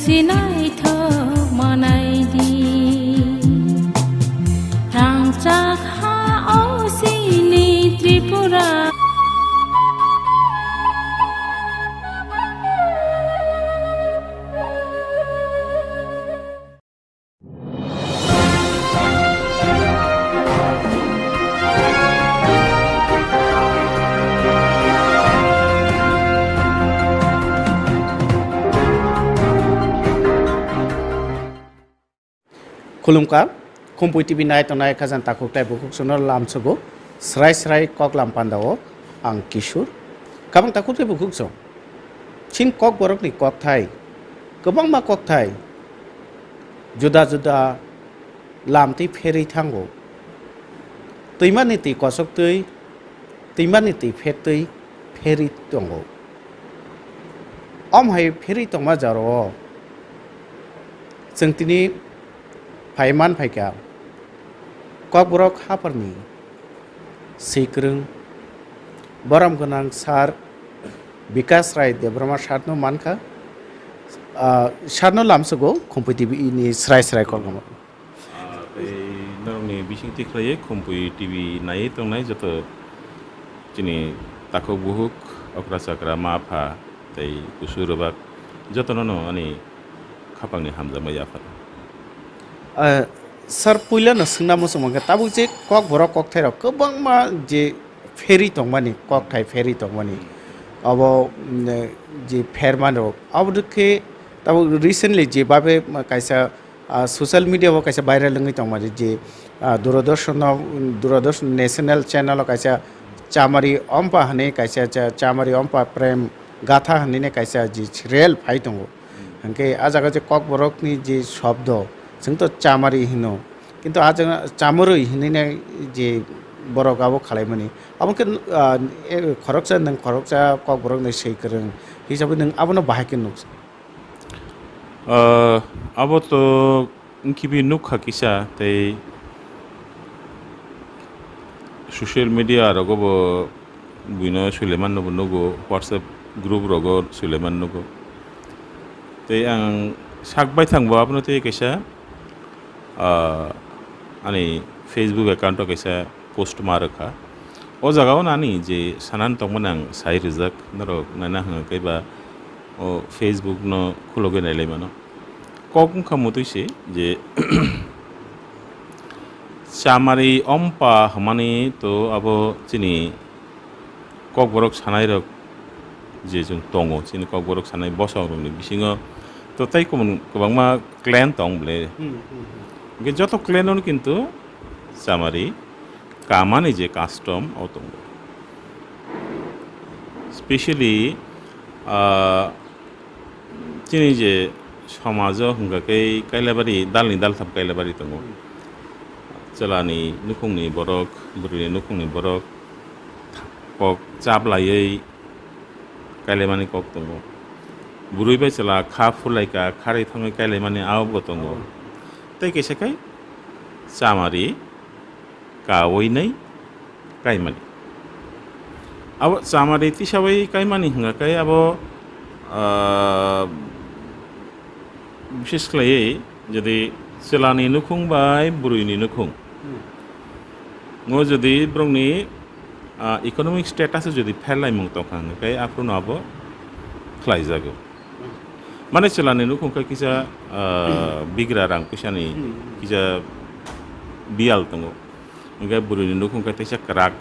सिनायथ मनायदि रांचाखा औसिनि त्रिपुरा खुलुमका कम्पुइ टिभि नायथनाय खाजान ताकुकलाय बुकुकसनो लामसगो स्राय स्राय कक लामपान्दाओ आं किशोर काबां ताकुकलाय बुकुकसो चिन कक बरकनि कक थाय गोबां मा कक थाय जुदा जुदा लामति फेरि थांगो तैमानि तै कसक तै तैमानि तै फेट तै फेरि दंगो अमहाय फेरि तंमा जारो जों तिनि फायमान फायका कक बरक हाफोरनि सैक्रों बरम गोनां सार विकास राय देब्रमा सारनो मानखा सारनो लामसगो कम्पुइ टिभिनि स्राय स्राय कलगम नरनि बिसिंथि खालायो कम्पुइ टिभि नायै तंनाय जत चिनि ताको बुहुक अक्रा साक्रा माफा तै कुसुरबाक जतननो अनि खापांनि हामजामाय आफाद सर पहिला न सोंना मोसोमोन ताबु जे कक बरक कक थाय गोबां मा जे फेरि तंमानि कक थाय फेरि तंमानि अब जे फेरमान अब दखे ताबु रिसेंटली जे बाबे कायसा सोशल मीडिया वो कायसा वायरल लंगै तंमानि जे दूरदर्शन नेशनल चैनल कायसा चामारी अम्पा हने कायसा चामारी अम्पा प्रेम गाथा हने कायसा जे रेल फाइ दंगो हंके आ जागा जे कक बरकनि जे शब्द जों तो चामारी हिनो किंतु आज चामरो हिने जे बरक आबो खालायमानि आबोके खरकसा नों खरकसा कक बरक नै सैक्रों हिसाबै नों आबोनो बाहायके नुक्स अब तो किबि नुखा किसा तै सोशल मीडिया रगबो बुइनो सुलेमान नुगो नुगो व्हाट्सएप ग्रुप रगो सुलेमान नुगो तै आं साकबाय थांबो आपनो तै कैसा अनि फेसबुक एकाउंट कैसा पोस्ट मारखा ओ जगाव नानी जे सानान तंमन आं साइ रिजाक नरक नाना हंग कैबा ओ फेसबुक न खुलोगे नायलाय मानो कक खमुतैसे जे चामारी अम्पा हमानी तो अब चिनी कक बरक सानाय रक जे जों दंगो चिनी कक बरक सानाय बसावनि बिसिङो तो तै गोबां मा क्लेन दंब्ले जत क्लेन किन्तु चामारी कामानि जे कास्टम औ दं स्पेशली चिनी जे समाज हंगाकै कैलाबारि दालनि दालथाब कैलाबारि दङ चलानि नुखुंनि बरक बुरिनि नुखुंनि बरक कक चाबलायै कैलामानि कक दङ बुरैबाय चला खा फुलायका खारै थाङै कैलामानि आवबो दङ तै कैसेखाय चामारी कावैनै कायमानि अब चामारी तिसाबै कायमानि हंगाकै अब विशेष खालायै जदि चलानि नुखुं बाय बुरैनि नुखुं ngo जदि ब्रंनि इकोनॉमिक स्टेटास जदि फेरलाय मुं तंखांगाकै आफ्रुनो अब खलाय जागो माने चलानि नुखुंखै किसा बिग्रा रां पैसानि किसा बियाल दंगो ओंखाय बुरैनि नुखुंखै तैसा क्राक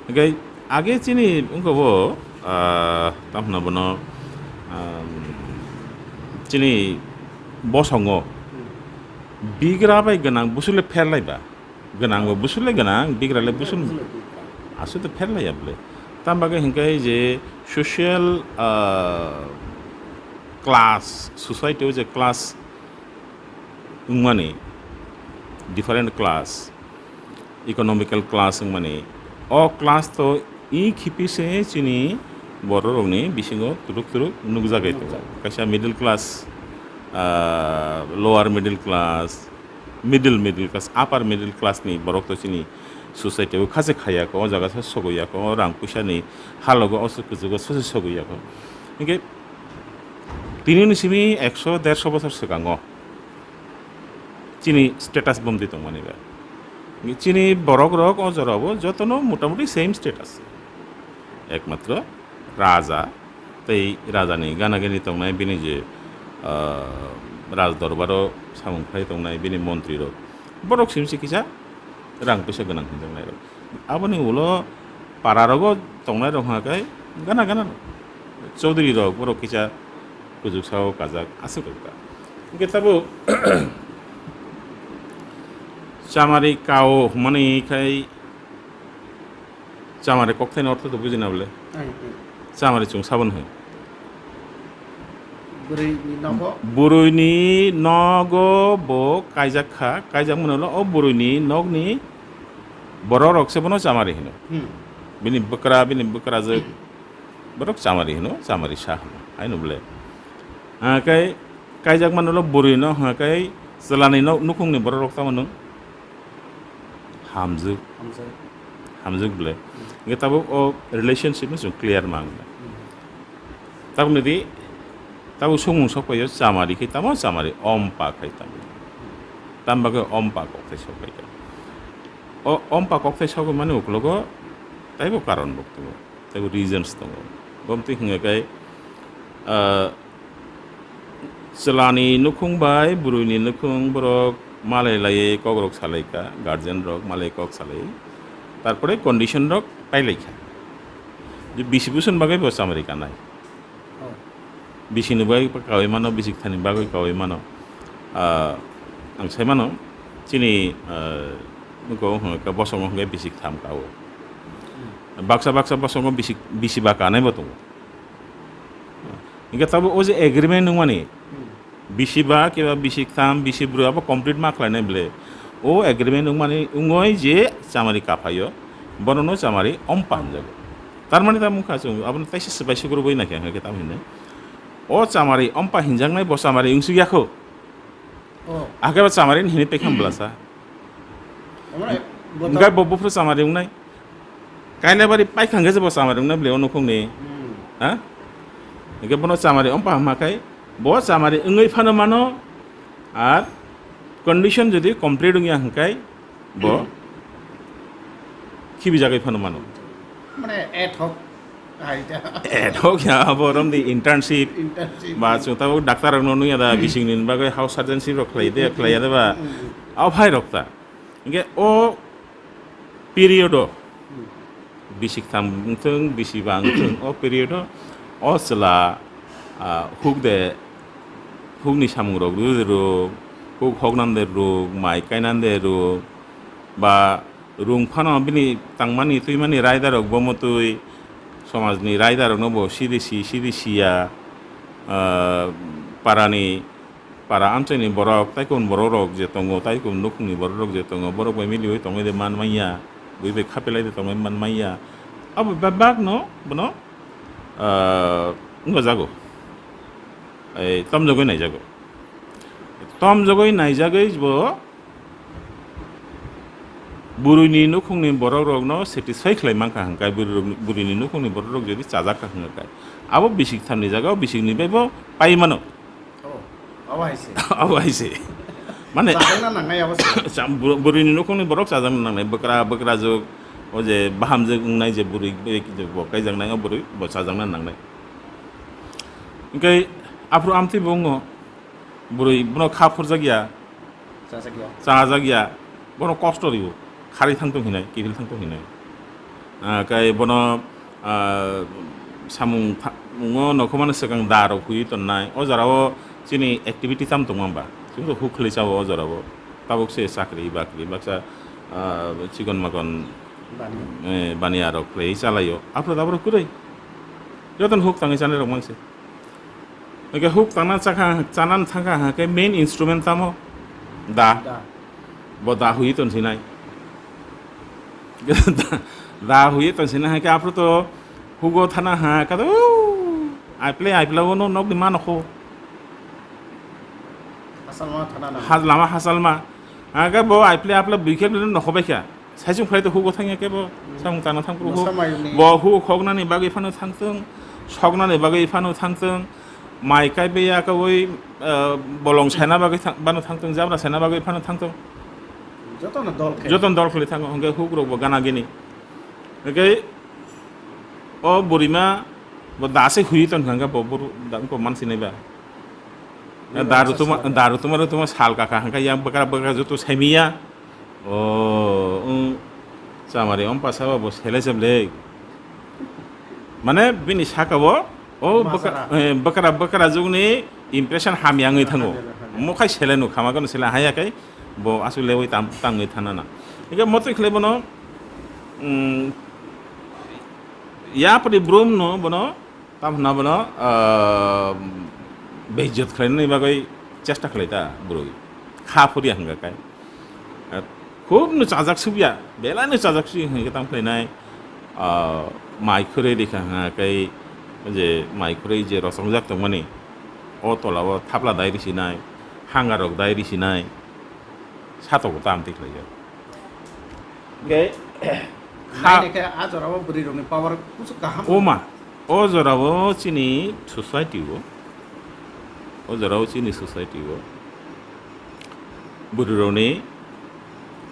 ओंखाय आगे चिनि उंखौबो तामना बनो चिनि बसंगो बिग्रा बाय गोनां बुसुले फेरलायबा गोनांबो बुसुले गोनां बिग्राले बुसुल आसु तो फेरलायाबले तामबागे हिंखाय जे सोशल क्लास सोसाइटी जे क्लास माने डिफरेंट क्लास इकोनॉमिकल क्लास माने ओ क्लास तो ई खिपिसे चिनी बर' रंनि बिसिङाव तुरुक तुरुक नुगजागाय कैसा middle class lower middle class अपार मिडिल क्लास नि बरक तो चिनी सोसाइटी खासे खायाको ओ जगह सगैयाको रां पैसानि हालगो असुखुजुगो ससे सगैयाको इनके তিনি নিसिमी 100-150 বছর सिगाङाव চিনি স্ট্যাটাস বন্দি दंमोन চিনি বরক রক অজরাবো যতনো মোটামুটি সেম স্ট্যাটাস একমাত্র রাজা তাই রাজানি গানাগানি दंनाय बिनि जे राज दरबाराव सामुंफ्राय दंनाय बिनि मन्त्रि रक बरक सिमसि किसा रां पैसा गोनां दंनाय रक आबनि उल पारा रग दंनाय रहाखाय गाना गाना चौधरी रक बरक किसा कुजुसाव काजाक आसे रका गेताबो চামারি কাও মানে খাই চামারি ককথাইন অর্থ তো বুঝি না বলে চামারি চুং সাবন হয় বুরুইনি নগ ব কাইজাক খা কাইজাক মনে হলো ও বুরুইনি নগনি বড় রকসে বনো চামারি হিনো বিনি বকরা যে বরক চামারি হিনো চামারি শাহ আই নুবলে হাকাই কাইজাক মানে হলো বুরুই ন হাকাই জলানি নুকুংনি বড় রকতা মনো hamzuk bele nge tabo o relationship ni clear mang tabo nedi tabo sumung sokoyo samari ki tamo samari ompa kai tamo tamba ke ompa ko te sokoyo o ompa ko te sokoyo mane uklogo taibo karon bokto taibo reasons to bomti hinga kai selani nukung bai buruini nukung borok malai লাইয়ে cock rock সালাইকা guardian rock malai cock সালাই তারপরে condition rock পাইলাইখা যে বিশি বুসন বাগাই বস America নাই বিশি নুবাই kawaii মানো বিশি Thani বাগাই kawaii মানো আং সাই মানো চিনি নুকো হঙ্গা বসং হঙ্গা বিশি থাম কাও বাক্সা বসং বিশি বা কানাই বতো ইনকা তাবো ও যে এগ্রিমেন্ট নুমানি বিশিবা কিবা বিশিক থাম বিশি ব্রুয়াবো কমপ্লিট মার্ক লাইনে বলে ও এগ্রিমেন্ট মানে উঙই যে চামারি কাফাইও বননো চামারি অম্পা হনজাগো তার মানে তা মুখা আছে আপনার তাইসে সেবাইসে করবই নাকি আগে তাম হিনে ও চামারি অম্পা হিনজাংনাই ব চামারি ইংসু গিয়াখো আগে বা চামারি হিনে পেখাম ব্লাসা গাই বব্বফ্র চামারি উংনাই কাইলে বাড়ি পাইখাঙ্গে যে ব চামারি উংনাই বলে অনুখংনি হ্যাঁ এগে বনো চামারি অম্পা হামাখাই বস আমার ইংই ফানো মানো আর কন্ডিশন যদি কমপ্লিট উঙিয়া হাঙ্কাই ব খিবি জাগাই ফানো মানো মানে এড হক ইয়া বরম দি ইন্টার্নশিপ বা চোতাও ডাক্তার নুইয়া দা বিসিংনিন বাগৈ হাউস সার্জেন্সি রখলাই দে খলাইয়া দেবা আও ভাই রক্তা ইংগে ও পিরিয়ড বিসিক থামথং বিসি বাংথং ও পিরিয়ড ও চলা হুক দে হুকনি সামুং রোগ রোগ হুক হগনানদের রোগ মাই কাইনানদের রোগ বা রুং ফানো বিনি তাংমানি তুইমানি রায়দারক বমতুই সমাজনি রায়দারক নব সিদিসিয়া পারানি পারা আঞ্চলনি বরক তাইকুন বড় রোগ যে তঙ্গ তাইকুন নুকুংনি বড় রোগ যে তঙ্গ বরক বাই মিলি হই তঙ্গে দে মান মাইয়া বুইবে খাপেলাই দে তঙ্গে মান মাইয়া আব বাক ন বনো जागो तम जगै नायजागै बो बुरुइनि नुखुंनि बर' रग न सेटिसफाइ खालायमांखा हांखाय बुरुइनि नुखुंनि बर' रग जुदि चाजाखा हांखाय आबो बिसिक थामनि जागाव बिसिकनि बायबो पाइमानो आबो आइसे माने बुरुइनि नुखुंनि बरक चाजां नांनाय बकरा जग ओ जे बाहामजों उंनाय जे बुरुइ बकाय जांनाय बुरुइ बचाजांना नांनाय ओंखाय आफ्रु आमथि बुङो बुरुइ बनो खाफुर जागिया चाजागिया बनो कष्ट रियो खारि थांतो हिनाय किबिल थांतो हिनाय काय बनो सामुं मुङो नखमानो सगां दारो हुइ तन्नाय अजाराव चिनि एक्टिविटी ताम दंबा जोंबो हुखलै जाव अजाराव ताबुकसे साख्रि बाख्रि बाक्सा चिकन मागन बानिया रक प्ले चालायो आफ्रो दाबरो कुरै जतन हुक ताङै जाने रक मांसे ओके हुक ताना चाखा चानान थांखा हाके मेन इन्स्ट्रुमेन्ट तामो दा दा हुइ तनसिनाय दा हुइ तनसिना हाके आफ्रो तो हुगो थाना हा कादो आइप्लावो नो नक दिमा नखो हाजलामा हासालमा आगे बो आइप्ले आपला बिखे नखबायखा साइजों फ्रायथ हुगो थाङाके बो सामुं ताना थांख्रु बो हु खगनानि बागै फानो थांथों सगनानि बागै फानो थांथों माइ गायबाया ओइ बलं साइना बागै बानो थांथों जाब्रा साइना बागै फानो थांथों যতন দল যতন দল খুলি থাকো হंगे হুগ্রব গানা গিনি ओके ओ बुरिमा ब दासे हुई तन हंगा बबर दान को मानसि नैबा दारु तुमा साल काका हंगा या बकरा बकरा जो तो सेमिया ओ सामारे हम पासाबा बो सेले सबले माने बिनि साकाबो ओ बकरा बकरा जुगनि इम्प्रेशन हामियाङै थाङो मखाय सेले नु खामागन सेले हायाखै bo asule oi tangai thanana ega moto khlebono ya pari brum no bono tamna bono beijjat khlaini bagai chesta khlaita broi kha phuri hanga kai khub no chajak subya bela no chajak su hanga tam khlainai mai khore dekha ha kai je mai khore je rosongjak tongmani o tolawo thapla dairi sinai hangarok dairi sinai 사토고 다음 되클래요. 게 나이게 아저라고 부리로니 파워 무슨 가함 오마 어저라고 치니 소사이티고 어저라고 치니 소사이티고 부리로니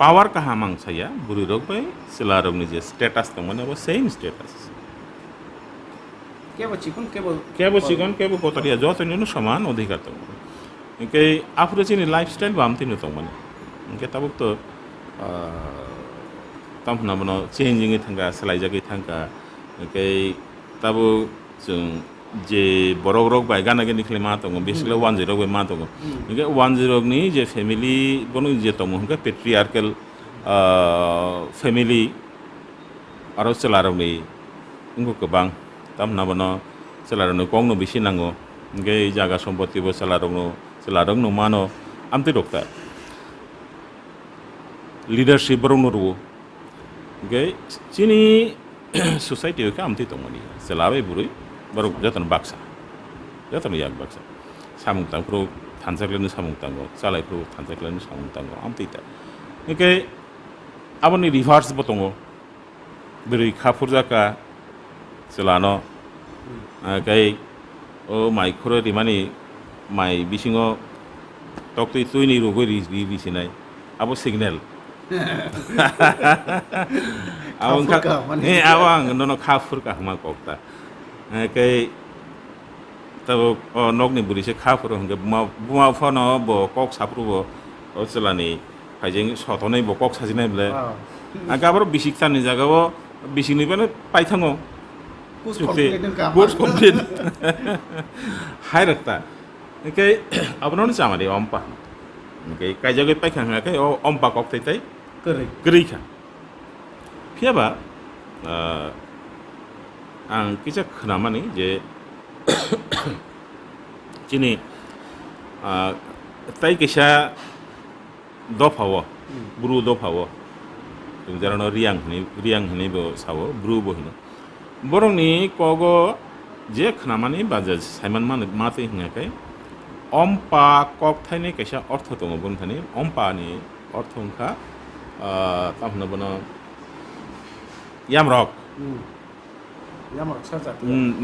power कहा मांगसाया बुरुरक bye सिलारमनि जे status दंमोन एबो same status केबो chicken केबो कोतरिया जतनिनो समान अधिकार दं इनके आफुरे चिनि lifestyle बामतिनो दंमोन इनके Tabuk तो ताम नामनो चेंजिंग थांगा सलाइजागै थांगा इनके ताबु जों जे बरक बाय गानागेनि खले मा दं बेसिकली 10 बाय मा दं इनके 10 नि जे फैमिली बनो जे दं इनके पेट्रियार्कल फैमिली आरो चलारनि इनगो गोबां ताम नामनो चलारनो गंनो बिसि नांगो इनके जागा सम्पत्ति बो चलारनो मानो Amte डक्टा leadership barong ru gai chini society ka amti tongmani selawe burui baru jatan baksa jatan yak baksa samung tang pro thansakleni samung tango salai pro thansakleni samung tango amti ta gai aboni reverse botongo burui khapurja ka selano gai o mai khore rimani mai bisingo toktoi tuini rogoi ri sinai abo signal awang awang nono khafur ka ma kokta kai tabo nokni buri se khafur hanga buma phono bo kok sapru bo oselani haijeng sotonai bo kok sajinai ble agabar bisik tani jaga bo bisini bane paithango course complete hai rakta kai abnon chamari ompa kai kai jaga paikhanga kai ompa kok tai Gerika. Piaba ang kita kenapa nih je Cini tai kisah dopawo buru dopawo jarano riang ini bo sawo buru bo hino borong ni kogo je kenapa nih baca Simon mati hingga kai ompa kok thai nih kisah ortho tongo bun thani ompa nih ortho ka tamna bono yamrok saja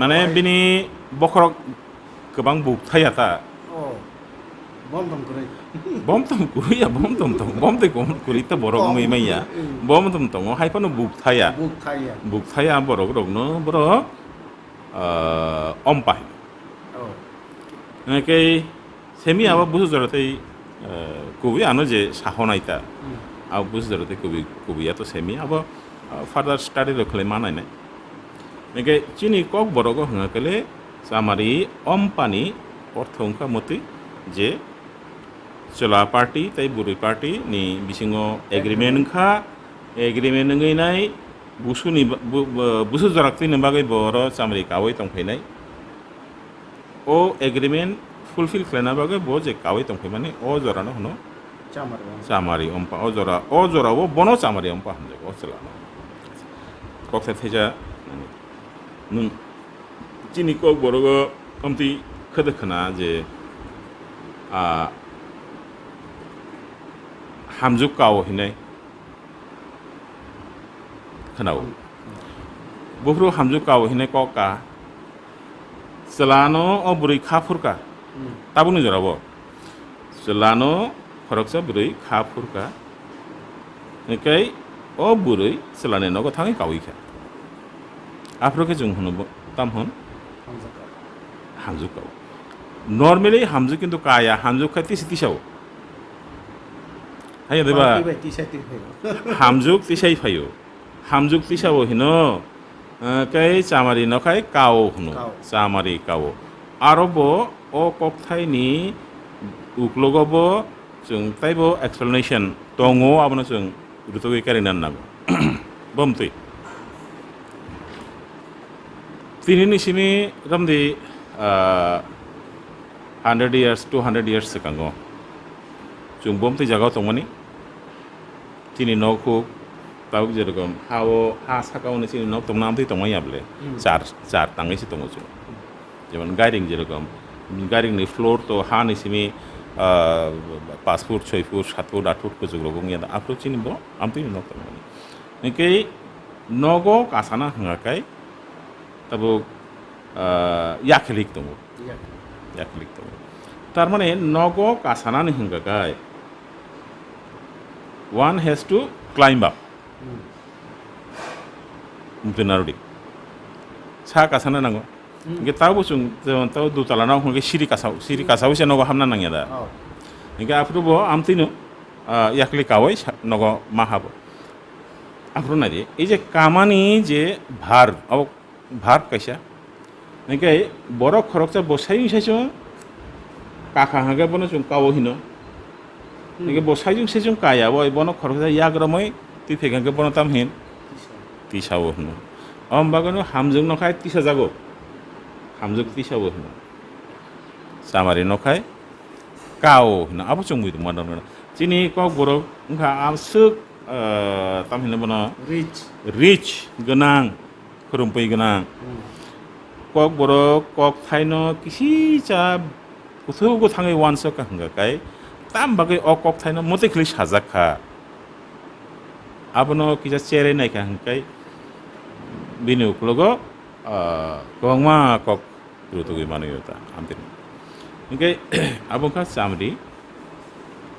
mane bini bokrok kebang buk thaya ta bom tom kuri ya bom tom kuri ta borok ngai mai ya bom tom tong hai pano buk thaya borok rok no boro ompai ke semi aba busu jaratai kubi ano je sahonai ta अब बुझ जरूरत है कभी या तो semi अब further study रखले माना नहीं मेके चीनी कॉक बरोगो हंगा कले सामारी ओम पानी अर्थों का मती जे चला पार्टी ताई बुरी पार्टी नि बिसिंगो एग्रीमेंट नंगै नाय बुसु जराक्ति नबागै बरो सामरी कावै तंफैनाय ओ एग्रीमेंट फुलफिल खालामना बागै बो जे कावै तंफैमाने ओ जरानो हनो Samari ompa ojora wo bono samari ompa hande osela kok se theja nun chini kok borogo amti khada khana je hamjuk kaw hinai khanao bofro hamjuk kaw hinai kok ka selano o buri khafurka tabung ni jorabo selano khoroksa buri khafurka nikai o buri selane nogo thangi kawika afroke jung hono tamhon hamjuk kaw normally hamjuk kintu kaya hamjuk khati sitisau hayo deba hamjuk tisai phayo hamjuk tisao hino kai chamari nokai kao hno chamari kao arobo o kokthai ni uklogobo jung taibo explanation tongo abono jung rutoi karinan nago bomtui tinini simi ramdi 100 years 200 years sekango jung bomtui jagao tongmani tini noku tau jerokom hawo ha sakawne sini nok tomnam tui tongmai able char tangai si tongo chu jemon guiding jerokom guiding ni floor to ha ni simi 5 foot 6 foot 7 foot 8 foot ko jogro gong ya apro chini bo amtui nok tongmani nikei nogo kasana hangakai tabo yakhelik tongo tar mane nogo kasana ni hangakai one has to climb up mungkin sa kasana nango nge tahu sung tahu du talana nge siri kasau se nogo hamna nangya da nge apru bo amtino yakli kawai nogo mahabo apru na de ei je kamani je bhar kaisa nge borok khorokcha bosai saiso kaka hage bono sung kawo hino nge bosai jung sejung kaya bo bono khorokcha yagromoi ti phegangke bono tam hin tisao hno ambagono hamjung nokai tisa jago hamjuk tisao hno samari nokai kao hno abo chungmui dum madon chini ko borok ngha amsuk tam hin bono rich ganang khurumpai ganang kok borok kok thaino kisi cha kuthugo thangai wanso ka hanga kai tam bagai o kok thaino mote khli sajakha abono kisa chere nai ka hangkai bini uklogo kongma kok rutugui manuyota amtin ngai abong ka samri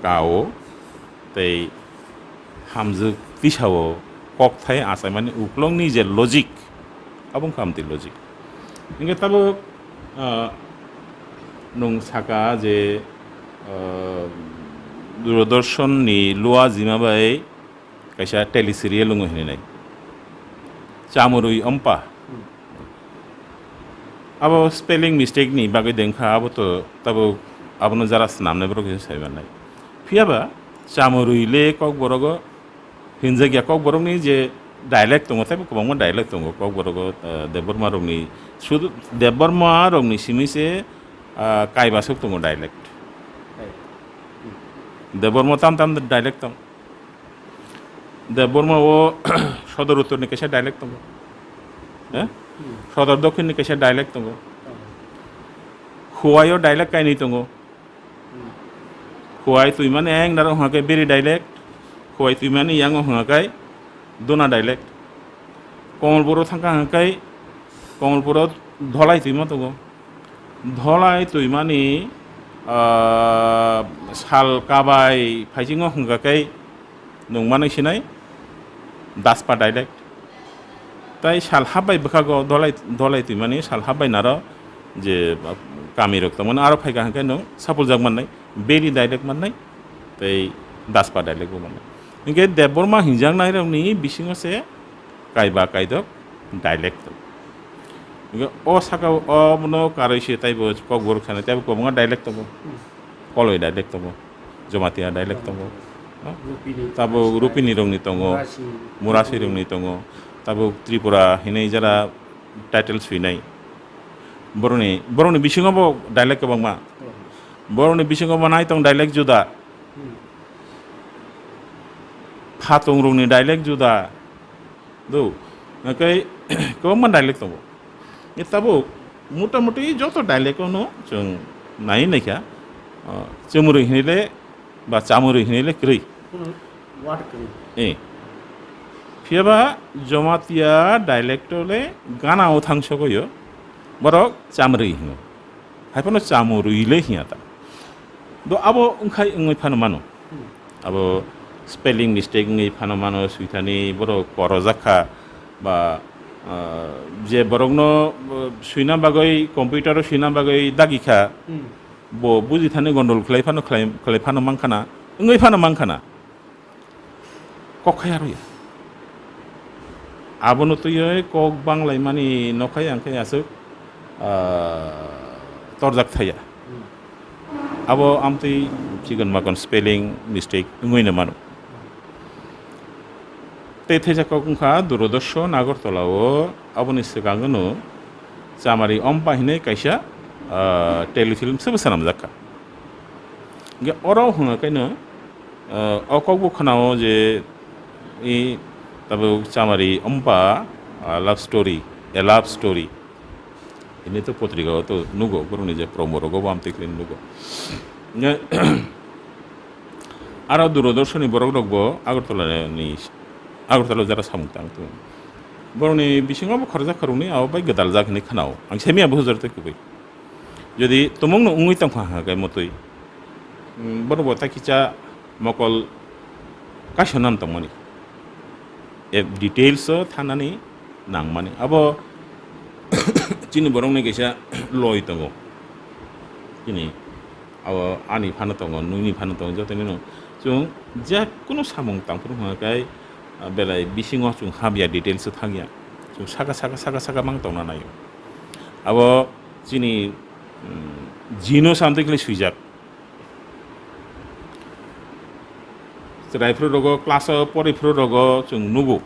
kao tei hamjuk tisao kok thai asai mani uklongni je logic abong kamti logic ngai tabo nung saka je Doordarshan ni lua jimabai kaisa teleserial lungo hini nai chamurui ampa abo spelling mistake ni bagai dengkha abo to tabo abono jara namne bro kise saiban nai phiaba chamurui le kok borogo hinjagya kok borong ni je dialect tongo taibo kobangma dialect tongo kok borogo deborma rongni sudu deborma rongni simise kaibasuk tongo dialect deborma tam dialect tong deborma o সদর উত্তর ni kaisa dialect tongo সদর দক্ষিণ ni kaisa dialect tongo khuayo dialect kaini tongo khuai tui mane eng daro hakai beri dialect khuai tui mane yang hakai dona dialect কমলপুরও থাকা হাঁকাই কমলপুরত Dhalai তুইমা tongo Dhalai তুই মানি সাল কাবাই ফাইজিং হাঁকাkai nungmani sinai daspa dialect tai sal habai bakago dolai tu mani sal habai naro je kami rok to aro phaiga hankai no sapul jag mannai beri dialect mannai tai daspa dialect mannai inge deborma hinjang nai rokni bisingo se kaiba kaidok dialect inge o saka o mono karoise taibo kokbor khane taibo kobonga dialect to koloi dialect to jomatia dialect to tabo rupini rongni tongo murasi rongni tongo tabo tripura hinai jara title suinai boroni bisingo bo dialect bangma boroni bisingo manai tong dialect juda phatong rongni dialect juda do nakai kobangma dialect tongo tabo motamuti joto dialect no jong nai naikha chemuri hinile ba chamuri hinile krei phiaba jomatia dialect le gana o thangsogoyo borok chamrui hingo haipano chamurui le hiya ta do abo ungkai ungoi phano mano abo spelling mistake ngai phano mano suitani borok porojakha ba je borokno suina bagoi computer suina bagoi dagikha bo buji thane gondol khlai phano mangkhana ungoi phano mangkhana kokhaya roya abono tuyoi kok banglai mani nokhai angkai asuk torjak thaya abo amtui chigon makon spelling mistake ungoi na mano te theja kokungkha durodosho Nagartolao aboni sigangono chamari ompa hine kaisa telefilm sebesanam jakka ge oro hunga kaino okokbu khanao je e tabo chamari ompa love story a love story ini to potrika to nugo boroni je promorogo bamte klin nugo ne aro durodorshoni borok rokbo Agartala jara samungtang tu boroni bisingo khorja kharuni aw bai gadal jakni khanao ang semia bhuzar te kubai যদি তোমাং ungui tang kha ga motoi borobo takicha mokol kaisonam tangmani e details thanani nangmani abo chini borong ne gesa loi tango chini abo ani phano tango nuni phano tango joteni no chung ja kuno samung tangpur ha kai belai bisingo chung habia details thagia chung saga mang tongna nayo abo chini Gino sampai kali suijak. Serai pro rogo kelas pori pro rogo cung nubu.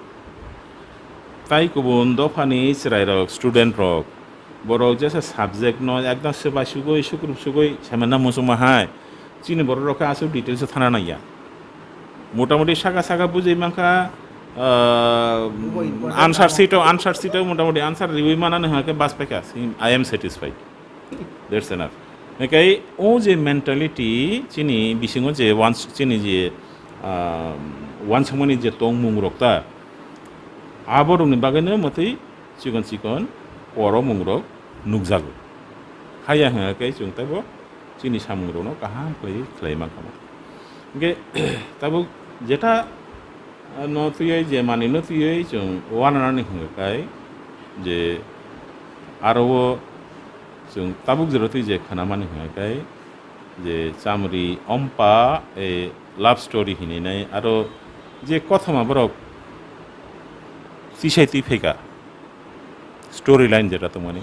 Tai kubun dofani serai rog student rog. Borok jasa subject no ekdam seba sugoi sugoi samana musuma hai. Cini borok rog asu details thana na ya. Motamoti saga bujai mangka answer sheet motamoti answer review mana ne hake bas pekas. I am satisfied. That's enough. Okay, o je mentality chini bisingo je once chini je once mani je tong mungrokta aborong ni bagane motei chikon oro mungrok nukjago haya ha kai chung tabo chini samungro no kaha klai makama okay tabo jeta no tuyai je mani no tuyai chung wanana ni kai je aro chung tabuk jeroti je khanamani kai je chamri ompa e love story hini nai aro je kothama borok sisaiti pheka story line jeta to mane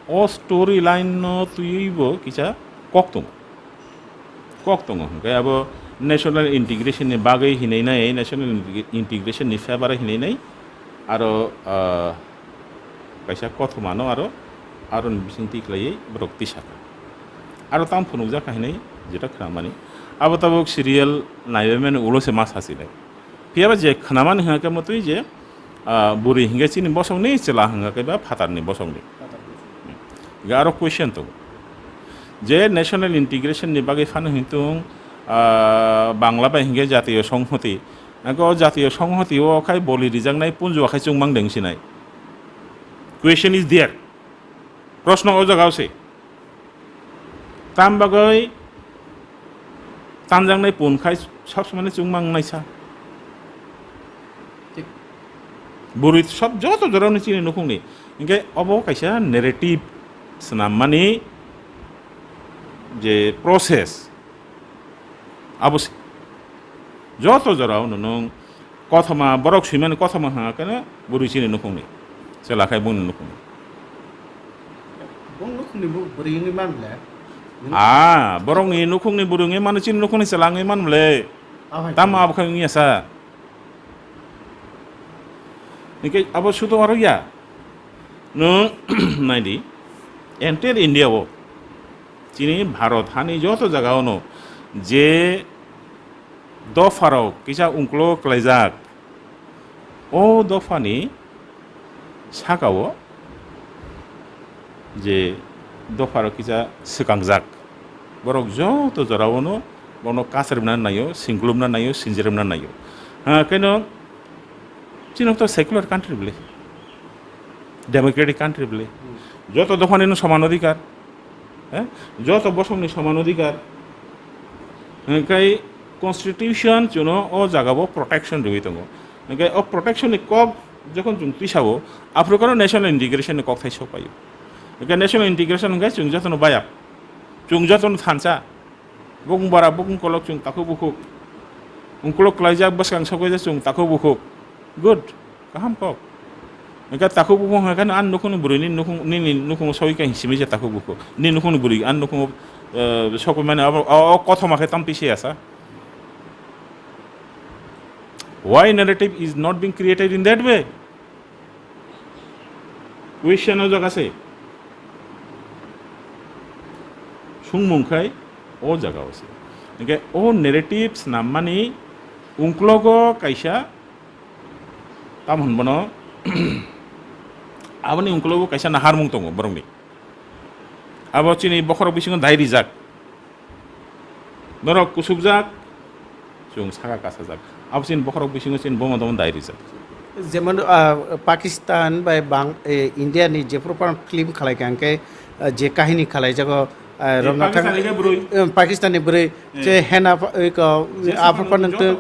o story line no tuibo kicha koktung kai abo national integration ni bagai hini nai national integration ni favara hini nai aro kaisa kothama no aro aron bisinti klai borok tisaka aro tam phunu ja kahinai jeta khamani abo tabok serial naibemen ulose mas hasile piaba je khanamani haka motoi je buri hinga chini bosong ni chela hanga ke ba phatar ni bosong ni garo question to je national integration ni bagai fan hitung bangla ba hinga jatiyo songhoti ago jatiyo songhoti o khai boli rijangnai punju khai chungmang dengsinai question is there প্রশ্ন ও জায়গাছে তাম বাগৈ তানজাংনাই পুনখাই সব সময় চুংমাং নাইসা ঠিক বুড়ি সব যত জরানি চিনি নখুংনি ইনকে অব কাইসা নেরেটিভ সনাম মানে যে প্রসেস আবশ্যক যত জরাও নং কথমা বরক সুইমানে কথমা হা কেন বুড়ি চিনি নখুংনি সেলাখাই বুং নখুংনি borong ni nukung ni burung ni mana cin nukung ni selang ni man mele tama apa kau ni asa ni ke apa suatu orang ya no naidi entire India wo cini Bharat hani joto jaga ono je do faro kisah ungklo kelezak do fani sakawo je dofaro kicha sekangjak borok joto jorawono bono kasribna nayo singlumna nayo sinjirumna nayo ha keno chino to secular country bole democratic country bole যত দোকানের সমান অধিকার হ্যাঁ যত বসমনি সমান অধিকার ओंखाय कन्स्टिटिउशन जोनो ओ जागाबो protection रही दङ ओंखाय ओ प्रोटेक्शन नि कक जखन जों पिसावो आफ्रिकानो नेशनल इंटीग्रेशन नि कक थाइसो पायो ओंखाय नेशनल इंटीग्रेशन ओंखाय जों जतन बाया जों जतन थानसा बुं बारा बुं कलक जों ताखो बुखु उंकलक लाइजा बसकां सगैजा जों ताखो बुखु गुड गाहाम कक ओंखाय ताखो बुखु ओंखाय आन नखुनो बुरैनि नखुनो सयका हिसिमै जे ताखो बुखु नि नखुनो बुरै आन नखुनो সকল মানে কথা মাখে তাম পিছিয়ে আসা why narrative is not being created in that way question ও জায়গা আছে সুংমুংখাই ও জায়গা আছে ওকে ও narratives নাম মানে উংক্লগ কাইসা তাম হনবনো আবনি উংক্লগ কাইসা না হারমুং দङ বরংনি अब चिनी बखर बिसिङाव दायरि जाक नरक कुसुक जाक जों सागा कासा जाक अब चिन बखर बिसिङाव चिन बमा दम दायरि जाक যেমন পাকিস্তান বা ইন্ডিয়ানি যে প্রপার ফিল্ম খালাইকাঙ্কে যে কাহিনী খালাই যাগো পাকিস্তানি বरै যে হেনা আফাফা নংथों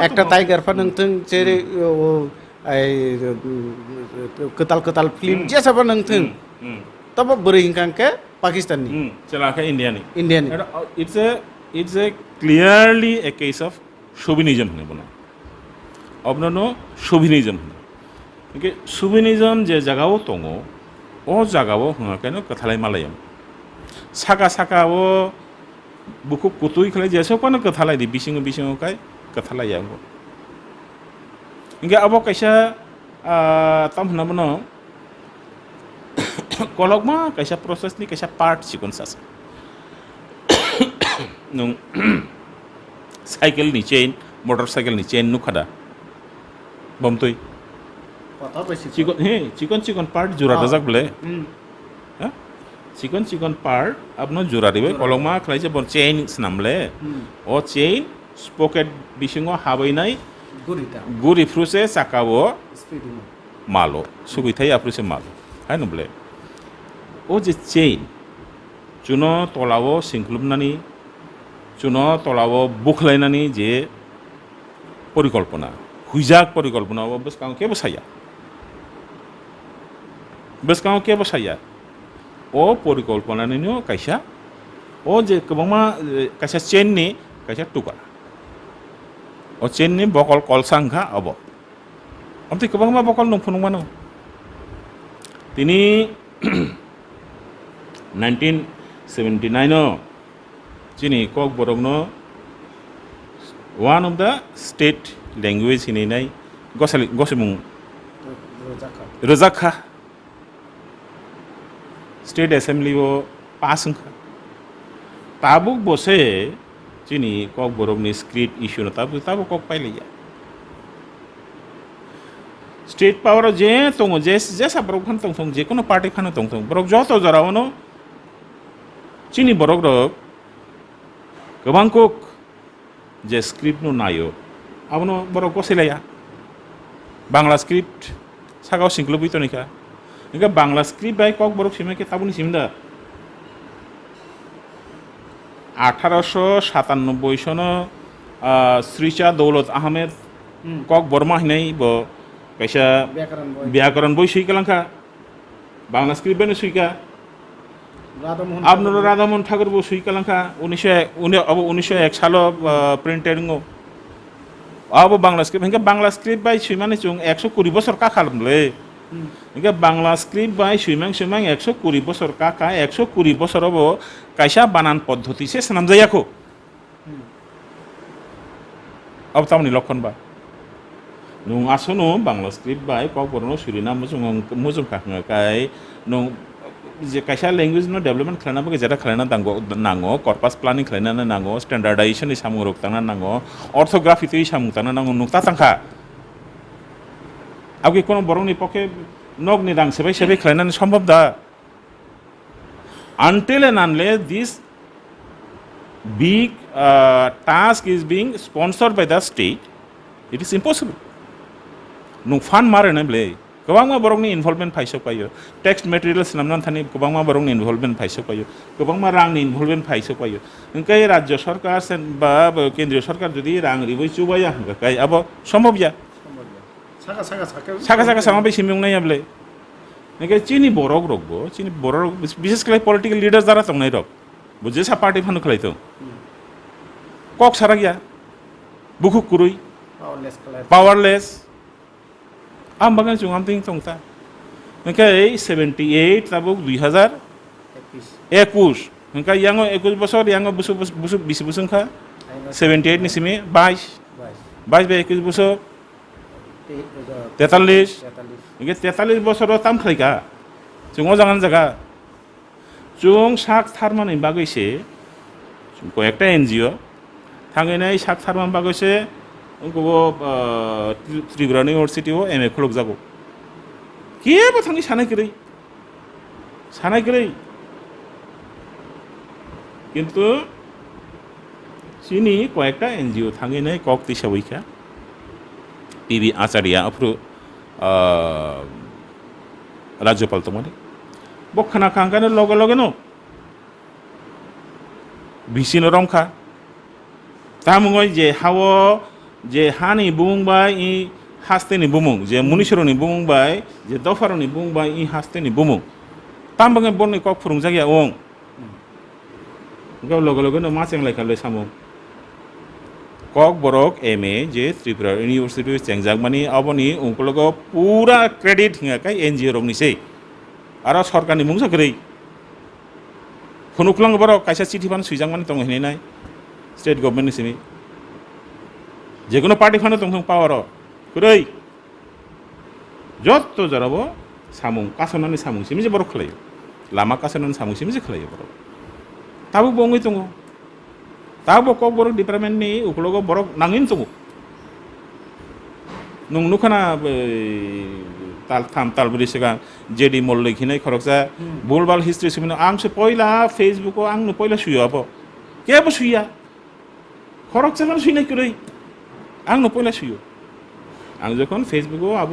একটা টাইগার ফা नोंथों যে কতাল কতাল ফিল্ম যেসাবা नोंथों तब बरै हिंकांके पाकिस्तानी चलाका इंडियानी इंडियानी it's a clearly a case of chauvinism होने बना अब नो chauvinism ओके chauvinism जे जगाओ तंगो ओ जगाओ हंगा केनो कथालाय मालायम साका साका वो बुकु कुतुई खले जेसो पन कथालाय दि बिसिङो काय कथालाय यागो इंगे अब कैसा तम होना बनो कलकमा कैसा प्रोसेस नि कैसा पार्ट सिक्वेंस आसे नों साइकेल नि चेन मोटरसाइकेल नि चेन नुखादा बमतोय चिकन पार्ट जुरा दजाक बले चिकन पार्ट आपनो जुरा दिबे कलकमा खलाइसे बर चेन सनामले ओ चेन स्पॉकेट बिसिङो हाबैनाय गुरि फ्रुसे साकावो मालो सुबिथाय आफ्रुसे मालो हाय नबले ओ जे चेन जुनो तलावो सिंख्लुबनानै जुनो तलावो बुख्लायनानै जे परिकल्पना हुइजाक परिकल्पना बसकां के बसाया ओ परिकल्पनानिनो कायसा ओ जे गोबांमा कायसा चेननि कायसा टुका ओ चेननि बकल कलसांखा अब ओमफ्राय गोबांमा बकल नंफुनंमानो तिनि 1979 चिनी कक बरगनो one of the state language हिनैनाय गसेमुं रोजाखा स्टेट एसेम्बली वो पास होंखा ताबुक बसे चिनी कक बरगनि स्क्रिप्ट इश्यू न ताबु कक पाइलिया स्टेट पावर जे दङ जेसा बरग खान दं जेकुनु पार्टी खान दं बरग जत जरावनो चिनी बरग रग गोबां कुक जे स्क्रिप्ट नु नायो आबनो बरग गसेलाया बांला स्क्रिप्ट सागाव सिंख्लो बितनिका इनका बांला स्क्रिप्ट बाय कक बरग सिमेके ताबुनि सिमदा 1897 सनो श्रीचा दौलत अहमद कक बर्मा हिनाय ब कैसा व्याकरण बई सुइकालांखा बांला स्क्रिप्ट बेनो सुइका आपनो राधामोहन ठाकुर बो सुइकालांखा 1901 साल प्रिंटेड नो अब बांला स्क्रिप्ट हिंगा बांला स्क्रिप्ट बाय सुइमाने जों 120 बोसोर का खालामले हिंगा बांला स्क्रिप्ट बाय सुइमां 120 बोसोर का 120 बोसोर अब कैसा बानान पद्धति से सनाम जायाखो अब तामनि लक्षण बा नों आसनो बांला स्क्रिप्ट बाय कक बरनो सुरिना मुजुं खाखङाय नों जे कैसा लैंग्वेज नो डेवलपमेंट खालामनाबो गेजेरा खालामना नांगौ कर्पास प्लानिंग खालामना नांगौ स्टैंडार्डाइजेशन सामु रोकतांना नांगौ ऑर्थोग्राफी तो सामु तांना नांगौ नुक्ता तांखा आगे कोनो बरंनि पके नगनि दां सेबाय खालामनानै सम्भव दा until and unless this big task is being sponsored by the state it is impossible nung fan mare na ble गोबां बरंनि इनभल्वमेन्ट फायसपायो टेक्स्ट मेटेरियल्स नामनानै थानाय गोबां बरंनि इनभल्वमेन्ट फायसपायो गोबां रांनि इनभल्वमेन्ट फायसपायो ओंखाय राज्य सरकार बा केन्द्रीय सरकार जुदि रां रिबै चुबाया हंगाय अब सम्भव या साका सामा बेसे मेंनायाबले ओंखाय चीनी बरक रखबो चीनी बरक विशेष कर पॉलिटिकल लीडर्स द्वारा तंनाय रक बुझे सा पार्टी फानु खलायतो कक सारा गया बुखु कुरुई पावरलेस आम बागान चुंगाम तिंग तंगता ओंखाय 78 ताबुक 2021 ओंखाय यांगो 21 बছর यांगो बुसु 20 बोसोरखा 78 निसिमे 22 बे 21 বছর 43 ओंखाय 43 বছরও ताम खलायका चुंगो जागान जागा चुंग साक थारमानि बागैसे कयेकटा एनजिओ थांगैनाय साक थारमान बागैसे उनको त्रिपुरा इउनिभार्सिटी एम ए खुलुक जागो केबो थांनि सानाय गरै किन्तु चीनी कयेकटा एनजिओ थांगैनाय कक तिसाबैखा पीवी आचार्य अफ्रु राज्यपाल तमाने बखना खांगानो लगे लगे नो बिसिनो रंखा तामुङै जे हावो जे हानि बुंबाय इ हास्तेनि बुमुं जे मुनिसरनि बुंबाय जे दफारनि बुंबाय इ हास्तेनि बुमुं तामबाङै बननि कक फुरुं जागिया ओं गाव लगे लगे नो माचें लायखाले सामुं कक बरक एम ए जे त्रिपुरा इउनिभार्सिटी चेंजागमानि अबनि उंकलग पूरा क्रेडिट हिंगाखाय एनजिओ रंनिसै आरो सरकारनि मुं जागरै फनुक्लां बरक कायसा चिठि फान सुइजांमानि दं हिनाय स्टेट गभर्नमेंट निसिनि जेकुनो पार्टी फानो दं पावर कुरै जत्त जराबो सामुं कासनानि सामुं सिमजे बरक खलायो लामा कासनानि सामुं सिमजे खलायो बरक ताबो बङै दङ ताबो कक बरक डिपार्टमेंट नि उखलग बरक नाङिन दङ नों नुखाना ताल तालबुरि सिगां जेडी मल लेखिनाय खरकजा बुलबाल हिस्ट्री सिमिनो आंसो पहिला फेसबुक आंनो पहिला सुयो अब केबो सुया खरकजान सुइनाय कुरै आंनो पहिला सुयो आं जखन फेसबुक अब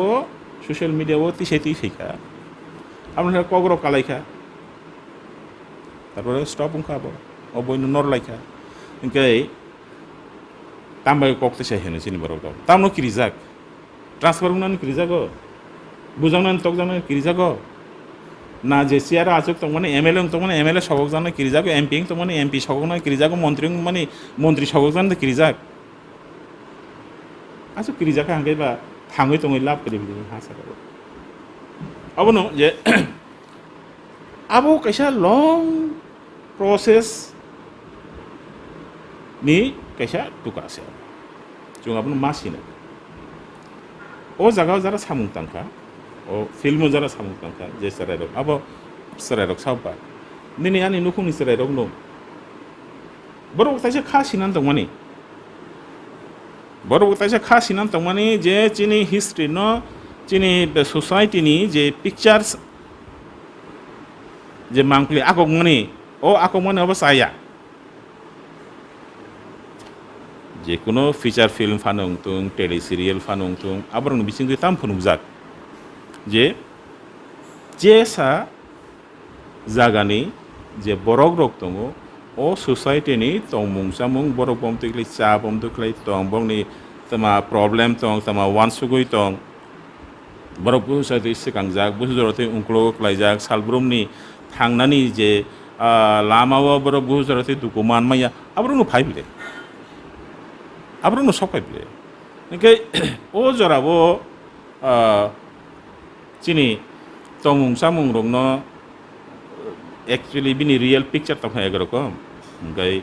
सोशल मीडिया तिसेति फैखा आपनारा कग्र कालायखा तारपरे स्टप उंखा अब अबयनो नरलायखा ओंखाय तामबाय ककतेसा हेनो सिनि बरक तामनो किरिजाक ट्रान्सफर उनान किरिजागो बुजांनान तकजांनान किरिजागो ना जे सियार आजुक तंमाने एमएलए तंमाने एमएलए सगक जाना किरिजागो एमपी तंमाने एमपी सगकना किरिजागो मंत्री माने मंत्री सगक जाना किरिजाक आसु किरिजाका हांगायबा थाङै तङै लाब करि बिदि हासाराबो अबनो जे आबो कैसा लंग प्रोसेस नि कैसा टुकासे जों आपनो मासिनो ओ जगह जरा सामुं तांखा ओ फिल्म जरा सामुं तांखा जे सरायरक अब सरायरक सावबा दिनै आंनि नखुंनि सरायरक नं बरक ताइसे खासिनान दंमानि बरक ताइसे खासिनान दंमानि जे चिनी हिस्ट्री न चिनी सोसाइटी नि जे पिक्चर्स जे मांकलि आकगमनि ओ आकगमनि अब साया जेकुनो फीचर फिल्म फानों तुं टेली सीरियल फानों तुं आबरंग बिसिंग ताम फुनुजाक जे जेसा जागानि जे बरक रक दङ ओ सोसाइटी नि तंमुं सामुं बरक बम तैख्लै चा बम तैख्लै तं बंनि तमा प्रॉब्लम तं तमा वानसुगै तं बरक बुसाइटी सिकांजाक बुजरते उंक्लो क्लाइजाक सालब्रुमनि थांनानि जे लामावा बरक बुजरते दुकुमान माया आबरंग फाइबले आबरंग सकाइबले ओंखाय ओ जराबो चिनी तंमुं सामुं रंनो एक्चुअली बिनि रियल पिक्चर तक है रकम ओंखाय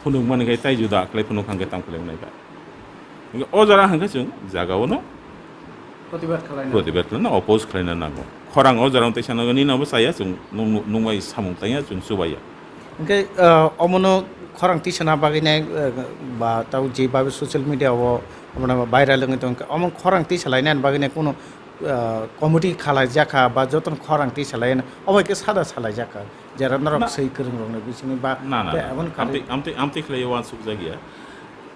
फुनुक मानिखाय ताइ जुदा आखलाय फुनुक हांगे तांखलाय नायबा ओंखाय ओ जरा हांगे जों जागावनो प्रतिबाद खालायनो अपोज खालायनो नांगौ खरां ओ जरा तैसानो निनाबो साया जों नुंबाय सामुं ताया जों सुबाया ओंखाय अमनो खरां तिसना बागैनाय बा ताव जे बाबे सोशल मीडिया वो अपना भाइरल लंगे तो अमन खरां तिसलायनाय बागैनाय कोनो कमिटी खालाय जाखा बा जतन खरां तिसलायन अबयके सादा सालाय जाखा जेरा नरक सै करंगनो बिसिनि बा ना ना आमते खलाय वान सुक जागिया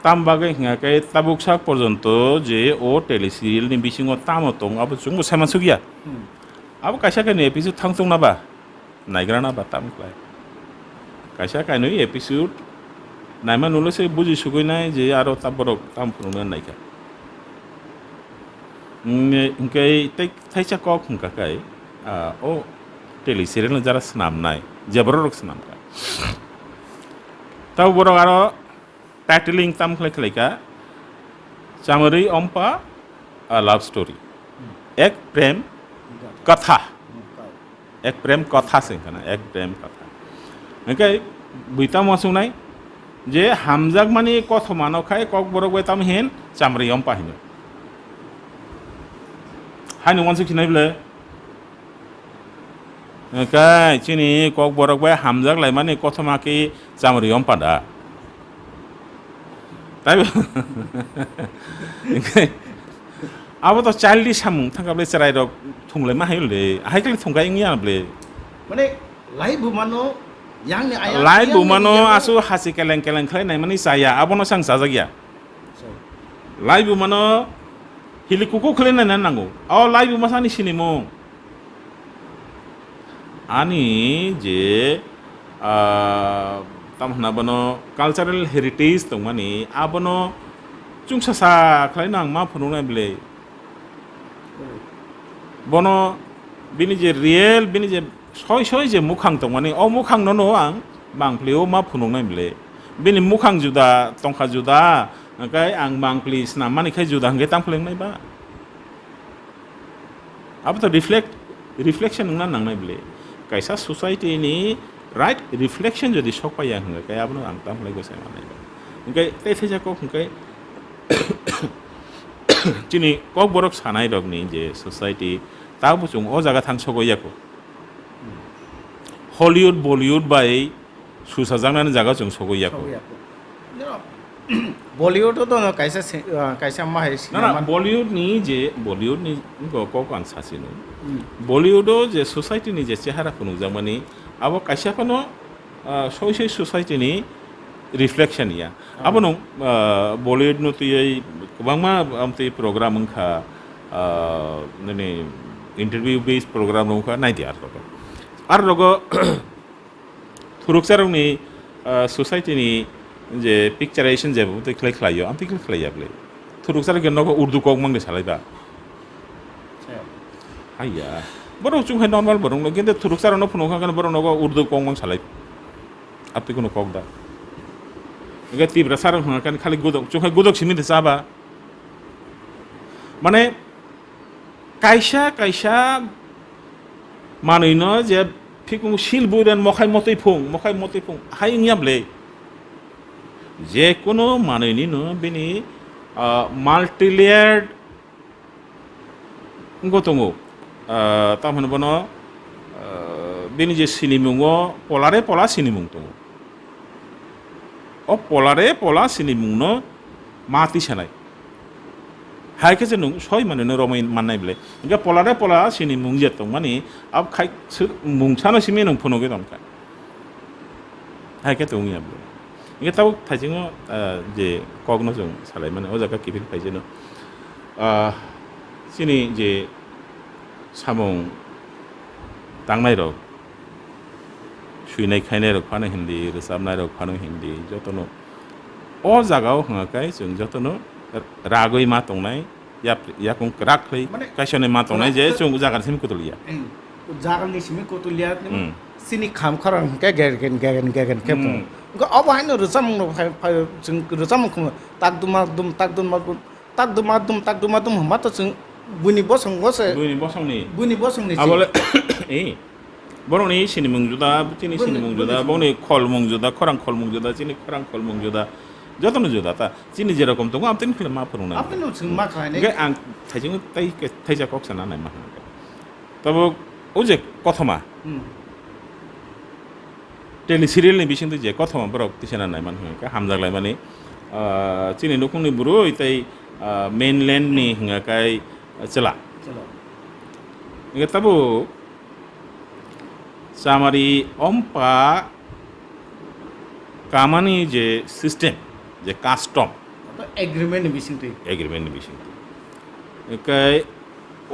তামবাগে হিঙাকাই তাবুকসাক পর্যন্ত যে ও টেলিসিরিয়ালনি বিসিঙ তামো দं আবো जोंबो सायमानसो गैया আবো কাইসা কাইনো এপিসোড थांथं नाबा नायग्रा नाबा तामख्लाय कायसा कायनो एपिसोड नायमा नुलोसै बुजि सुगैनाय जे आरो ताबरक ताम फुरुंनो नायखा इंकै थाइसा कक हिंकाकाय ओ टेलिसिरियाल जारा स्नामनाय जेबरक स्नामका ताव बरक आरो टाइटलिंग तामख्लाय खलायका चामरी अम्पा लव स्टोरी एक प्रेम कथा एक प्रेम कथा सिंखाना एक प्रेम कथा ओंखाय बुइता मसुनाय जे हामजाक माने कथ मानखाय कक बरक बाय ताम हेन चामरी अम्पा हिनो हानो मानसि खिनायब्ले ओंखाय चिनि कक बरक बाय हामजाक लाय माने कथ माखि चामरी अम्पा दा ताई अब तो चाइल्डिश हामुं थांगाब्ले चराय रक थुंलाय मा हायले हायखले थुंगाय इंगियाब्ले माने लाइ बुमानो यांनि आया लाइ बुमानो आसु हासि केलें केलें खालायनाय माने जाया आबनो सां जाजागिया लाइ बुमानो हिलिकुको खलायनाय नांगौ अ लाइ बुमा सानि सिनिमु आनि जे तामहना बनो कालचारेल हेरिटेज दं माने आबनो चुंसासा खालायनो आं मा फुनुनायब्ले बनो बिनि जे रियेल बिनि जे सय सय जे मुखां दं माने अ मुखां न आं बांप्लियाव मा फुनुनायब्ले बिनि मुखां जुदा तंखा जुदा ओंखाय आं बांप्लि स्नाम मानेखाय जुदा हंगे तामफ्लेंनायबा अब तो रिफ्लेक्शन नंना नांनायब्ले कायसा सोसाइटिनि राइट रिफ्लेक्शन जदि सकपाया हंगे काय आबनो आं तामफ्लाय गोसाय मानायबा ओंखाय तेथेजाको हंखाय चिनि कक बरक सानाय रगनि जे सोसाइटि ताबो जों अ जागा थांसगयाको हलिउड बलिउड बाय सुसाजांनानै जागा जों सगयाको बलिउड तो कैसा कैसा माहे ना ना बलिउड नि कक आं सासिनो बलिउड जे सोसाइटि नि जे चेहारा फुनुजां माने आबो कायसाफानो सय सोसाइटि नि रिफ्लेक्शन या अब नं बलिउड नो तुयै गोबांमा आमते प्रोग्राम ओंखा नने इंटरव्यू बेस्ड प्रोग्राम ओंखा नायदि आर रगो थुरुकसारनि सोसाइटि नि जे पिक्चराइजेशन जे बुते क्लाय क्लायो आमते क्लाय क्लायाब्ले थुरुकसार गेननो उर्दू कक मंगे सालायबा हाया बरो चुंहाय नर्माल बरो किन्तु थुरुकसारनो फुनुखा गन बरो नगो उर्दू कक मंग सालाय आपते कोनो कक दा ओंखाय तीब्रा सार होनाखान खालि गुदक चुंहाय गुदक सिमिदे जाबा माने कायसा मानैनो जे फिकुं सिल बुइरान मखाय मतै फुं हायिंयाब्ले जे कोनो मानैनिनो बिनि माल्टिलेयार्ड गतंगो तामहोनो बनो बिनि जे सिनिमुङो पलारे पला सिनिमुं दङ अ पलारे पला सिनिमुंनो माति सानाय हायके जे नं सय मानैनो रमै माननायब्ले इनका पलारे पला सिनिमुं जे दं माने अब खाय मुंसानो सिमे नं फुनुगे दंखा हायके दंयाब्ले इनका ताव थाइजिङो जे कगनो जों सालाय माने अ जागा किफिल फाइजेनो सिनि जे सामं दांनाय रग सुइनाय खायनाय रग फानो हिन्दी रोजाबनाय रग फानो हिन्दी जतनो अ जागाव हंगाखाय जों जतनो रागै मा तंनाय याकुं राखै कायसने मा तंनाय जे जों जागासिम कुतुलिया जागालनि सिमे कुतुलिया सिनि खाम खरं के गेगेन खेब गो अब हायनो रोजाम जों रोजाम ताक दुमा दुम हमा तो जों बुनि बसंनि आबले ए बरनि सिनिमुं जुदा तिनि सिनिमुं जुदा बनि खलमुं जुदा खरां खलमुं जुदा तिनि खरां खलमुं जुदा जतनो जुदा ता तिनि जेरकम दङ आमतिन फिल्म मा फरुना आपन जों मा खायने गे आं थाइजिं थाइजा कक साना नाय मा तब ओजे कथमा टेलिसिरियलनि बिसिंदि जे कथमा बरक तिसेना नाय मान हंका हामजागलाय माने तिनि नखुंनि बुरु इतै मेनलैंड नि हंगाखाय चला इनका तब चामारी अम्पा कामानी जे सिस्टेम जे कास्टम एग्रीमेंट बिसिंतै एग्रीमेंट बिसिंग एकाय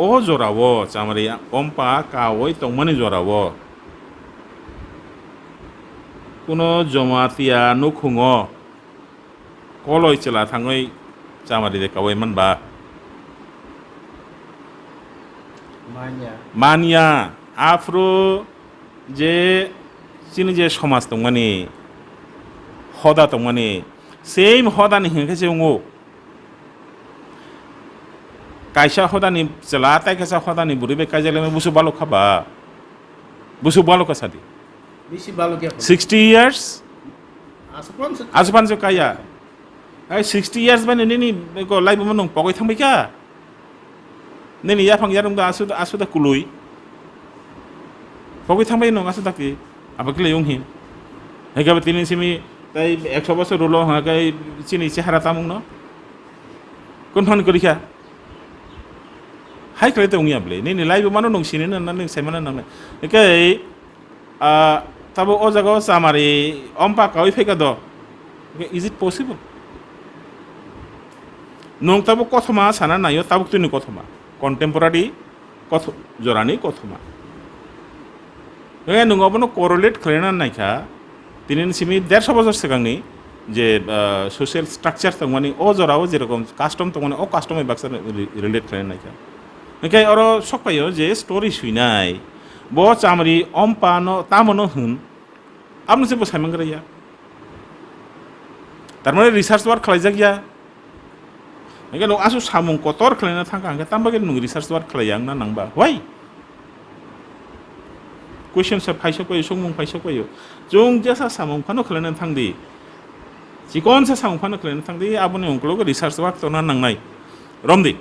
ओ जरावो चामरी ओमपा कावई तंगमानि जरावो कुनो जमातिया नुखुङो कलय चला थाङै चामारि दे कावै मानबा मानिया आफ्रो जे चिनि जे समाज दंमानि हदा दंमानि सेम हदानि हेंखे जोङो कायसा हदानि चला ताय कायसा हदानि बुरि बे कायजाले बुसु बालो खाबा बुसु बालो का सादी बिसि बालो क्या 60 years आसुपान से आसुपान जो काया ay 60 years ba nini ko lai ba manong pokoi thangbai ka nini ya phang yarum ga asu da kului pokoi thangbai no asu da ki abakle yung hin he ga tini simi tai 100 বছর রলো ha kai chini chehara tamung no kon phon kori kha hai kale te ungi able nini lai ba manong sini na nan sai mana nang kai tabo o jago samari ompa koi feka do is it possible nong tabo kothoma sana nayo tabo tuni kothoma contemporary koth jorani kothoma nong obono correlate khlena naikha tinin simi 150 বছর सिगांनि जे social structure tongmani o jorao jerokom custom tongmani o custom e baksa relate khlena naikha nakai oro sokpayo je story suinai bo chamri ompa no tamono hun amno se bo saimangreya tarmane research work khlaijak ya ngai no asu samung kotor khlena thangka angka tambage nung research work khlayang na nangba why question sa phaisa koyo songmung phaisa koyo jong jasa samung phano khlena thangdi chikon sa samung phano khlena thangdi aboni ongklo research work to na nangnai romdi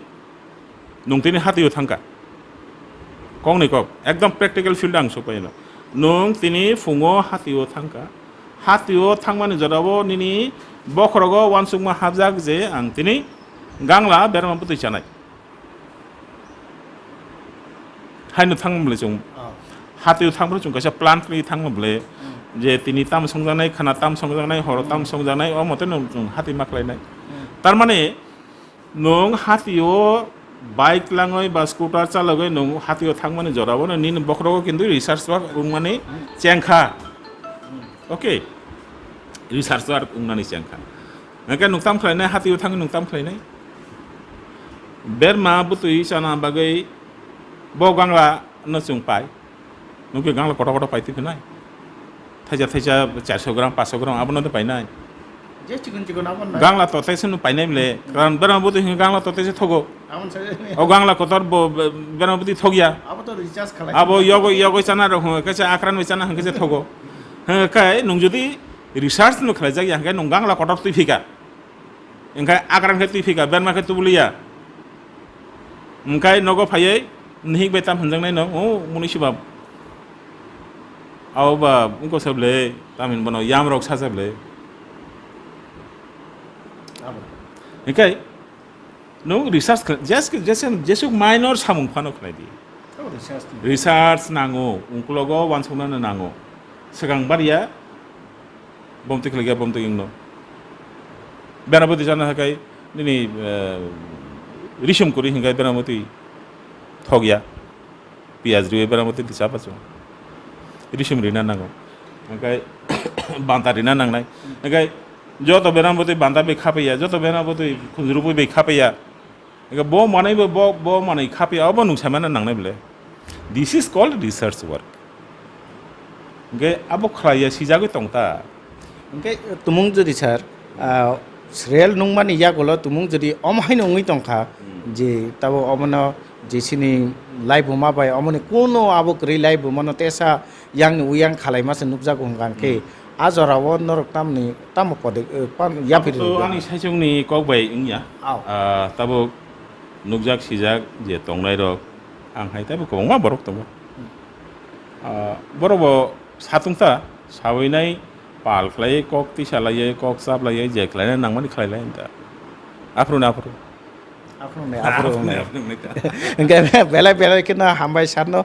nungtini hatiyo thangka kong kok ekdom practical field ang sopaino nung tini fungo hatiyo thangmani jorabo nini bokhrogo wansukma habjak je ang tini gangla berma putai chanai haino thangmble jong hatiyo thangbro jong kaisa plant ni thangmble je tini tam songjanai khana tam songjanai hor tam songjanai o mote nung hati maklainai tar mane nung hatiyo bike লাঙই বা scooter চালগই নং হাতিও থাকমানে জরাবো না নিন বখরগো কিন্তু research work উংমানে চেংখা ওকে research work উংনানি চেংখা নাকা নুকতাম খাইনাই হাতিও থাঙ্গি নুকতাম খাইনাই বেরমা বুতুই চানা বাগৈ ব গাংলা নচুং পাই নুকে গাংলা কত কত পাইতি ফিনাই থাইজা 400 গ্রাম 500 গ্রাম আবনতে পাইনাই जे चिकन चिकन आपन गांगला तोतेसे नु पाइनाय मले कारण बेरामबुति हिं गांगला तोतेसे थगो आपन से ओ गांगला कोतर बेरामबुति थगिया अब तो रिचार्ज खला अब यगो चाना रहो कसे आक्रान चाना हंके थगो ह काय नं जदि रिसर्च नु खला जाय हंके नं गांगला कोतर तुइ फिका एंखाय आक्रान के तुइ फिका बेरमा के तुबुलिया एंखाय नगो फायै निहिक बेताम हंजंनाय न ओ मुनिसिबाब आव बा उनको सबले तामिन बनो याम रok साजबले Okay, no research just minor samung phano khlai di research nango ungklogo wansungna na nango segang baria bomti khlaiga bomti ingno benaboti jana hakai nini rishum kori hingai benamoti thogya piaz riwe benamoti disapa chu rishum rina nango hakai banta rina nangnai hakai যত বেরামবতী বান্দা বে খাপাইয়া যত বেরামবতী খুজরুপই বে খাপাইয়া একা ব মানাইবো ব মানাই খাপাইয়া of নুসামানা নাংনাই বলে this is called research work গে আবো খাইয়া সিজাগৈ তংতা ओंके तुमुंग जदि सर रेल नुंगमानि यागोलो तुमुंग जदि अमहाय नङै तंखा जे ताबो अमनो जेसिनि लाइफ माबाय अमने कोनो आबो रै लाइफ मनो तेसा यांनि उयां खालायमासे नुबजागो हंगांके आजरावो नरक तामनि तामो पदे पान याफिर तो आंनि साइजोंनि कगबाय इंया ताबो नुबजाक सिजाक जे तंनाय रक आंहाय ताबो गोबां बरक दङ बरबो सातुंता सावैनाय पाल खलाय कक तिसालायै कक साबलायै जेख्लायना नांमानि खलायलाय दा आफ्रुना आफ्रु ओंके बेलाय बेलाय किना हामबाय सारनो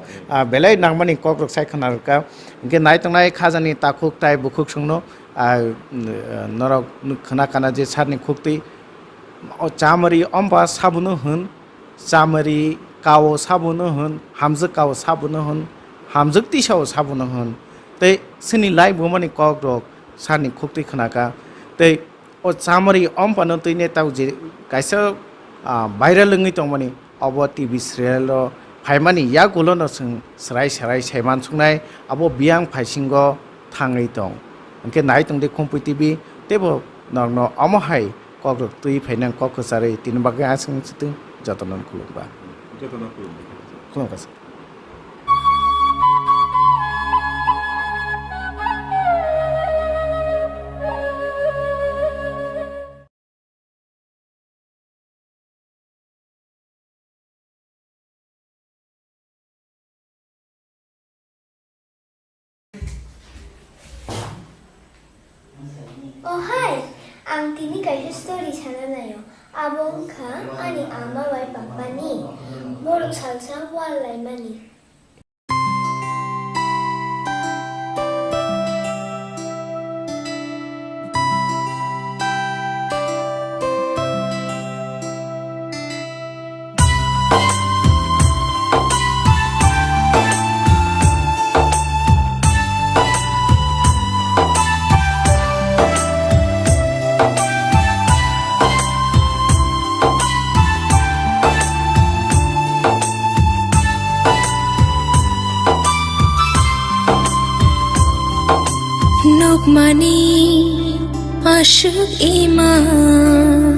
बेलाय नांमानि कक रक सायखनारका ओंके नायतंनाय खाजानि ताखुक ताय बुखुक संनो नरक खना खाना जे सारनि खुक्ति চামরি অম্বা সাবুনো হন চামরি কাও সাবুনো হন হামজো কাও সাবুনো হন হামজো তিসাও সাবুনো হন তৈ সিনি লাই বমানি কক রক সানি খুকতি খনাকা তৈ ও চামরি অম্পানো তৈনে তাও যে কাইসা ভাইরাল লঙ্গি তংমানি अब टिभि सिरियल फाइमानि या गुलोनो जों सराय सराय साइमान संनाय अब बियां फाइसिंग थाङै दं ओंखे नाय दंदे कम्पु टिभि तेबो नरनो अमहाय कक तुइ फाइनां कक सारै तिन बागे आसं सितु जतनन खुलुंबा खुलुंगास Oh hai, ang tini kaisa story sana na yo. Abong ka ani ama wai papa ni. Borok salsa walay mani. Nukmani asyik iman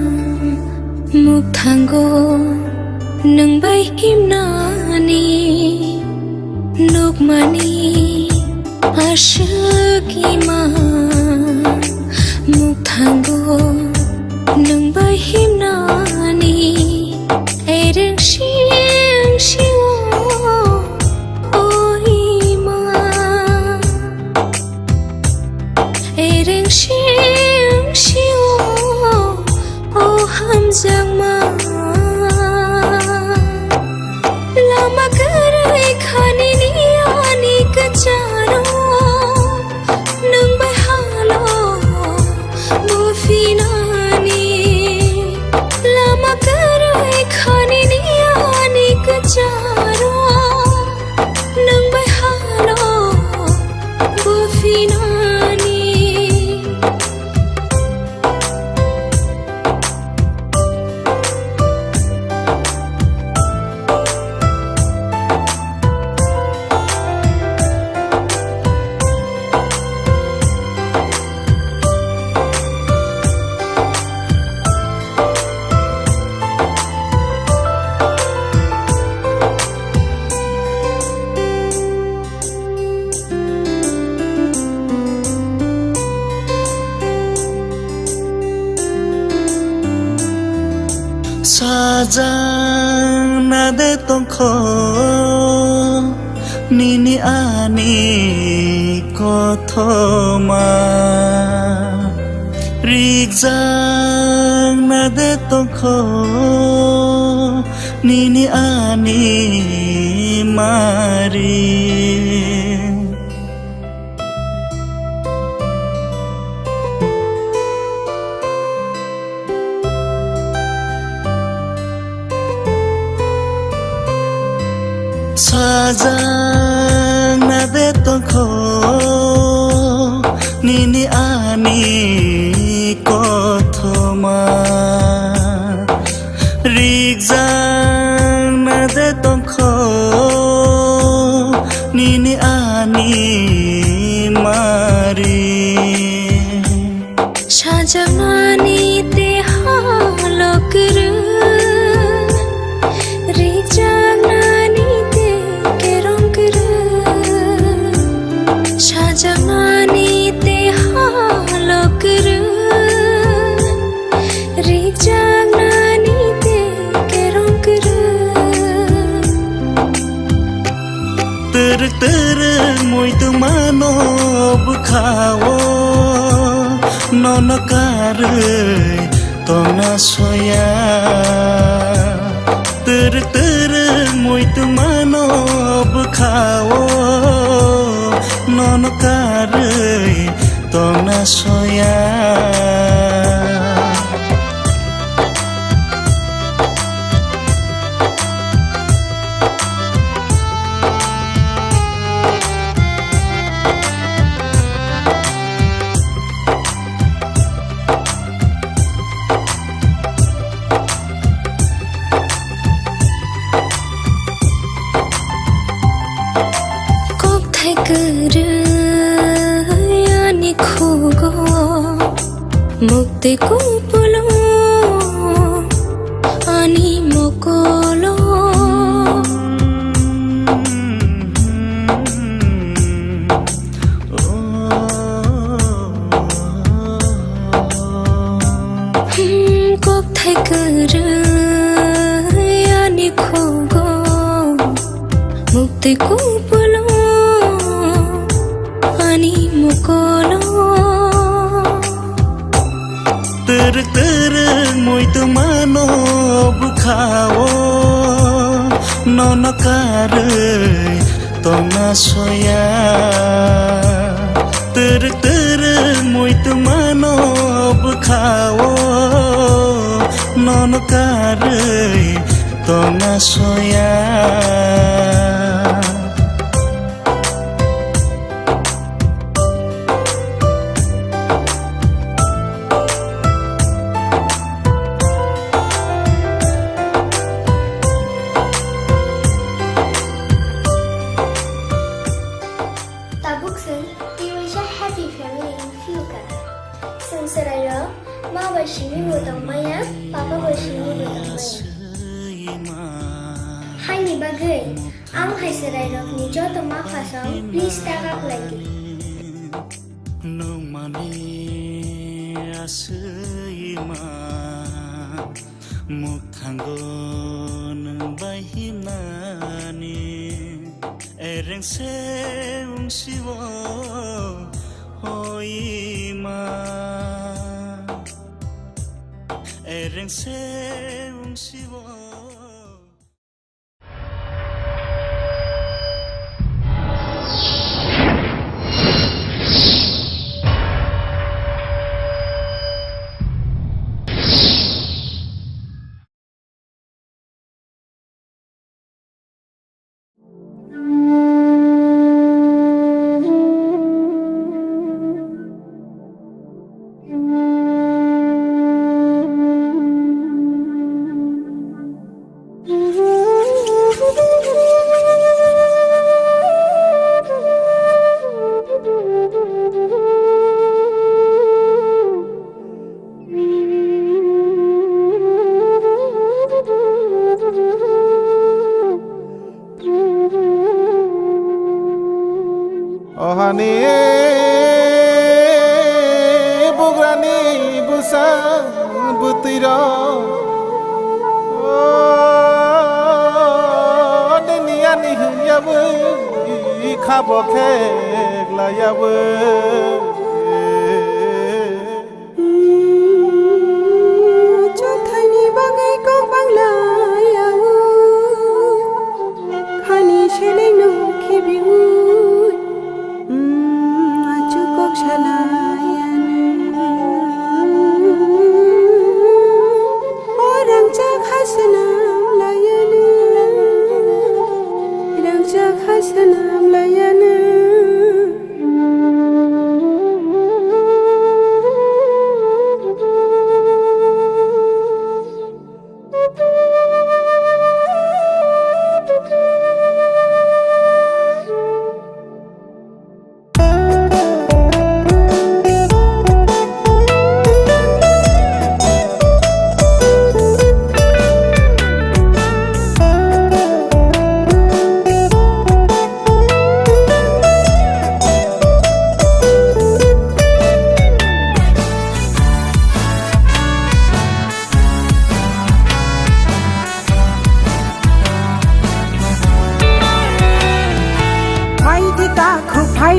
Muktanggo nang bay himnani Nukmani asyik iman Muktanggo nang bay himnani Ereng siang siwo Ereng siang siwo oh hamzang ma lama karai khani ni ani kacharo nang bai halo bufinani lama karai khani ni ani kacharo nang bai halo bufinani Sajang nade tongko nini ani kothoma Rijang nade tongko nini ani mari Sajang nade tongko nini ani kothoma Rijang nade tongko nini ani mari Sajang ani te halokru Rijang ani te kerongkru Sajang ani te halokru Rijang ani te kerongkru Teruk moi tu mano bukhawo nono karei tona soya Teruk moi tu mano bukhawo nono karei tona soya mukti kupulo ani mokolo kok thai kere ani khogo mukti kupulo ani mokolo ter moi tu mano bukhao nonakare tona soya ter moi tu mano bukhao nonakare tona soya Tabuksen, Irisha happy family in Fuka. Sung Sarayro, Ma Bashimi Wutang Maya, Papa Bashimi Wutang Maya. Hai ni bagai, ang hai Sarayro ni Joto Ma Fasong, please tag up lagi. No money asima mukhango nang bahimani ereng se ungsiwo hoima ereng se ungsiwo ohani bugrani busan butiro deniani yabu khabo khegla yabu Chothani bagai ko bangla yawu khani sheleng no khibiu achu kok shalayan orang cha khasanam layan rang cha khasanam layan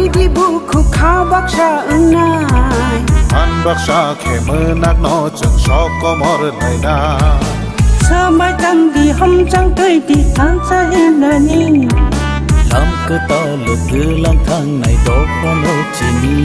Di buku kau baksa enai an baksa kemenak no jeng sokomor laina Samai tang di hom chang tui di tang sa henani lam ke talo ke lang thang nai do kono chini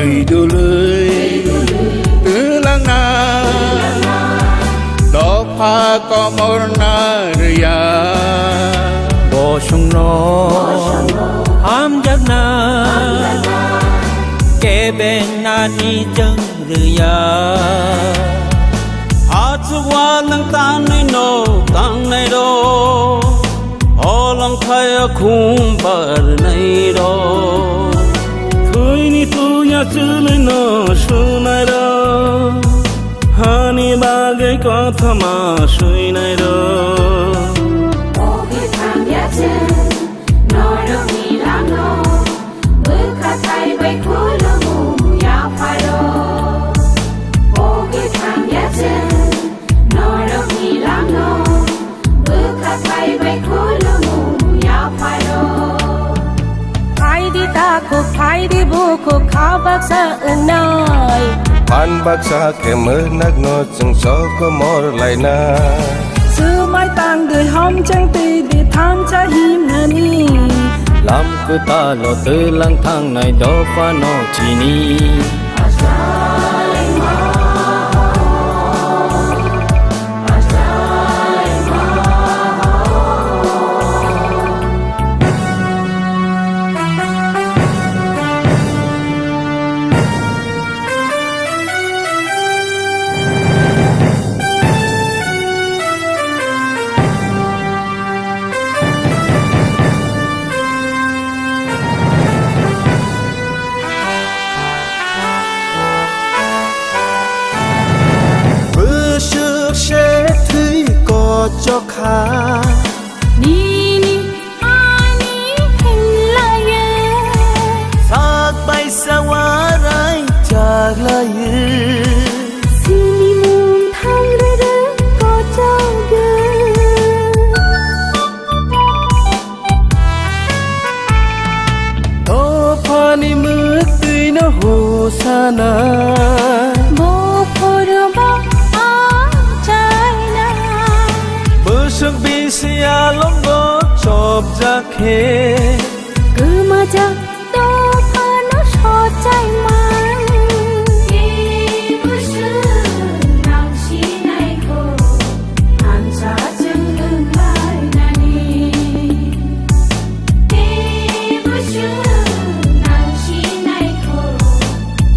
tùy đồ lưới tứ lăng na đó pha có mor na ria bo sung no am jak na ke ben na ni chang ria a chu wa nang tan nei no tang nei do o lang khai a khum bar nei do thui ni tu ya chu le no su nai do hani bagai কথা ma sui nai do Phai đi bu khô khao bác sa ơi Pan baksa ke menak no chung so ko mor lai na Sư mai tang đời hom chẳng tì đi tham cha him na ni lam cứ ta lo tư lang thang này đó pha no chi ni cho kha Ni ni ani hình la ye sak bay sa wa rai chak la ye Si ni mum thang re re có chao ye to pha ni mực tui no ho sana Bo phor ba Sương bi sia lom go chop ja khe cứ mà chắc đâu pha nó so trái man Ki bu sư nang chi nai ko an cha chân ưng lai nani Ki bu sư nang chi nai ko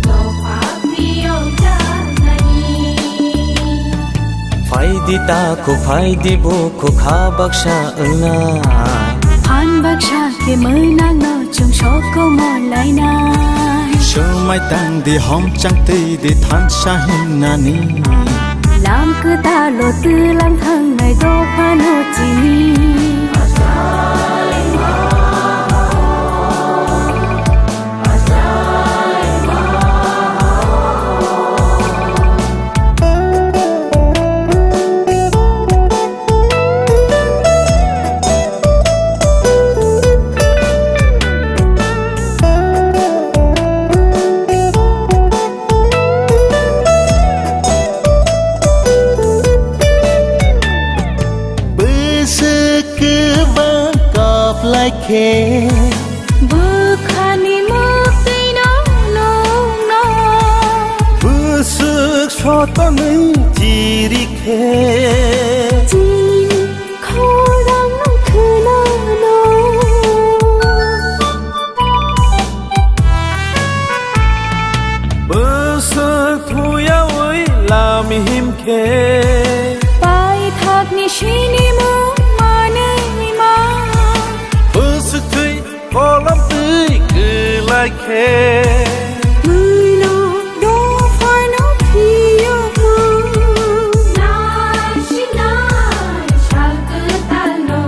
do pha vi ông cha nani phai đi ta ko phai đi bu ko kha bak sa na Phan bác sa ke mới nang no chung so ko mo lai na sơ mai tang đi hom chang ti đi than sa him na ni Lam cứ ta lo tư lang thang này do pha no chi ni lai khe bơ khani mơ tây nó nong no bơ sức cho ta nei chi ri khe chi kho dang no khơ na no bơ sức thu ya oi la mi him khe pai thak ni shi ni mu ma nei ma bơ sức thui có lắm tươi cứ lai khe mười no do phải nó phi yo mu na shi na chal cứ ta no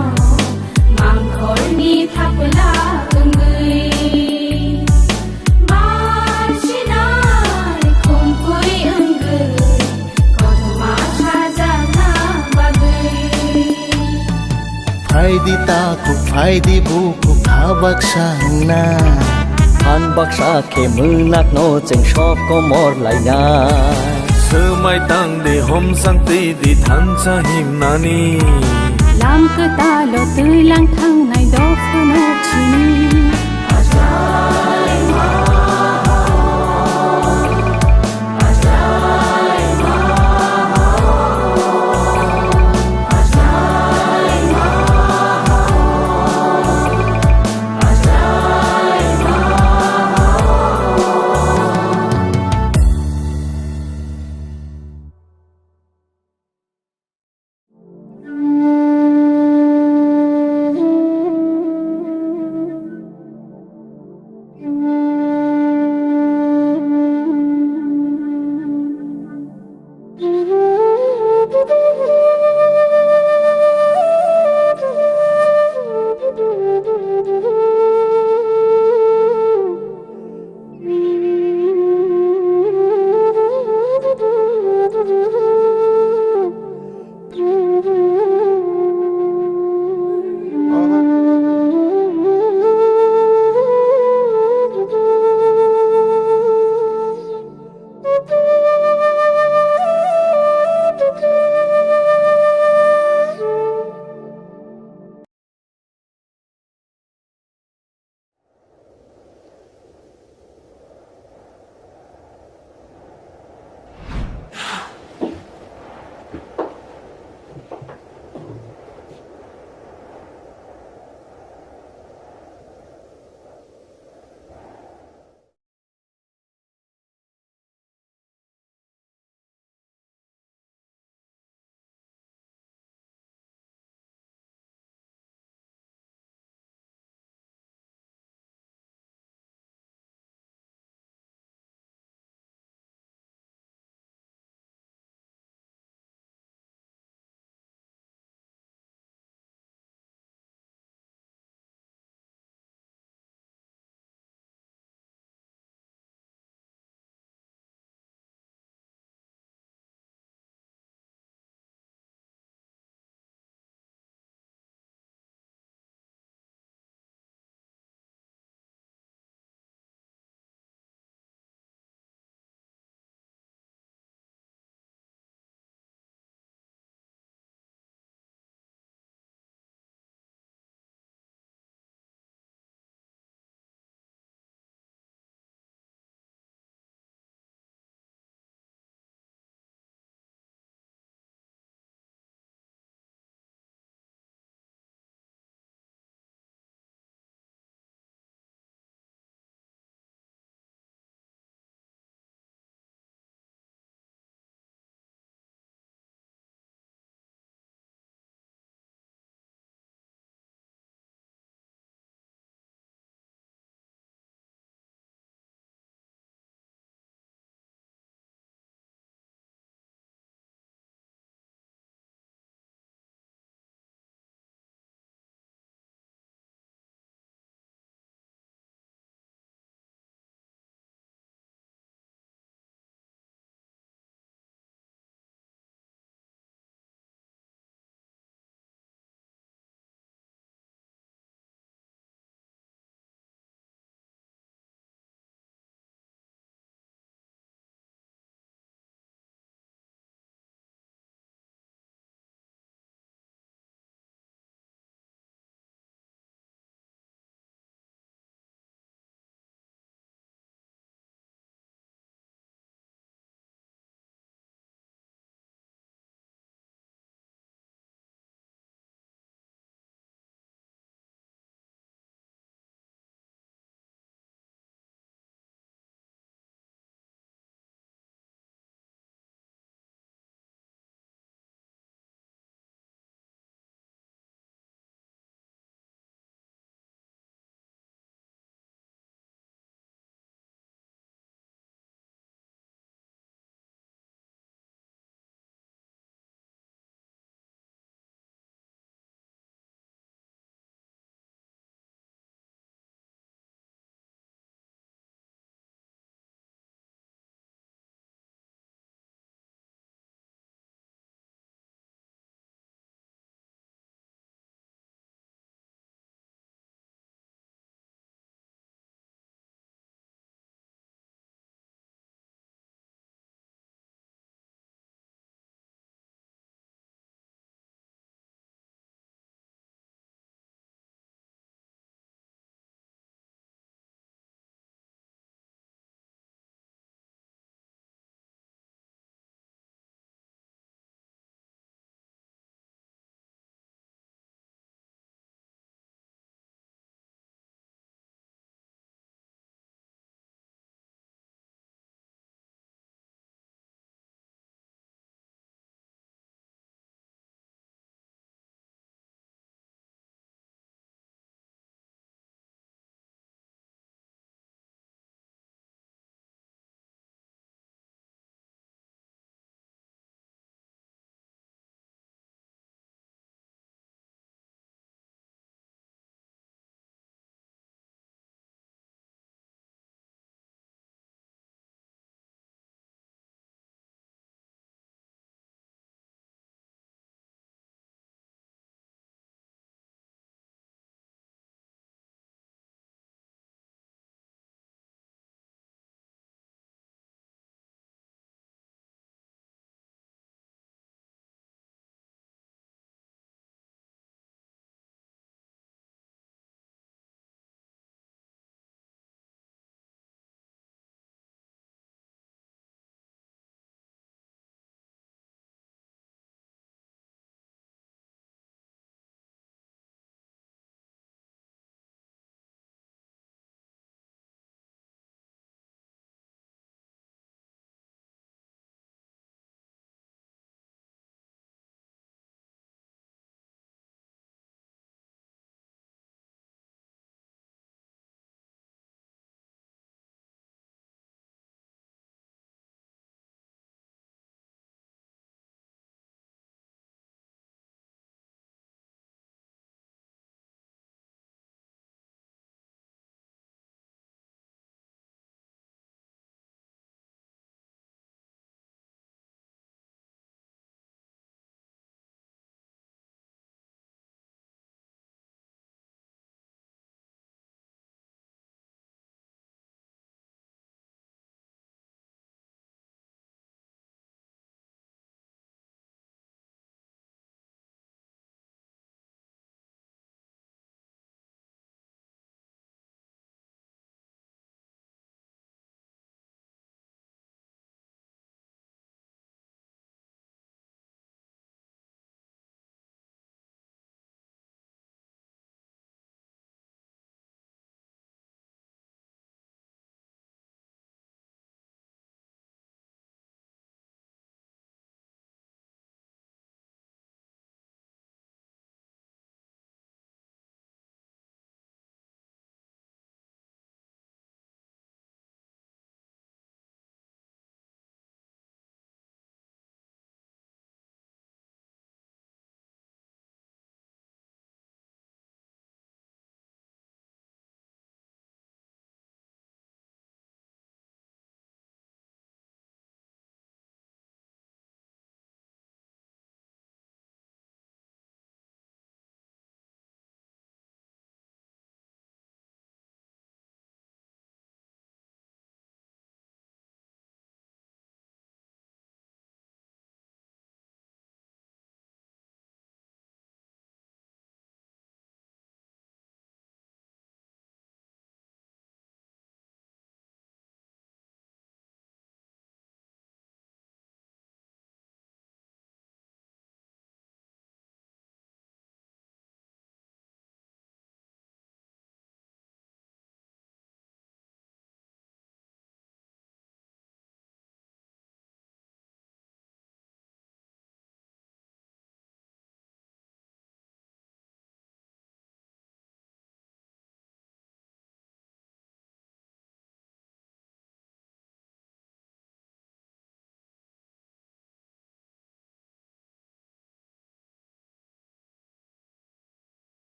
mang khol ni thap la ungui ma shi na khom pui ungui ko ma cha ja na bagui phai đi ta ku phai đi bu ku kha bak sa na han bak sa ke mư nak no cheng shop ko mor lai na sơ mai tang de hom sang ti di than cha him na ni lam cứ ta lo tươi lang thang này đó phải nó chi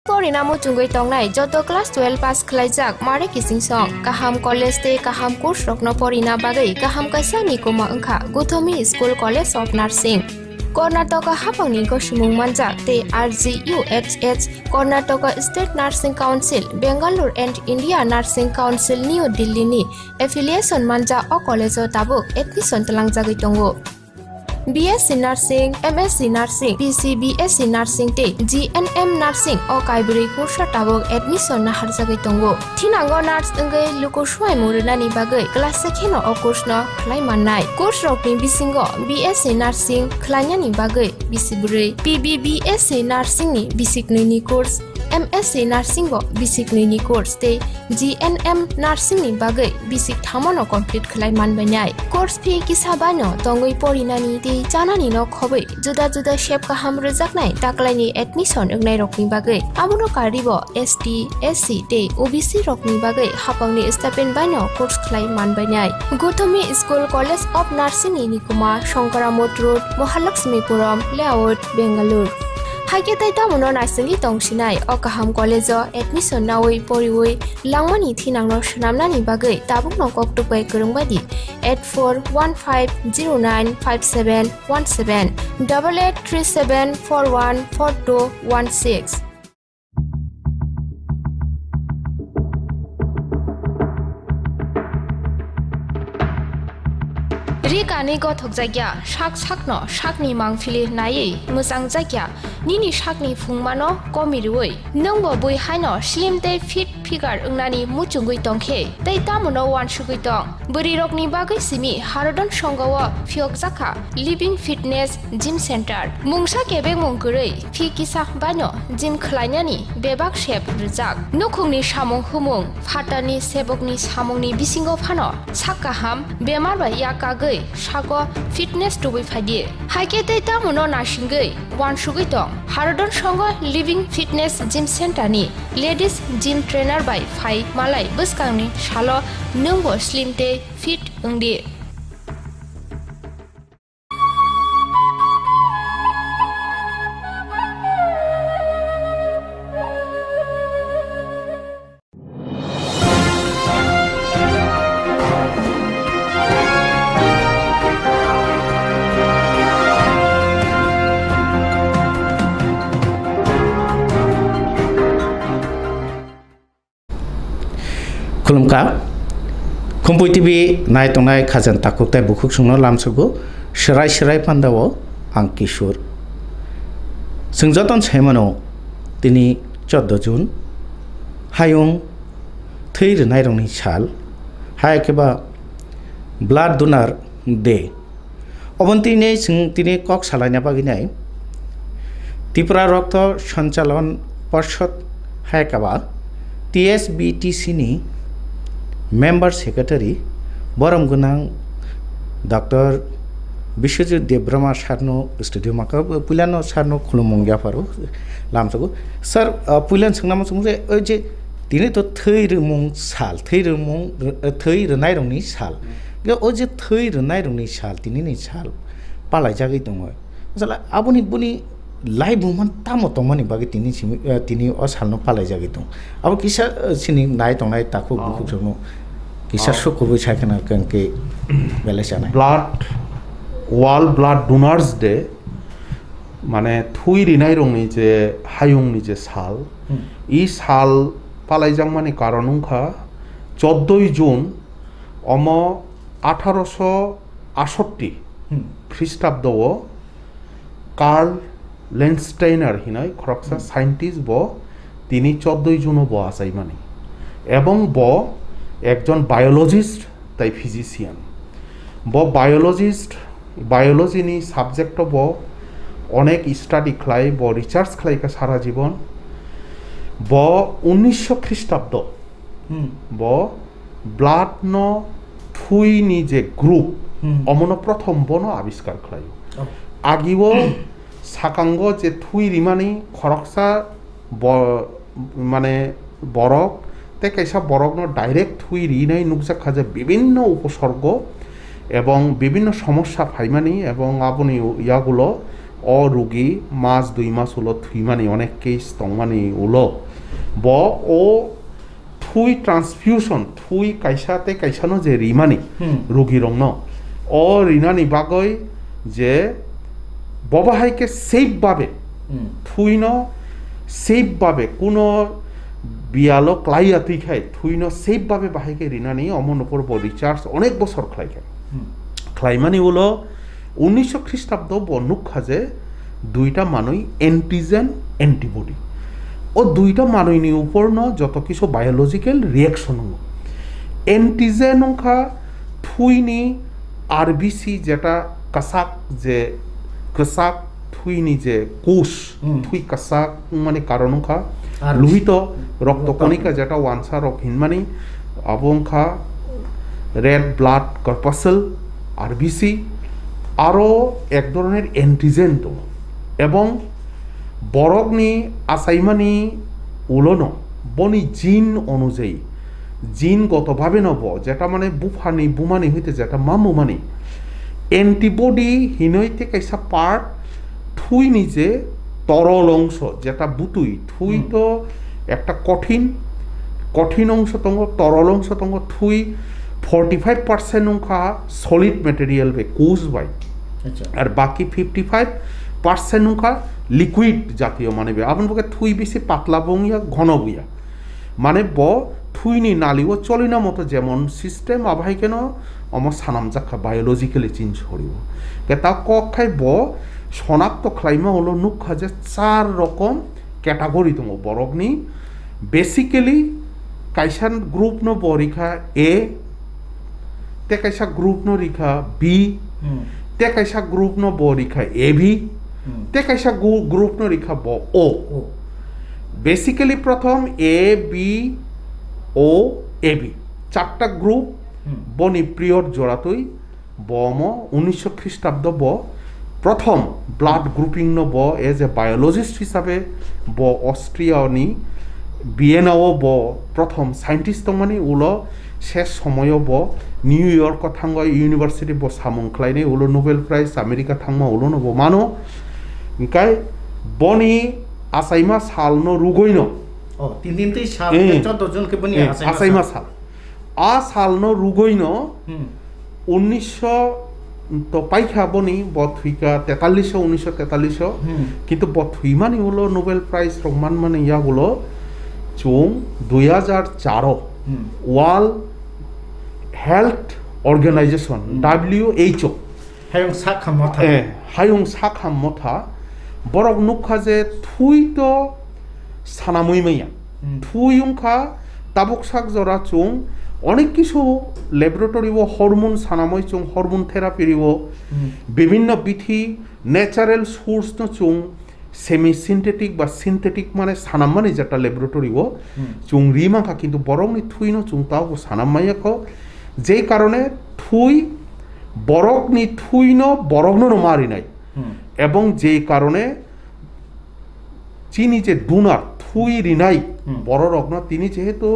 Porinamu tungoi tongnai joto class 12 pass khlaijak mare kising song kaham college te kaham course rokno porina bagai kaham kaisa nikoma angkha Gothomi School College of Nursing Karnataka hapangni gosumung manjak te RGUHH Karnataka State Nursing Council Bangalore and India Nursing Council New Delhi ni affiliation manja o college o tabuk admission talangjagoi tongo BSc Nursing, MSc Nursing, BSc Nursing te GNM Nursing o kaibri kursa tabok admission na harjagai tongo. Thinango nurse engai luko swai murunani bagai class sekheno o course no khlai mannai. Course rokni bisingo BSc Nursing khlainyani bagai bisiburi PBBSc Nursing ni bisiknini course MSc Nursing bo basic ni course te GNM Nursing ni bagai basic thamono complete khlai manbainai course fee kisabano tongoi porinani te chanani no khobai juda juda shape ka hamro jaknai taklaini admission engnai rokni bagai abuno karibo ST SC te OBC rokni bagai hapangni stipend baino course khlai manbainai Gothomi School College of Nursing ni kuma Shankaramot Road Mahalakshmipuram Layout Bangalore Haike tai tamuno naisali tongsinai o kaham college o admission nawai poriwai langmani thinangno shnamnani bagai tabukno koktupai kurungbadi 8415095717 8837414216 Rikani gothok jagya shak sakno shakni mangfili nai musang jagya nini shakni phungmano komirui nongbo bui haino slim te fit figure ungnani muchungui tongkhe tei tamuno wan sugui tong buri rokni bagai simi harodon songawa phiok jakha living fitness gym center mungsa kebe mungkurei phi kisa bano gym khlainani bebak shep rujak nukhungni samung humung phatani sebokni samungni bisingo phano sakkaham bemar ba yakagai Shago fitness to be fadi. Haike te tamuno nashingai wan sugui tong harodon songo living fitness gym center ni ladies gym trainer by Phai Malai buskangni shalo nungbo slim te fit ungdi Khulumka Kumpui TV nai tongnai khajan takuktai bukhuk sungno lamsugo shrai shrai pandawo ang Kishur Sungjoton chemano tini 14 June hayung thei rnai rongni sal haikeba blood donor day obantine sing tini kok salanya baginai Tripura Rokto Sanchalon Porshod haikaba TSBTC ni Member Secretary Boram Gunang Dr. Bishwajit Debrama Sarno Studio Maka Pulano Sarno Khulumongya Faru Lamsago Sir Pulan Sangnam Sungse Oje Tini to Thai Mung Sal Thai Renaironi Sal Oje Thai Renaironi Sal Tini Sal Pala Jagi Tongo Sala Abuni Buni Lai buman tamo tomani bagi tini osalno palai jagi tong abo kisa sini nai tong nai taku buku jono kisa suku bu chakena kanke belesana World Blood Donors Day mane thui rinai rong ni je hayung ni je sal I sal palai jang mani karonungkha 14 June omo 1868 খ্রিস্টাব্দ curl লেন্সটাইনার হিনাই খরকসা scientist ব তিনি 14 June ব আসাই মানে এবং ব একজন biologist তাই physician ব বায়োলজিস্ট বায়োলজি নি সাবজেক্ট ব অনেক স্টাডি খাই ব রিসার্চ খাইকা সারা জীবন ব 1900 খ্রিস্টাব্দ ব ব্লাড ন থুই নি যে গ্রুপ অমন প্রথম বন আবিষ্কার খাই আগিও সাকাঙ্গ যে থুই রিমানি খরকসা মানে বরক তে কাইসা বরক ন ডাইরেক্ট থুই রিনাই নুকজা খাজে বিভিন্ন উপসর্গ এবং বিভিন্ন সমস্যা ফাইমানি এবং আপনি ইয়াগুলো অ রুগী মাস 2 মাস উলো থুইমানি অনেক কেস তংমানি উলো ব ও থুই ট্রান্সফিউশন থুই কাইসাতে কাইসানো যে রিমানি রুগী রং অ রিনানি বাগৈ যে ববাহাইকে সেফ ভাবে থুইন সেফ ভাবে কোনো বিয়ালো ক্লাইয়া তুইখাই থুইন সেফ ভাবে বাহাইকে রিনানি অমন উপর রিচার্জ অনেক বছর খ্লাইখাই খ্লাইমানি উলো 1900 খ্রিস্টাব্দ বনুক্ষা যে দুইটা মানুষ এন্টিজেন অ্যান্টিবডি ও দুইটা মানুষনি উপর যত কিছু বায়োলজিক্যাল রিয়াকশন এন্টিজেন অংখা থুইনি আরবিসি যেটা কাসাক যে কাসাক থুইনি যে কোষ থুই কাসাক মানে কারণ অংখা লোহিত রক্তকণিকা যেটা ওয়ানসা রক হিনমানি আবংখা রেড ব্লাড কর্পাসেল আরবিসি আরও এক ধরনের অ্যান্টিজেন তো এবং বরগনি আসাইমানি উলনো বনি জিন অনুযায়ী জিনগতভাবে নব যেটা মানে বুফানি বুমানি হইতে যেটা মামুমানি অ্যান্টিবডি হিনইতে কাইসা পার্ট থুই নিজে তরল অংশ যেটা বুতুই থুই তো একটা কঠিন অংশ তঙ্গ তরল অংশ তঙ্গ থুই 45% অংখা সলিড মেটেরিয়াল বে কোষ বাই আর বাকি 55% অংখা লিকুইড জাতীয় মানে আপন পক্ষে থুই বেশি পাতলা বইয়া ঘন বইয়া মানে ব থুইনি নালিও চলিনা মতো যেমন সিস্টেম আবাহাই কেন আমার সানাম জাখা বায়োলজিক্যালি চেঞ্জ করিব তা কক্ষায় ব শনাক্ত খ্লাইমা হলো নুখা যে 4 রকম ক্যাটাগরি দङ বরগনি বেসিক্যালি কাইসান গ্রুপ ন বরিখা এ তে কাইসা গ্রুপ ন রিখা বি তে কাইসা গ্রুপ ন বরিখা এবি তে কাইসা গ্রুপ ন রিখা ব ও বেসিক্যালি প্রথম এ বি ও এবি 4টা গ্রুপ বনি পিরিয়ড জোড়াতই বম 1900 খ্রিস্টাব্দ ব প্রথম ব্লাড গ্রুপিং ন ব এজ এ বায়োলজিস্ট হিসাবে ব অস্ট্রিয়ানি ভিয়েনাও ব প্রথম সাইন্টিস্ট মানে উলো শেষ সময় ব নিউ ইয়র্ক থাঙ্গ ইউনিভার্সিটি ব সামুং খ্লাইনে উলো নোবেল প্রাইজ আমেরিকা থাংমা উলো নব মানো ইনকাই বনি আসাইমা সাল ন রুগইন আসাইমা সাল আ সাল ন রুগইন 1900 তো পাইখা বনি বথুইকা 1943 কিন্তু বথুইমানি হলো নোবেল প্রাইজ রহমান মানে ইয়া হলো চুং 2004 ওয়ার্ল্ড হেলথ অর্গানাইজেশন WHO হায়ং সাখাম মথা বরক নুখা যে থুই তো সানামুই মাইয়া থুই উংখা তাবক সাক জরা চুং অনেক কিছু ল্যাবরেটরিও হরমোন সানাময় চুং হরমোন থেরাপিরিও বিভিন্ন বিধি ন্যাচারাল সোর্স ন চুং সেমি সিনথেটিক বা সিনথেটিক মানে সানাম মানে যেটা ল্যাবরেটরিও চুং রিমাখা কিন্তু বরংনি থুই ন চুং তাও সানাম মাইয়াক যেই কারণে থুই বরকনি থুই ন বরগ্ন মারি নাই এবং যেই কারণে চিনি যে ডোনার থুই রিনাই বড় রগ্ন তিনি যেহেতু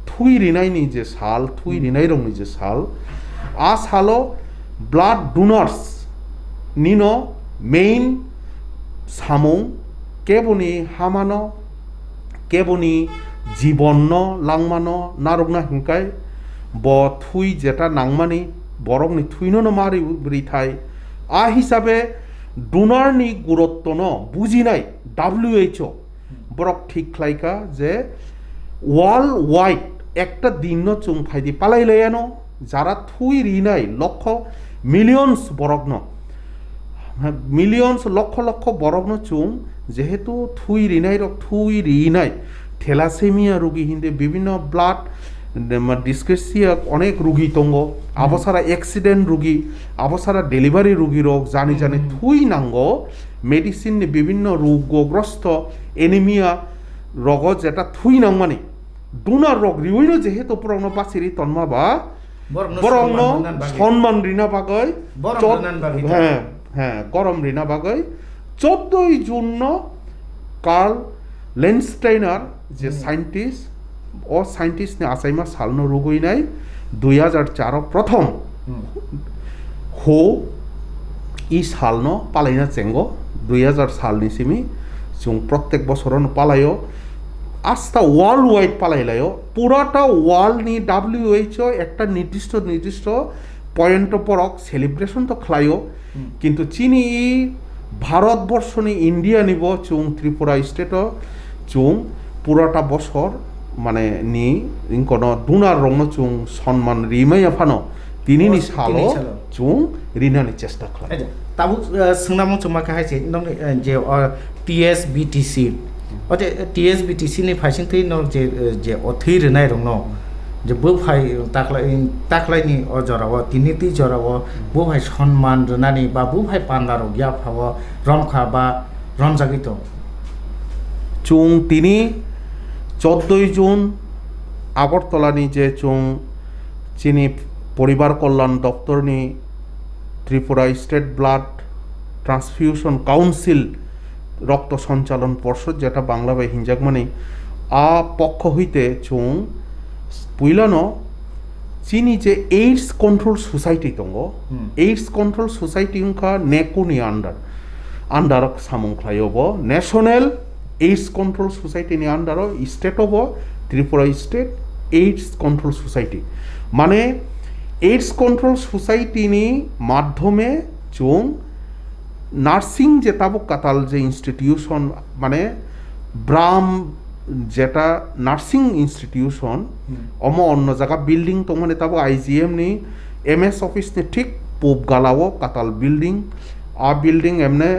থুই রিনাই নি যে সাল থুই রিনাই রং নি যে সাল আ সালো ব্লাড ডোনার্স নিনো মেইন সামং কেবনি হামানো কেবনি জীবন লাংমানো নারগনা হিংকাই ব থুই যেটা নাংমানি বরংনি থুইনো মারি রিথাই আ হিসাবে ডোনারনি গুরুত্ব ন বুঝি নাই WHO বরক ঠিক খাইকা যে ওয়ার্ল্ড ওয়াইড একটা দিন চুং ফাইদি পালাই লয়ানো যারা থুই রিনাই লক্ষ মিলিয়নস বরগ্ন মিলিয়নস লক্ষ লক্ষ বরগ্ন চুং যেহেতু থুই রিনাই রক থুই রিনাই থেলাসেমিয়া রোগী হিন্দে বিভিন্ন ব্লাড ডিসক্রেসিয়া অনেক রোগী তঙ্গ আবসারা অ্যাক্সিডেন্ট রোগী আবসারা ডেলিভারি রোগী রোগ জানি জানি থুই নাঙ্গ মেডিসিন বিভিন্ন রোগগ্রস্ত এনিমিয়া রগ যেটা থুই নাং মানে ডোনার রগ রিউইনো যেহেতু পুরনো বাসিরি তন্মা বা বরং সম্মান রিনা বাগৈ হ্যাঁ হ্যাঁ গরম রিনা বাগৈ 14 জুন কার্ল লেন্সটাইনার যে সাইন্টিস্ট ও সাইন্টিস্ট নে আসাইমা সালনো রুগই নাই 2004 প্রথম হো ই সালনো পালাইনা চেঙ্গো 2000 সালनि सिमी जों प्रत्येक बছरन पालायो आस्था वर्ल्ड वाइड पालायलायो पुराटा वर्ल्डनि WHO একটা নির্দিষ্ট পয়েন্ট পরক সেলিব্রেশন তো খালাयो কিন্তু চিনি ভারতবর্ষনি ইন্ডিয়া নিব চুং ত্রিপুরা স্টেট চুং পুরাটা বছর মানে নি ইনকন দুনার রং চুং সম্মান রিমাইয়া ফানো তিনিনি সালো চুং রিনানি চেষ্টা খালাयो তাবু সোংনামो চুমা কাহাইছে নং যে TSBTC अते TSBTC नि फाइसिं थै न जे अथै रनाय रंग न जे बो फाइ ताखलायनि अजराव तिनिति जराव बो फाइ सम्मान रनानि बा बो फाइ पान्दार ग्या फाव रमखा बा रमजागित चुं तिनि 14 जून আগরতলানি যে চুং চিনি পরিবার কল্যাণ দপ্তরনি Tripura state blood transfusion council রক্ত সঞ্চালন পর্ষদ যেটা বাংলা বা হিঞ্জাক মানে পক্ষ হইতে চুং পুইলানো চিনি যে এইডস কন্ট্রোল সোসাইটি দङ এইডস কন্ট্রোল সোসাইটি उनका नेकुनि आन्डार सामुंख्लायब नेशनल एड्स कंट्रोल सोसाइटी नि आन्डार state of Tripura state AIDS control society माने एड्स कंट्रोल सोसाइटी नि माध्यमे चुं नार्सिंग जे ताबुक काताल जे इंस्टिट्यूशन माने ब्राम जेटा नार्सिंग इंस्टिट्यूशन अमो अन्य जगह बिल्डिंग तो माने ताबुक IGM नि MS ऑफिस नि ठीक पोप गालावो काताल बिल्डिंग आ बिल्डिंग एमने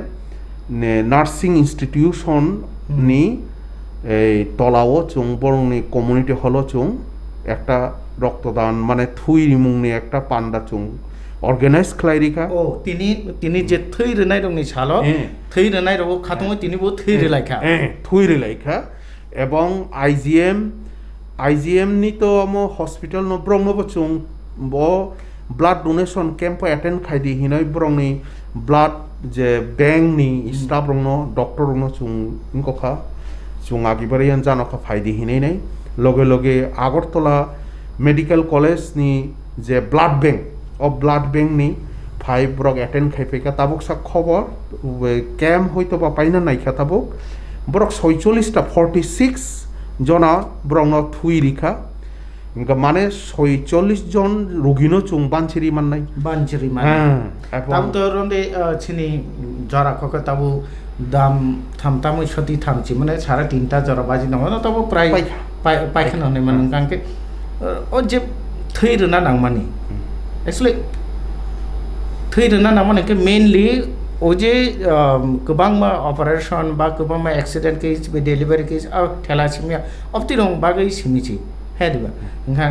नार्सिंग इंस्टिट्यूशन नि तलावो चुं बरंनि कम्युनिटी हलो चुं एकटा रक्तदान माने थुई मुंनि एकटा पान्डा चुं अर्गानाइज खालायरिखा ओ तिनी जे थै रनाय रंनि सालो थै रनाय रंगो खातङै तिनिबो थै रिलायखा थुई रिलायखा एवं IGM नि तो अमो हॉस्पिटल न ब्रंगबो चुं बो ब्लाड डोनेशन कैंप अटेंड खायदि हिनाय ब्रंनि ब्लाड जे बैंक नि स्टाफ रंग डॉक्टर रंग चुं इनकोखा चुं आगिबारियान जानोखा फायदि हिनाय नै लगे लगे আগরতলা मेडिकल कॉलेज नि जे ब्लाड बैंक ब्लाड बैंक नि फाइव ब्रक एटेंड खाइफेका ताबुक सा खबर कैम हयतो बा पाइना नायखा ताबुक ब्रक 46 जना ब्रंग थुई रिखा इनका माने 46 जन रोगिनो चुं बानचिरि माननाय ताबु तो रंदे छिनि जरा खक ताबु दाम थामतामै सती थामची माने 3.5 जरा बाजि नङ ताबु प्राय पाइखाना होने मन कांके ओ जे थै रना नांमानि एक्चुअली थै रना नांमानि के मेनलि ओजे गोबां ऑपरेशन बा गोबां एक्सीडेंट केस बे डिलीवरी केस आ थेलासेमिया अप्ति रं बागै सिमिछि हेदिबा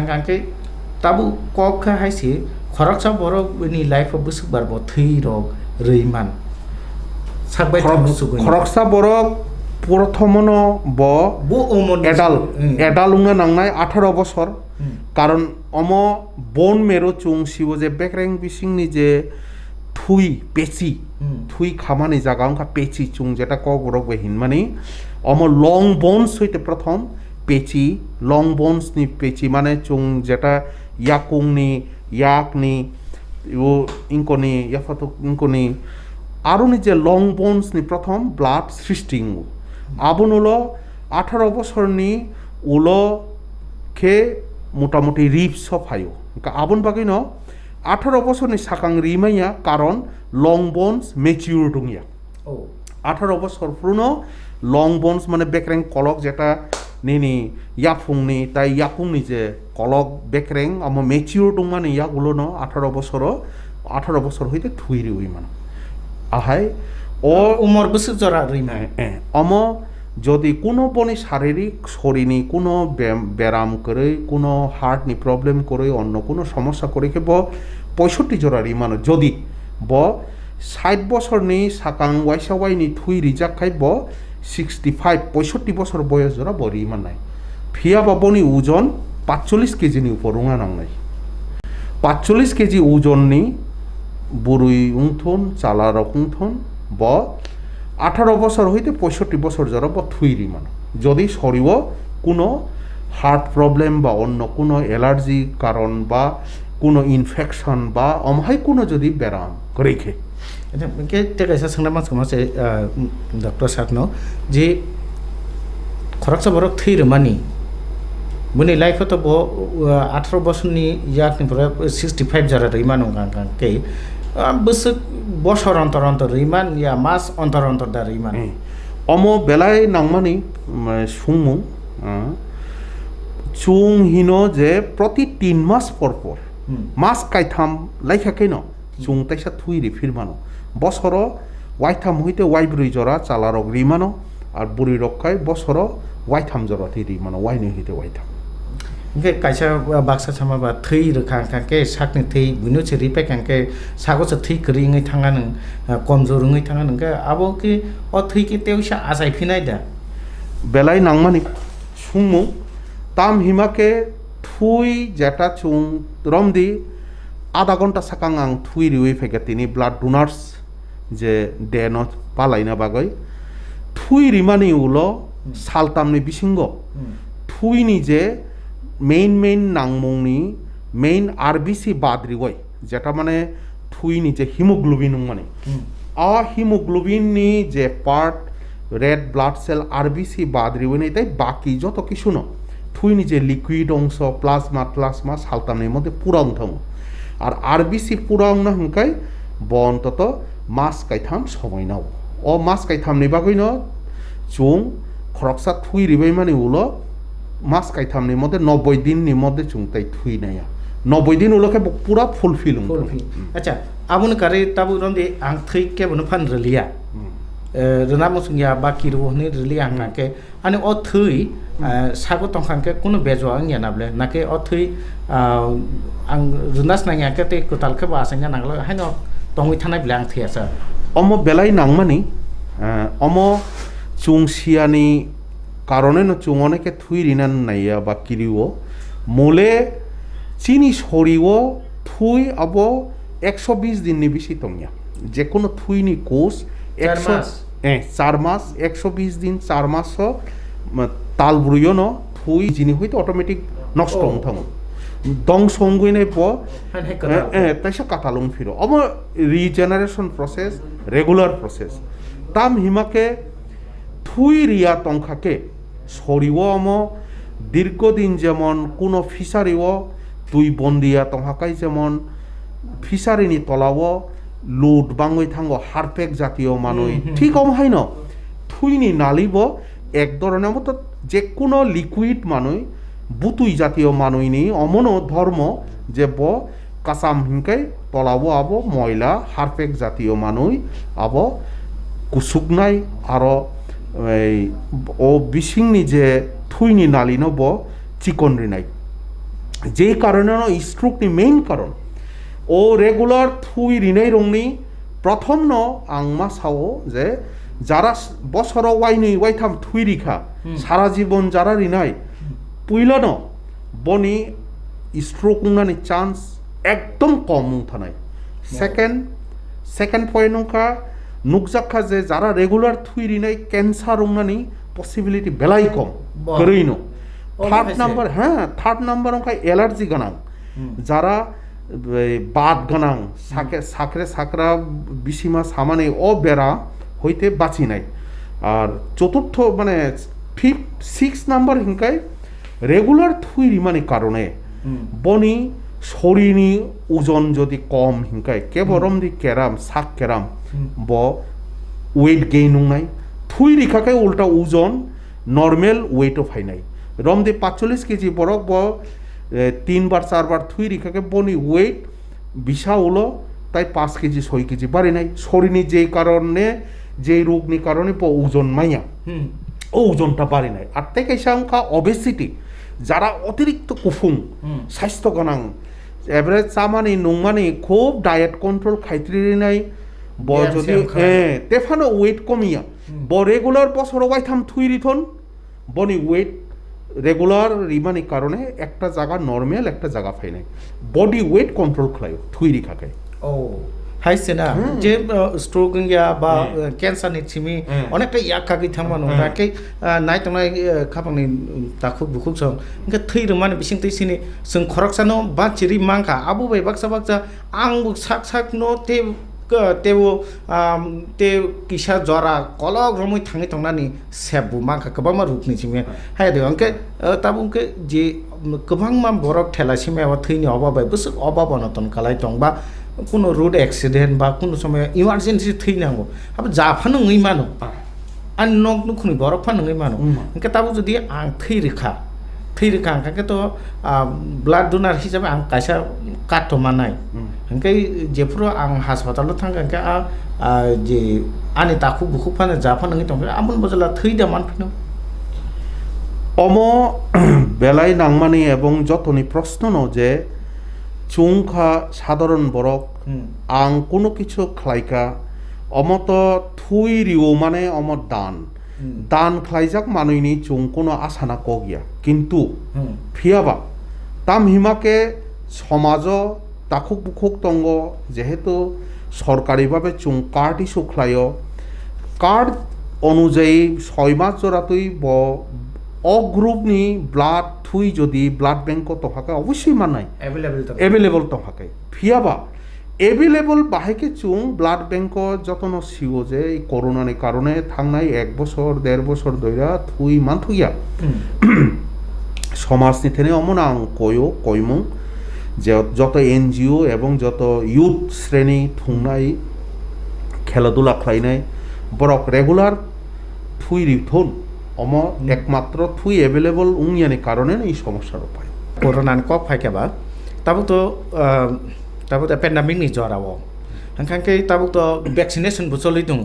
कांके ताबु कखा हाइसि खरकसा बरनि लाइफ बुसुक बारबो थै रग रैमान सागबाय थामुसुग खरकसा बरक प्रथमनो बो एडालुंगा नांनाय 18 बছর कारण अम बोन मेरो चुं सिबो जे बेकरें बिसिंनि जे थुई पेची थुई खामानि जागा उनका पेची चुं जेटा कगरक बे हिनमानि अम लंग बोन्स हইতে प्रथम पेची लंग बोन्स नि पेची माने चुं जेटा याकुंनि याकनि यो इनकोनि याफातो इनकोनि आरोनि जे लंग बोन्स नि प्रथम ब्लाड सृष्टिं आबुनुलो 18 বছরनि उलो खे मोटामुटी रिप सफायो आबुन बागै न 18 বছরनि साकां रिमाया कारण लंग बोन्स मैच्योर दंया 18 বছর पुरनो लंग बोन्स माने बेकरें कलक जेटा निनि याफुंनि ताई याकुंनि जे कलक बेकरें आम मैच्योर दंमानि यागुलो न 18 বছর হইতে थुइरि उइमान आहाय ओ उमर बोसोर जरा रैमा अम যদি কোনো বনি শারীরিক শরীরনি কোনো ব্যায়াম করে কোনো হার্টনি প্রবলেম করে অন্য কোনো সমস্যা করে কে ব 65 জরা রিমানো যদি ব 60 বছরনি সাকাং ওয়াইসাওয়াইনি থুই রিজাক খাই ব 65 বছর বয়স জরা ব রিমান নাই ফিয়া বাবনি ওজন 45 কেজি নি উপর রুঙা নাংনাই 45 কেজি ওজননি বুরুই উংথন চালা রকুংথন ব 18 বছর হইতে 65 বছর জরা ব থুইরি মান যদি শরীর কোনো হার্ট প্রবলেম বা অন্য কোনো অ্যালার্জি কারণ বা কোনো ইনফেকশন বা অমহাই কোনো যদি ব্যারাম করেখে Cái thế cái sang năm mà sẽ doctor sát nó जे खरकसा बरक थै र मानि मुनि लाइफ तो बो 18 बसरनि याकनिफ्राय 65 जारा रैमान गां के बस बसर अंतर अंतर रैमान या मास अंतर अंतर दा रैमान अमो बेलाय नांगमानि सुंमु chung hino je proti 3 মাস পর পর মাস কাইথাম লাইখাকে ন chung তাইসা থুই রে ফিরমানো বছর ওয়াইথাম হইতে ওয়াইব্রুই জরা চালারক রিমানো আর বুড়ি রক্ষায় বছর ওয়াইথাম জরা থি রিমানো ওয়াইনি হইতে ওয়াইথাম cái kaisa baksa sama ba thei ro khang khang ke sakni thei buno cheri pe khang ke sago sa thei kri ngai thanga nang komjor ngai thanga nang ke abo ki o thei ki teusha asai phinai da বেলাই নাংমানি সুংমু তাম হিমাকে থুই যেটা চুং রমদি আধা ঘন্টা সাকাং আং থুই রিউই ফেকে তিনি ব্লাড ডোনার্স যে ডেন পালাইনা বাগৈ থুই রিমানি উলো সালতামনি বিসিঙ্গ থুইনি যে মেইন নাংমুংনি মেইন আরবিসি বাদ রিগৈ যেটা মানে থুইনি যে হিমোগ্লোবিন মানে আ হিমোগ্লোবিননি যে part red blood cell RBC বাদ রিউই তাই বাকি যত কিছু ন থুইনি যে লিকুইড অংশ প্লাজমা সালতামনির মধ্যে পুরা অংশ আর আরবিসি পুরা অংশ হংকাই বন্তত মাস কাইথাম সময় নাও ও মাস কাইথামনি বাগৈ ন চুং খরকসা থুই রিবাই মানে উলো মাস কাইথামনি মধ্যে 90 দিননি মধ্যে চুং তাই থুই নাইয়া 90 দিন উলোকে পুরা ফুলফিল আচ্ছা আবুন কারে তাবু রন্দে আং থৈ কে বন fun রলিয়া rena musungya baki ro ne rili angna ke ani o thui sago tongkhang ke kuno bejo ang yana ble na ke o thui ang runas na ya ke te kotal ke ba sanya nanglo haino tongui thanai blang thia sa omo belai nangmani omo chungsiani karone no chungone ke thui rinan naiya baki riwo mole chini shoriwo thui abo 120 din ni bishi tongya je kono thui ni কোষ 4 মাস 120 দিন 4 মাস তাল বুড়িও ন থুই জিনি হইতে automatic নষ্ট Hong দং সংগুইনে প তাইসা কাটালং ফিরো অব রিজেনারেশন প্রসেস রেগুলার প্রসেস তাম হিমাকে থুই রিয়া তংখাকে সরিও অম দীর্ঘদিন যেমন কোনো ফিশারিও তুই বন্দিয়া তংহাকাই যেমন ফিশারিনি তলাও লোড বাংই থাঙ্গ হারপেক জাতীয় মানুষ ঠিক হয় ন থুইনি নালিব এক ধরনের মতো যে কোনো লিকুইড মানুষ বুতুই জাতীয় মানুষনি অমন ধর্ম যে ব কাসাম হিংকাই তলাবো আবো ময়লা হারপেক জাতীয় মানুষ আবো কুসুকনাই আরো ও বিশিংনি যে থুইনি নালিনো ব চিকন রিনাই যে কারণে স্ট্রোকনি মেইন কারণ ও রেগুলার থুই রিনাই রংনি প্রথম ন আংমা সাও যে যারা বছর ওয়াইনি ওয়াইথাম থুই রিখা সারা জীবন যারা রিনাই পুইল ন বনি স্ট্রোক উংনানি চান্স একদম কম থানাই সেকেন্ড পয়েন্ট নংকা নুকজাখা যে যারা রেগুলার থুই রিনাই ক্যান্সার উংনানি পসিবিলিটি বেলাই কম গরইনো থার্ড নাম্বার অঙ্কা অ্যালার্জি গানাং যারা বাদ গানাং সাকরে সাকরা বিসিমা সামানে ও বেড়া হইতে বাঁচি নাই আর চতুর্থ মানে 6 নাম্বার হিংকাই রেগুলার থুই রিমানি কারণে বনি শরীরনি ওজন যদি কম হিংকাই কেবরম দি কেরাম সাক কেরাম ব ওয়েট গেইন নাই থুই রিখাকে উল্টা ওজন নর্মেল ওয়েটও ফাই নাই রম দি 45 কেজি বরক ব 3 বার 4 বার থুই রিখাকে বনি ওয়েট বিশা হলো তাই 5 কেজি 6 কেজি বাড়ি নাই শরীরনি যেই কারণে যেই রোগনি কারণে ওজন মাইয়া ও ওজনটা বাড়ি নাই আর থেকে সংখ্যা অবেসিটি যারা অতিরিক্ত কুফুং স্বাস্থ্য গনাং এভারেজ চামানি নংমানি খুব ডায়েট কন্ট্রোল খাইত্রি নাই ব যদি তেফানো ওয়েট কমিয়া ব রেগুলার বছর ওয়াইথাম থুই রিথন বনি ওয়েট রেগুলার রিমানি কারণে একটা জায়গা নর্মাল একটা জায়গা ফাই নাই বডি ওয়েট কন্ট্রোল খায় থুই রিখাকে ও হাইছে না যে স্ট্রোক ইয়া বা ক্যান্সার নি ছিমি অনেকটা ইয়াকা গি থামানো রাকে নাই তনাই খাপানি তাখু বুখুক সং ইনকা থৈ রমানে বিসিং তৈसिनि जों खरकसानो बा चिरि मांखा आबु बाय बाक्सा आं बुक साक साक नो ते tewo te kisha jora kolok romoi thangi tongnani sebu mangka kabama rukni chime hai de angke tabung ke je kabang ma borok thela sime wa thini oba bai busuk oba bonaton kalai tongba কোনো road accident বা কোনো সময় emergency থৈনাंगौ अब जाफानो ngै मानो आन नक नुखुनि बरफ फानो ngै मानो इनके ताबो जुदि आं थैरिखा आंखाके तो ब्लाड डोनार हिसाबै आं कायसा काटमानाय इनके जेफोरो आं हासपातालाव थांगांके जे आनि ताखु बुखु फानो जाफानो ngै दं आमन बजला थैदा मानफिनो অম বেলাই নাংমানি এবং যতনি প্রশ্ন ন যে চুংখা সাধারণ বরক আং কোনো কিছু খাইকা অমত থুই রিও মানে অমত দান খাইজাক মানুইনি চুং কোনো আশানা কগিয়া কিন্তু ফিয়াবা তাম হিমাকে সমাজ তাকুক বুকুক তঙ্গ যেহেতু সরকারিভাবে চুং কার্ড ইস্যু খাইয় কার্ড অনুযায়ী 6 মাস জোড়াতুই অগ্রুপনি ব্লাড থুই যদি ব্লাড ব্যাংক তহাকে অবশ্যই মানাই এভেলেবল তহাকে ফিয়াবা এভেলেবল বাহেকে চুং ব্লাড ব্যাংক যতন সিও যে এই করোনার কারণে থাংনাই 1 বছর 1.5 বছর ধইরা থুই মানথুইয়া সমাজনি থেনে অমনাং কয়মু যে যত এনজিও এবং যত ইউথ শ্রেণী থুংনাই খেলাধুলা খাইনাই বরক রেগুলার থুই রিথন অম একমাত্র থুই এভেলেবল উংয়ানি কারণে এই সমস্যার উপায় করোনান কক ফাইকেবা তাবো তো পেন্ডামিক नि जराव हांखांके ताबो तो वैक्सीनेशन बो चलै दङ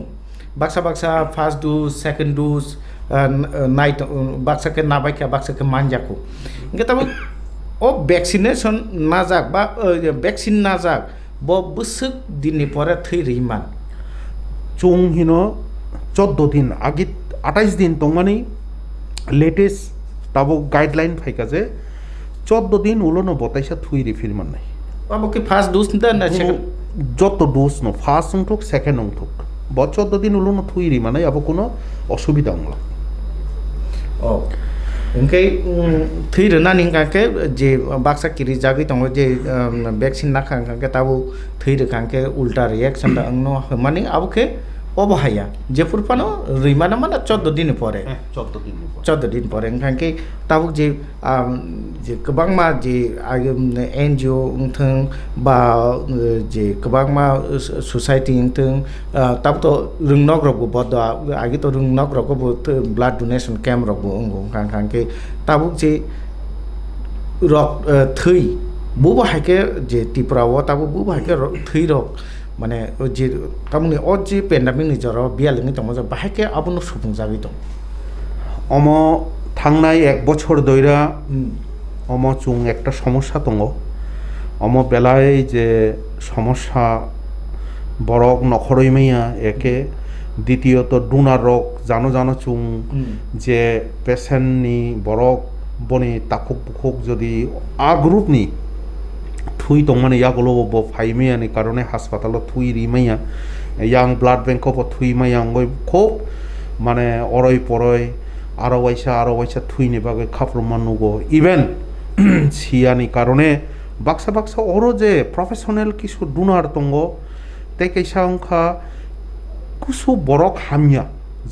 Baksa first dose second dose night Baksa के नाबायका बाक्सा के मानजाको इनके ताबो ओ वैक्सीनेशन नाजाक बा वैक्सीन नाजाक ब बसक दिननि परे थै रहिमान चुं हिनो 14 दिन आगे 28 दिन तंगमानी लेटेस्ट ताबो गाइडलाइन फाइका जे 14 दिन उलोनो बताइसा थुई रिफिल माननाय अब के फर्स्ट डोज ना सेकंड যত ডোজ ন ফার্স্ট অংথক সেকেন্ড অংথক 14 দিন উলোনো থুই রি মানে আবো কোনো অসুবিধা হলো ও इनके थै रना निंगाके जे बाक्सा किरि जागै दङ जे वैक्सीन नाखांके ताबो थै रखांके उल्टा रिएक्शन दा अंगनो माने आबोके অবহায়া যে ফুরপানো রিমানা মানে 14 দিন পরে 14 দিন পরে ओंखायनो ताबुक जे गोबांमा जे एनजिओ उंथों बा जे गोबांमा सोसाइटी उंथों ताबतो रोंनक रगबो बदा आगे तो रोंनक रगबो ब्लाड डोनेशन कैम्प रगबो ओंखायनो ताबुक जे रक थै बुबो हायके जे टिप्राव ताबो बुबो हायके थै रक माने जे तामुनि अजे पेन्डामिक नि जरा बियालनि दङ जे बाहायके आबुनो सुफुं जाबि दं अम थांनाय 1 বছর দইরা অম চুং একটা সমস্যা দङ অম বেলায় যে সমস্যা বরক নখরই মাইয়া একে দ্বিতীয়ত ডোনার রক জানো চুং যে পেশেন্টনি বরক বনি তাকুক বুকুক যদি আ গ্রুপনি থুই তংমানে ইয়াগলো ব ফাইমেয়ানি কারণে হাসপাতালত থুই রিমাইয়া ইয়াং ব্লাড ব্যাংক ব থুই মাইয়া গই খুব মানে অরই পরই আরো ওয়াইসা থুইনি বাগে খাপ্রমানুগো ইভেন সিয়ানি কারণে বাক্সা অরো যে প্রফেশনাল কিছু ডোনার তঙ্গ তে কেসা অংখা কুসু বরক হামিয়া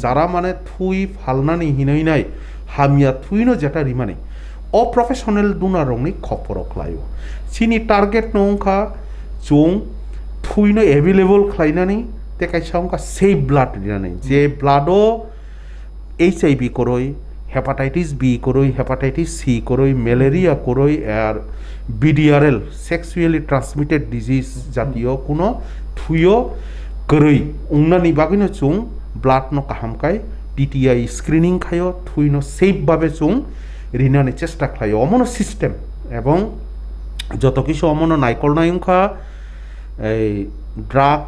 যারা মানে থুই ফালনানি হিনই নাই হামিয়া থুইনো যেটা রিমানি অপ্রফেশনাল ডোনার রংনি খপরক লাयो চিনি টার্গেট নংখা চুং থুইনো এভেলেবল খাইনানি তে কাইসা অংখা সেভ ব্লাড দিনানি যে ব্লাডো HIV করই হেপাটাইটিস বি করই হেপাটাইটিস সি করই ম্যালেরিয়া করই আর BDRL সেক্সুয়ালি ট্রান্সমিটেড ডিজিজ জাতীয় কোনো থুইও করই উংনানি বাগিনো চুং ব্লাড ন কাহামকাই PTI স্ক্রিনিং খায় থুইনো সেভ ভাবে চুং রিনানি চেষ্টা খায় অমন সিস্টেম এবং যত কিছু অমন নাইকল নাইংখা এই ড্রাগ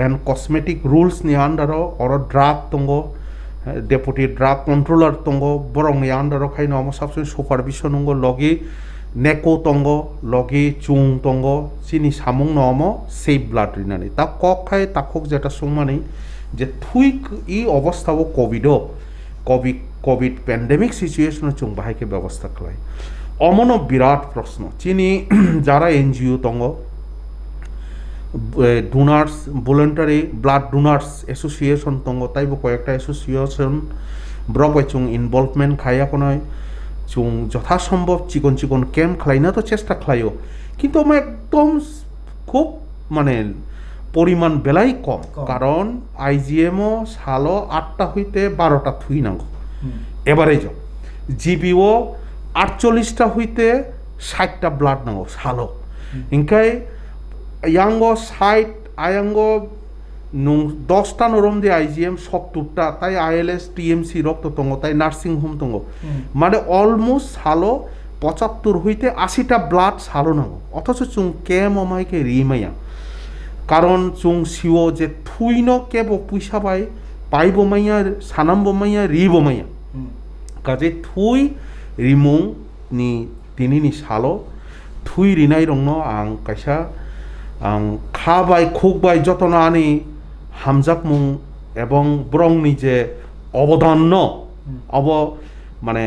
এন্ড কসমেটিক রুলস নি আন্ডারো অর ড্রাগ তঙ্গ ডেপুটি ড্রাগ কন্ট্রোলার তঙ্গ বরং নি আন্ডারো খাইনো অম সাবসে সুপারভিশন নঙ্গ লগি নেকো তঙ্গ লগি চুং তঙ্গ চিনি সামুং নম সেভ ব্লাড রিনানি তা কক খাই তাকক যেটা সুমানি যে থুইক ই অবস্থাও কোভিড প্যান্ডেমিক সিচুয়েশন চুং বাহাইকে ব্যবস্থা খাই অমন বিরাট প্রশ্ন চিনি যারা এনজিও তঙ্গ donors voluntary blood donors association দङ তাইবো কয়েকটা এসোসিয়েশন ব্রবাই চুং ইনভলভমেন্ট খাইয়াखौनाय চুং যথাসম্ভব চিকন চিকন ক্যাম্প খাইনা তো চেষ্টা খাইও কিন্তু আমার একদম খুব মানে পরিমাণ বেলাই কম কারণ আইজিএমও সালো 8টা হইতে 12টা থুই নাঙ্গো এভারেজ জিবিও 48টা হইতে 60টা ব্লাড নাঙ্গো সালো ইনকাই ইয়াঙ্গো 60 আয়াঙ্গো 10টা নরম দিয়ে আইজিএম 70টা তাই আইএলএস টিএমসি রক্ত দङ তাই নার্সিং হোম দङ মানে অলমোস্ট সালো 75 হইতে 80টা ব্লাড সালো নাঙ্গো অথচ চুং কেম অমাইকে রিমাইয়া কারণ চুং সিও যে থুইন কেব পয়সা পাইব মাইয়া সানামব মাইয়া রিব মাইয়া কাজে থুই রিমুং ni tinini salo thui rinai rongno ang kaisa ang khabai khokbai jotona ani hamjakmung ebong brongni je অবদান অব মানে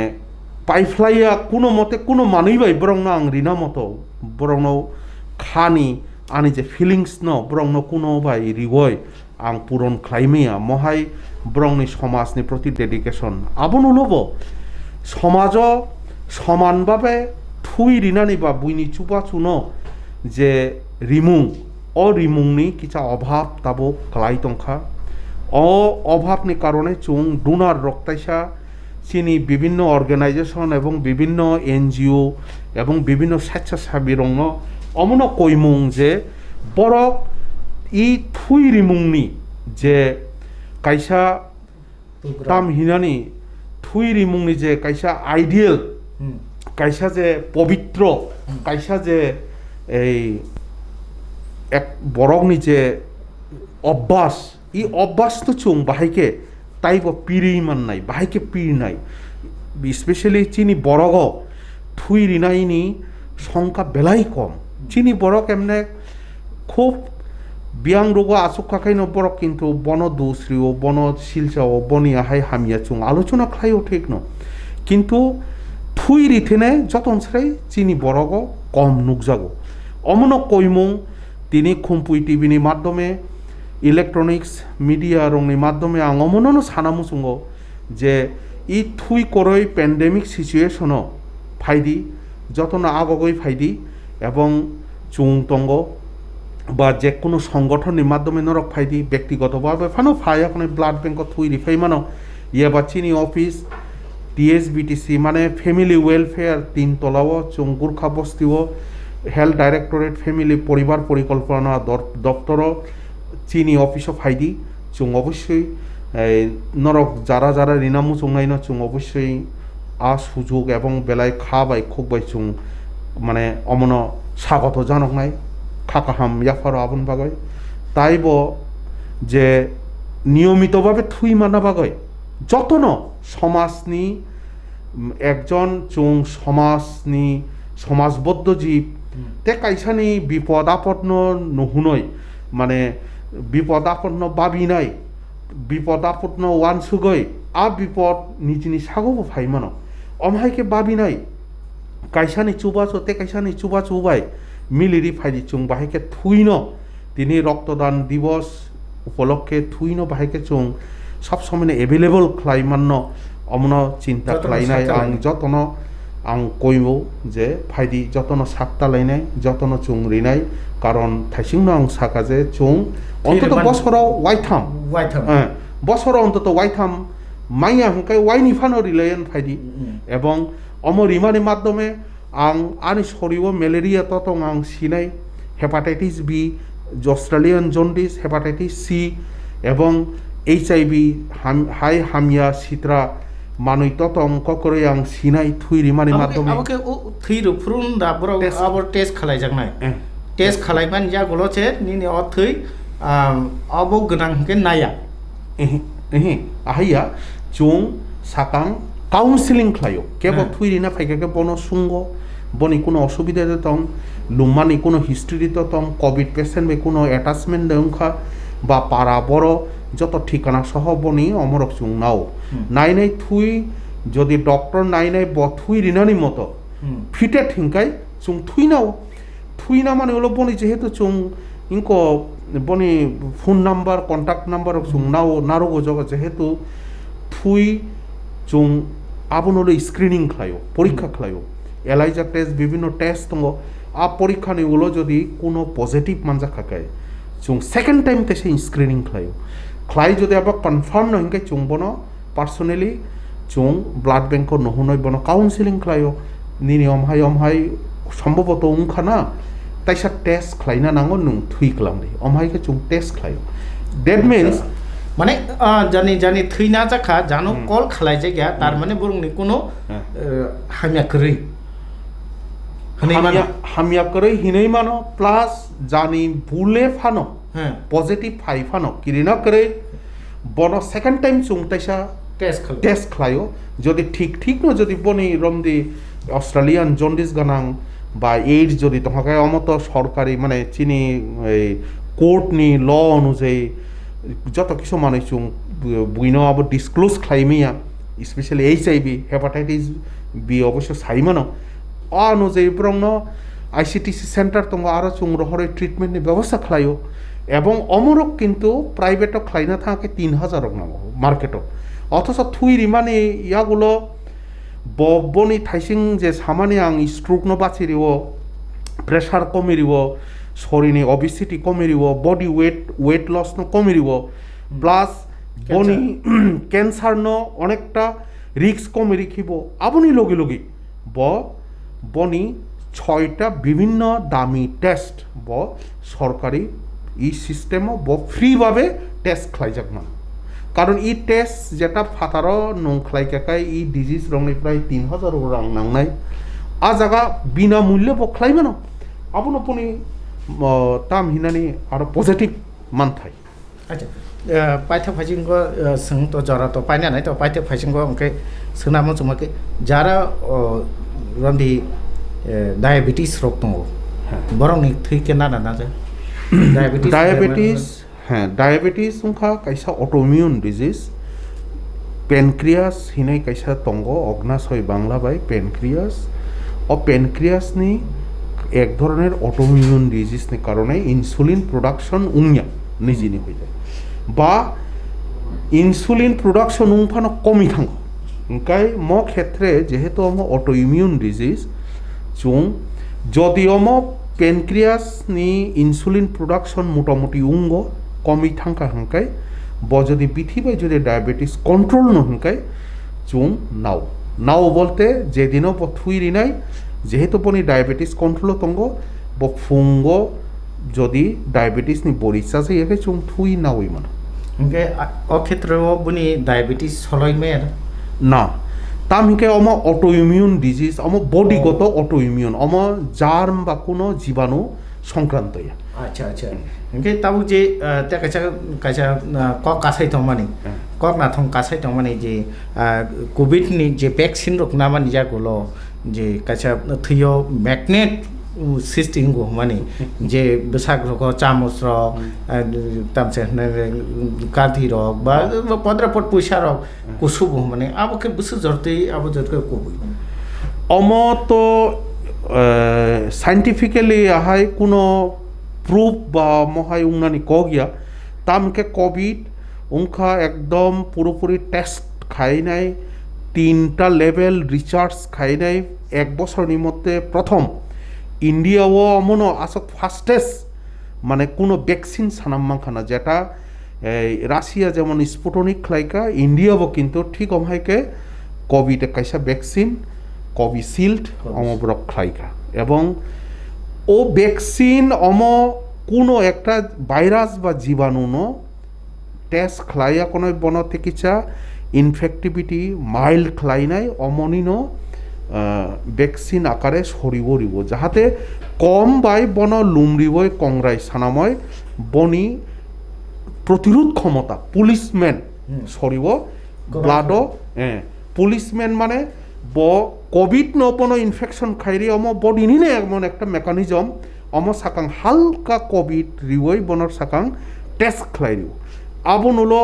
পাইফ্লাইয়া কোনো মতে কোনো মানুষই বরং আং রিনা মতো বরং খানি আনি যে ফিলিংস বরং কোনো বাই রিবই আং পূরণ খাইমিয়া মহাই বরংনি সমাজনি প্রতি ডেডিকেশন আবন লব সমাজ সমানভাবে থুই রিনানি বা বুইনি চুপা চুনো যে রিমুং রিমুংনি কিছা অভাব তাবো ক্লাই তংখা অভাবনি কারণে চুং ডোনার রক্তাইসা চিনি বিভিন্ন অর্গানাইজেশন এবং বিভিন্ন এনজিও এবং বিভিন্ন স্বেচ্ছাসেবী রং অমন কইমুং যে বরক ই থুই রিমুংনি যে কাইসা তাম হিনানি থুই রিমুংনি যে কাইসা আইডিয়াল কাইসা যে পবিত্র কাইসা যে এই এক বরকনি যে অভ্যাস ই অভ্যাস তো চুং বাহাইকে তাইব পিরি মান নাই বাহাইকে পির নাই স্পেশালি চিনি বরগ থুই রিনাইনি সংখ্যা বেলাই কম চিনি বরক এমনে খুব বিয়াং রোগ আসুক খাখাইন বরক কিন্তু বন দুশ্রীও বন শিলচাও বনিয়াহাই হামিয়া চুং আলোচনা খাইও ঠিক ন কিন্তু থুই রিথেনে যতন ছাই চিনি বরগ কম নুকজাগো অমন কইমুং তিনি খুমপুই টিভিনি মাধ্যমে ইলেকট্রনিক্স মিডিয়া রংনি মাধ্যমে আং অমননো সানামুসুঙ্গ যে ই থুই করই প্যান্ডেমিক সিচুয়েশন ফাইদি যতন আগগই ফাইদি এবং চুং তঙ্গ বা যে কোনো সংগঠনের মাধ্যমে নরক ফাইদি ব্যক্তিগতভাবে ফানো ফাই এখন ব্লাড ব্যাংক থুই রিফাই মানো ইয়ে বা চিনি অফিস টিএসবিটিসি মানে ফ্যামিলি ওয়েলফেয়ার 3 তলাও চুং গুর্খা বস্তিও হেলথ ডাইরেক্টরেট ফ্যামিলি পরিবার পরিকল্পনা দপ্তর চিনি অফিসও ফাইদি চুং অবশ্যই নরক যারা যারা রিনামু চুংনাইন চুং অবশ্যই সুযোগ এবং বেলায় খাবাই খোকবাই চুং মানে অমন স্বাগত জানক নাই খাকাহাম ইয়াফার আবন বাগয় তাইব যে নিয়মিতভাবে থুই মানা বাগয় যতন সমাজনি একজন চুং সমাজনি সমাজবদ্ধ জীব তে কাইসানি বিপদ আপন্ন নহুনই মানে বিপদ আপন্ন বাবি নাই বিপদ আপন্ন ওয়ান সুগই বিপদ নিজনি সাগবো ভাই মানো অমহাইকে বাবি নাই কাইসানি চুবাচো তে কাইসানি চুবা চুবাই মিলিরি ফাইদি চুং বাহাইকে থুইন তিনি রক্তদান দিবস উপলক্ষে থুইন বাহাইকে চুং সবসময় এভেলেবল খাইমান্য অমন চিন্তা খাইনাই আং যতন আং কইব যে ফাইদি যতন সাকতা লাইনাই যতন চুং রিনাই কারণ থাইসিং আং সাকা যে চুং অন্তত বছরাও ওয়াইথাম বছরাও অন্তত ওয়াইথাম মাইয়া হংকাই ওয়াইনি ফানো রিলায়ন ফাইদি এবং রিমানি মাধ্যমে আং আনি শরীর ম্যালেরিয়া ততং আং সিনাই hepatitis B Australian jaundice hepatitis C এবং HIV হাই হামিয়া সিত্রা মানুষ ততং ককরে আং সিনাই থুই রিমানি মাধ্যমে আমাকে থুই রুফরুন দা বড় আবার টেস্ট খালাই জাগনাই টেস্ট খালাইমান যা গলছে নিনি অথৈ অব গনাং কে নায়া আহিয়া চুং সাকাং কাউন্সিলিং খালাইও কেবল থুই রিনা ফাইকে বন সুঙ্গ বনি কোনো অসুবিধা দতং লুমানি কোনো হিস্ট্রি দতং কোভিড পেশেন্ট বে কোনো অ্যাটাচমেন্ট দেংখা বা পাড়া বড় যত ঠিকানা সহ বনি অমরক চুং নাও নাই নাই থুই যদি ডক্টর নাই নাই ব থুই রিনানি মতো ফিটে ঠিংকাই চুং থুই নাও থুই না মানে হলো বনি যেহেতু চুং ইনকো বনি phone number contact number chung narogo jogo jehetu thui chung abonolo screening খাইও পরীক্ষা খাইও এলাইজা টেস্ট বিভিন্ন টেস্ট দङ আ পরীক্ষা নিগুলো যদি কোনো পজিটিভ মানজা খাকায় chung সেকেন্ড টাইম তে সেই স্ক্রিনিং খাইও খাই যদি আবার কনফার্ম নহিংকে chung বনো পার্সোনালি chung ব্লাড ব্যাংক নহনই বনো কাউন্সিলিং খাইও নিনি অমহাই সম্ভবত উংখানা তাইসা টেস্ট খাইনা নাঙ্গো নুং থুই খালামदे অমহাইকে chung টেস্ট খাইও দ্যাট মিন্স মানে জানি থৈনা জাখা জানো কল খালাই জায়গা তার মানে বরংনি কোনো হামিয়াকरै হামিয়াকरै হিनै মানো প্লাস জানি বুলে ফানো পজিটিভ ফাই ফানো কিরিনা করে বন সেকেন্ড টাইম chung তাইসা টেস্ট খালাইও যদি ঠিক ন যদি বনি রমদি অস্ট্রেলিয়ান জন্ডিস গানাং বা এইডস যদি তোমাকে অমত সরকারি মানে চিনি এই কোর্টনি ল অনুযায়ী যত কিছু মানুষ chung বুইনো আবার ডিসক্লোজ খাইমিয়া স্পেশালি HIV হেপাটাইটিস বি অবশ্য সাইমানো অনুযায়ী ব্রংন ICTC সেন্টার দङ আরো chung রহরে ট্রিটমেন্টনি ব্যবস্থা খালাইও এবং অমরক কিন্তু প্রাইভেটও খাইনা থাকে 3000 নাম মার্কেটও অথচ থুই রিমানি ইয়াগুলো বনি থাইসিং যে সামানি আং স্ট্রোক ন বাচিরিব প্রেসার কমিরিব শরীরে অবিসিটি কমিরিব বডি ওয়েট লস ন কমিরিব প্লাস বনি ক্যান্সার ন অনেকটা রিস্ক কমে রাখিব আপনি লগে লগে বনি 6টা বিভিন্ন দামি টেস্ট সরকারি ই সিস্টেম ফ্রি ভাবে টেস্ট খাইজাক মান কারণ ই টেস্ট যেটা ফাতারো নংখ্লাইকাকাই ই ডিজিজ রংনি প্রায় 3000 রাং নাংনাই আ জায়গা বিনামূল্যে বখ্লাই মানো আপনি তাম হিনানি আরো পজিটিভ মানথাই আচ্ছা পাইথা ফাইজিংগো সং তো জরা তো পাইনা নাই তো পাইথা ফাইজিংগো অংকে সোনামো চুমাকে যারা রন্দি ডায়াবেটিস রোগ দङ বরংনি থৈকে না যা ডায়াবেটিস उनखा कैसा অটোইমিউন ডিজিজ পেনক্রিয়াস হিনাই कैसा তঙ্গ অগ্নাশয় বাংলা বাই পেনক্রিয়াস ও পেনক্রিয়াসনি এক ধরনের অটোইমিউন ডিজিজনি কারণে ইনসুলিন প্রোডাকশন উংয়া নিজিনি হয়ে যায় বা ইনসুলিন প্রোডাকশন উংফানো কমি থাঙ্গ ওংকাই ম ক্ষেত্রে যেহেতু আম অটোইমিউন ডিজিজ চুং যদি আম পেনক্রিয়াস নি ইনসুলিন প্রোডাকশন মোটামুটি উঙ্গ কমি থাকা হাঙ্কাই যদি পৃথিবী যদি ডায়াবেটিস কন্ট্রোল নহঙ্কাই চুং নাও বলতে যেদিনও থুই রিনাই যেহেতু পনি ডায়াবেটিস কন্ট্রোল তঙ্গ ফুঙ্গ যদি ডায়াবেটিস নি বরিচা যাই চুং থুই নাওই মান অক্ষেত্রেও বুনি ডায়াবেটিস হলইমের না তাম হিকে অম অটোইমিউন ডিজিজ অম বডিগত অটোইমিউন অম জার্ম বা কোনো জীবাণু সংক্রান্ত আচ্ছা ओमफ्राय ताबो जे कायसा कक कासाय दंमानि कक नाथं कासाय दंमानि जे कोविडनि जे भ्याक्सिन रक नामानि जागोल जे कायसा थैयो मैग्नेट सिस्टिंग गो माने जे बेसाग रक चामच रक तामसे काधी रक बा 15 फुट पैसा रक कुसुब माने आबके बुसु जरते आबो जरके कोबो अम तो साइंटिफिकली आहाय कोनो प्रूफ বা মহাই উংনানি কগিয়া তামকে কোভিড উংখা একদম পুরোপুরি টেস্ট খাই নাই 3টা লেভেল রিসার্চ খাই নাই 1 বছরের মধ্যে প্রথম ইন্ডিয়াও অমনো আসক ফাস্টেস্ট মানে কোনো ভ্যাকসিন সানাম্মাখানা যেটা রাশিয়া যেমন স্পুটনিক খাইকা ইন্ডিয়াও কিন্তু ঠিক অমহাইকে কোভিড কাইসা ভ্যাকসিন কোভিশিল্ড অমব্রক খাইকা এবং ও ভ্যাকসিন অম কোনো একটা ভাইরাস বা জীবাণু টেস্ট খাইয়া কোনো বন চিকিৎসা ইনফেক্টিভিটি মাইল্ড খাই নাই অমনিনো ভ্যাকসিন আকারে সরিব যাহাতে কম বাই বন লুমরিবই কংগ্রাই সানাময় বনি প্রতিরোধ ক্ষমতা পুলিশম্যান সরিব ব্লাডও পুলিশম্যান মানে কোভিড নপনো ইনফেকশন খাইরি অম বডিনি নে এমন একটা মেকানিজম অম সাকাং হালকা কোভিড রিওই বনর সাকাং টেস্ট খাইরিও আবনুলো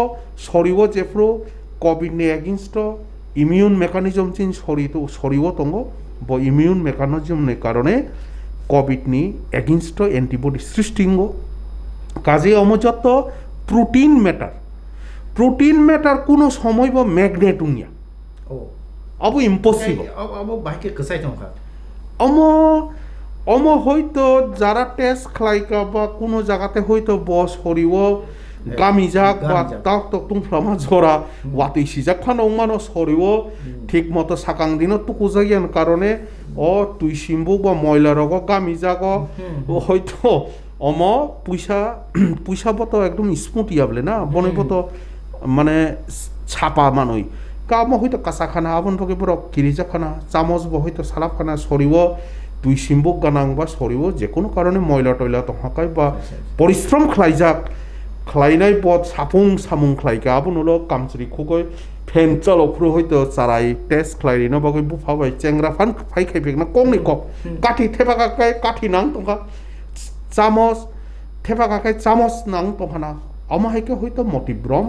সরিব যেফ্রো কোভিড নে এগেইনস্ট ইমিউন মেকানিজম চিন সরিব তঙ্গ ব ইমিউন মেকানিজম নে কারণে কোভিড নি এগেইনস্ট অ্যান্টিবডি সৃষ্টিঙ্গ কাজে অমযত প্রোটিন ম্যাটার কোনো সময় বা ম্যাগনেট উনিয়া অব ইম্পসিবল अब बाइक कसाई दंखा অম হয়তো যারা টেস্ট খালাইকা বা কোনো জায়গাতে হয়তো বস হরিও গামি যাক বা তাক তক তুমফ্লামা জরা ওয়াতুই সিজাক ফানো মানো সরিও ঠিক মতো সাকাং দিনও তুকু যাইয়ান কারণে তুই সিম্বুক বা ময়লা রগ গামি যাক হয়তো অম পয়সা বত একদম স্মুথ ইয়াবলে না বনেবত মানে ছাপা মানুষ কাম হয়তো কাঁচা খানা আবন ভগে বড় কিরিজা খানা চামচ বা হয়তো সালাপ খানা সরিব তুই সিম্বুক গানাং বা সরিব যে কোনো কারণে ময়লা টয়লা তহাকায় বা পরিশ্রম খাইজাক খাইনাই পথ সামুং খাইকা আবন হলো কামচুরি খুকই ফেন চালকফ্রু হয়তো চারাই টেস্ট খাইরিনো বাগৈ বুফাবাই চেংরা ফান ফাই খাইবেক না কংনি কক কাঠি থেপাকাকাই কাঠি নাং তংকা চামচ থেপাকাকাই চামচ নাং তহানা আমাহাইকে হয়তো মতিভ্রম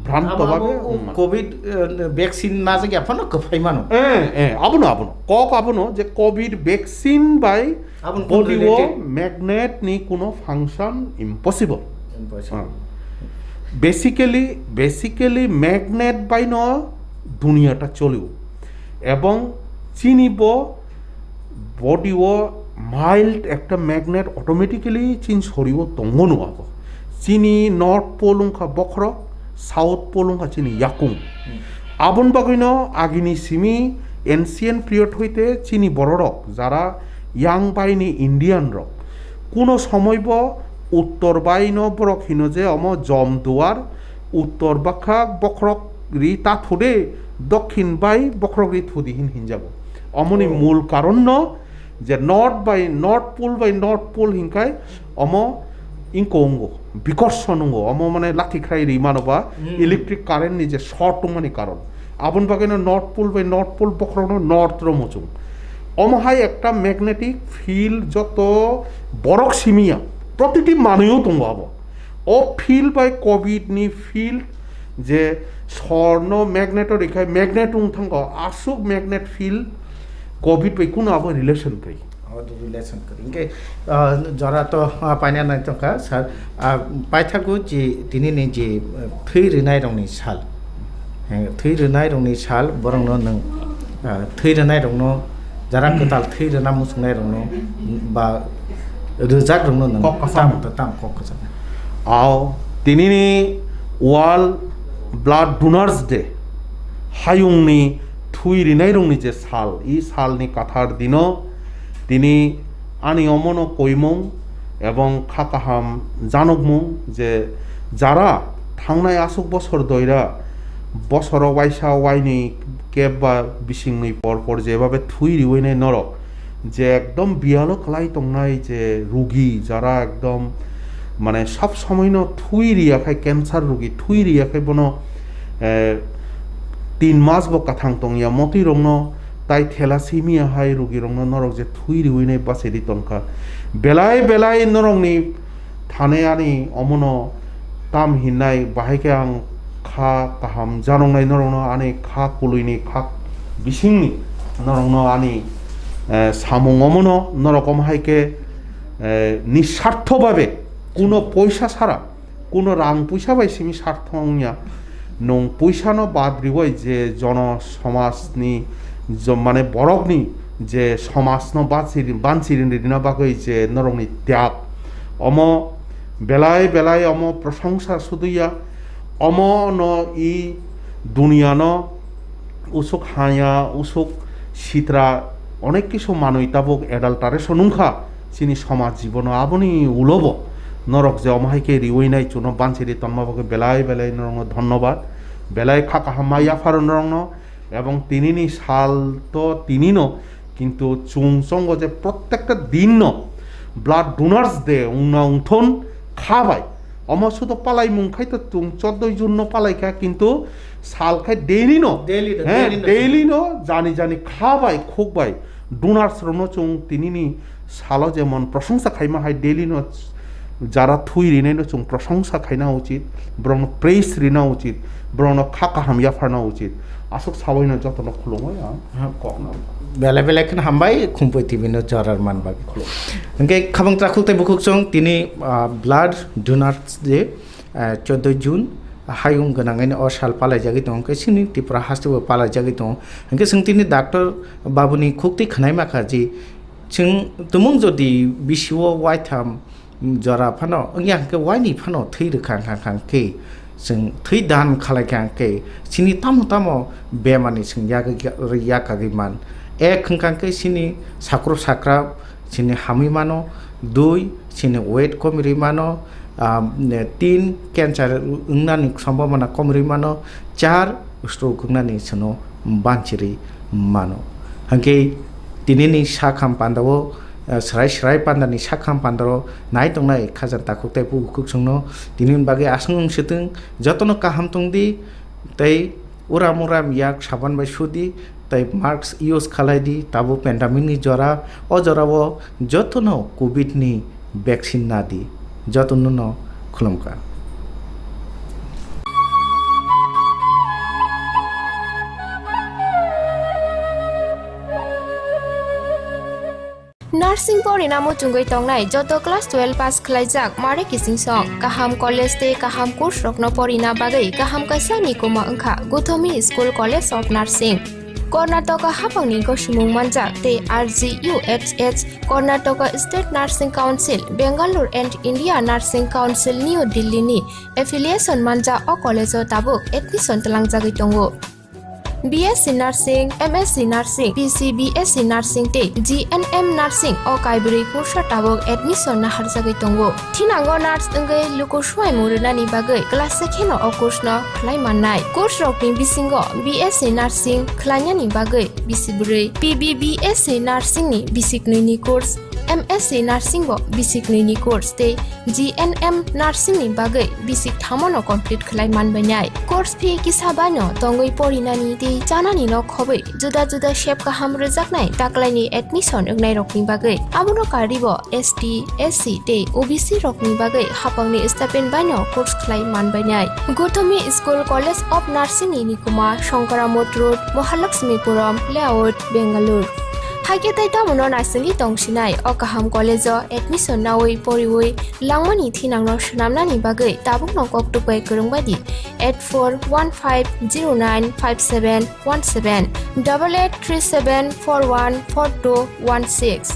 ভ্রান্তভাবে কোভিড ভ্যাকসিন না জায়গা ফানো কফাই মানো আবনো কক আবনো যে কোভিড ভ্যাকসিন বাই বডিও ম্যাগনেট নি কোনো ফাংশন ইম্পসিবল বেসিক্যালি ম্যাগনেট বাই ন দুনিয়াটা চলিও এবং চিনিব বডিও মাইল্ড একটা ম্যাগনেট অটোমেটিক্যালি চিন সরিও তঙ্গ নোয়াব চিনি নর্থ পোল উংখা বখরক সাউথ পোল উংখা চিনি ইয়াকুং আবন বাগৈন আগিনি সিমি এনসিয়েন্ট পিরিয়ড হইতে চিনি বড়রক যারা ইয়াং বাইনি ইন্ডিয়ান রক কোনো সময়ব উত্তর বাইন বরক হিন যে অম জম দুয়ার উত্তর বাখা বখরক রি তা থুদে দক্ষিণ বাই বখরক রি থুদিহীন হিনজাব অমনি মূল কারণ ন যে নর্থ পোল হিংকাই অম ইংকঙ্গ বিকর্ষণঙ্গ অম মানে লাঠিখাই রিমানবা ইলেকট্রিক কারেন্ট নি যে শর্ট মানে কারণ আবন বাগেন নর্থ পোল বখরক নর্থ রমচুং অমহাই একটা ম্যাগনেটিক ফিল্ড যত বরক সিমিয়া প্রতিটি মানুষও দঙ্গাব ও ফিল্ড বাই কোভিড নি ফিল্ড যে স্বর্ণ ম্যাগনেটর রেখায় ম্যাগনেট উংথাঙ্গ আসুক ম্যাগনেট ফিল্ড কোভিড বাই কোনো আবার রিলেশন করি रिलेशन करें इनके जरा तो पाइना नहीं तो का सर पाइथागु जे दिनी ने जे थै रिनाय रंगनि साल थै रिनाय रंगनि साल बरंनो नों थै रिनाय रंगनो जरा कताल थै रिना मुसुंनाय रंगनो बा रोजाक रंगनो नों ताम कक आओ दिनी वर्ल्ड ब्लाड डोनार्स डे हायुंनि थुइ रिनाय रंगनि जे साल ई सालनि काथार दिनो তিনি আনি অমন কইমং এবং খাকাহাম জানকমং যে যারা থাংনায় আসুক বছর দইরা বছর ওয়াইসা ওয়াইনি কেব বা বিশিংনি পরপর যেভাবে থুই রিওইনাই নরক যে একদম বিয়ালো খালাই তংনাই যে রুগী যারা একদম মানে সব সময় ন থুই রিয়াখাই ক্যান্সার রুগী থুই রিয়াখাই বন 3 মাস বা কাথাং তংয়া মতি রং তাই থেলাসিমিয়া হাই রোগী রং নরক যে থুই রিউইনাই বাসেদি তনকা বেলায় নরংনি থানে আনি অমন তাম হিননাই বাহাইকে আং খা কাহাম জানংনাই নরং আনি খা কুলুইনি খা বিসিংনি নরং আনি সামুং অমন নরকম হাইকে নিঃস্বার্থভাবে কোনো পয়সা ছাড়া কোনো রাং পয়সা বাইসিমি স্বার্থ নং পয়সা ন বাদ রিবই যে জনসমাজনি মানে বরকনি যে সমাজ ন বানচিরিন দিনা বাগৈ যে নরংনি ত্যাগ অম বেলায় অম প্রশংসা শুধুইয়া অম ন ই দুনিয়া ন উসুক হায়া উসুক সিতরা অনেক কিছু মানুষ তাবক এডাল্টারেশন উংখা চিনি সমাজ জীবন আবনি উলব নরক যে অমাহাইকে রিওইনাই চুন বানচিরি তন্মাবাকে বেলায় নরং ধন্যবাদ বেলায় খাকা হামাইয়া ফার নরং এবং তিনি সাল তো তিনি কিন্তু চুংচঙ্গ যে প্রত্যেকটা দিন ব্লাড ডোনার্স দে উংথন খাবাই অমর শুধু পালাই মুখাই তো 14 জুন পালাইখা কিন্তু সাল খাই ডেইলি ডেইলি জানি খাবাই খুববাই ডোনার্স রন চুং তিনি সাল যেমন প্রশংসা খাইমা হাই ডেইলি যারা থুই রিনাই চুং প্রশংসা খাইনা উচিত বরং প্রেস রিনা উচিত বরং খাকা হামিয়া ফারনা উচিত আসুক সাবাইনা যতন খুলুম কক বেলা বেলা এখন হামবাই খুম্পই টিভিনো জরার মানবা ওকে খাবাং ত্রাকুলতে বুকুক সং তিনি ব্লাড ডোনার্স ডে 14 জুন हायुं गोनाङैनो अ साल पालायजागै दं ओंखाय जोंनि त्रिपुरा हास्टेबो पालायजागै दं ओंखाय जों दिनै डाक्टर बाबुनि खुक्ति खानाय माखाजि जों तुमुं जदि बिसिओ वाइथाम जरा फानो ओंयाखै वाइनि फानो थै रोखां खांखांखै जों थै दान खालायखांखै सिनि तामो तामो बेमानि जों याकागैमान एक खांखांखै सिनि साख्र साख्रा सिनि हामै मानो दुई सिनि वेट कमिरि मानो 3 कैंसर उंगनानि संभावना कमरि मानो 4 स्ट्रोक उंगनानि सनो बांचिरि मानो हंके दिनैनि साखाम पान्दावो स्राय स्राय पान्दानि साखाम पान्दारो नाय तंनाय खाजान ताकुते पुकुक संनो दिनैनि बागै आसंग सेतों जतनो काहाम तंदि तै उराम उराम याक साबान बाय सुदि तै मार्क्स यूज खालायदि ताबो पेन्डामिकनि जरा अ जरावो जतनो कोविडनि वैक्सीन नादि जतन खुलुमका नार्सिं परिणामो चुंगै तंनाय जत क्लास 12 पास खलायजाक मारे किसिं सं काहाम कॉलेज ते काहाम कोर्स रखनो परिना बागै काहाम कैसा निकोमा अंखा गुथमी school college of nursing Karnataka हाफांनि गसुमुं मानजाक ते RGUHH Karnataka state nursing council Bengaluru and India nursing council New Delhi नि एफिलिएशन मानजा अ कॉलेज ताबुक एडमिशन तलांगजागै दंगो BSc Nursing, MSc Nursing, PCBSc Nursing te GNM Nursing o kaibri kursa tabok admission na harjagai tongo. Thinango nurse engai luko swai murunani bagai class sekheno o course no khlai mannai. Course rokni bisingo BSc Nursing khlainani bagai bisibrai. PBBSc Nursing ni bisiknui ni course. MSc Nursing bo bisiknui ni course te GNM Nursing ni bagai bisik thamono complete khlai manbainai. Course fee kisabano tongoi porinani te janani no khobai juda juda shape kaham rejaknai taklaini admission engnai rokni bagai abuno karibo ST SC te OBC rokni bagai hapangni stipend baino course khlai manbainai. Gothami School College of Nursing ni nikuma Shankaramot Road Mahalakshmipuram Layout Bengaluru हागे ताइता मनो नार्सिंनि तंसिनाय अ काहाम college admission नावै परिवै लांमानि थिनांनो सनामनानि बागै Tabuk नकक टुपाय करंबादि 8415095717 8837414216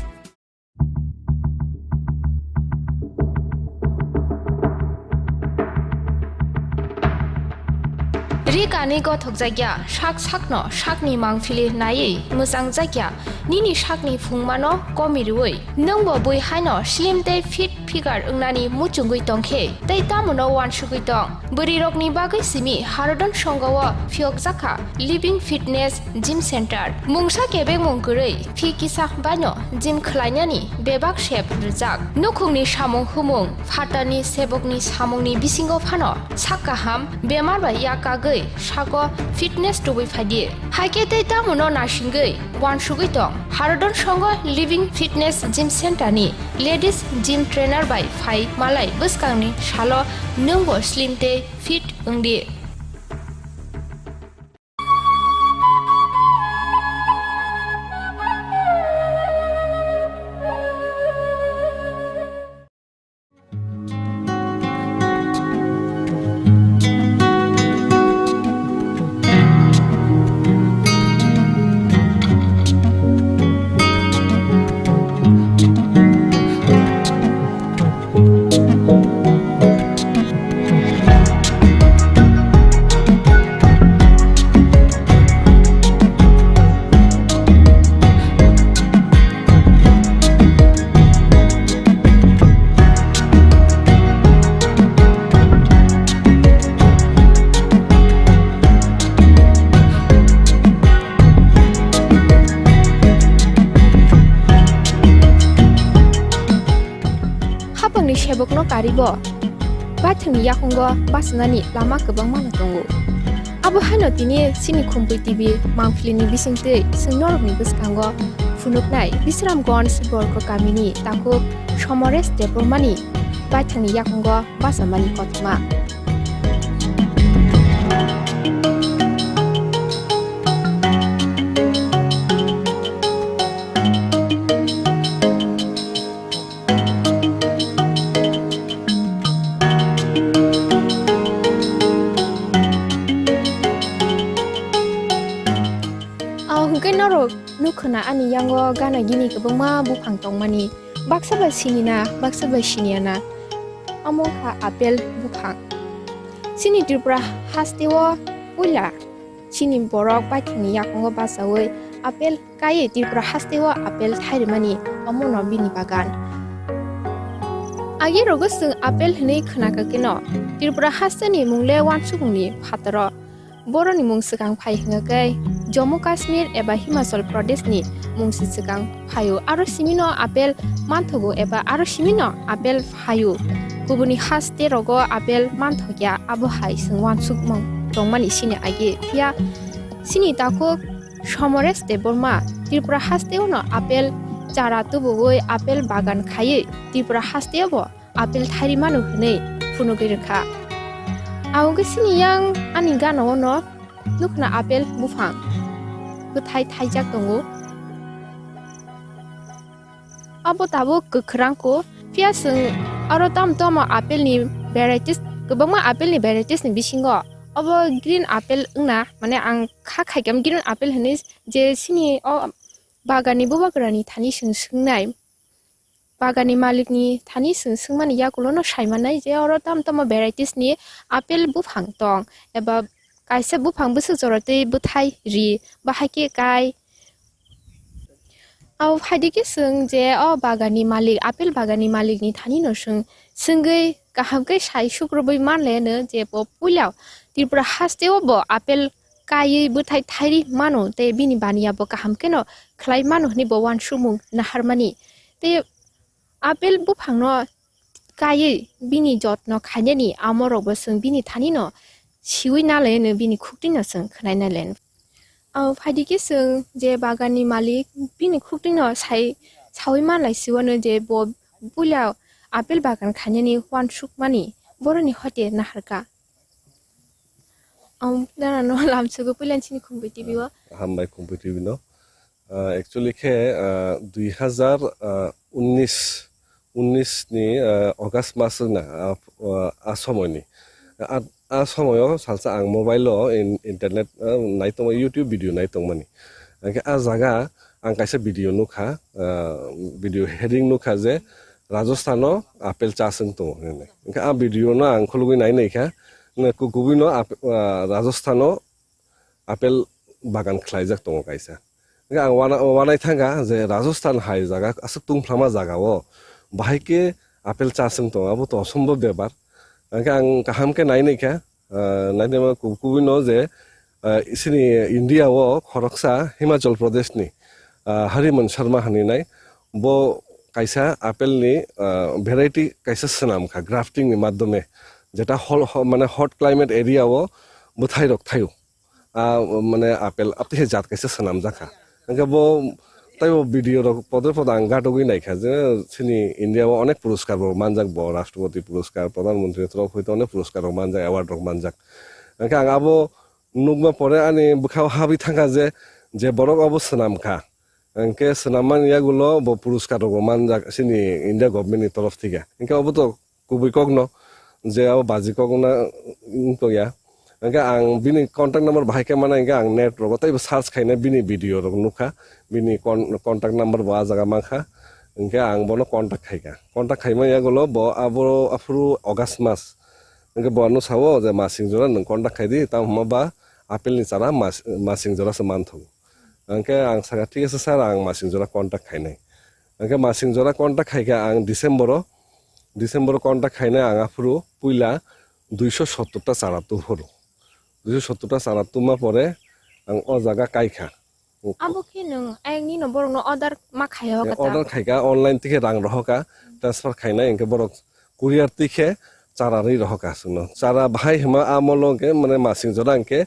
Rikani gothok jagya shak sakno shakni mangfili nayi musang jagya nini shakni fungmano komirui nongbo bui haino slim te fit figure ungnani muchungui tongkhe tei tamuno wan shugui tong buri rokni bagai simi harodon songawa fiok jaka living fitness gym center mungsa kebe mongkurei fi kisa bano gym khlainani bebak shep rijak nukhungni samung humung phatani sebokni samungni bisingo phano sakaham bemar bai yakagai Shago fitness to be fadi. Hake te tamuno nashingai wan shugui tong harodon songo living fitness gym center ni ladies gym trainer by Phai Malai buskangni shalo nungbo slim te fit ungdi sebokno karibo bathni yakungo basnani lama kebang mana tongo abo hano tini sini khumpui tv mangflini bisingte singnorokni buskango funuknai bisramgons borko kamini tako somores depormani bathni yakungo basamani kotma nukhna ani yango gana gini kebangma buphang tongmani baksaba sinina baksaba siniana amokha apel buphang sini tripura hastewo uila sini borok baithini yakongo basawoi apel kaye tripura hastewo apel thairmani amono bini bagan agi rogo sung apel hne khunaka kino tripura hasteni mungle wansukungni phataro boroni mung sikang phai hingakai Jammu Kashmir eba Himachal Pradesh ni mungsi sikang phayo aro simino apel manthogo eba aro simino apel phayo kubuni haste rogo apel manthogya abo hai sungwan sukmong tongmani sini age pia sini tako Samaresh Debbarma Tripura হাস্তেও ন apple চারা তুবুগৈ apple বাগান খায়ে Tripura হাস্তেও apple থারি মানু হনে ফুনুগৈ রেখা আউগে সিনিয়াং আনি গানাও ন নুখনা apple বুফাং বুথাই থাইজাক দङो abo tabo gokrangko piasung aro tam apelni varieties gobangma apelni varieties ni bisingo abo green apple ungna mane ang kha khaigam green apple hne je sini o bagani bobagrani thani sungnai bagani malikni thani sungmani yakulono saimanai je aro tam varieties ni apple bufang tong eba kaisa bufang busu jorate buthai ri bahake kai au phadike sung je o bagani malik apple bagani malik ni thani no sungei kahamkai sai sukroboi manle ne je po puliao Tripura হাস্তেও ব apple কায়ে বুথাই থাইরি মানো তে বিনি বানিয়া ব কাহাম কেন খ্লাই মানো হনি ব one সুমুং নাহারমানি তে আপেল বুফাংন কায়ে বিনি যত্ন খাইনানি আমর অবসং বিনি থানি ন সিউই নালে নে বিনি খুকটিন সং খনাই নালেন আও ফাইদিকে সং যে বাগানি মালিক বিনি খুকটিন সাই সাউই মানলাই সিওনো যে ব বুলাও আপেল বাগান খাইনানি ওয়ান সুকমানি বরনি হতে নাহারকা Dana no lam sugo pulan chini competitive wa hambai competitive no actually ke 2019 ni August mas na asomoy asomoyo salsa ang mobile lo internet nai to YouTube video nai tong mani ke a jaga ang kaisa video nu kha video heading nu kha je Rajasthan apple chasung to ne ke a video na ang khulugui nai nei kha Kugino Rajasthan apel bagan khlaijak tongo kaisa ang wanai thanga je Rajasthan hai jaga asuk tungflama jaga o bahaike apel chasung to abo to asombob bebar ang kaham ke nai nei kha nai dema kugino je isini India o khoroksa Himachal Pradesh ni Hariman Sharma hani nai bo kaisa apel ni variety kaisa sanam kha grafting ni madhyome যেটা মানে hot climate area ও বুথাই rock থাইও মানে apple আপনি হে জাত কাইসে Sanam জাখা NK বো তাইও video rock পদের পদ আঙ্গা টগই নাইখা যে সিনি ইন্ডিয়া ও অনেক পুরস্কার বো মানজাক বো রাষ্ট্রপতি পুরস্কার প্রধানমন্ত্রী তরফ হইতে অনেক পুরস্কার মানজাক অ্যাওয়ার্ড রক মানজাক এনকে আঙ্গাবো নুগমা পরে আনি বুখাও হাবি থাকা যে বড়ক অব সানাম খা এনকে সানামান ইয়াগুলো বো পুরস্কার রক মানজাক সিনি ইন্ডিয়া গভর্নমেন্ট তরফ থেকে এনকে অব তো কুবই কগনো যে আও বাজি কগনা তো ইয়া এনকে আং বিনি কন্টাক্ট নাম্বার ভাইকে মানে এনকে আং নেট রব তাই সার্চ খাইনা বিনি ভিডিও রক নুখা বিনি কন্টাক্ট নাম্বার বা জায়গা মাখা এনকে আং বনো কন্টাক্ট খাইমা ইয়া গলো ব আবো আফরু অগাস্ট মাস এনকে বনো সাও যে মাসিং জরা নং কন্টাক্ট খাইদি তা হমাবা আপেল নি চারা মাসিং জরা সমান থ এনকে আং সাগা ঠিক আছে স্যার আং মাসিং জরা কন্টাক্ট খাইনাই এনকে মাসিং জরা কন্টাক্ট খাইকা আং ডিসেম্বর কন্টাক্ট খাইনা আঙা ফুরু পুইলা 270টা চারা তু হরু 270টা চারা তুমা পরে আং অ জায়গা কাইখা abo ki nung aingni no borok no order ma khayo ka order khaika online থেকে রাং রহকা ট্রান্সফার খাইনা এনকে বরক কুরিয়ার থেকে চারা রি রহকা সুনো চারা ভাই হিমা আমলকে মানে মাসিং জরাংকে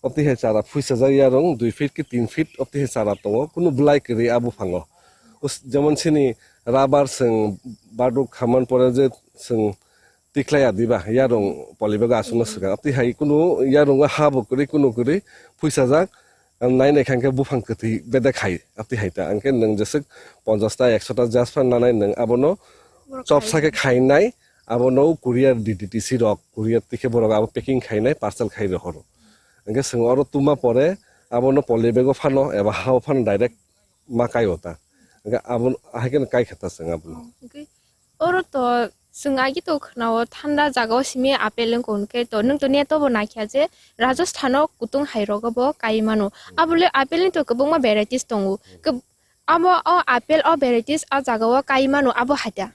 অতি হে চারা ফুইসা যাইয়া রং 2 ফিট কি 3 ফিট অতি হে চারা তো কোনো ব্লাই করি আবু ফাঙ্গো যেমন সিনি রাবার সং বাডুক খামান পরে যে সং তিখলাইয়া দিবা ইয়ারং পলিবেগা আসুনো সুগা আপনি হাই কোনো ইয়ারং হাবো করি কোনো করি ফুইসা যাক নাই নেখানকে বুফাং কতি বেদে খাই আপনি হাইতা আনকে নং যেসে 50টা 100টা জাসফান নানাই নং আবনো চপসাকে খাই নাই আবনো কুরিয়ার ডিটিসি রক কুরিয়ার থেকে বড় আব প্যাকিং খাই নাই পার্সেল খাই রহরো আনকে সং অর তুমা পরে আবনো পলিবেগো ফানো এবা হাও ফান direct ma kai ota ga abun haken kai khata sang abun ওর তো जोंआगि तो खनाव थान्दा जागाव सिमे आपेल कोनके तो नों तो नेतो बनाखिया जे राजस्थानाव कुतुं हाइरगबो काइमानो आबले आपेल तो गोबां भेराइटिस दङ आबो आपेल भेराइटिस जागाव काइमानो आबो हादा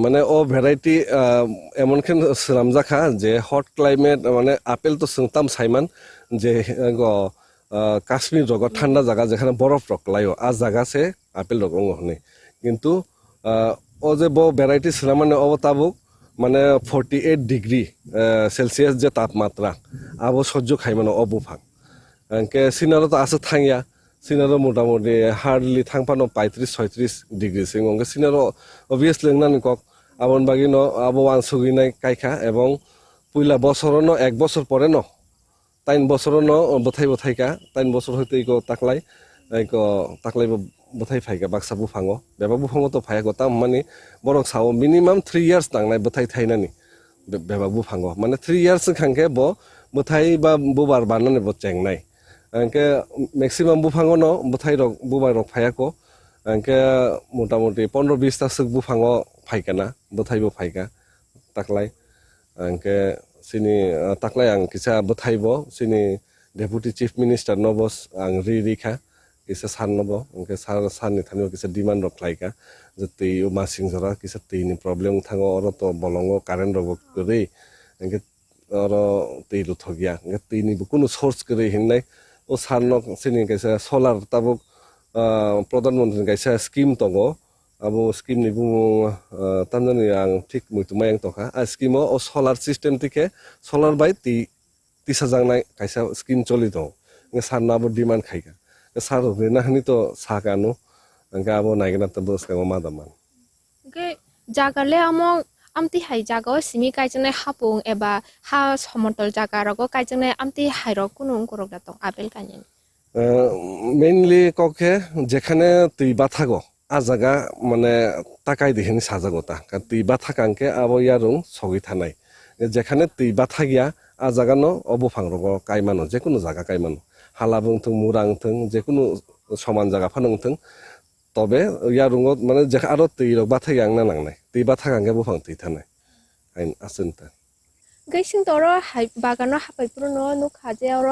মানে ও ভ্যারাইটি এমন খেন সামজাখা যে হট ক্লাইমেট মানে আপেল তো সংতাম সাইমান যে কাশ্মীর রগ ঠান্ডা জায়গা যেখানে বরফ রকলায় আ জায়গা সে আপেল রক হনে কিন্তু ও যে ব ভ্যারাইটি মানে ও তাবুক মানে 48 ডিগ্রি সেলসিয়াস যে তাপমাত্রা আবো সহ্য খাই মানে অবুফাং কে সিনারো তো আছে থাঙ্গিয়া সিনারো মোটামুটি হার্ডলি থাংপানো 35-36 ডিগ্রি সিং অঙ্কে সিনারো অবভিয়াসলি নানি কক আবন বাগি ন আবো আন সুগিনাই কাইখা এবং পুইলা বছর ন 1 বছর পরে ন 3 বছর ন বথাই বথাইকা 3 বছর হইতে ইকো তাকলাই বথাই ফাইকা বাক্সা বুফাঙো বেবা বুফাঙো তো ফাইয়া গতা মানে বরক সাও মিনিমাম 3 ইয়ার্স নাংনাই বথাই থাইনানি বেবা বুফাঙো মানে 3 ইয়ার্স খাংকে ব বথাই বা বুবার বানানে ব চেংনাই angke maximum bufango no bothai rok bubai rok phayako angke motamuti 15-20 ta suk bufango phaikana bothai bo phaika taklai angke sini taklai ang kisa bothai bo sini deputy chief minister nobos ang rikha kisa san nobo angke san ni thani kisa demand rok laika jeti masing jora kisa tini problem thango oro to bolongo current rok gori angke oro teilu thogia angke tini kuno source gori hinnai O সানক Sini কাইসা solar তাবুক প্রধানমন্ত্রী কাইসা scheme তঙ্গ আবো scheme নি বুং তানজানি আং ঠিক মুইতুমাই আং তখা আ scheme ও solar system থেকে solar by 30 জাংনাই কাইসা scheme চলি দং সান আবো demand খাইকা সার রেনা হানি তো সাকানো আংকা আবো নাইগনা তো বস কামা মাদামান গে জাগালে আমো আমতি হাই জাগাও সিমি কাইজনে হাপুং এবা হা সমতল জাগা রগ কাইজনে আমতি হাইরক কোনো করক দাতং আপেল কাইনি মেইনলি ককে যেখানে তুইবা থাগো আ জায়গা মানে তাকাই দিহিনি সাজাগতা কারণ তুইবা থাকাঙ্কে আবো ইয়ারুং সগি থানাই যেখানে তুইবা থাকিয়া আ জায়গানো অবফাং রগ কাইমানো যে কোনো জায়গা কাইমানো হালাবুং থং মুরাং থং যে কোনো সমান জায়গা ফানং থং তবে ইয়ারুং মানে যে আরো তুই রগ বাথাই আং না নাংনাই তুইবা থাকাঙ্কে বফাং তুই থানাই আইন আসেনতা গৈসিং তর হাই বাগানো হাপাই পুরো নো খাজে আর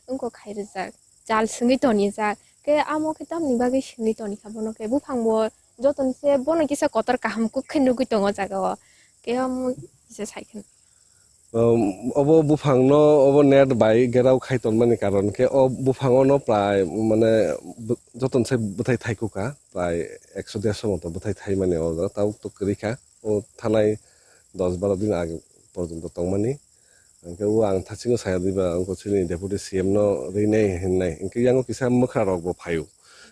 উনকো খাইরে যা জাল সঙ্গী তনি যা কে আমো খেতাম নিবাগে সঙ্গী তনি খাবো নকে বুফাংবো যতন সে বন কিসা কতর কাহাম কুখেন নুগি তঙ্গ জাগাও কে আমো ইসে সাইखेন অব বুফাং ন অব নেট বাই গেরাও খাইতন মানে কারণ কে অ বুফাং ন প্রায় মানে যতন সে বুথাই থাইকুকা প্রায় 100-150 মতো বুথাই থাই মানে ও তাও তো করিখা ও থানায় 10-12 দিন আগে পর্যন্ত তংমানি angke u ang thasingo saya diba angko chini deputy cm no reinai hinnai angke yango kisa mukha rok bo phayu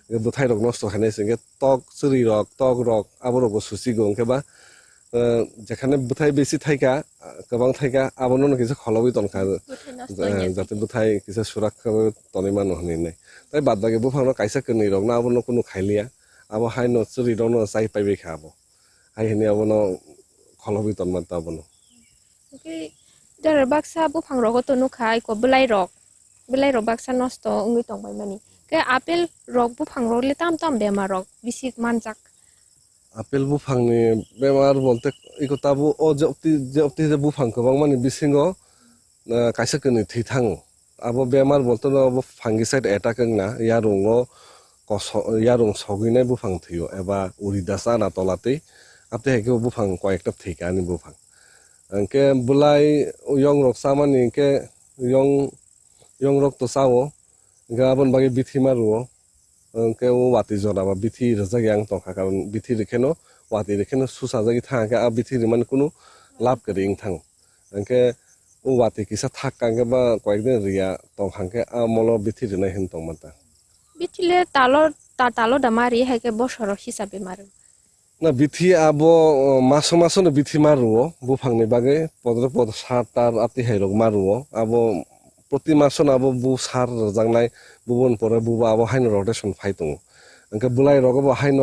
ge buthai rok nosto hanai singke tok churi rok tok rok aboro go susi go angke ba যেখানে বুথাই বেশি থাইকা গোবাং থাইকা আবনো কিছু খলবি তনখা যাতে বুথাই কিছু সুরক্ষা তনিমান হনি নাই তাই বাদ বাকি বুফাং কাইসা কনি রক না আবনো কোনো খাইলিয়া আবো হাই ন চুরি রক ন চাই পাইবে খাবো হাই হিনি আবনো খলবি তনমান তাবনো dar baksa buphang rok to nu khai ko belai rok baksa nosto ungui tong bai mani ke apel rok buphang rok le tam bemar rok bisi manjak apple বুফাংনি বেমার বলতে ইকো তাবু ও যে বুফাং গোবাং মানে বিসিঙ্গো কাইসা কনি থিথাং আবো বেমার বলতে আবো ফাঙ্গিসাইড অ্যাটাকিং না ইয়ারুং সগিনাই বুফাং থিও এবা উরিদাসা না তলাতে আপনি হেকে বুফাং কয়েকটা থিকা আনি বুফাং angke bulai yong rok samani ke yong rok to sawo gabon bagi bithi maruo angke o wati jora ba bithi rajag yang to karon bithi rekheno wati rekheno susa jagi thanga a bithi ri man kuno lab kering thang angke o wati kisa thak kangke ba koyekdin ria to hangke a molo bithi ri na hin tong mata bithile talo damari heke bosoro hisabe maru না বিথি আবো মাসো না বিথি মারুও বুফাংনি বাগে পদ সার তার আতি হাইরক মারুও আবো প্রতি মাসো না আবো বু সার জাংনাই বুবন পরে বুবা আবো হাইন রোটেশন ফাইতং আংকে বুলাই রগ আবো হাইন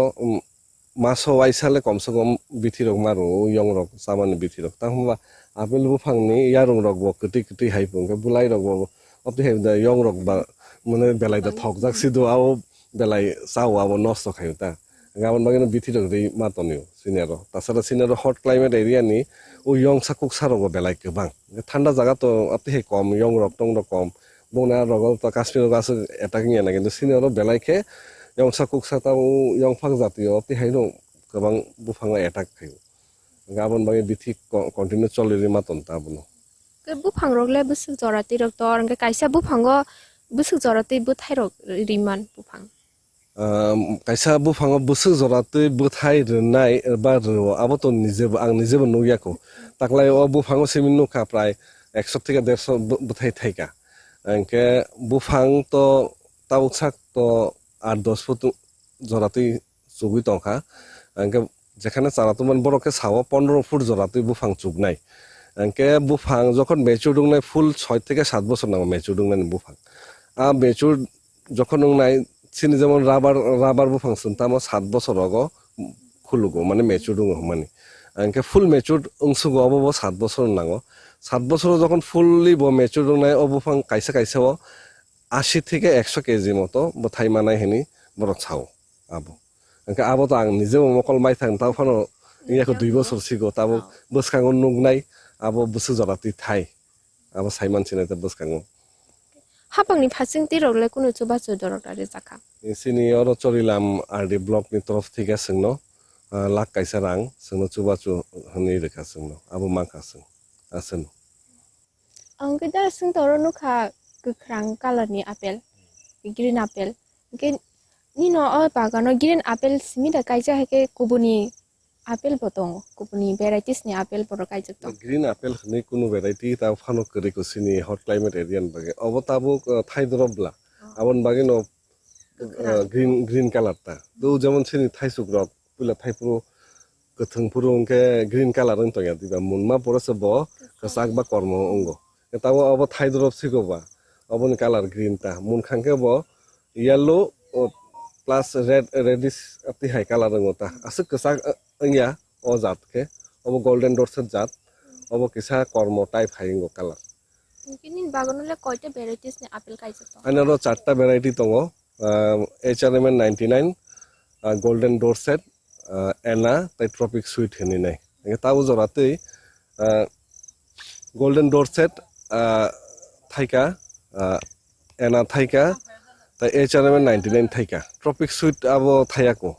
মাসো ওয়াইসালে কমসে কম বিথি রক মারু ইয়ং রক সামানি বিথি রক তাহমবা আপেল বুফাংনি ইয়ারং রক ব কটি হাইপং কে বুলাই রক ব অতি হাই ইয়ং রক বা মানে বেলাই দা থক জাক সিদো আও বেলাই চাও আবো নষ্ট খাইও তা গাবন বাগিনো বিথি রক दै মাতনিও সিনিয়র তাছাড়া সিনিয়র হট ক্লাইমেট এরিয়া নি ও ইয়ং সাকুক সারগো বেলাই গোबां ঠান্ডা জায়গা তো আপনি হে কম ইয়ং রক টং কম বনা রগল তো কাশ্মীর গাছ এটাকিং না কিন্তু সিনিয়র বেলাইকে ইয়ং সাকুক সাতাও ইয়ং ফাক জাতীয় আপনি হাইনো गोबां बुफाङा एटाक खायो गाबोन बागै बिथि कन्टिन्यू चलिरि मातन ताबनो के बुफां रगले बुसुक जराति रक तर के काइसा बुफांगो बुसुक जराति बुथाइ रक रिमान बुफां काइसा बुफाङा बुसुक जराति बुथाइ रनाय बा रो आबो तो आं निजेबो नुयाखौ ताकलाय अ बुफाङो सिमिन नुखा प्राय 100 থেকে 150 बुथाइ थाइका अंके बुफां तो ताउसाक तो 8-10 फुट जराति चुगुइ तंखा अंके যেখানে চারাতুমান বড়কে সাও 15 ফুট জরাতুই বুফাং চুগনাই अंके बुफां যখন মেচুর দুংনাই ফুল 6 থেকে 7 বছর নাও মেচুর দুংনাই বুফাং মেচুর যখন দুংনাই সিনি যেমন রাবার বুফাং সুনতাম 7 বছর আগো খুলুগো মানে মেচুর দুং মানে अंके ফুল মেচুর অংশগো অবব 7 বছর নাও 7 বছর যখন ফুললি ব মেচুর দুংনাই অ বুফাং কাইসা কাইসাও 80 থেকে 100 কেজি মতো বথাই মানাই হেনি বড় ছাও আবো अंके आबो तो आं निजे मकल माइ थां ताव फानो इयाखौ 2 बोसोर सिगो ताबो बसखाङो नुगनाय आबो बुसु जराति थाइ आबो साइमान सिनाय त बसखाङो हापांनि फासिं तिरगले कुनु चुबा चुदरटारि जाखा सिनि अरो चरिलाम आरडी ब्लक नि तरफ थिगा सोंनो लाख काइसा रां सोंनो चुबा चु हनि रेखा सोंनो आबो माखा सों आसन अंके दा सों तरनु खा गोख्रां कालारनि आपेल ग्रीन आपेल के निनो अ बागानो ग्रीन आपेल सिमिदा काइजा हेके कुबुनि आपेल बतंग कुबुनि भेराइटिस नि आपेल बर काइजा त ग्रीन आपेल हनि कुनु भेराइटि ता फानो करिको सिनि हट क्लाइमेट एरियान बागे अब ताबो थाइ दरबला आबन बागे न ग्रीन कालार ता दो जेमन सिनि थाइ सुग्रब पुला थाइ पुरो गथं पुरो अंके ग्रीन कालार न तया दिबा मुनमा परसे ब कसाक बा कर्म अंगो ताबो अब थाइ दरब सिगोबा अबन कालार ग्रीन ता मुन खांके ब येलो प्लस रेडिश अपनी हाई कलर होता असक कसा अंगिया ओ जात के अब गोल्डन डॉट्स जात अब किसा कर्म टाइप हाइंगो कलर किनिन बागानले कयटा भेराइटिस नि आपेल काइजा त अनरो 4टा भेराइटी तंगो HRMN 99 गोल्डन डॉट्स एना ताइ ट्रॉपिक स्वीट हेनि नै ताउ जरातै गोल्डन डॉट्स थाइका एना थाइका ता HRMN 99 थाइका ट्रॉपिक स्वीट आबो थायाको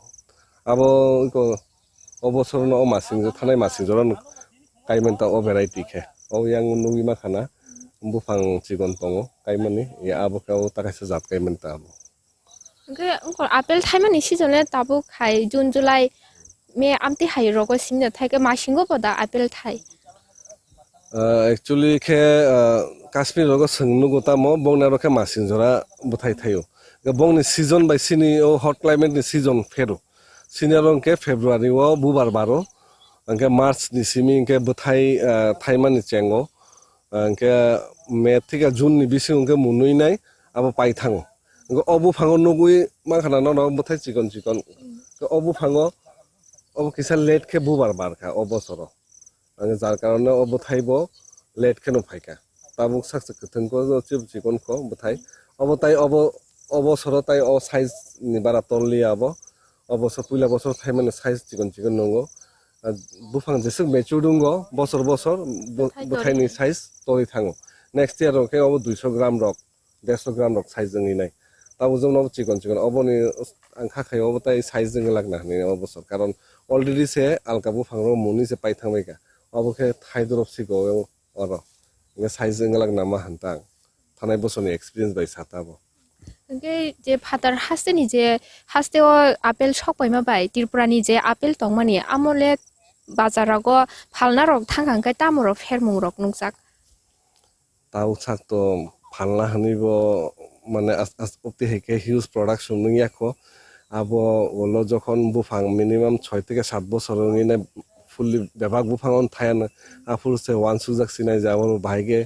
आबो इको अबसर न मासिं थानाय मासिं जरन काइमन ता ओ भेराइटि खे ओ yang नुइ मा खाना बुफां चिगन तंगो काइमनि या आबो काउ ताकासे जात काइमन ता आबो के अंको आपेल थाइमानि सिजने ताबो खाइ जुन जुलाई मे आमति हाइ रगो सिमने थाइके मासिंगो पदा आपेल थाइ एक्चुअली खे काश्मीर रगो संगनु गोता म बंगना रखे मासिं जरा बुथाइ थायो बंगनि सीजन बाय सिनि ओ हट क्लाइमेट नि सीजन फेरो सिनियर के फेब्रुवारी ओ बुबार बारो अंके मार्च नि सिमि के बुथाइ थाइमानि चेंगो अंके मे थिका जून नि बिसि अंके मुनुइ नाय अब पाइ थाङो अंके अबु फाङो नगुइ मा खाना न बुथाइ चिकन अबु फाङो अब किसा लेट के बुबार बार खा अबसर अंके जार कारणे अबु थाइबो लेट के न फाइका ताबुक साक थंको चिप चिकन खो बुथाइ अब ताइ अबसर ताइ अ साइज नि बारा तललि आबो अबसर पुला बसर थाइ माने साइज चिकन नंगो बुफां जेसक मेचुर दुंगो बसर बुथाइनि साइज तरि थाङो नेक्स्ट इयर के अब 200 ग्राम रक 150 ग्राम रक साइज जोंनि नाय ताबो जोंनाव चिकन अबनि आं खाखायाव अब ताइ साइज जों लागना हने अबसर कारण अलरेडी से आलका बुफां रो मुनि से पाइ थांबायका अब के थाइ दरब सिगो अर ये साइज जों लागना मा हन्ता थानाय बसरनि एक्सपीरियंस बाय साताबो के जे फादर हास्तेनि जे हास्तेओ आपेल सकबायमा बाय त्रिपुरानि जे आपेल तंमानि आमले बाजारागो फालना रक थांखांखाय तामरो फेरमुं रक नुजाक ताउ साक तो फालना हनिबो माने अपति हेके हिउज प्रोडक्शन नुयाखो आबो ओलो जखन बुफां मिनिमाम 6 থেকে 7 বছরनि ने फुल्ली बेबाग बुफांन थायान आफुल से वान सुजाक सिनाय जाबो भाइगे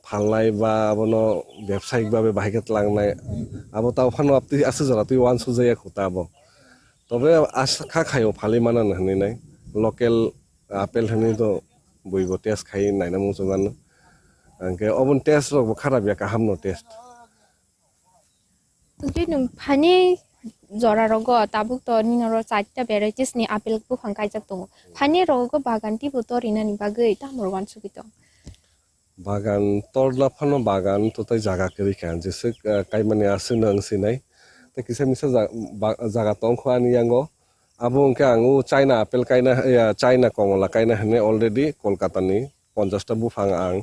फालनाय बा आबनो व्यवसायिक भाबे भाइगे लांनाय आबो ताव फानो आपति आसे जरा तुइ वान सुजाया खोताबो तबे आखा खायो फालि मानान हनिनाय लोकल आपेल हनि तो बयबो टेस्ट खाइ नायना मुजोगान अंके अबन टेस्ट रक खराब या काहामनो test Oke nung pani zora rogo tabuk to ni noro chaita varieties ni apel bufang kaijak tongo. Pani rogo bagan ti buto rina ni bagai ta morwan sugito. bagan torla phano bagan to tai jaga keri kan jese kaimani asu nang sinai te kisa misa jaga tong khwani yango abo unke angu China apple kaina China komola kaina hne already Kolkata ni 50 ta bufang ang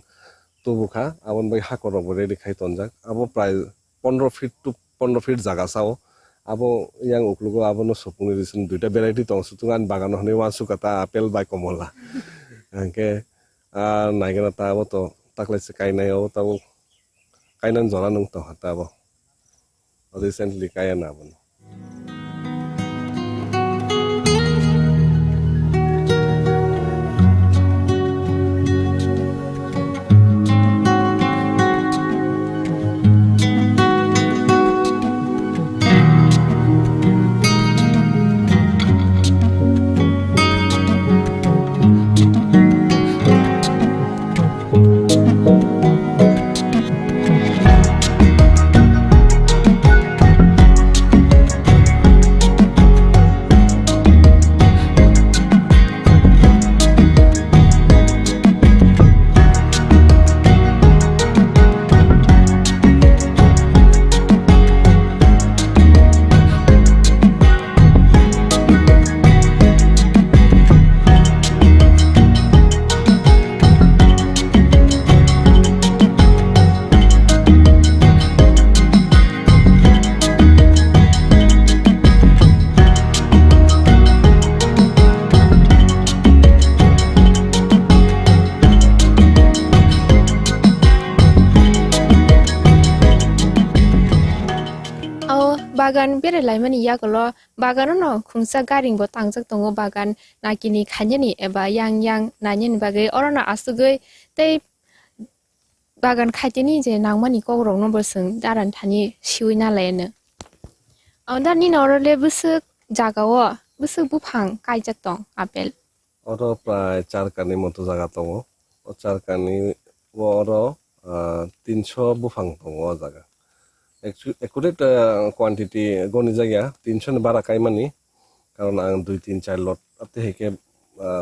tubukha abon bai hakoro ready khai tonjak abo prai 15 feet to 15 feet jaga sao abo yang uklugo abo no sopuni disun duita variety tong sutungan bagan hne wansu kata apple bai komola angke naigena ta abo to taklai se kainai abo tabo kainan jora nung to hata abo recently kaya na abo Bagan bere laimani ya golo bagan no khungsa garing bo tangjak tongo bagan nakini khanyani eba yang nanyen bagai orona asugoi tei bagan khaiteni je nangmani kogrong no bosung daran thani siwina lene onda ni norole busuk jagawo busuk bufang kaijak tong apel oro prai 4 kani moto jaga tongo o 4 kani oro 300 bufang tongo jaga accurate quantity goni jaga 300 bara kaimani karon ang 2 3 4 lot ate heke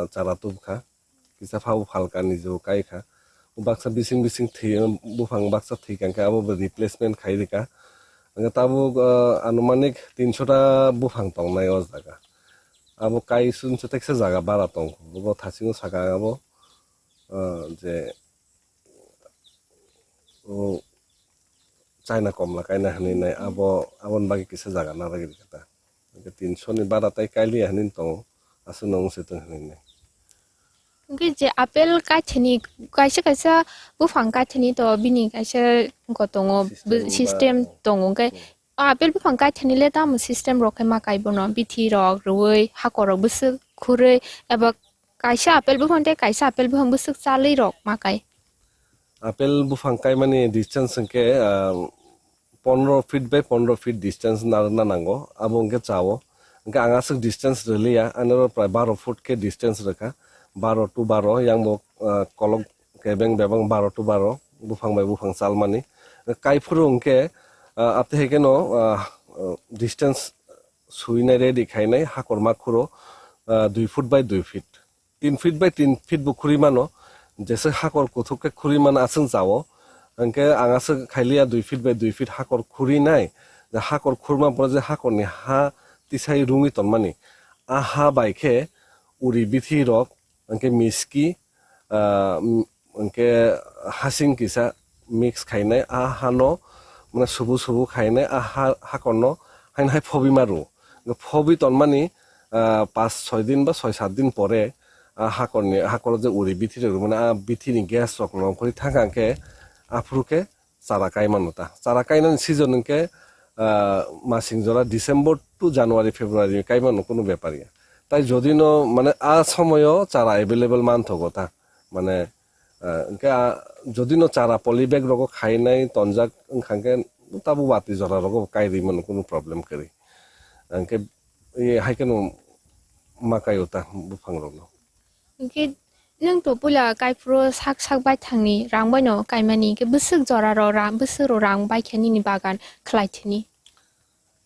chara tubkha kisa phau phalka nijo kaikha baksa bising thi bufang baksa thikan ka abo replacement khairika anga tabu anumanik 300 ta bufang tong nai o jaga abo kai sun choteksa jaga bara tong bo thasingo saka abo je o China komla kaina hani nai abo abon bagi kisa jaga na ragi kata 300 ni bara tai kaili hanin tong asu nong se tong hani nai Oke je apel kaitheni kaisa bufang kaitheni to bini kaisa gotongo system tongo ke apel bufang kaitheni le tam system rokai ma kaibono bithi rok roi hakoro busuk khure eba kaisa apel bufang te kaisa apel bufang busuk chalei rok ma kai apel bufang kai mani distance ke 15 feet by 15 feet distance na nango abo ke chawo ke angasuk distance relia anoro prai 12 foot ke distance rakha 12 to 12 yang bo kolok ke beng bebang 12 to 12 bufang bai bufang sal mani kai phurung ke apte heke no distance suina re dikhainai hakorma khuro 2 foot by 2 feet 3 feet by 3 feet bukhuri mano jese hakor kuthuk ke khuri man asung jawo angke angase khailia 2 feet by 2 feet hakor khuri nai ja hakor khurma pore je hakor ni ha tisai rungi tonmani a ha baikhe uri bithi rok angke miski angke hasing kisa mix khainai a hano মানে সুবু সুবু খাইনে হাকনো হাইন high ফবি মারু ফবি তনমানি 5-6 দিন বা 6-7 দিন পরে হাকর যে উড়ি বিথিরে মানে বিথিনি gas rock নং করি থাকাকে আফরুকে চারা কাইমানতা চারা কাইনান সিজনকে মাসিং জরা ডিসেম্বর টু জানুয়ারি ফেব্রুয়ারি কাইমানো কোনো ব্যাপারিয়া তাই যদি ন মানে আ সময়ও চারা এভেলেবল মান থগতা মানে যদি ন চারা পলিবেগ রকম খাই নাই তঞ্জাক খাঙ্কে তাবু বাতি জরা রকম কাইরি মানে কোনো প্রবলেম করি আঙ্কে হাইকেন মাকাইওতা বুফাং রকম ke nang to pula kai pro sak bai thangni rang bai no kai mani ke busuk jora ro rang busuk ro rang bai khani ni bagan khlai thini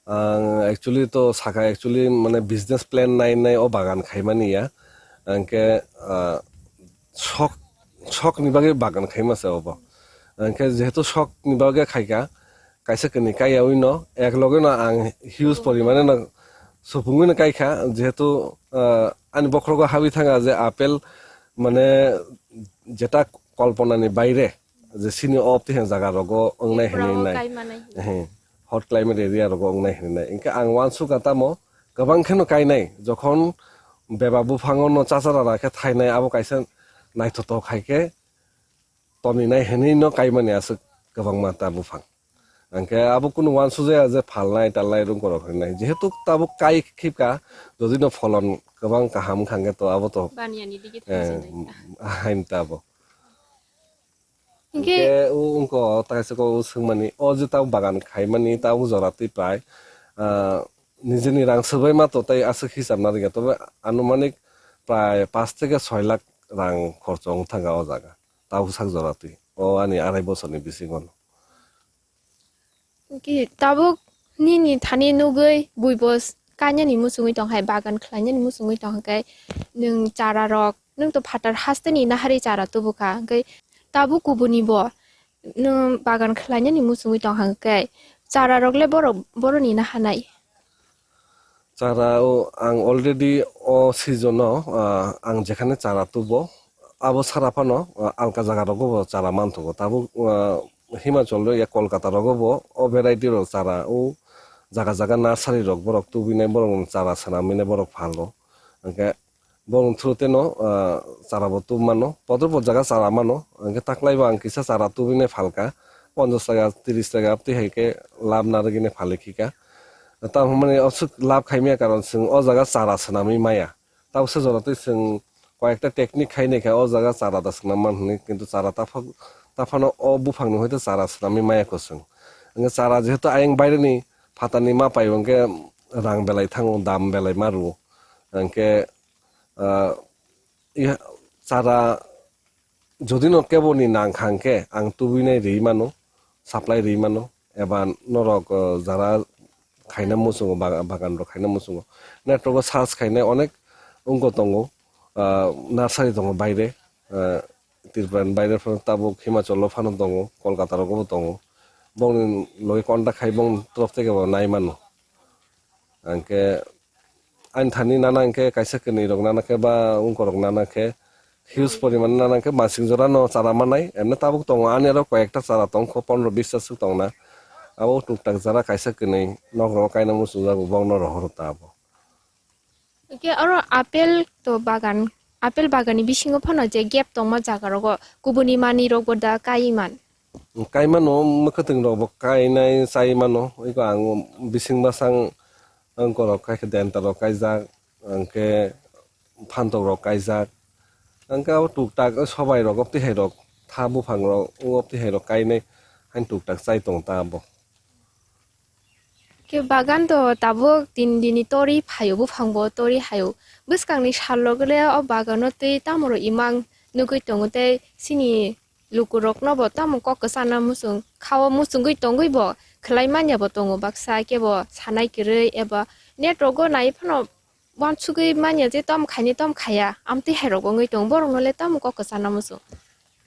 actually तो साका एक्चुअली माने business plan नाय ओ बागान खाइमानि या अंके शक निबागे बागान खाइमासे अब अंके जेहेतु शक निबागे खाइका काइसे कनि काइयावि न एक लगे न आं हिउज परिमाणे न सुफुंगुन काइखा जेहेतु आनि बखरगो हाबि थाङा जे आपेल माने जेटा कल्पनानि बाइरे जे सिनि अफ थिहां जागा रगो अंनाय हेनै हट क्लाइमेट एरिया रगो अंनाय हेनै इनके आं वानसु गातामो गोबां खेनो काइनाय जखन बेबा बुफाङो न चाचारा राखे थाइनाय आबो काइसे नायथत खाइके तनिनाय हेनै न काइमाने आसो गोबां माता बुफां अंके आबो कुनु वानसु जाया जे फालनाय तालनाय रुम कर होनाय जेहेतु ताबो काइ खिपका जदि न फलन गोबां काहाम खांगे तो आबो तो बानियानि दिगि हाइन ताबो इनके उनको ताइसे को सुंगमानि ओ जे ताव बागान खाइमानि ताव जराति प्राय निजेनि रां सोबाय मा तो ताइ आसो हिसाब ना गे तबे आनुमानिक प्राय 5 থেকে 6 लाख रां खर्च थांगा ओ जागा ताव साग जराति ओ आनि आराय बोसोरनि बिसिगन कि ताबुक निनि थानि नुगै बुइबस कान्यानि मुसुङै दंहाय बागान ख्लायनानि मुसुङै दंहाय नों चारा रक नों तो फाटार हास्तेनि नाहारि चारा तो बुखा गै ताबु कुबुनि ब नों बागान ख्लायनानि मुसुङै दंहाय चारा रकले बर'नि नाहानाय चारा आं अलरेडि ओ सिजन आं जेखाने चारा तुबो आबो साराफानो आलका जागा रगो चारा मानथगो ताबु हिमाचल या कलकाता रगो ओ भेराइटि रो चारा ओ जागा जागा नार्सारि रग बरक तुबिनाय बरक चारा सानामिने बरक फालो अंके बरक थ्रुते न चारा बतु मानो पदर जागा चारा मानो अंके ताकलाइबा आं किसा चारा तुबिने फालका 50 টাকা 30 টাকা আপति हाइके लाभ नारगिने फालेखिका ता माने असुक लाभ खाइमिया कारण जों ओ जागा चारा सानामि माया तावसो जराते जों कयेकटा टेकनिक खाइनेखा ओ जागा चारा दासना मानहने किन्तु चारा ताफानो ओ बुफांनो हयतो चारा सानामि मायाखौ जों अंगे चारा जेहेतु आयं बायरेनि फातानि मा पाइ अंगे रां बेलाय थाङो दाम बेलाय मारु अंके चारा যদি ন কেবনি নাং খাংকে আং তুবিনাই রেই মানো সাপ্লাই রেই মানো এবা নরক যারা খাইনা মুসুঙ বাগান র খাইনা মুসুঙ নেটওয়ার্ক সার্চ খাইনাই অনেক অঙ্গ দङ নার্সারি দङ বাইরে তিরবান বাইরে তাবুক হিমাচল ফানো দङ কলকাতা রগো দङ বং লই কন্টা খাইবং তরফ থেকে নাই মানো আংকে আইন থানি নানা আংকে কাইসা কেনি রগ নানাকে বা অঙ্ক রগ নানাকে হিউজ পরিমাণ নানাকে মাসিং জরা ন চারা মানাই এমনি তাবুক দङ আনি আরো কয়েকটা চারা দङ 15-20 দङ না আবো টুকটাক যারা কাইসা কেনি নগ্র কাইনা মুসু যাবো বং ন রহর তাবো के आरो आपेल तो बागान आपेल बागानि बिसिङो फानो जे गेप दङ जागा रग गुबुनि मानि रग दा काइमान काइमानो मखथिं रग काइनाय साइमानो इको आं बिसिं बासां अंक रग काइखे देन्ता रग काइजा अंके फान्तो रग काइजा अंका टुकटाक सबाय रग अपति हाय रग थाबु फां रग अपति हाय रग काइनाय हाइन टुकटाक चाइ दङ ताबो के बागान तो ताबो दिनि तोरि फायोबो फांबो तोरि हायो बसकांनि साललगले अ बागानो ते तामरो इमां नुगै दङते सिनि लुकुरक नबो तामो ककसाना मुसुं खावो मुसुंगै दङैबो खलाइमान्याबो दङ बाक्सा केबो सानाय किरै एबा नेटवर्क नाय फनो वानसुगै मान्या जे तम खाया आमते हेरगङै दङ बरंले तामो ककसाना मुसुं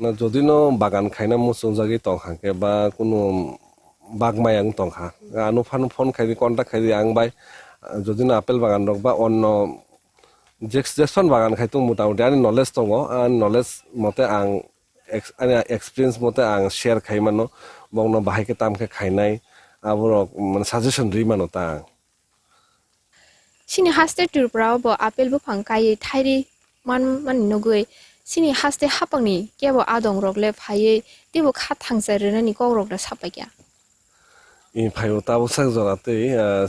ना যদি ন বাগান খাইনা মুসুং জাগি তংখাকে বা কোনো বাগমায়াং তংখা আনো ফানো ফোন খাইদি কন্টাক্ট খাইদি আং বাই যদি না আপেল বাগান রক বা অন্য যেসন বাগান খাইতো মোটামুটি আনি নলেজ দङ আর নলেজ মতে আং এক্সপিরিয়েন্স মতে আং শেয়ার খাই মানো বংন বাহাইকে তামকে খাইনাই আবর মানে সাজেশন রি মানো তা सिनि हास्ते टुरप्राव ब आपेल बो फांकाय थाइरि मान नगै सिनि हास्ते हापांनि केबो आदं रगले फायै तेबो खा थांसरनानि गौरग दा सापाग्या इ फायो ताबो सां जराते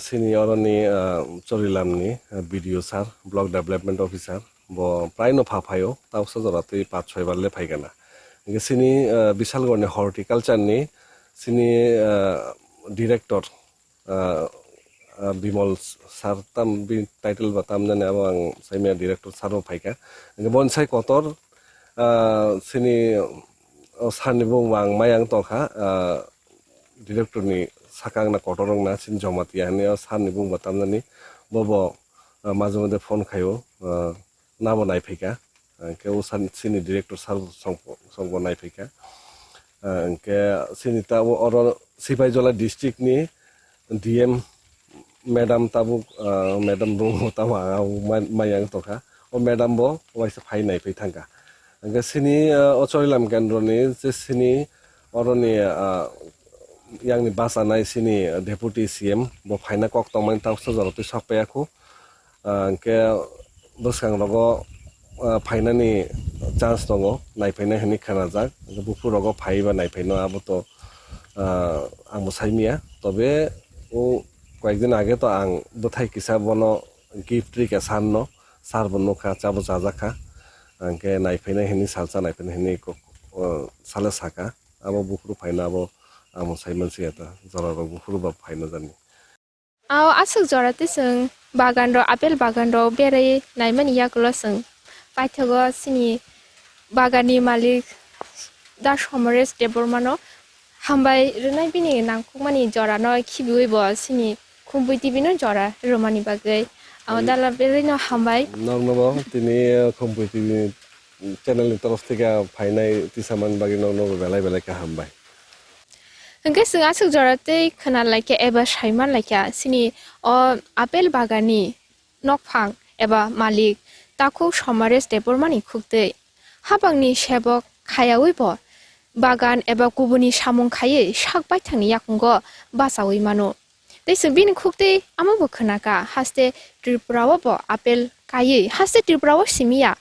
सिनि अरनि चरिलामनि भिडियो सार ब्लग डेभलपमेन्ट अफिसार ब प्राय न फाफायो ताबो सां जराते 5-6 बारले फाइगाना सिनि बिशालगढ़नि हर्टिकालचारनि सिनि डिरेक्टर बिमल सार ताम बि टाइटल बाताम जाने अब आं साइमिया डिरेक्टर सारो फाइका बनसाइ कतर सिनि सारनि बुंबा आं मायां तखा डिरेक्टरनि साकांना कटरंना सिन जमातिया हने साननि बुंबा तामनानि बबो माजे माजे फोन खायो नाबो नायफैका के उ सान सिनि डिरेक्टर सार संग नायफैका के सिनिता और सिपाहीजला डिस्ट्रिक्ट नि डीएम मैडम ताबु मैडम बुंगो तामा मायां तोखा ओ मैडम बो वाइस फाइ नायफै थांगा के सिनि अचरिलाम केन्द्रनि जे सिनि अरनि यांनि बासा नाय सिनि डेपुटी सीएम बो फाइना कक तंमान तावसो जरति सकपायाखौ के बसखां रगो फाइनानि चान्स दङ नायफैना हेनि खानाजाक बुफुर रगो फाइबा नायफैनो आबोतो आंबो साइमिया तबे ओ कয়েকদিন আগে তো আং বথাই কিসা বনো গিফট রিকে সাননো সার বনো খা চাবো জাজাখা আংকে নাইফেনা হেনি সালসা নাইফেনা হেনি সালে সাকা আবো বুকুরু ফাইনা আবো আমো সাইমানসি এটা জরা বুকুরু বা ফাইনা জানি আও আসুক জরাতে जों বাগান র আপেল বাগান র বেরে নাইমানি ইয়াকলো जों পাইথগো সিনি বাগানি মালিক দা সমরেশ দেবরমানো হামবাই রনাই বিনি নাংকুমানি জরানো খিবিউইবো সিনি খুমবুইতিবিনো জরা রমানি বাগৈ দালা বেরেনো হামবাই নরনবো তিনি খুমবুইতিবি চ্যানেলनि তরফ থেকে ফাইনাই তিসামান বাগি নরনবো বেলাই বেলাই কা হামবাই ओंके जों आसुक जराते खोना लाइके एबा साइमान लाइके सिनि आपेल बागानि नकफां एबा मालिक ताखौ समरेश देबरमानि खुक्दै हाबांनि सेबक खायावैबो बागान एबा गुबुननि सामुं खायै साकबाय थांनि याखंगो बासावै मानो दैसो बिनि खुक्दै आमाबो खोनाका हास्ते त्रिपुरावबो आपेल कायै हास्ते त्रिपुराव सिमिया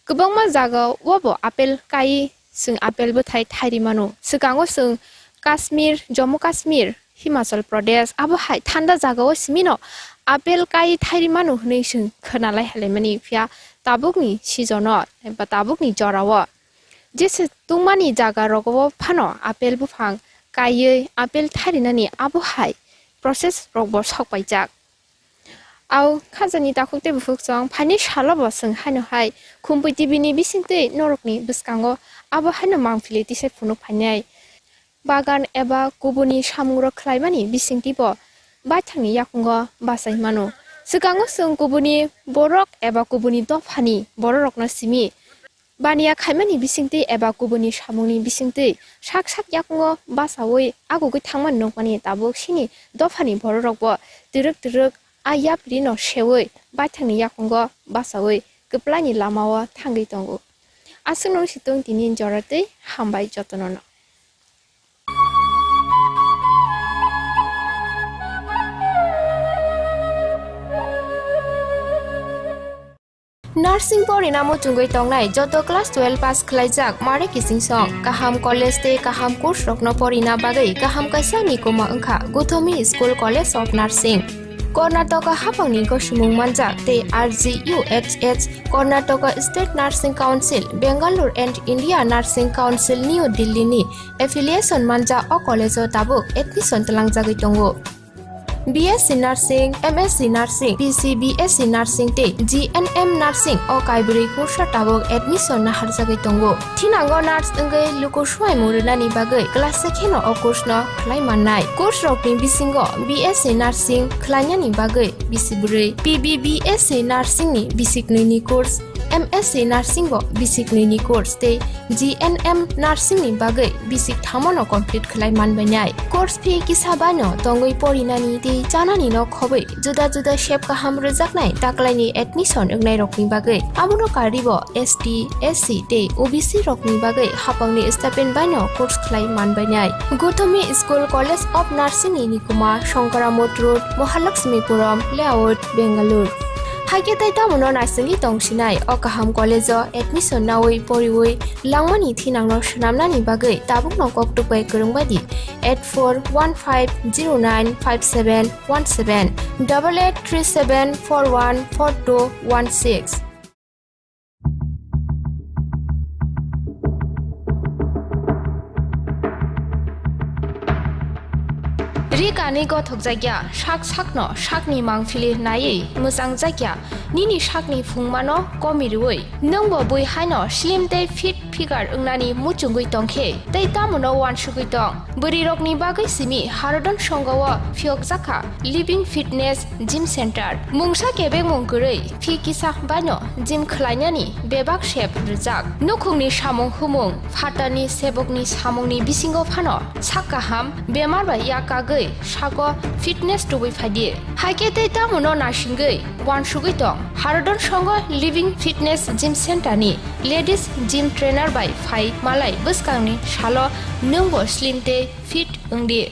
गोबां मा जागावबो आपेल कायै जों आपेलबो थाइरि मानो सिगाङाव जों काश्मीर जम्मू काश्मीर हिमाचल प्रदेश आबो हाय थान्दा जागाव सिमिनो आपेल कायै थाइरि मानो हनै जों खोनालाय हालायमानि फिया ताबुकनि सिजनो एबा ताबुकनि जराव जेसे तुमानि जागा रगो फानो आपेल बुफां कायै आपेल थारिनानि आबो हाय प्रसेस रगबो सकबायजाक आव खाजानि दाखुते बुफुकजों फानि सालबो जों हानो हाय खुमबुइतिबिनि बिसिंतै नरकनि बिस्कांगो आबो हानो मांफिलि तिसे फुनु फायनाय बागान एबा गुबुननि सामुंर ख्लायमानि बिसिंतिबो बाथांनि याखंगो बासाय मानो सिगाङाव जों गुबुननि बरक एबा गुबुननि दफानि बररकनो सिमि बानिया खायमानि बिसिंतै एबा गुबुननि सामुंनि बिसिंतै साक साक याखंगो बासावै आगुगै थांमान नंपानि ताबो सिनि दफानि बररकबो दिरक दिरक आयाप्रिनो सेवै बाथांनि याखंगो बासावै गोप्लानि लामाव थांगै दंगो आसुनो सितों दिनि जरातै हामबाय जतननो नार्सिं परिणामो चुंगै तंनाय जत क्लास 12 पास खलाइजाक मारे किसिं सं काहाम कलेज ते काहाम कोर्स रखनो परिना बागै काहाम कैसा निकोमा अंखा गुथमी school college of nursing Karnataka हाफांनि गसुमुं मानजाक ते RGUHH Karnataka state nursing council Bengaluru and India nursing council New Delhi नि एफिलिएशन मानजा अ कॉलेज ताबुक एडमिशन तलांजागै दंगो BSc Nursing, MSc Nursing, PCBSc Nursing te GNM Nursing o kaibri course tabok admission na harjagai tongo thinango nurse engai luko swai murunani bagai class sekheno o course no khlai mannai course rokni bisingo BSc Nursing khlainani bagai bisiburi PBBSc Nursing ni bisiknoi ni course MSc Nursing bo bisiknoi ni course te GNM Nursing ni bagai bisik thamono complete khlai manbainai course fee kisabano tongoi porinani te janani no khobai juda juda shape ka ham rejaknai taklaini admission engnai rokni bagai abuno karibo ST SC te OBC rokni bagai hapangni stipend baino course khlai manbainai Gothomi School College of Nursing ni nikuma Shankara Road Mahalakshmipuram Layout Bengaluru हागे ताइता मनो नार्सिंनि तंसिनाय अकाहाम college admission नावै परिवै लांमानि थिनांनो सनामनानि बागै Tabuk नकक टुपाय करंबादि 8415095717 8837414216 रिकानि गथक जायगा साक साकनो साकनि मांफिलि नायै मोजां जायगा निनि साकनि फुंमानो कमिरुयै नोंबो बैहायनो slim तै fit figure ओंनानि मुचुंगै तंखे तै तामनो वानसुगै दं Burirokni bagai simi Harodon Shongawa Fiok Zaka Living Fitness Gym Center Mungsa kebek mungkurei Fi Kisa Bano Gym Khlainani Bebak Shep Rijak Nukhungni Samung Humung Fatani Sebokni Samungni Bisingo Phano Sakaham Bemar ba Yakagei Shago Fitness Tubi Phadi Haikete tamuno Nashingei Wan Shugui Tong Harodon Shongo Living Fitness Gym Center ni Ladies Gym Trainer by Phai Malai Buskangni Shalo Nungbo Slimte Fit Ungdi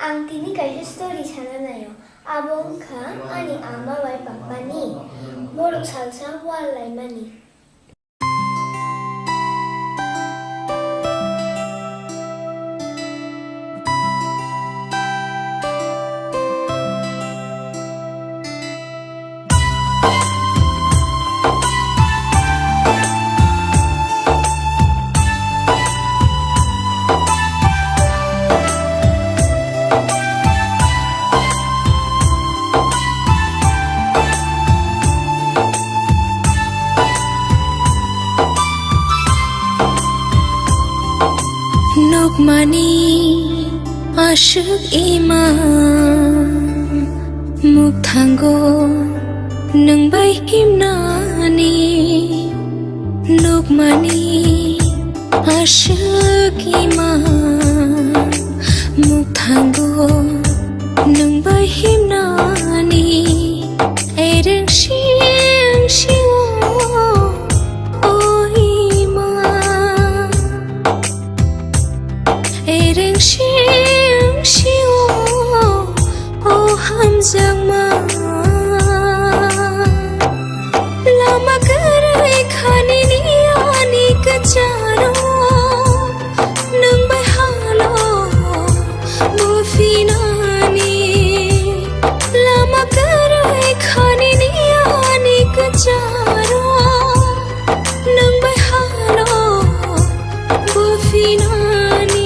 Ang tini kaisa story sana nayo. Abong ka ani ama wai papa ni. Moruk salsa walai mani. Nukmani aşık iman Mukthango nang bay himnani Nukmani aşık iman Mukthango nang bay himnani Ereng siang siwo Ereng siang siwo oh hamzang ma lama karai khani ni ani kacharo nang bai halo bufinani lama karai khani ni ani kacharo nang bai halo bufinani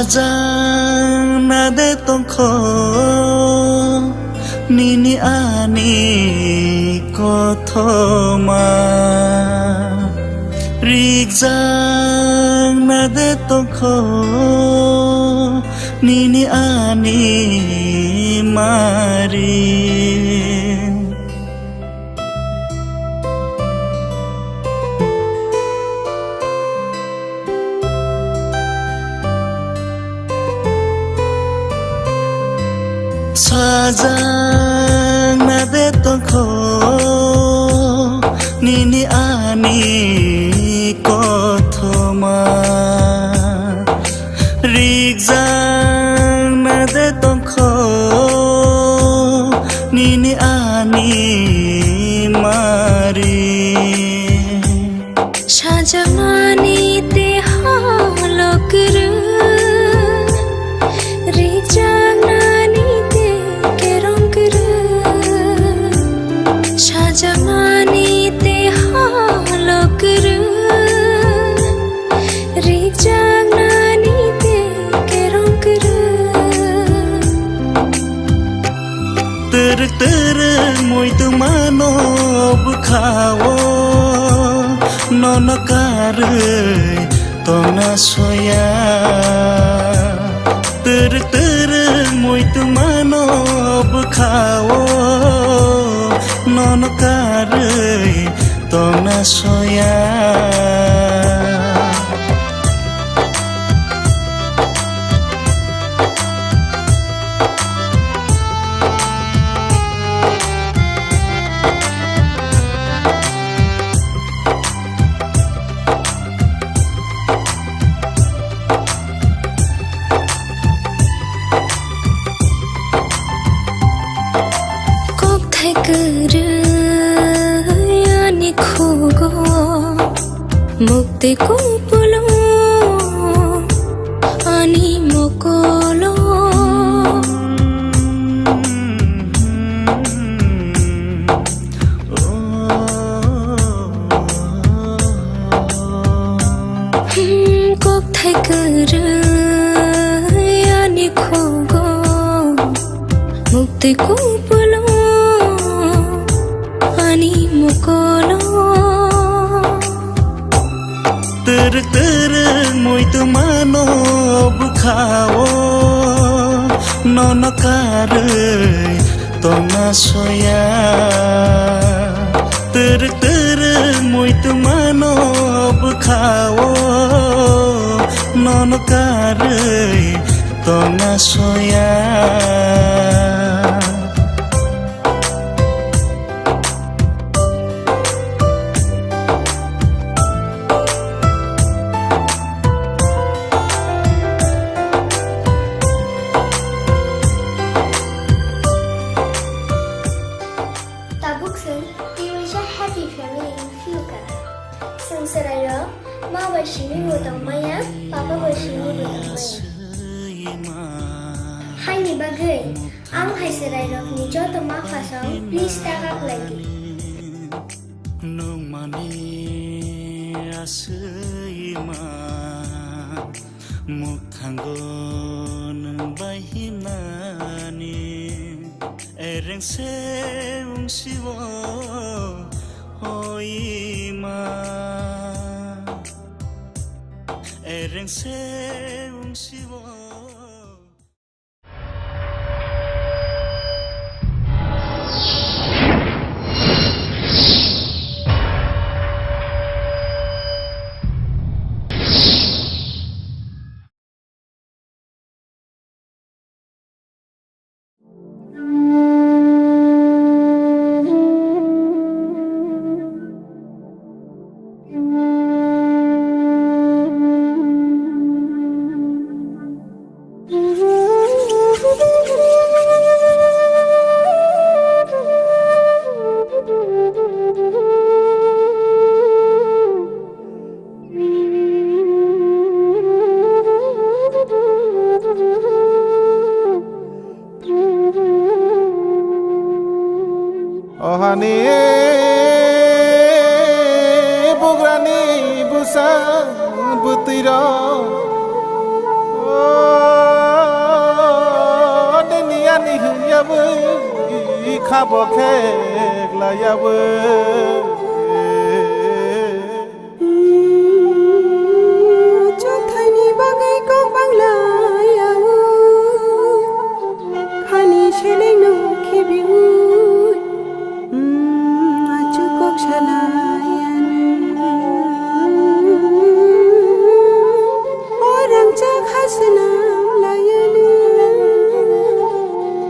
Sajang nade tongkho nini ani kothoma Rigjang nade tongkho nini ani mari Sajang nade tongkho nini ani kothoma Rigjang nade tongkho nini ani mari Sajamani te halokru Rijanani te kerongru Sajamani te halokru Rijanani te kerongru Teruk moi tu mano bukhawo nono karei tona soya Teruk moi tu mano bukhawo nono karei tona soya Yani khugo mukti kupulo ani mokolo kok thai kuru yani khugo mukti kupulo ani mokolo moi tu mano bukhao nono karei tona soya moi tu mano bukhao nono karei tona soya Tabuksen, Irisha happy family in Fuka. Sung Sarayro, Ma Bashimi Mutamaya, Papa Bashimi Mutamaya. Hai ni bagai, ang hai Sarayro ni Joto Ma Fasong, please tag up lagi. Nung mani asima mukhanggo nung bahimani ereng seung siwo oima ereng seung siwo Ohani bugrani busa butiro deniani yabu khabo khekla yabu Chothani bagai ko banglaya khani shelai no khibiu achukok shalayan orang jak hasanam layan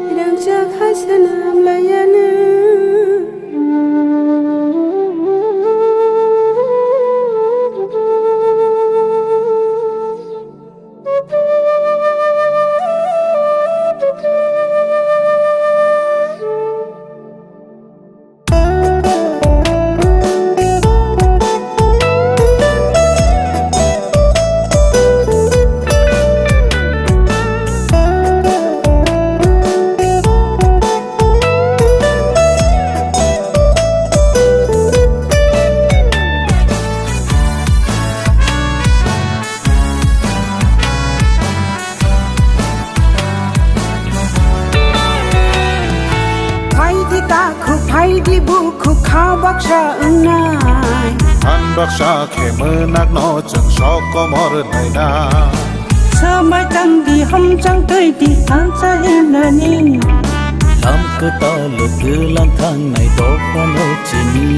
orang jak hasanam layan Di buku kau baksa enai An baksa ke menak no jeng sokomor naina Samai tang di hom chang tơi di tan sa henani Lam ke talo ke lang thang nai do pano chini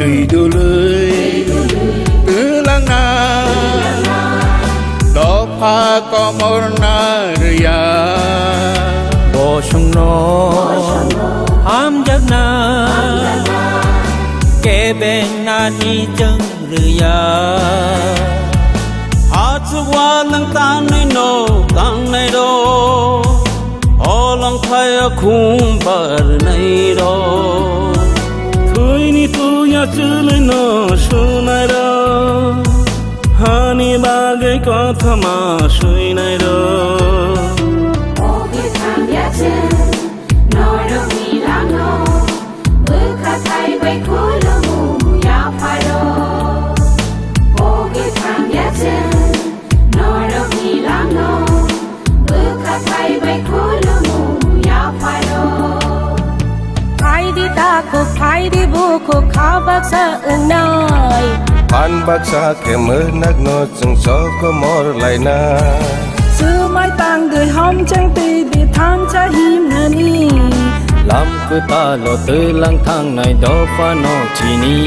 Tùy đồ lưới Tư lang na Đó pha có mor na rìa Bồ sông nó Ham giấc na Kê bên na đi chân rìa Hát sức hoa nâng tan nơi nô Tăng này đô Ô lòng thay khung bờ này đô Thôi ni tu nhà जुलैनो सुनाएर हानि बागै कथामा सुनाएर Ogi tamyatin Noro milano Buka thai bai kulumu ya paro Ogi tamyatin Noro milano Buka thai bai kulumu ya paro Phaidi tako phaidi buku khabak sa unai Pan bak sa ke mơ nắc nó chẳng cho có mor lại na Sư mai tang đời hom chẳng tì đi thang cha him nà ni Lam cứ ta lo tư lang thang này đó pha nó chỉ ni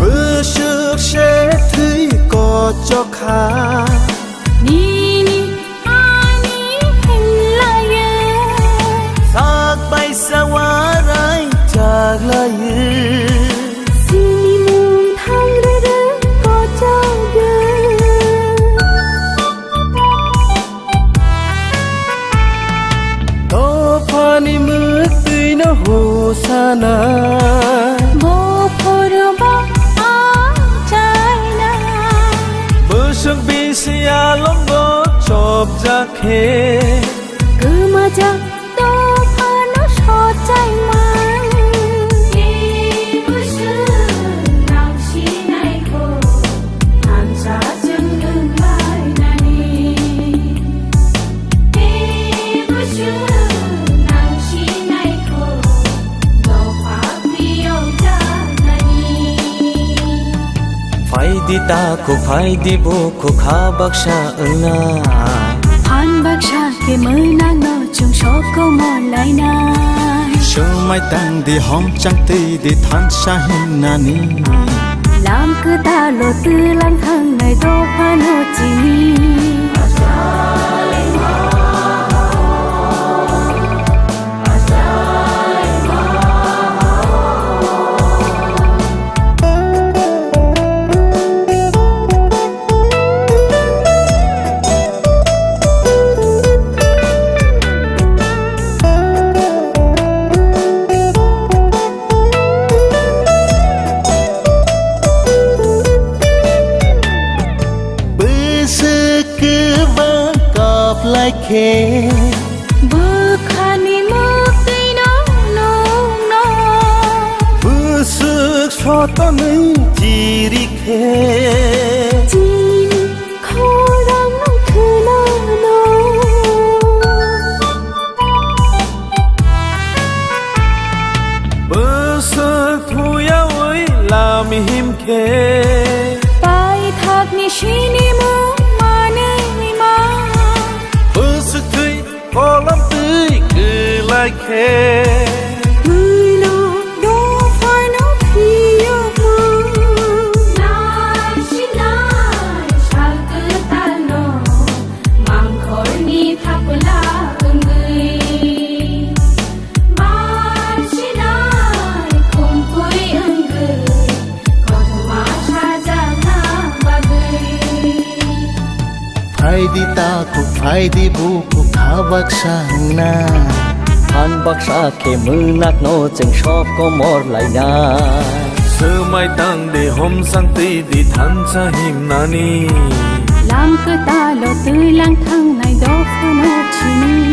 bữa trước sẽ thấy có cho khá Ni ni ani hình la ye Sak bay sa warai chak la ye Sini mung thang re re có cho ye To pani mực tươi nó hồ sa na Bo phoro ba a chai na Bữa trước bi siya lom go chop ja khe Cứ mà chắc to pha nó so chai ma Ye bu shu nang shi nai ko An cha chân ngưng lai na ni Ye bu shu nang shi nai ko Do pha pi ông cha na ni phải đi ta cũng phải đi bộ cũng khá bác sa na Han bak sha ke mơ na no chung so ko mo lai na sơ mai tăng đi hom chẳng tì đi than sa hin na ni Lam cứ ta lo tư lang thang này do pha no chi ni Bữa trước cứ vang cọp lại khe Bu khani mo ti no no no Bữa trước cho ta mấy chỉ đi khe Jin kho rang no khu no no Bữa trước thu ya ơi làm him khe Pai thak ni shi ni mo ma ne ma Bữa trước tươi có lắm tươi cứ lại khe Người no do pha no phi yo mo Nai shi nai shal cứ ta no Mang khor ni thap la ungui Mai shi nai khum pui ungui Ko ma sha ja na bagui Phải đi ta cũng phải đi bu cũng khá bác sang na han bác sa ke mơ nát nó chẳng shop có mor lại na Sơ mai tăng để hôm sang tì đi than sa him nani Lam cứ ta lo tư lang thang này đó pha no chi ni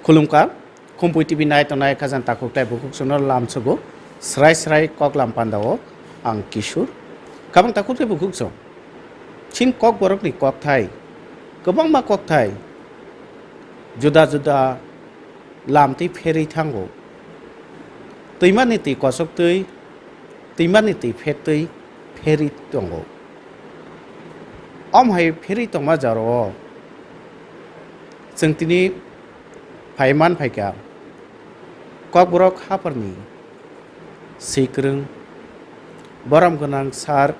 खुलुमका कम्पुइ TV नायतनाय खाजान ताकुकलाय बुकुकसोनो लामसोगो स्राय स्राय कक लामपान्दाओ आं किशोर काबां ताकुकलाय बुकुकसो चिन कक बरकनि कक थाय गोबां मा कक थाय जुदा जुदा लामति फेरै थांगो तैमानि तै कसक तै तैमानि तै फेतै फेरि दंगो अमहाय फेरि तंमा जारो जों तिनि फायमान फायका कक बरक हाफोरनि सैक्रों बरम गोनां सार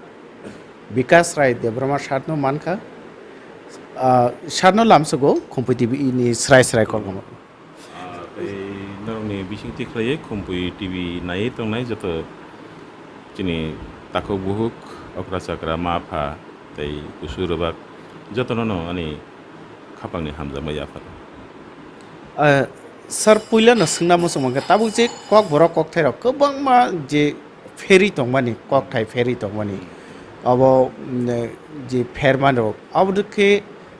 विकास राय देब्रमा सारनो मानखा सारनो लामसोगो कम्पुइ टिभिनि स्राय स्राय कलगम नरनि बिसिंथि खालायो कम्पुइ टिभि नायै तंनाय जत चिनि ताको बुहुक अक्रा साक्रा माफा तै उसुरबाक जतनो अनि खापांनि हामजा मैयाफोर सर पहिला सोंना मोसंमाखा ताबु जे कक बरक कक थायराव गोबां मा जे फेरि दंमानि कक थाय फेरि दंमानि अब जे फेरमानो अब दखे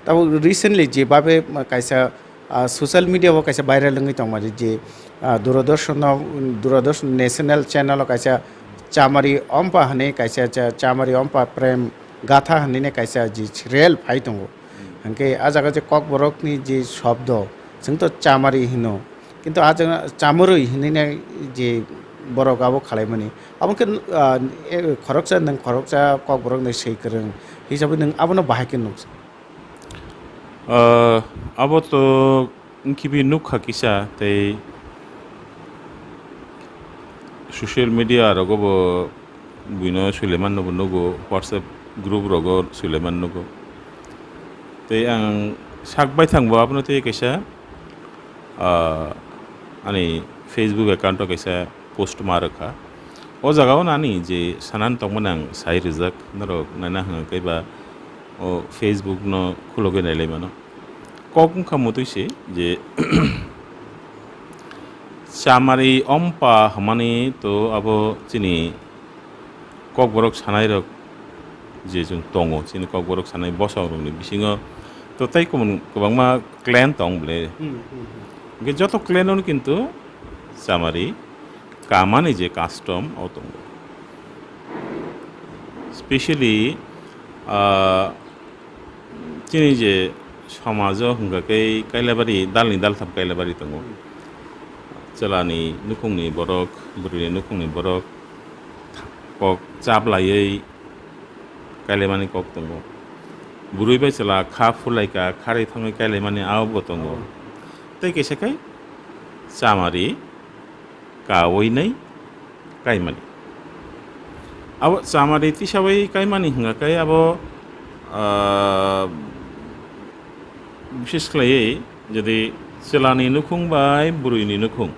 ताबु रिसेंटली जे बाबे कायसा सोशल मीडिया वो कायसा भाइरल लंगै दंमानि जे दूरदर्शन नेशनल चैनल कायसा चामारी अम्पा हने कायसा चामारी अम्पा प्रेम गाथा हने कायसा जे रियल फाइ दंगो हंके आजागा जे कक बरकनि जे शब्द जोंथ' चामारी हिनो किन्तु आज चामरै हिनैना जे बरकाबो खालायमानि आबोखौ खरकसा नों खरकसा कक बरक नै सैक्रों हिसाबै नों आबोनो बाहायके नोंसो अब तो किबि नुखा किसा तै सोशल मीडिया रगबो बुइनो सुलेमान नगो नगो व्हाट्सएप ग्रुप रगो सुलेमान नगो तै आं साकबाय थांबो आपनो तै कैसा अनि फेसबुक एकाउंट कैसा पोस्ट मारखा ओ जगाव नानी जे सानान तंमोन आं साइ रिजाक नरक नाना हंगैबा ओ फेसबुक न खुलगे नायलाय मानो कक खामुतैसे जे चामारी अम्पा हमानी तो अब चिनि कक बरक सानाय रक जे जों दङो चिनि कक बरक सानाय बसावरनि बिसिङो तो तै गोबां मा क्लेन दं ब्ले जत क्लेन किन्तु चामारी कामानि जे कास्टम औ दङ स्पेशली चिनि जे समाज हंगाकै कायलाबारि दालनि दालथाब कायलाबारि दङ चलानि नुखुंनि बरक बुरिनि नुखुंनि बरक कक चाबलायै कायलामानि कक दङ बुरैबाय चला खा फुलायका खारै थाङै कायलामानि आवबो दङ तै कैसाखाय चामारी कावैनै कायमानि अब चामारी तिसाबै कायमानि हंगाकै अब विशेष खालायै जदि चलानि नुखुं बाय बुरैनि नुखुं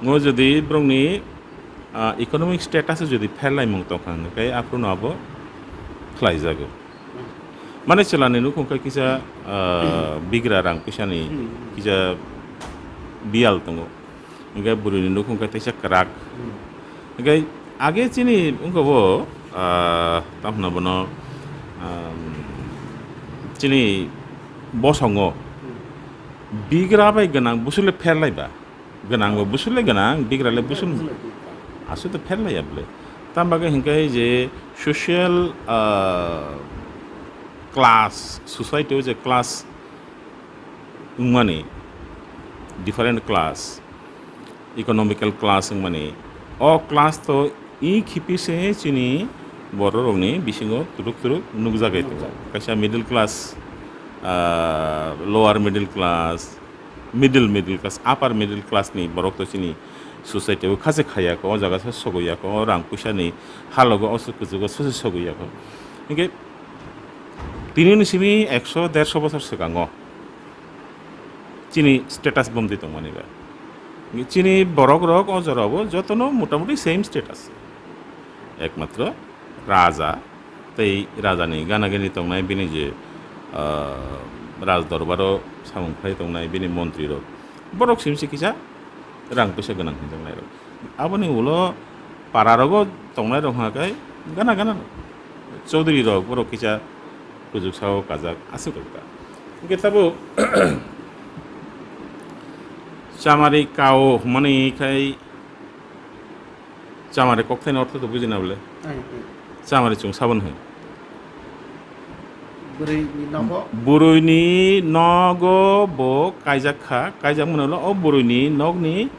ngo जदि ब्रंनि इकोनॉमिक स्टेटास जदि फेरलाय मुं तंखांगाकै आफ्रुनो अब खलायजागो माने चलानि नुखुंखाय किसा बिग्रा रां फैसानि किसा बियाल दङ ओमफ्राय बुरैनि नुखुंखाय तैसा क्राक ओमफ्राय आगे चिनि उनखौबो तामनाबनो चिनि बसङो बिग्रा बाय गोनां बुसुले फेरलायबा गोनांबो बुसुले गोनां बिग्राले बुसुल आसुते फेरलायाबले तामबागे हिंखाय जे सोशल क्लास सोसाइटी जे क्लास माने डिफरेंट क्लास इकोनॉमिकल क्लास माने अ क्लास तो इ खिपिसे चिनि बर रंनि बिसिङो तुरुक तुरुक नुगजागाय कैसा middle class lower middle class अपार मिडिल क्लास नि बरक तो चिनि सोसाइटी खासे खायाको अ जागा सगयाको रां पैसानि हालगो असुकुजुगो ससे सगयाको इनके तिनिसिमि 100-150 बছर सिगाङाव चिनि स्टेटास बमदि दंमानिबा चिनि बरक रक अजरावबो जतनो मोटामुटी सेम स्टेटास एकमात्र राजा तै राजानि गानागानि दंनाय बिनि जे राज दरबाराव सामुंफ्राय दंनाय बिनि मन्त्रि रक बरक सिमसि किसा रां पैसा गोनां दंनाय रक आबनि उलो पारा रग दंनाय रहाखाय गाना गाना चौधरी रक बरक किसा कुजुक साव काजाक आसुकता इनके ताबो চামারি কাও মানে খাই চামারি ককথাইন অর্থ তো বুঝি না বলে চামারি চুং সাবন হয় বুরুইনি নগ bo kaijak kha kaijak mono o buruini nogni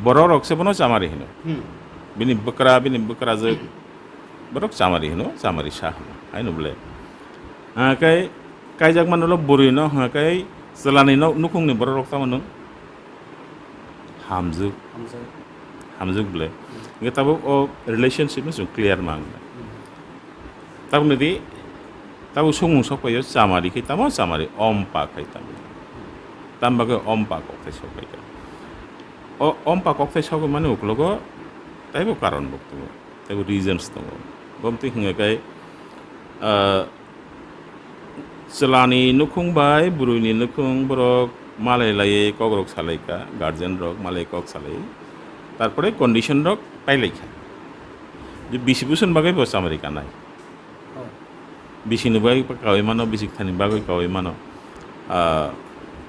borok rok sebono chamari hino bini bukra je borok chamari hino chamari sha ai no bole kai kaijak manolo buruino kai selani nukungni borok rok tamono hamjuk bole nge tabo o relationship ni clear mang tabo nedi tabo sungmung sokpayo chamari kai tamo chamari ompa kai tamo tambaga ompa koktai sokpai ka o ompa koktai sok mane uklogo taibo karon bokto taibo reasons to bomti hinga kai selani nukung bai buruini nukung borok malai laye kogrok salai ka guardian rok malai kok salai tarpore condition rok pailai ka je bisi buson bagai bo chamari ka nai bisi ni bagai kawai mano bisi thani bagai kawai mano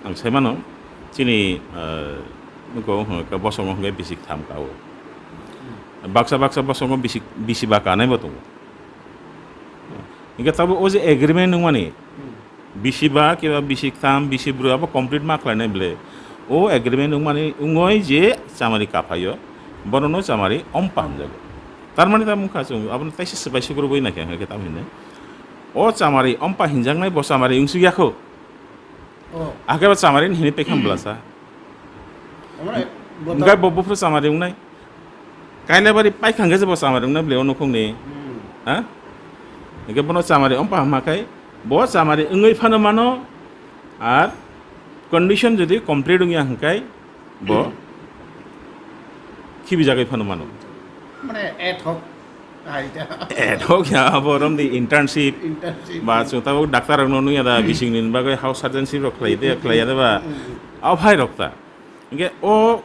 ang sai mano chini nuko ka bosong ngai bisi tham kawo baksa bosong bisi baka nai botung inga tabo o je agreement nungmani bisi ba kiba bisi tham bisi bru aba complete mark la nai ble o agreement nungmani ungoi je chamari kapayo borono chamari ompam jago tar mane ta mukha chung abon taisi sebai suguru boi na kya ta hine o chamari ompa hinjang nai bo chamari ungsu yakho ake ba chamari hini pekham blasa ngai bo pro chamari ungnai kaile bari paikhang ge bo chamari ungnai ble ono khongni ha ngai bono chamari ompa hamakai bo chamari ungai phano mano ar condition jodi complete ungi hangkai bo khibi jagai phano mano মানে ad hoc ya borom di internship ba chuta doctor no nu ya da bising nin ba house surgery rok klai da ba au phai rokta nge o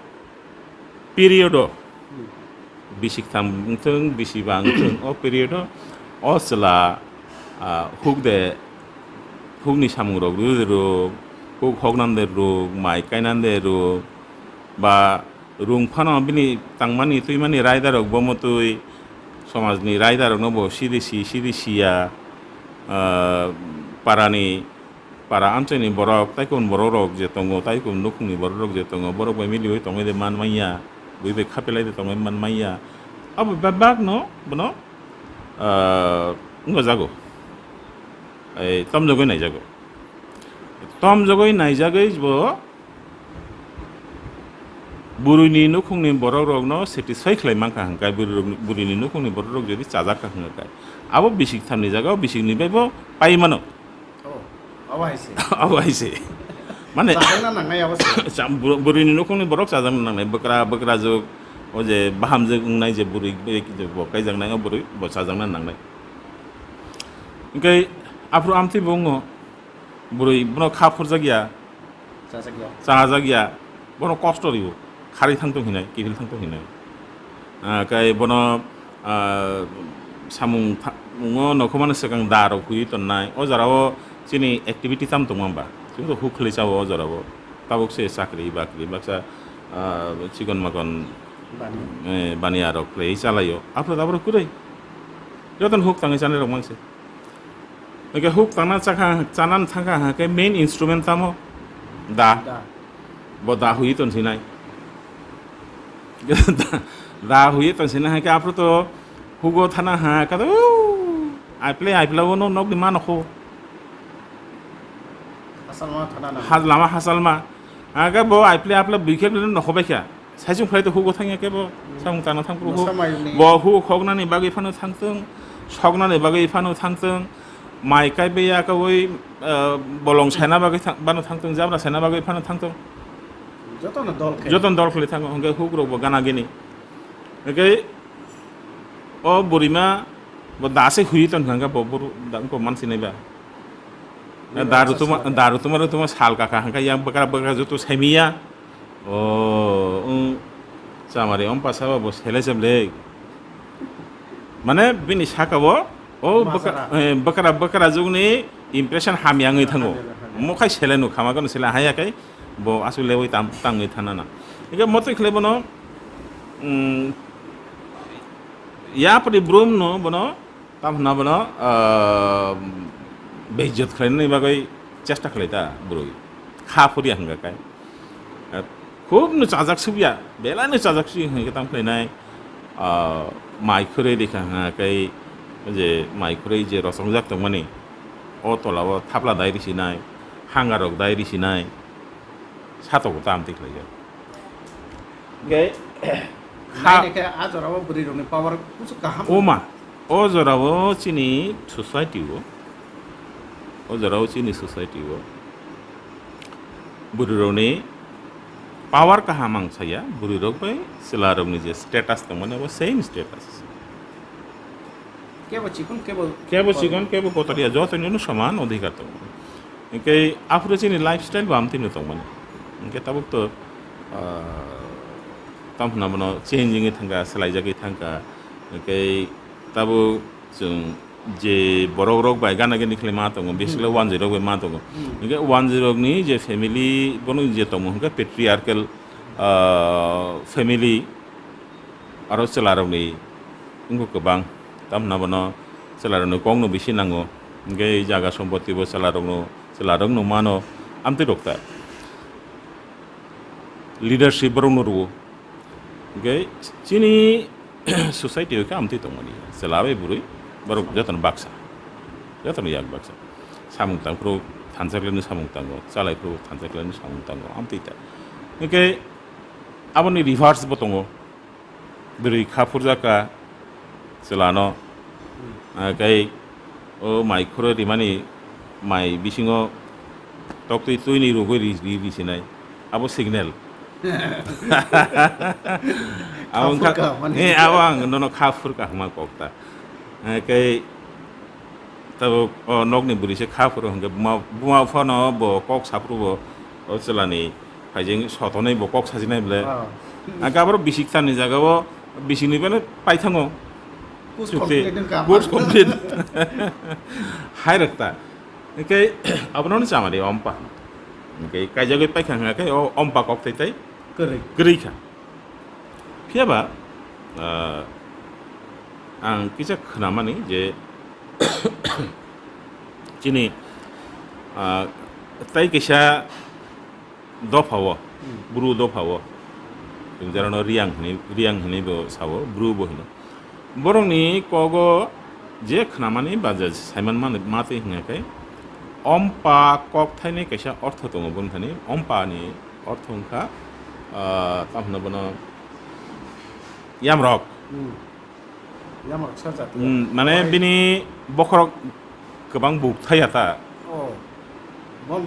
period bisik tham thung bisi bang thung o period o sala hugni samung rok ru hug hognan de ru mai kainan de ru ba rung phano bini tangmani tuimani raida rok bomotui समाजनि रायदारनो बो सिदिसिया पारानि पारा आमचनि बरक ताइकुन बरक जे तंगो ताइकुन नुखुंनि बरक जे तंगो बरक bye मिलिबै तंगै दे मानमाइया बुइबे खापेलाय दे तंगै मानमाइया अब बाबाक न बनो ngo jago ei tom jogoi nai jago bo buruini nukungni borok rok no satisfy khlai mangka hangkai buruini nukungni borok rok jodi chajak ka hangkai abo bisik thamni jaga bisik ni baibo pai mano awaise mane chajang na nangnai abase buruini nukungni borok chajang na nangnai bakra jog o je baham jog ungnai je buri bo kai jangnai o buri bo chajang na nangnai ingkai apro amti bongo buri bono khapur jagya chajagya bono kosto ribo खारि थांतो हिनाय Kirill थांतो हिनाय kai bono samung mungo nokhomane sekang daro kui tonnai o jarao chini activity tam tongamba chungto hukhlei chawo o jarao tabuk se sakri bakri baksa chigon makon bani arok play chalayo apro dabro kurai joton huk tangai chane rok mangse ke huk tangna chakha chanan thanga ha ke main instrument tamo da bo da hui ton sinai da hui ton sinai ha ke apro to hugo thana ha ka do I play wono nok di mano ko lama hasalma aga bo I play apla bikhe no khobe kya saijung phlai to hugo thangya ke bo samung tana thangpro bo hu khogna ni bagi phano thangtung sogna ni bagi phano thangtung mai kai be ya ka oi bolong saina bagi bano thangtung jabra saina bagi phano thangtung joton dol khli thang hongge hugro bo gana gini ege o burima bo dase hui ton hanga bo buru dang ko man sinai ba daru tuma sal ka hanga yang bakara joto saimiya o samari om pasaba bo hele jable mane bini sakabo o bakara jugni impression hamyangai thango mokai selenu khamagon sela hayakai bo asule oi tangai thana na ike mote khle bono ya pari brum no bono tam na bono beijat khlainai bagai chesta khlaita burui kha phuri hanga kai খুব no চাজাক সুবিয়া বেলা no চাজাক সুবি হই tam khlainai mai khore dekha ha kai je mai khore je rosongjak tongmani o tolawo thapla dai risinai hangarok dai risinai সাতক তাম দেখলে গে নাইকে আজরাও বুড়ি রনি পাওয়ার কিছু কাহাম ওমা ও জরাও চিনি সোসাইটিও ও জরাও চিনি সোসাইটিও বুড়ি রনি পাওয়ার কাহামাং ছায়া বুড়ি রক বাই সিলারমনি যে স্ট্যাটাস তমনে ও সেম স্ট্যাটাস কেবল চিকন কেবল চিকন কেবল কোতারিয়া যতনিনো সমান অধিকার তম কে আফরে চিনি lifestyle বামতিনো তমনে Oke, tabuk tuh, tamu nama changing itu enggak selai jaga itu enggak, oke, tabu je borok-borok baik kan lagi nikli mata ngom, biasanya 10 baik mata ngom, oke 10 ni je family, bono je tamu enggak patriarchal family, arus selarum ni, enggak kebang, tamu nama selarum ni kong no bisi nango, oke jaga sompoti bo selarum no mano, amti dokter. Leadership barong noruo, okay? Cini society itu am titung mani, selawe burui, baru jatuh baksa, jatuh yak baksa, samung tang pro, tanser lenu samung tango, salai pro, tanser lenu samung tango, am tita, okay? Apa ni reverse botongo, beri kapur jaka, selano, okay? Oh my kuro di mani, my bisingo, tok tu itu ini rugo di sini, apa signal? Awang awang nono kafur kah mak okta, kayak tahu nok ni beri se kafur hingga buma fano bo kok sapru bo celani, kajeng sotone bo kok sajina bela, agak baru bisik tan ni jaga bo bisik ni bela paithango, course complete, hai rakta, kayak apa nono sama dia ompa, kayak jaga paithan kayak ompa kok tetai. Gerika. Siapa? Ang kisah kenapa ni? Je, cini, tay kisah dopawo, buru dopawo. Jangan riang ni bo sawo, buru bo hino. Borong ni kogo je kenapa ni? Baca Simon mati hingga kay. Ompa kok tay ni kisah ortho tunggu pun tani. Ompa ni ortho hingga. Tahu na bono yamrok saja mana bini bokrok kebang buk thaya ta bom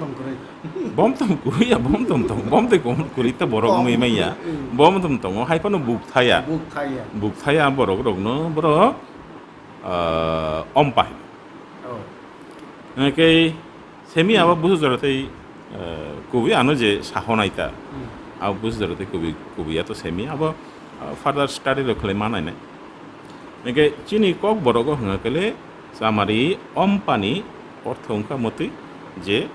tom kuri ya bom te kuri ta borok mai mai ya bom tom tong hai pano buk thaya borok rok no borok ompa ke semi aba busu jorate kubi anu je sahonai ta Aku buat dari kubi atau semi, apa further study lo kelai mana ini? Oke, cini kok borok hingga kele samari ompani orthongka moti je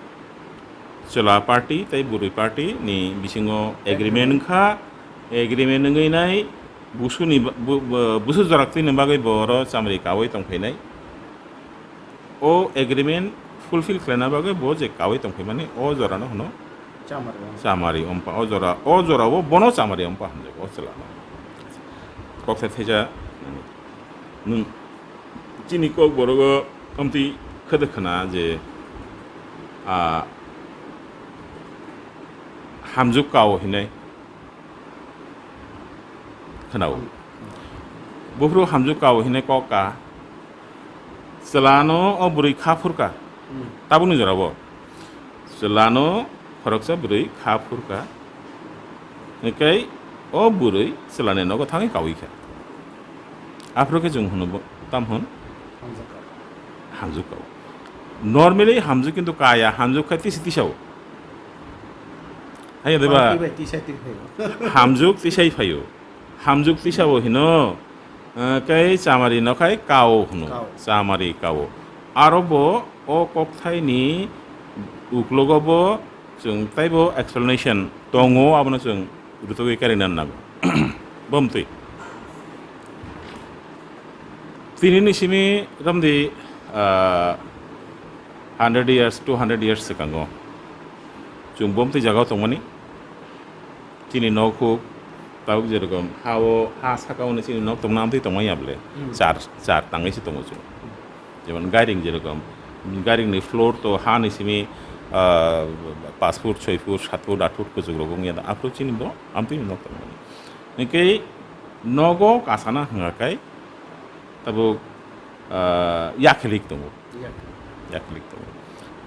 cela party, tapi buri party ni bisingo agreement ngai nai busu jarakti ni bagai boro samari kawai tongkai nai. O agreement fulfill kelana bagai bo je kawai tongkai mani o jorano hono. Samari ompa ojora wo bono samari ompa hande o celana kok theja nun cini kok borogo amti khadkhana je hamjuk kaw hinai khanau bufru hamjuk kaw hinai koka celano o buri khafurka tabuni jorabo celano Faroksa burui khapurka, nekai o burui selane nogo thangi kawi kha. Afroke jung hono tamhon hamjuk kaw. Normally hamjuk kintu kaya hamjuk khati sitisau. Ayo deba. Hamjuk tisai phayo. Hamjuk tisau hino kai chamari nokai kaw hono. Chamari kaw. Arobo o kokthai ni uklogobo जों ताइबो explanation दङो आबनो जों रुतुगै कारिनान नागो बमतै तिनिनि Simi रमदि 100 years 200 years सिगाङाव जों बमतै जागाव दंमोन तिनि न'खौ ताव जेरकम हा साकावनो तिनि न' दंना आमतै दंमाय आबले चार तांगैसो दङ जों जेमन गारिं जेरकम गारिंनि फ्लोर तो हा निसिमी 5 फुट 6 फुट 7 फुट 8 फुट गोजौआव गैया आफरो चिनि दं आमतै न' दंमोन निकै नगो कासाना हंगाकाय तबो याखलिक दङ याखलिक दङ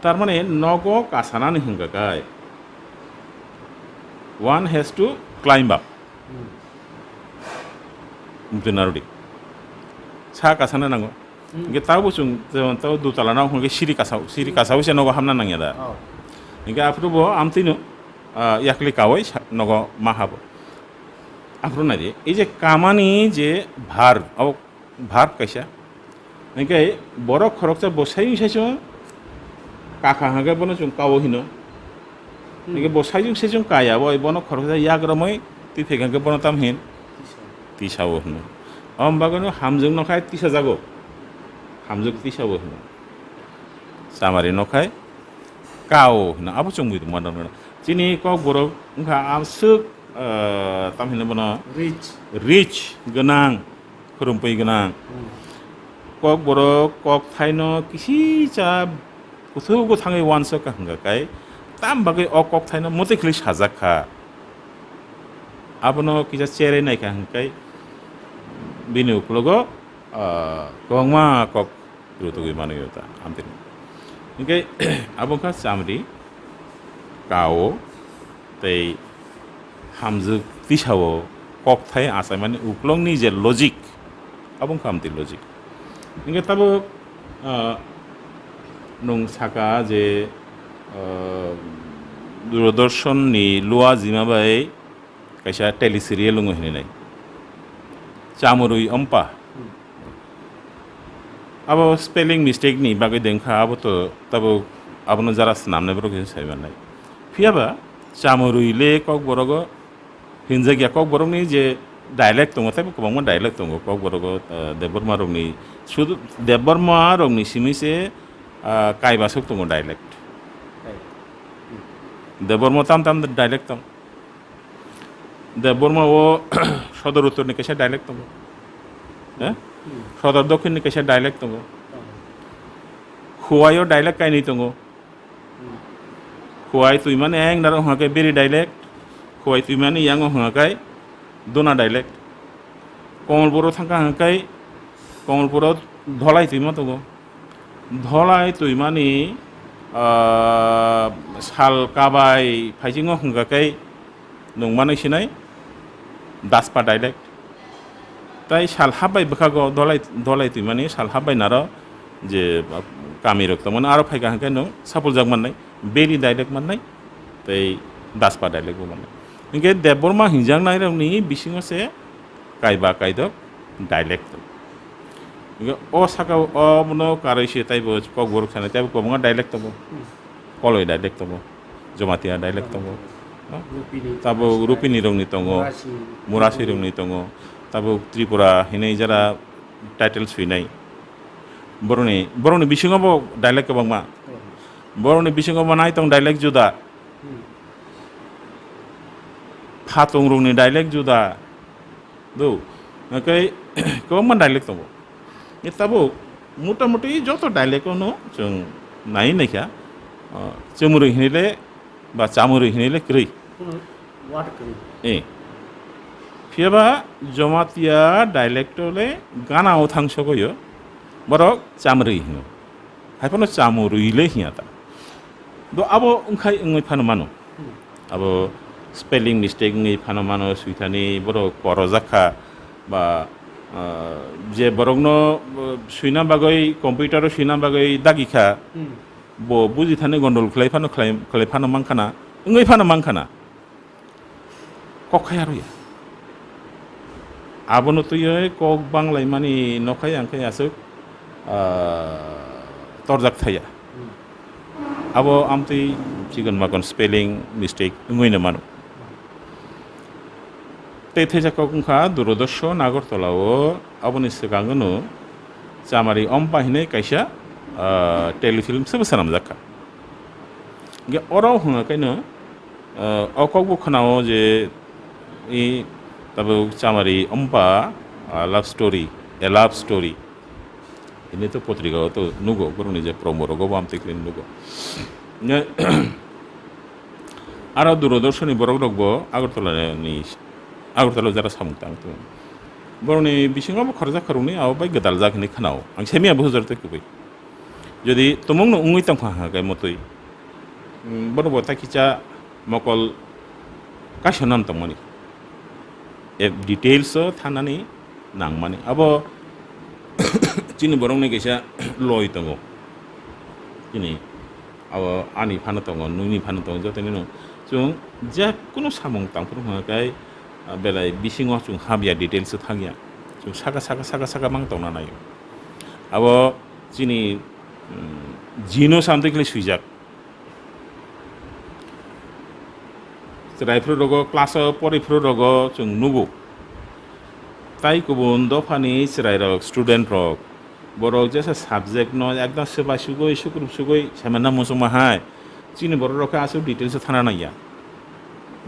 तारमाने नगो कासाना हंगाकाय one has to climb up Mtunarudi सा कासाना नांगौ इनके ताऊ बुसुं ताऊ दुताला ना होंगे सिरी कासाव से नगो हमना नांगया दा इनके आफरो बो आमतिनो याकली कावै नगो माहाबो आफरो ना दे ए जे कामानी जे भार कैसा इनके बरो खरकसा बसाई सेसो काका हागे बनो जों कावो हिनो इनके बसाई जों सेसो काया बो बनो खरकसा याग्रमै ति फेगांगे बनो ताम हिन तिसावो हिनो बागनो हामजों नखाय तिसा जागो हामजों तिसावो हिनो सामारि नखाय काओ हिनो आबो जों बुइदो मानन जिनि क बर उनखा आसुक ताम हिनो बनो रिच गोनां खुरुमपै गोनां कक बर कक थाइनो किसी चा कुथु गो थाङै वानस का हंगाकाय ताम बागै अ कक थाइनो मते खलि साजाखा आबनो किजा चेरे नायका हंगाकाय बिनि उपलगो गंमा कक रुतुगै मानयोता आमतिन इनके आबोखा चामरि काओ तै हामजु तिसावो कक थाइ आसाय माने उपलंनि जे लजिक आबों खामति लजिक इनके ताबो नं साका जे दूरदर्शन नि लुआ जिमाबाय कैसा टेलिसिरियल लुंग हिनाय चामुरुई अम्पा अब स्पेलिंग मिस्टेक नि बागै देंखा अब तो तब आबनो जरा नामने बरो के साइबानाय फियाबा चामुरुइले कक बरगो हिनजागिया कक बरगनि जे डायलेक्ट दङ ताबो गोबां डायलेक्ट दङ कक बरगो देबबर्मा रंनि शुद्ध देबबर्मा रंनि सिमिसे काइबासक दङ डायलेक्ट देबबर्मा ताम डायलेक्ट दं देबबर्मा ओ सदर उत्तरनि कैसा डायलेक्ट दङ सदर दक्षिणनि कैसा डायलेक्ट दङ खुवायो डायलेक्ट काइनि दङ खुवाय तुइमाने एं नारो हाके बेरि डायलेक्ट खुवाय तुइमाने यांग हाकाय दोना डायलेक्ट कमलपुर थांका हाकाय कमलपुर धलाई तुइमा दङ धलाई तुइमानि साल काबाय फाइजिंग हाकाय नंमानै सिनाय दासपा डायलेक्ट ताई साल हाबाय बखागो धलाई तुइमानि साल हाबाय नारो जे कामी रक्तमन आरो फाइगा हाकाय नं सापुल जाग माननाय बेरि डायलेक्ट माननाय ताई दासपा डायलेक्ट माननाय इनके देबबर्मा हिंजां नायरंनि बिसिङो से काइबा काइदक डायलेक्ट इनके ओ साका ओ मनो कारायसे ताइबो कक बर खानाय ताइबो गोबां डायलेक्ट दङ कलय डायलेक्ट दङ जमातिया डायलेक्ट दङ ताबो रुपिनि रंनि दङ मुरासि रंनि दङ ताबो त्रिपुरा हिनै जरा टाइटेल सुइनाय बर'नि बिसिङावबो डायलेक्ट गोबां मा बर'नि बिसिङाव मानाय दं डायलेक्ट जुदा फातं रंनि डायलेक्ट जुदा दौ ओमफ्राय गोबां डायलेक्ट दङ ताबो मटामटि जत डायलेक्टआवनो जों नायखा चमुरै हिनैले बा चामुरै हिनैले क्रै फियाबा जमातिया डायलेक्टले गानाव थांसगयो बरक चामुरै हिनो हायफानो चामुरैले हियाता दो आबो ओंखाय ओङै फानो मानो आबो स्पेलिंग मिस्टेक ओङै फानो मानो सुइथानि बर' करजाखा बा जे बरगनो सुइना बागै कम्पिउटार सुइना बागै दागिखा बो बुजि थाने गन्डल खालायफानो मांखाना ओङै फानो मांखाना कखाया रुया आबनो तुयो कक बांलाय मानि नखाय आंखाय आसो तरजाक थाया abo amtui chigon makon spelling mistake ngoi na mano te theja kokungkha Doordarshan Nagartolao aboni sigangono chamari ompa hine kaisa telefilm sebesanam jakha ge orao hunga kaino okokbo khanao je i tabo chamari ompa love story ini to potrika to nugo boroni je promo rogo bamte klin nugo aro Doordarshan ni borok rogbo Agartala jara samungtang to boroni bisingo bo kharja kharuni abo bai gadal jakni khanao ang semia bo jarte kubai jodi tomong no ungui tang kha gai motoi bono bo takicha mokol kashanam tamani e details thanani nangmani abo chini borong ne kaisa loi tango chini abo ani phana tango nuni phana tango joteni no chung ja kuno samung tangpur kai belai bisingo chung habia details thagia chung saka mang tongna nayo abo chini jino samte kle suijak raifro rogo class porifro rogo chung nugo tai kubun dofani chirai rok student rok borok jesa subject no ekdam seba sugoi sugoi samana musuma hai chini borok rok asu details thana naiya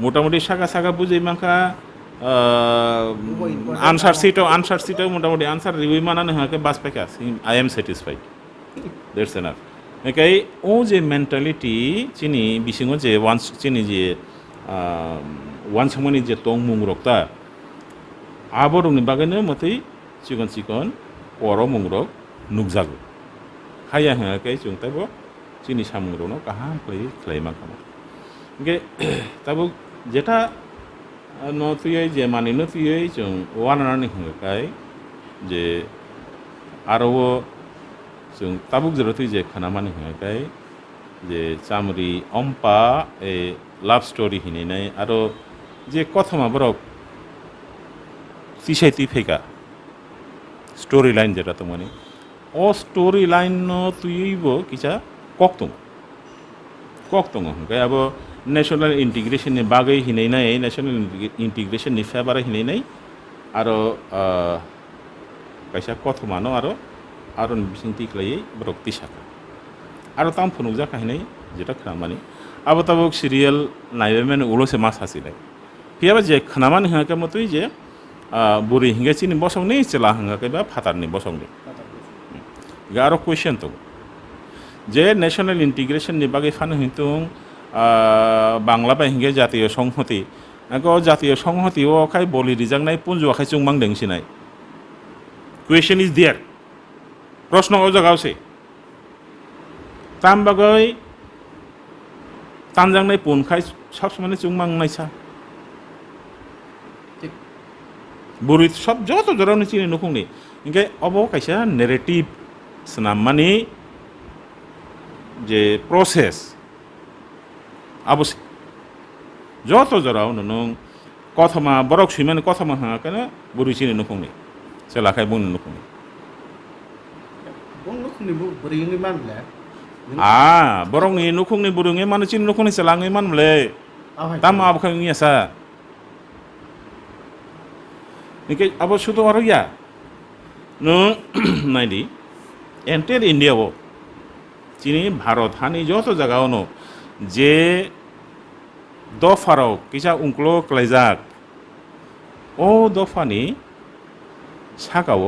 মোটামুটি সাকা বুঝে মাখা answer সিটও মোটামুটি answer review মানানো হয় বাস পেকে I am satisfied that's enough একাই ও যে mentality চিনি বিসিঙ যে ওয়ান্স চিনি যে ওয়ান সমনি যে টং মুং রক্তা আবরংনি বাগানো মতই চিকন পর মুং রক নুকজাগো হাইয়া হাইয়াকাই চুংতাবো চিনি সামুংরনো কাহাম ক্লাই মাখামা গে তাবো যেটা নতুই যে মানি নতুই जों वानानानै होगाय जे आरो जों ताबुक जरतै जे खानामानि होगाय जे चामरी अम्पा ए लाभ स्टोरी हिनेनाय आरो जे कथमा बरक सिसाइति फेका स्टोरी लाइन जेटा त माने ओ स्टोरी लाइन न तुइबो किसा कक दङ होगाय अब नेशनल इंटीग्रेशन नि बागै हिनाय नेशनल इंटीग्रेशन नि फेभार हिनाय आरो कायसा कथमानो आरो बिसिंति क्लायै बरक्ति साका आरो ताम फुनुक जा काहिनाय जेटा खामानि अब तबक सीरियल नायबेमेन उलोसे मास हासिनाय पियाबा जे खानामानि हाका मतुइ जे बुरि हिंगाचिनि बसंनि चला हांगाकै बा फातारनि बसंनि गारो क्वेश्चन तो जे नेशनल इंटीग्रेशन नि बागै फान हिंतुं बांग्ला बाहिंगे जातीय संहति आंखौ जातीय संहति ओ खाय बलि रिजांनाय पुंजु आखाय चुंमां देंसिनाय क्वेश्चन इज देयर प्रश्न ओ जगावसे ताम बागै तानजांनाय पुनखाय सबसमाने चुंमां नायसा बुरि सब जत जरावनि चिनि नुखुंनि इंगे अबो कायसा नेरेटिव सनाम माने जे प्रोसेस आबस जत जराव नों कथमा बरक सुइमाने कथमा हाकाने बुरिसिनि नुखुंनि सेलाखाय बुंनो नुखुंनि बुरिंनि मानले बरंनि नुखुंनि बुरिंनि माने चिनि नुखुंनि सेलाङै मानले ताम आबखायनि आसा निके अब सुतो आरो या नों नायदि एन्टायर इन्डियाव चिनि भारत हानि जत जागावनो जे दफाराव किसा उंक्लो क्लाइजाक ओ दफानि सागाव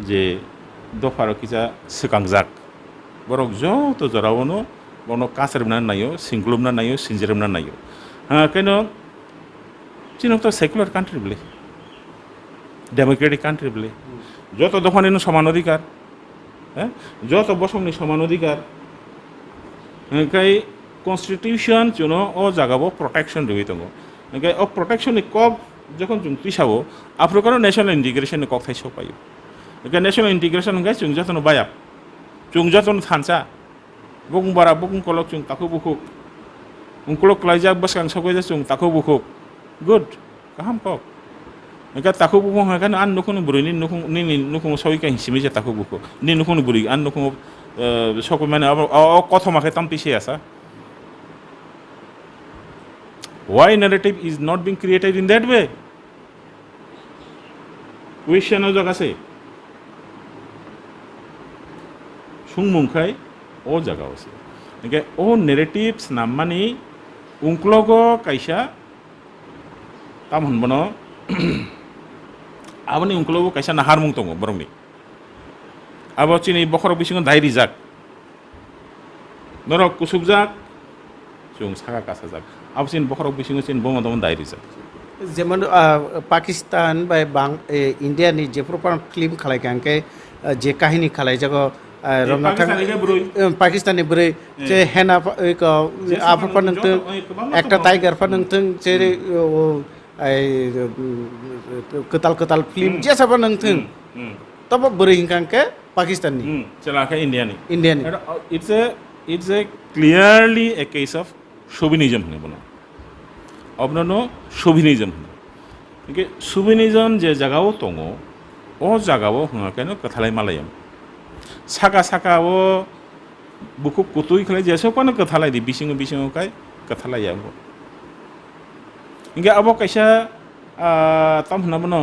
जे दफाराव किसा सिकांजाक बरक जत जरावनो बनो कासरबना नायो सिंग्लुबना नायो सिंजिरबना नायो केनो चिनो तो सेकुलर कान्ट्री बले डेमोक्रेटिक कान्ट्री बले जत दफानिनो समान अधिकार जत बसंनि समान अधिकार ओंखाय कन्स्टिट्यूशन जुनो ओ जागाबो प्रोटेक्शन रही दङ ओंखाय ओ प्रोटेक्शन नि कक जखन जों तिसावो आफ्रिकानो नेशनल इंटीग्रेशन नि कक थाइसो पायो ओंखाय नेशनल इंटीग्रेशन ओंखाय जों जतन बाया जों जतन थानसा बुकुं बारा बुकुं कलक जों ताखौ बुखु उंक्लक लाइजा बसकां सगयजा जों ताखौ बुखु गुड गाहाम कक ओंखाय ताखौ बुखु हागान आन नुखुं बुरिनि नुखुं नि नुखुं सयका हिसिमे जे ताखौ बुखु नि नुखुं बुरि आन नुखुं সকল মানে কথা মাখে তাম পিছিয়ে আসা why narrative is not being created in that way question ও জায়গা আছে সুংমুংখাই ও জায়গা আছে ওকে ও narratives নামমানি উংক্লগ কাইসা তাম হনবনো aboni unklobo kaisa naharmung tongo borongni abo chini bokhorok bisingo dairi jak norok kusubjak chung saga kasajak abo chin bokhorok bisingo chin bomodom dairi jak যেমন পাকিস্তান বা ইন্ডিয়ানি যে proper film খালাইকাঙ্কে যে কাহিনী খালাই যাগো পাকিস্তানি বরে যে হেনা আফর পানংতং একটা টাইগার পানংতং যে ketal film jasa panangthung tabo beri hingkangke Pakistani celaka Indiani it's a clearly a case of chauvinism bono obnono chauvinism ke chauvinism je jagao tongo o jagao hunga keno kathalai malayam saka o buku kutui khlai jeso pano kathalai di bisingo kai kathalai yango Hingga abo kaisa tam hnabono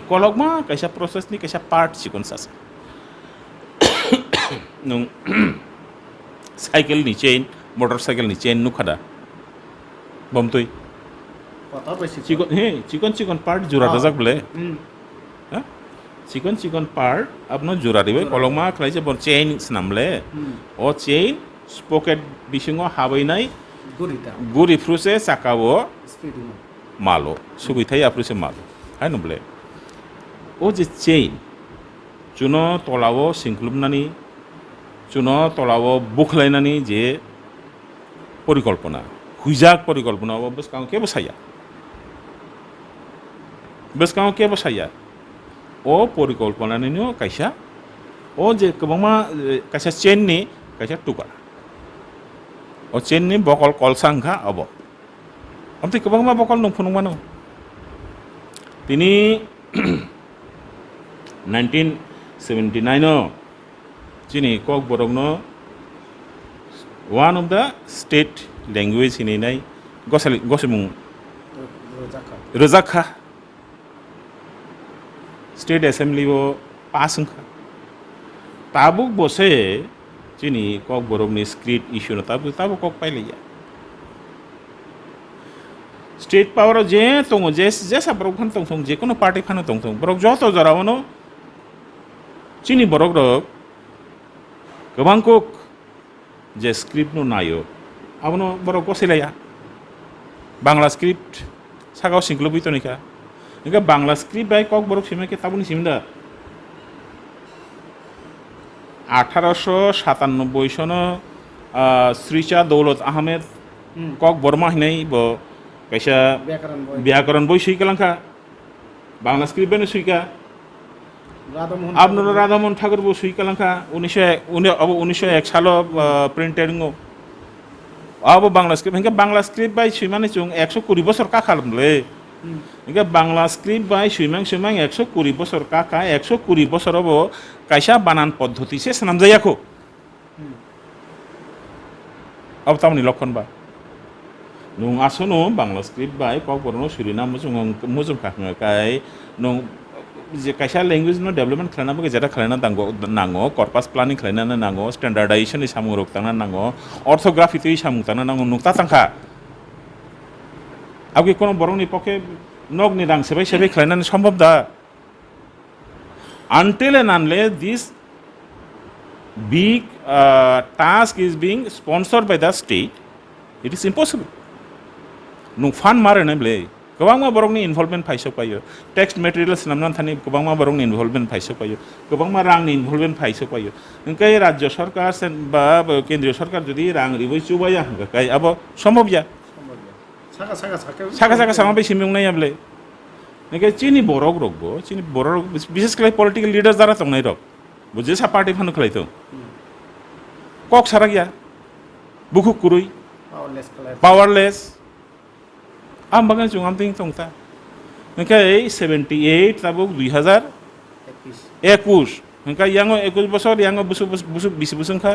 kologma kaisa proses ni kaisa part sikon sas nung cycle ni chain motorcycle ni chain nukhada bomtoi চিকন part jura dajak bole ha চিকন part apno jura dibe kologma khlaise bon chain snamle o chain sprocket bisingo habainai guri fruse sakabo malo sugitai apruse malo hai noble o je chain chuno tolawo sinklubnani chuno tolawo bukhlainani je porikolpona huijak porikolpona beskang ke bosaya o porikolpona nino kaisa o je kebangma kaisa chain ni kaisa tukar o chain ni bokol kolsangkha abo amti kebangma bokol nungphunung mano tini 1979 no chini kok borogno one of the state language hininai gosemung rozakha state assembly bo pasungkha tabuk bose chini kok borogni script issue na tabu kok paileya state power je tongo jesa borok phan tong je kono party phan tong borok joto jarawono chini borok rok gobangkok je script no nayo abono borok kosilaya bangla script sagao singlobi to nika nika bangla script bai kok borok simake tabuni simda 1897 সনে শ্রীচা দৌলত Ahmed cock Varma হিনাই ব কাইসা ব্যাকরণ বই সুইকালাঙ্কা Bangla script বেনে সুইকা আপনারা রাধামোহন ঠাকুর বই সুইকালাঙ্কা 1901 সাল প্রিন্টারিং আবো Bangla script হিংকা বাংলা স্ক্রিপ্ট বাই সুইমানে চুং 120 বছর কা খালামলে হিংকা বাংলা স্ক্রিপ্ট বাই সুইমাং 120 বছর কাকা 120 বছর অব কাইসা বানান পদ্ধতি সে সানাম যাইয়াখো अब तामनि लक्षण बा नुं आसनो बांग्ला स्क्रिप्ट बाय कक बरनो सुरिना मुजुम खाखाय नुं जे कायसा लैंग्वेज नो डेवलपमेंट खालामना बगे जेटा खालामना नांगो कर्पास प्लानिंग खालामना नांगो स्टैंडार्डाइजेशन नि सामु रोकताना नांगो ऑर्थोग्राफी तो सामुताना नांगो नुक्ता तांखा आगे कोनो बरंनि पके नगनि रां सेबाय खालामना सम्भव दा until and unless this big task is being sponsored by the state, it is impossible. Nung fan mare na ble. Kabangma borong ni involvement paisok payo. Text materials namnan thani kabangma borong ni involvement paisok payo. Kabangma rang ni involvement paisok payo. Engkai rajya sarkar ba kendriyo sarkar jodi rang riboi chubaya kai abo sombhob ya. Saka sama bai simung nai able. Engkai chini borok rokbo, chini borok bises kali political leaders dara tong nai rok. Buje sa party phanu khlai to. Kok sarak ya. Bukuk kurui. Powerless. Am bagan chung am ting tong ta. Engkai 78 tabuk 2021 hengka yang 21 bosor yang busuk 20 bosor kha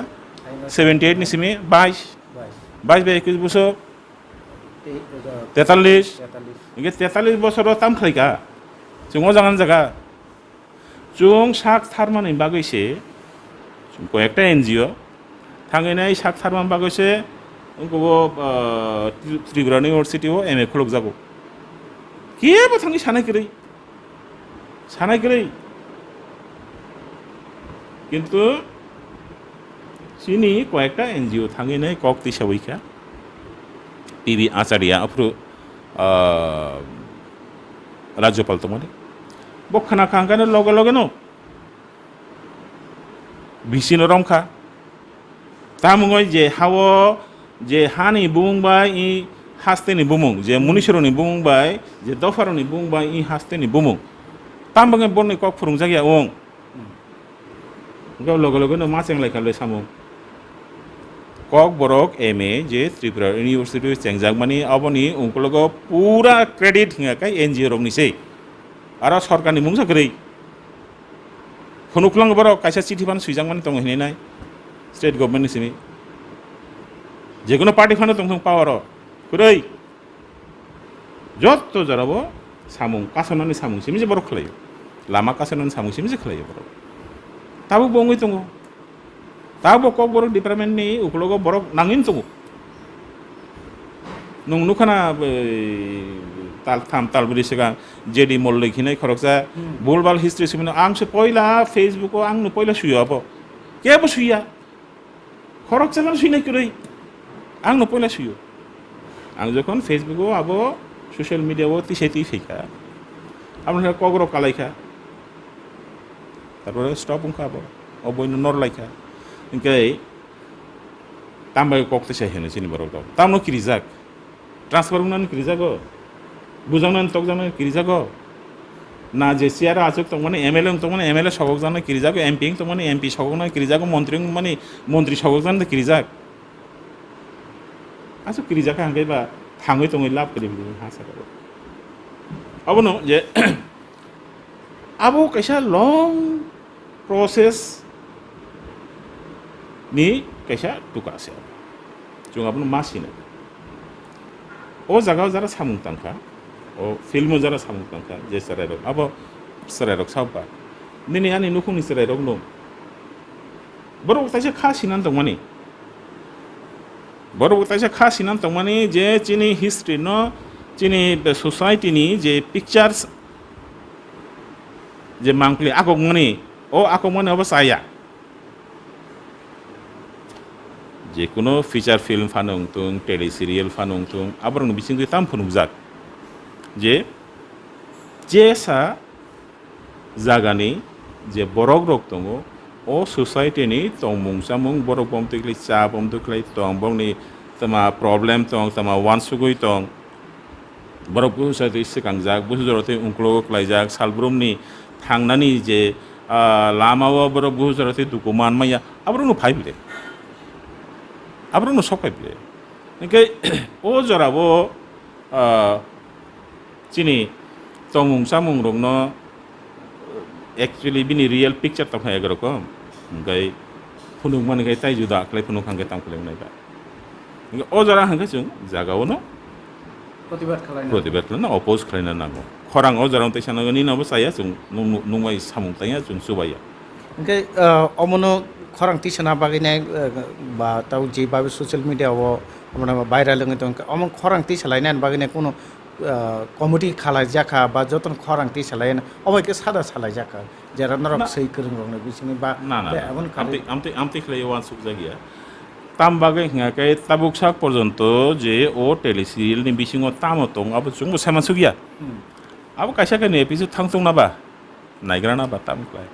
78 ni simi 22 by 21 bosor 43 hingga 43 bosor tam khaika chung jangan jaga chung sak tharmani bagise chung কয়েকটা NGO থাঙ্গিনাই sak tharman bagise ungko Tripura University o MA khulok jago kebo thangi sanai kiri কিন্তু চিনি কয়েকটা NGO থাঙ্গি নাই কক্তি সবইকা PB Acharia অপ্রু রাজ্যপাল তোমার বখানা খাঙ্কানো লগে লগে no ভিসিনো রমখা তামুঙই যে হাও যে হানি বুংবাই ই হাস্তেনি বুমুং যে মুনিশরনি বুংবাই যে দফারনি বুংবাই ই হাস্তেনি বুমুং তামবাঙে বননি কক ফুরুং জাগিয়া ওং গাও লগে লগে নো মাচেং লাইখালে সামু কক বরক MA যে ত্রিপুরা ইউনিভার্সিটি চেংজাকমানি অবনি উংকলগ পুরা ক্রেডিট হিঙাকাই এনজিও রংনিসে আর সরকারনি মুং জাগরই ফনুকলাং বরক কাইসা চিঠি ফান সুইজাংমানি তং হিনে নাই স্টেট গভর্নমেন্ট নিসিমি যে কোনো পার্টি ফানো তং পাওয়ার কই যত জরাবো সামুং কাসনানি সামুং সিমি যে বরক খলাयो লামা কাসনানি সামুং সিমি যে খলাयो বরক তাবো বঙ্গই তং তাবো কক বরক ডিপার্টমেন্ট নি উকলগ বরক নাঙিন তং নুং নুখানা তাল থাম তালবুরি সেগা जेडी मल्लै खिनै खरकजा बोलबाल हिस्ट्री सिमिनो आंसो पहिला फेसबुक आं नु पहिला सुयो अब केबो सुइया खरकजा गान सुइनाय कुरै आं नु पहिला सुयो आं जखन फेसबुक अब सोशल मिडिया ओ तिसेति फेका आपन कगरो कालाइखा तारपरे स्टप उंखा अब अबयनो नर लाइखा इनकै तामबाय कक्ते सायहेनो सिनि बरक दं तामनो किरिजाक ट्रान्सफर उनान किरिजागो बुजांनान तकजानो किरिजागो ना जे सियारा आचक तक माने एमएलए सगक जानो किरिजागो एमपी तक माने एमपी सगक ना किरिजागो मंत्री माने मंत्री सगक जानो किरिजाक आसो किरिजाका हांगैबा थाङै तङै लाभ करि बिदि हासा करो अबनो जे आबो कैसा लंग प्रोसेस नि कैसा टुकासे जों आबनो मासिनो ओ जागाव जरा सामुं तांखा ओ फिल्म जरा सामुं तांखा जे सरायरक अब सरायरक साबा निनि आनि नुखुंनि सरायरक नो बरो ताइसे खासिनान दंमानि बरो ताइसे खासिनान दंमानि जे चिनि हिस्ट्री न चिनि सोसाइटी नि जे पिक्चर्स जे मांगप्ले आकगमनि ओ आकगमनि अब साया जे कोनो फीचर फिल्म फानों तुं टेली सीरियल फानों तुं आबरनो बिसिंग ताम फनुजाक जे जेसा जागानि जे बरक रक दङ ओ सोसाइटी नि तंमुं सामुं बरक बमतैख्लै चा बमतैख्लै तं बंनि तमा प्रॉब्लेम तं तमा वानसुगै तं बरक बुसाइटी सिकांजाक बुजरते उंक्लो क्लाइजाक सालब्रुमनि थांनानि जे लामाव बरक बुजरते दुकुमान माया आबरनो फाइबले आबरनो सकाइबले निकै ओ जराबो चिनि तंमुं सामुं रंनो एक्चुअली बिनि रियल पिक्चर तक है रकम गई फुनुक माने गई ताइ जुदा क्लाइ फुनुक हांगे ताम खलें नायबा ओ जरा हांगे जों जागावनो प्रतिबाद खालायना अपोज खालायना नांगौ खरां ओ जरा तैसानो नि नबो साया जों नुंगाय सामुं ताया जों सुबाया ओंके अमनो खरां तिसना बागैनाय बा ताव जे बाबे सोशल मिडिया ओ हमना भाइरल लंगे तो अमन खरां तिसलायनाय बागैनाय कोनो कमिटी खालाय जाखा बा जतन खरां तिसलायना अबैके सादा सालाय जाखा जेरा नरक सै करं रंनो बिसिनि बा एमन आमते खलाय वान सुक जागिया ताम बागै हिङाकै ताबुकसाक पर्यन्त जे ओ टेली सिरियल नि बिसिङो तामो तं अब जों सामान सुगिया अब कायसा कायनो एपिसोड थांतं नाबा नायग्राना बा ताम खलाय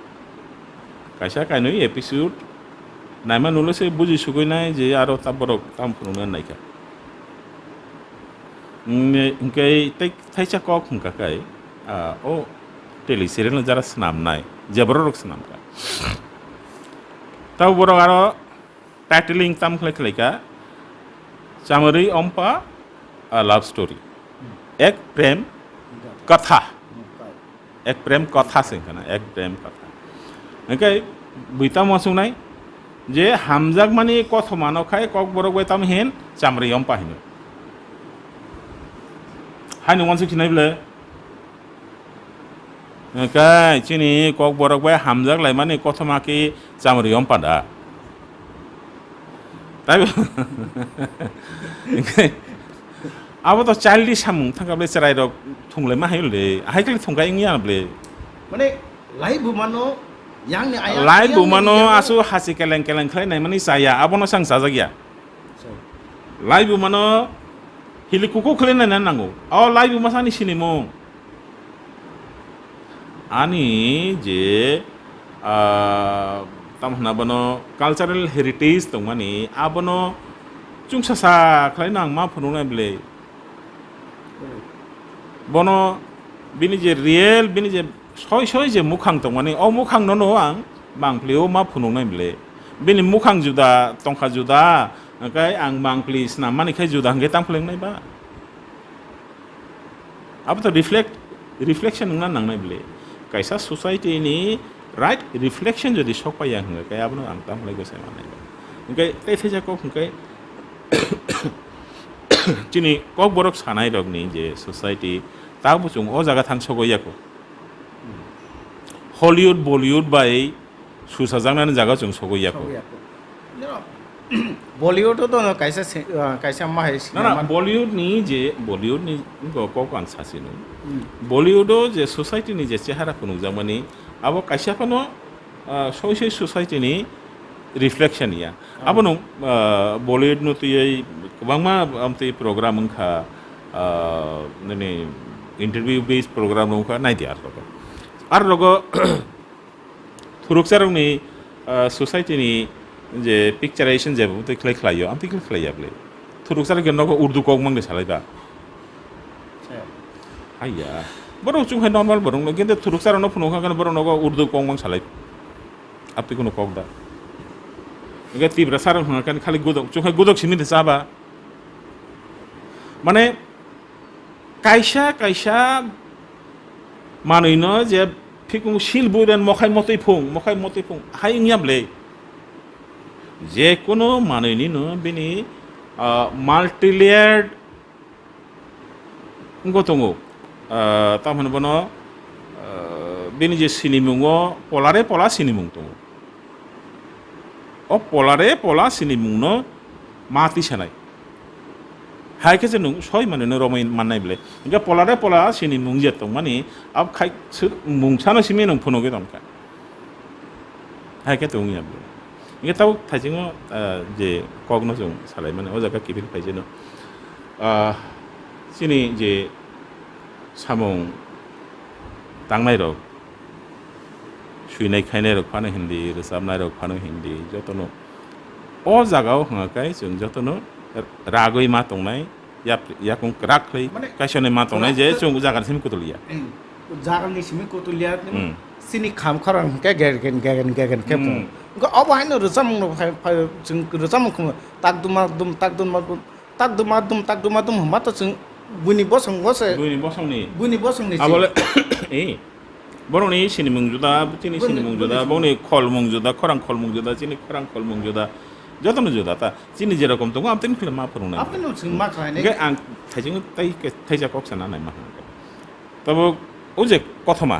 कायसा कायनो एपिसोड नायमा नुलसे बुजि सुगैनाय जे आरो ताबरक ताम फुनुनो नायका इनकै थाइसा कक हुंकाकै ओ टेली सिरियल जरा स्नामनाय जबरक स्नामका ताव बरक आरो टाइटलिंग ताम खलायखलायका चामरै अम्पा लव स्टोरी एक प्रेम कथा से कहना एक प्रेम कथा ओंखाय बुइता मसुनाय जे हामजाक माने कथमा नखाय कक बरक बाय ताम हेन चामरियम पाहिनो हाय नङानसो खिनायब्ले ओंखाय चिनि कक बरक बाय हामजाक लाय माने कथमा कि चामरियम पादा ताय ओंखाय अब तो चाइल्डिश सामुं थांगाब्ले चराय रक थुंलाय मा हायले हायकले थुंगाय इंगियाब्ले माने लाइ बुमानो यांनि आया लाइ बुमानो आसु हासि केलें केलें खालायनाय माने जाया आबनो सांग जाजागिया लाइ बुमानो हिलिकुको खालायनाय नांगौ अ लाइ बुमासानि सिनिमु आनि जे तामहना बनो कालचारेल हेरिटेज दं माने आबनो चुंसासा खालायना आं मा फुनुनायब्ले बनो बिनि जे रियेल बिनि जे सय जे मुखां दं माने अ मुखां नो आं बांप्लियाव मा फुनुनायब्ले बिनि मुखां जुदा तंखा जुदा ओंखाय आं बांप्लि स्ना मानिखाय जुदा हंगे तांफ्लेंनाय बा अब तो रिफ्लेक्शन नंना नांनायब्ले कायसा सोसाइटी नि राइट रिफ्लेक्शन जदि सकपाया हंगे काय आबनो आं तांफ्ले गोसाय मानाय ओंखाय तेथेजा कक हंगे चिनि कक बरक सानाय रगनि जे सोसाइटी ता बुचुं अ जागा थां सगयाको हलिउड बलिउड बाय सुसाजांनानै जागा जों सगयाको बलिउड तो कैसा मा है ना बलिउड नि कक आं सासिनो बलिउड जे सोसाइटी नि जे चेहारा फुनुजा माने अब कायसाफानो सय सोसाइटी नि रिफ्लेक्शन या अब नं बलिउड नतुयै गोबांमा आमते प्रोग्राम ओंखा नने इंटरव्यू बेस्ड प्रोग्राम ओंखा नायदि आरो लोगो थुरुकसारनि सोसाइटी नि जे पिक्चराइजेशन जे बुते खलायो आमते खलायाब्ले थुरुकसार के नगो उर्दू कक मंगे सालायबा आया बरो चुंहाय नर्माल बरो किन्तु थुरुकसार न फुनुखा गन बरो नगो उर्दू कक मंग सालाय आपते कोनो कक दा ओके तीव्र सार हंगान खाली गुदक चुंहाय गुदक सिमिद साबा माने कायसा मानैनो जे फिकुं सिल बुरेन मखाय मतै फुं हाय इंयाब्ले जे कोनो मानैनि नो बिनि माल्टिलेयार्ड गतंगो तामहन बनो बिनि जे सिनिमुङो पलारे पला सिनिमुं दङ अ पलारे पला सिनिमुंनो माति सानाय हायके जे नों सय माने नो रमाय माननायब्ले इनका पलारे पला सिनिमुं जे दं माने अब खाय मुंसानो सिमे नों फुनोगे दंका हायके दं याब्ले इनका ताव थाइजिङो जे कगनो जों सालाय माने अ जागा किबिल फाइजेनो सिनि जे सामुं दांनाय रग सुइनाय खायनाय रग फानो हिन्दी रोजाबनाय रग फानो हिन्दी जतनो अ जागाव हंगाखाय जों जतनो रागै मा तंनाय याकुं राखै कायसने मा तंनाय जे जों जागासिम कुतलिया जागानि सिमि कुतलिया सिनि खाम खरां के गेगेन के गो अब हायन रोजाम जों रोजाम ताक दुमा दुम हमा तो जों बुनि बसंनि आबले ए बरनि सिनि मुंजुदा तिनि सिनि मुंजुदा बनि खल मुंजुदा खरां खल मुंजुदा तिनि खरां खल मुंजुदा जतनो जुदा ता तिनि जे रकम दङ आमतिन खले मा फोरोंनाय आपनो जों मा खायने गे आं थाइजों थाइजा कक्सा नानाय मा तब ओजे कथमा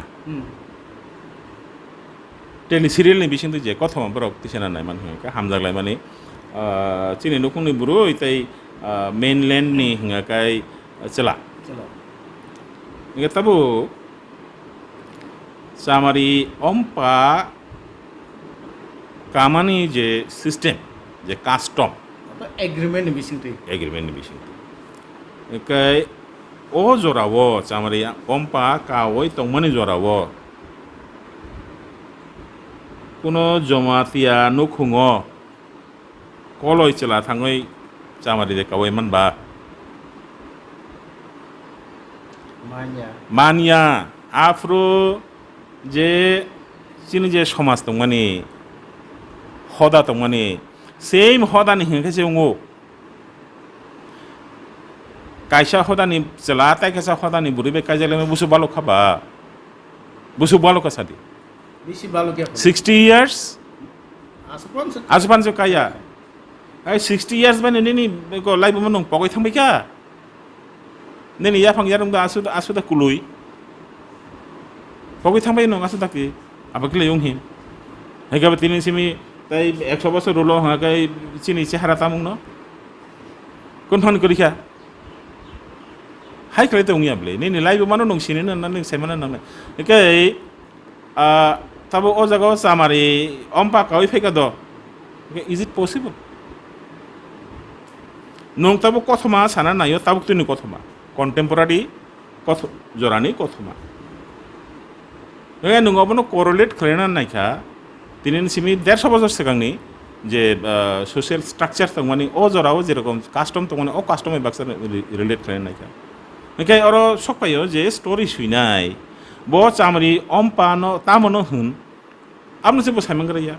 टेलि सिरियल नि बिसिं जे कथमा बरक तिसेना नाय मान हंका हामजागलाय माने तिनि नखुंनि बुरु इतै मेनलैंड नि हंगाकाय चला इनका तबु सामारी ओम्पा कामानी जे सिस्टम जे कास्टम एग्रीमेंट बिसिंतै इनकाय ओ जोरावो सामारी ओम्पा कावै तंमनि जोरावो कुनो जमातिया नुखुङो कलय चला थाङै सामारी जे कावै मानबा मानिया आफ्रो जे चिनि जे समाज दं माने हदा दं माने सेम हदानि हिंखे जोङो कायसा हदानि चला ताय कायसा हदानि बुरि बे कायजाले बुसु बालो खाबा बुसु बालो कासादि বেশি ভালো কি 60 years আসপন aspan so kaya ai 60 years ba ni ko lai bo manong pokoi thangbai ka ni ya phang yarung da asu da kului pokoi thangbai no asu da ki abakle yung him hai ga tini simi tai 100 বছর রলো ha kai chini chehara tamung no kon phon kori kha hai kale tong ya ble ni lai bo manong sini na na semana na kai tabo o jaga samari ompa kawai feka do is it possible nong tabo kothoma sana nayo tabo tuni kothoma contemporary jorani kothoma nong abono correlate khlena naikha tinin simi 150 বছর সেগাংনি যে social structure তংমানি ও জরাও যেরকম custom তংমানি ও কাস্টমে Baksa relate করেন নাইকা নাকি আর সকাইও যে story সুইনাই ব চামরি অম্পানো তামনো হুন আপনি যে বসাইমান গরাইয়া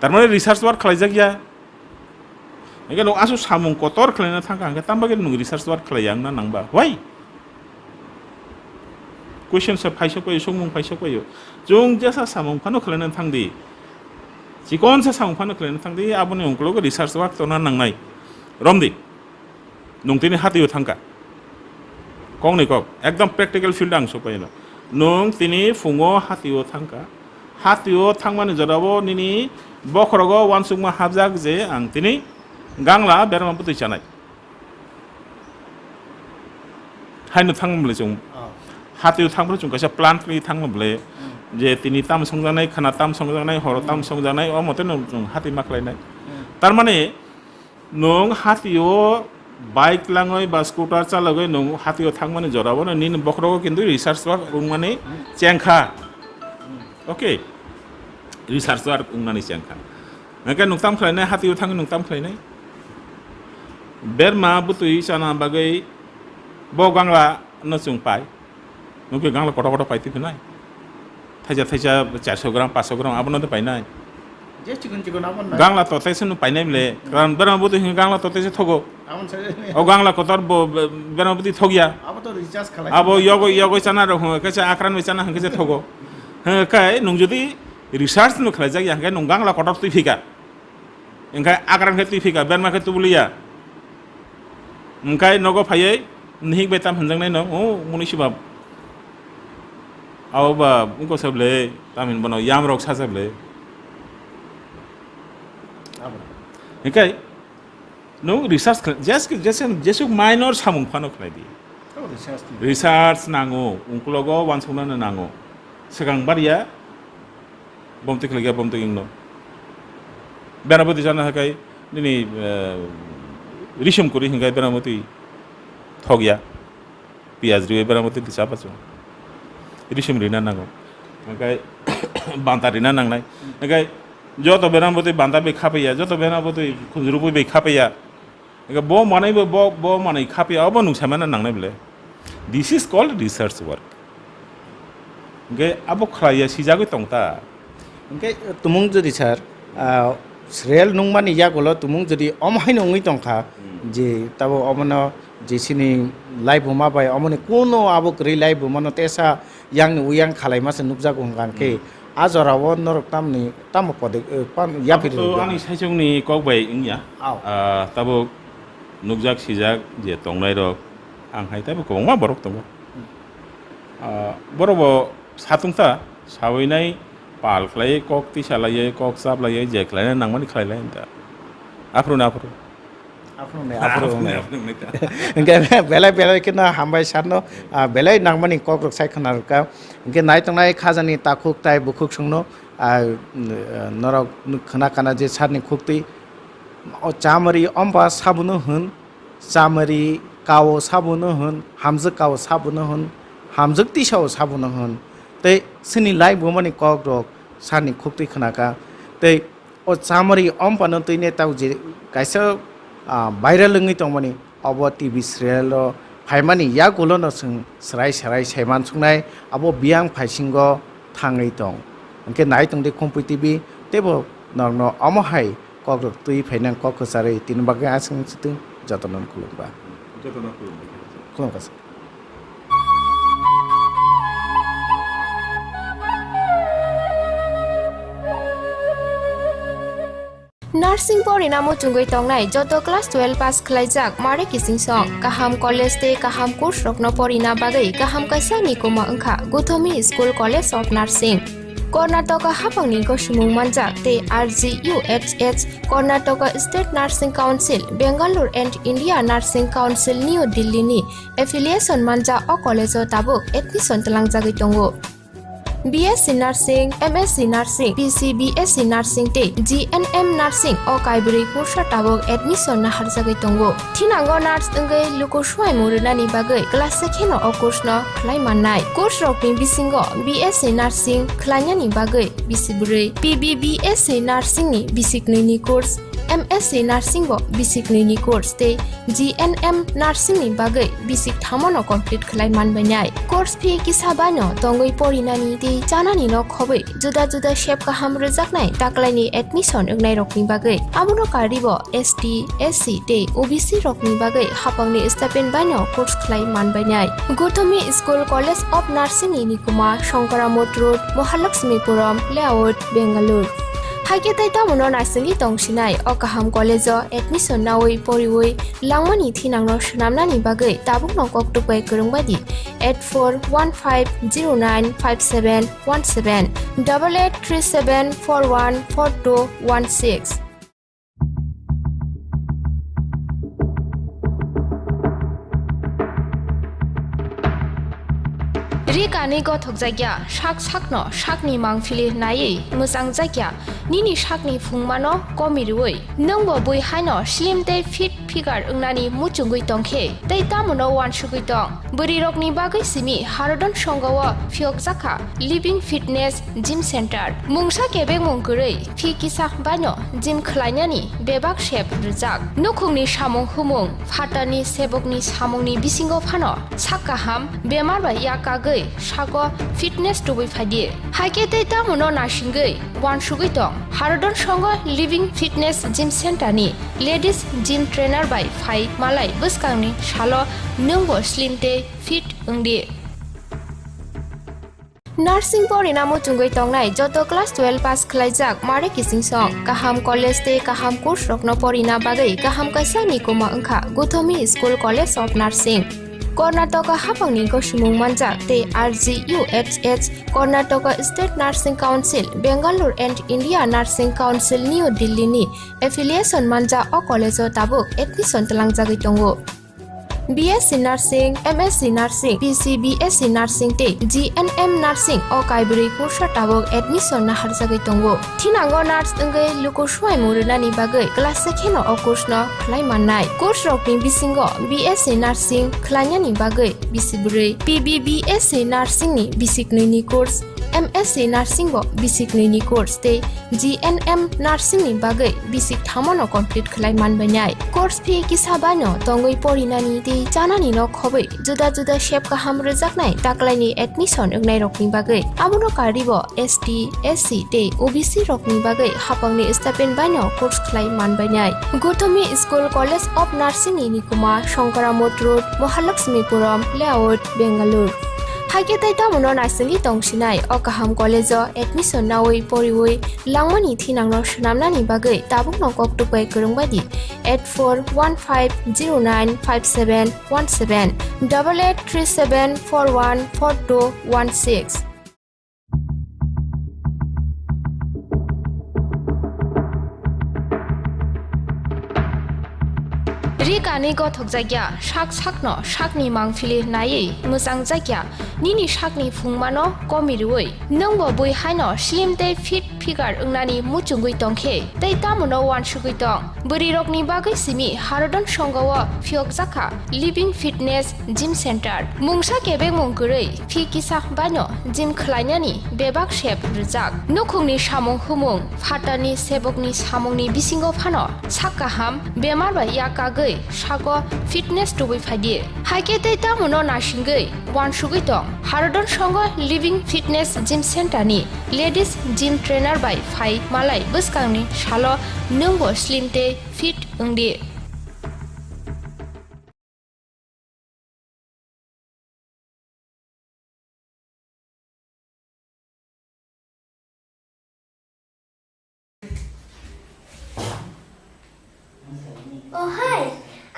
তার মানে রিসার্চ ওয়ার্ক খালাইজা গিয়া নাকি লোক আসু সামুং কতর খালাইনা থাকা আঙ্কে তামবাগে নং রিসার্চ ওয়ার্ক খালাইয়া না নাংবা why question sa phaisa ko isong mong phaisa ko yo jong jasa samong phano khlenan thangdi chikon sa samong phano khlenan thangdi abone ongklo ko research work to na nangnai romdi nongtini hatiyo thangka kong ni kok ekdom practical field ang so paino nong tini fungo hatiyo thangmani jorabo nini bokhrogo wansungma habjak je ang tini gangla berma puti chanai haino thangmle jong হাতিও থাংবো जों কাছে প্লান্টলি থাংবলে যে তিনি তাম সংজানাय খানা তাম সংজাनाय হর তাম সংজাनाय অ মতে जों হাতি মাকলাইনাय তার মানে নং হাতিও বাইক লাঙই বা স্কুটার চালাগৈ নং হাতিও থাংমানে জরাবো না নিন বখরগো কিন্তু রিসার্চ ওয়ার্ক উংমানে চেংখা ওকে রিসার্চ ওয়ার্ক উংমানে চেংখা নাকে নুকতাম খাইনাय হাতিও থাং নুকতাম খাইनाय বেরমা বুতুই চানা বাগৈ বগাংলা নচুং পাই nungke gangla kota paiti phenai thaija 400 gram 500 gram abono de painai je chikun abon na gangla to taisen painai mle karan beramabuti gangla to taise thogo amon sare o gangla kotor beramabuti thogia abo to recharge khalai abo yogo chana ro kacha akran me chana hangke thogo ha kai nung jodi research no khlai jagi hangke nung gangla kotor tui phika engkai akran ke tui phika berma ke tubulia engkai nogo phaiye nhik betam hanjang nai no o munisibab ao ba unko sable tamin bono yam rok sasable okay no research just minor samung phano khlai di research nango unklogo wansuna na nango segang baria bomte khlaiga bomte ingno benaboti jana hakai nini rishum kori hingai benamoti thogya piaz riwe benamoti disapacho rishim rina nango nakai banta rina nangnai nakai joto benamoti banta be khapaya joto benamoti khunjrupu be khapaya nakai bo manai bo manai khapaya abo nungsamana nangnai bele this is called research work nakai abo khlaiya sijagoi tongta nakai tumung jodi sir real nungmani yagolo tumung jodi omhaino ngui tongkha je tabo omono jesini live ma bai amone kono abo kri live mano tesa yang uyang khalai mas nubja gongkan ke ajorawo norok tamni tam pode pan yapir to ani saijongni kokbai ingya tabo nubjak sijak je tongnai rok ang hai tabo kongma borok tongo borobo satungta sawinai pal khlai kok ti salai kok sap lai je khlai nangmani khlai lai ta apro engke belai kena hambai sarno belai nangmani kokrok sai khanarka engke naitongnai khajani takhuk tai bukhuk sungno norok khana kana je sarni khukti chamari omba sabuno hun chamari kawo sabuno hun hamjuk kawo sabuno hun hamjuk tisao sabuno hun tei sini lai bomani kokrok sarni khukti khanaka tei o chamari omba no tuine tau je kaisa viral ngi tongmani abo tv serial phaimani ya golono sung srai saiman sungnai abo biang phaisingo thangai tong engke nai tongde khompu tv tebo norno amohai kokrok tui phainang kok khasare tinbaga asung chitu jotonon kulumba kulumba Nursing porinamo chungoi tongnai joto class 12 pass khlaijak mare kising song kaham college te kaham course rokno porina bagai kaham kaisa ni koma angkha Gothomi School College of Nursing Karnataka hapangni gosumung manjak te RGUHH Karnataka State Nursing Council Bangalore and India Nursing Council New Delhi ni affiliation manja o college o tabuk admission talangjagoi tongo BSc Nursing, MSc Nursing, PCBSc Nursing te GNM Nursing o kaibri kursa tabok admission na harjagai tongo. Thinango nurse engai luko swai murunani bagai class sekheno o course no khlai mannai. Course rokni bisingo BSc Nursing khlainyani bagai bisiburi PBBSc Nursing ni bisiknui ni course MSc Nursing bo bisiknui ni course te GNM Nursing ni bagai bisik thamono complete khlai manbainai. Course fee kisabano tongoi porinani te janani no khobai juda juda shape kaham rejaknai taklaini admission engnai rokni bagai abuno karibo ST SC te OBC rokni bagai hapangni stipend bano course khlai manbainai. Gothomi School College of Nursing ni kuma Shankaramot Road Mahalakshmipuram Layout Bangalore Haike taita mono nasingi tongsinai o kaham college o admission nawoi poriwoi langmani thinangno shnamnani bagai tabuk nokok tupai kurungbadi 8415095717 8837414216 Rikani gothok jagya shak sakno shakni mangfili nai musang jagya nini shakni phungmano komirui nongbo bui haino slim te fit figure ungnani muchungui tongkhe tei tamono wan sugui tong buri rokni bagai simi harodon songawa phiok jaka living fitness gym center mungsa kebek mungkurei phi kisa bano gym khlainani bebak shep rujak nukhungni samung humung phatani sebokni samungni bisingo phano sakaham bemar ba yakagai sago fitness tubui phadi haike tei tamono nasingei wan sugui tong harodon songo living fitness gym center ni ladies gym trainer by phai malai buskangni salo nungbo slim te fit ungdi Nursing porinamo chungoi tongnai joto class 12 pass khlaijak mare kising song kaham college te kaham course rokno porina bagai kaham kaisa ni koma angkha Gothomi School College of Nursing Karnataka hapangni gosumung manjak te RGUHH Karnataka State Nursing Council Bangalore and India Nursing Council New Delhi ni affiliation manja o college o tabuk admission talangjagoi tongo BSc Nursing, MSc Nursing, PCBSc Nursing te GNM Nursing o kaibri kursa tabok admission na harjagai tongo. Thinango nurse engai luko swai murunani bagai class sekheno o course no khlai mannai. Course rokni bisingo BSc Nursing khlainyani bagai bisiburi PBBSc Nursing ni bisiknui ni course MSc Nursing bo bisiknui ni course te GNM Nursing ni bagai bisik thamono complete khlai manbainai. Course fee kisabano tongoi porinani te janani no khobai juda juda shape kaham rejaknai taklaini admission engnai rokni bagai abuno karibo ST SC te OBC rokni bagai hapangni stipend bano course khlai manbainai. Gothomi School College of Nursing ni kuma Shankaramot Road Mahalakshmipuram Layout Bangalore Haike taita mono nasingi tongsinai o kaham college o admission nawoi poriwoi langmani thinangno shnamnani bagai tabuk nokok tupai kurungbadi 8415095717 8837414216 Rikani gothok jagya shak sakno shakni mangfili nai musang jagya nini shakni phungmano komirui nongbo bui haino slim te fit figure ungnani muchungui tongkhe tei tamono wan sugui tong buri rokni bagai simi harodon songawa phiok jaka living fitness gym center mungsa kebek mungkurei phi kisa bano gym khlainani bebak shep rujak nukhungni samung humung phatani sebokni samungni bisingo phano sakaham bemar ba yakagai sago fitness tubui phadi haike tei tamono nasingei wan sugui tong harodon songo living fitness gym center ni ladies gym trainer by phai malai buskangni salo nungbo slim te fit ungdi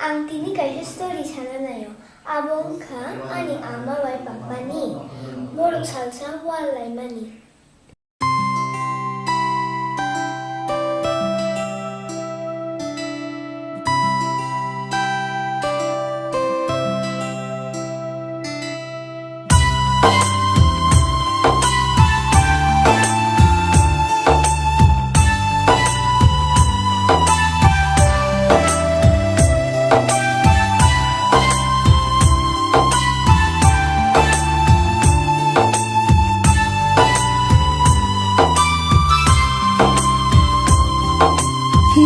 Ang tini kaisa story sana nayo. Abong ka ani ama wai papa ni. Borok salsa walai mani.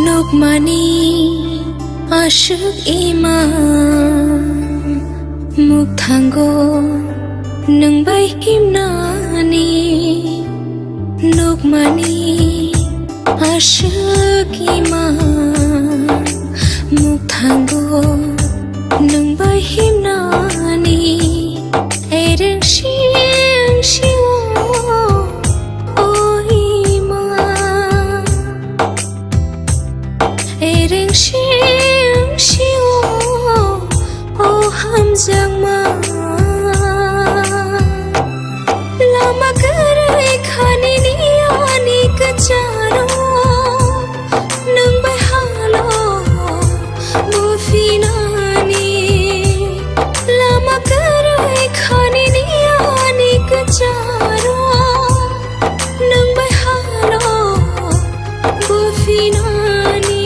Nukmani asyik iman Muktanggo nang bay himnani Nukmani asyik iman Muktanggo nang bay himnani Ereng siang siwa oh iman Ereng siang siwa oh hamzang ma Lama gerai khani niani kecaro Nang bay halo mufinani Lama gerai khani niani kecaro Nang bay halo mufinani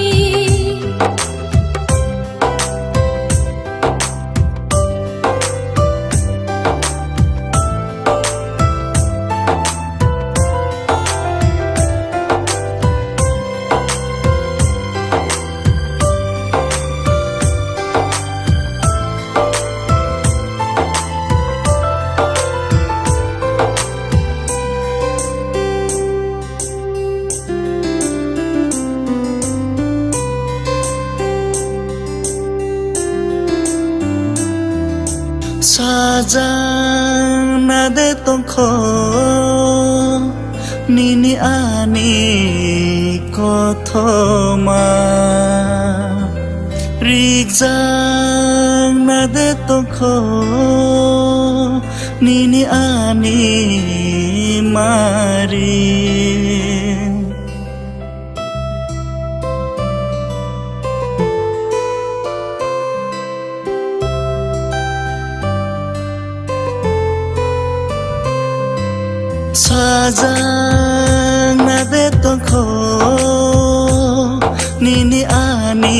Sajang nade tongko nini ani kothoma Rijang nade tongko nini ani mari Sajang nade tongko nini ani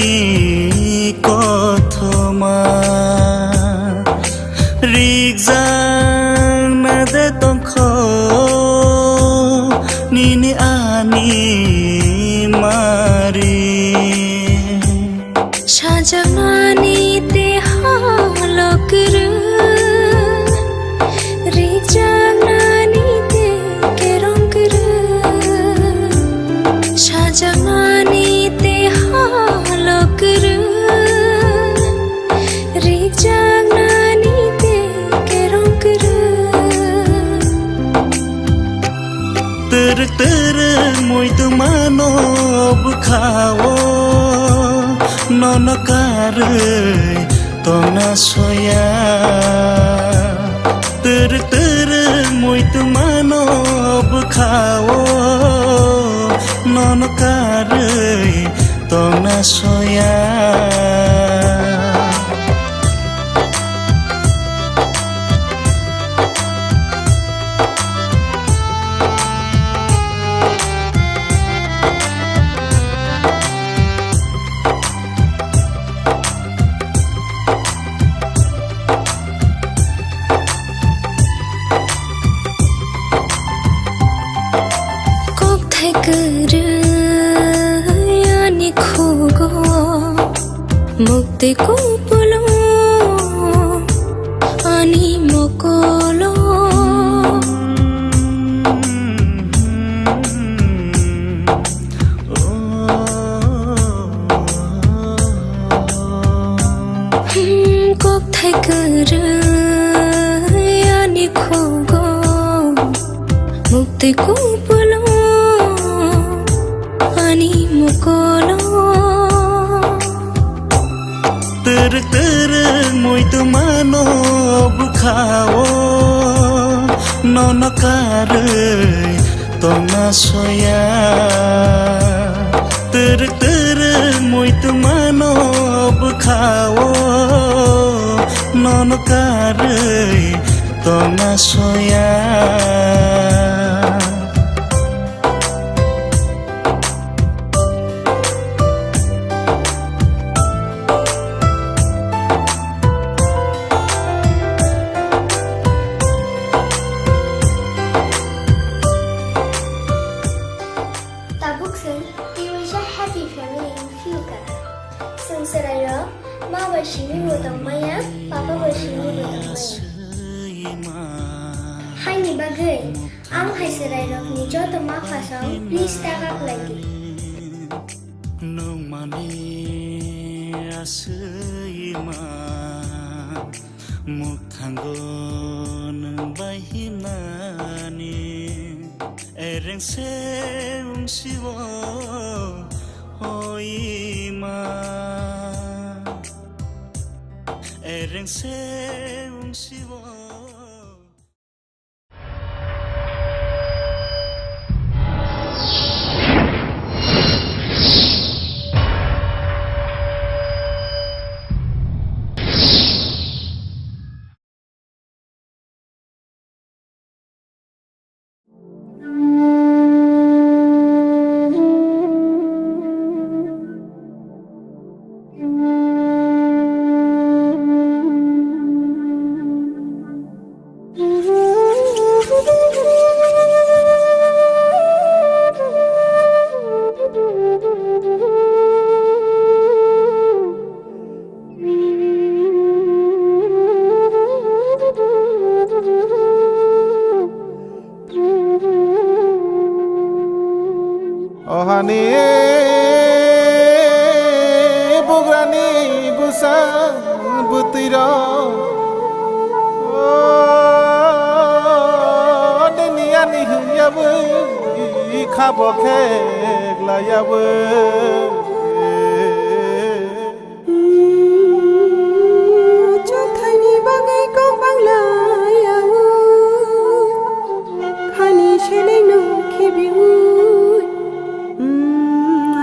kothoma Rijang nade tongko nini ani mari Sajangani te halokru Rijangani te kerongkru Sajangani te halokru Rijangani te kerongkru Teruk mui tu mano bukhawo Nono karei tona soya Teruk mui tu mano bukhawo Nono karei tona soya Mukti kupulo ani mokolo Kok thai kuru ani khogo Mukti kupulo ani mokolo Tereng mui tu mano bukhao nono karei tona soya Tereng mui tu mano bukhao nono karei tona soya Tabuksen, tiwisha happy family in future. Sung seraya, ma bersimi botong maya, papa bersimi botong maya. Hai ni bagai, ang hai seraya ni jodoh mak pasang, please tagak lagi. Nung mani asima, mukhanggo nung bahimani. Ereng seung siwo oima Ereng seung siwo Ohani bugrani busang butiro Deniani huyabu khabo kheglayabu Chokthani bagai kok banglayau Khani sheleng no khibiu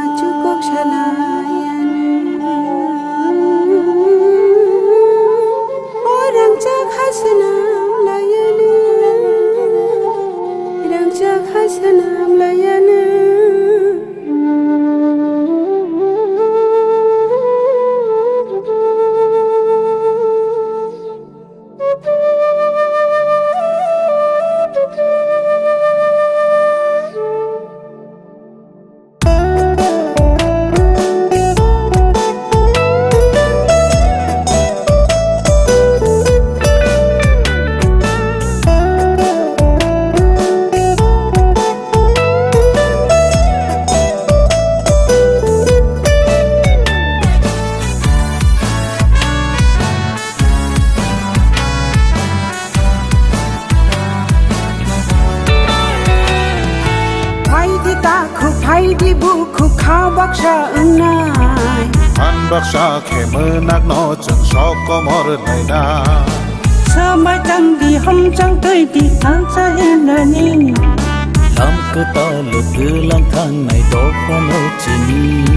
Acukok shalayan Orang cak hasanam layan Orang cak hasanam layan Di buku kau baksa enai Han baksa kemenak no jeng soko mornai na Sampai tang di hom tang tui di hang sa henani Lam kata lu lang thang nai do kono chini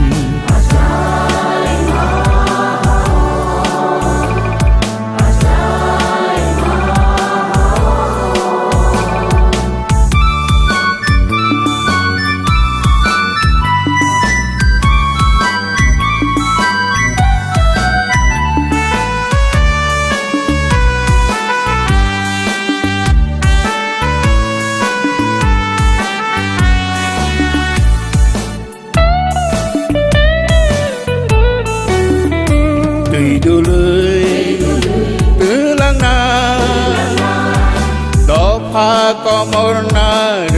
có một nơi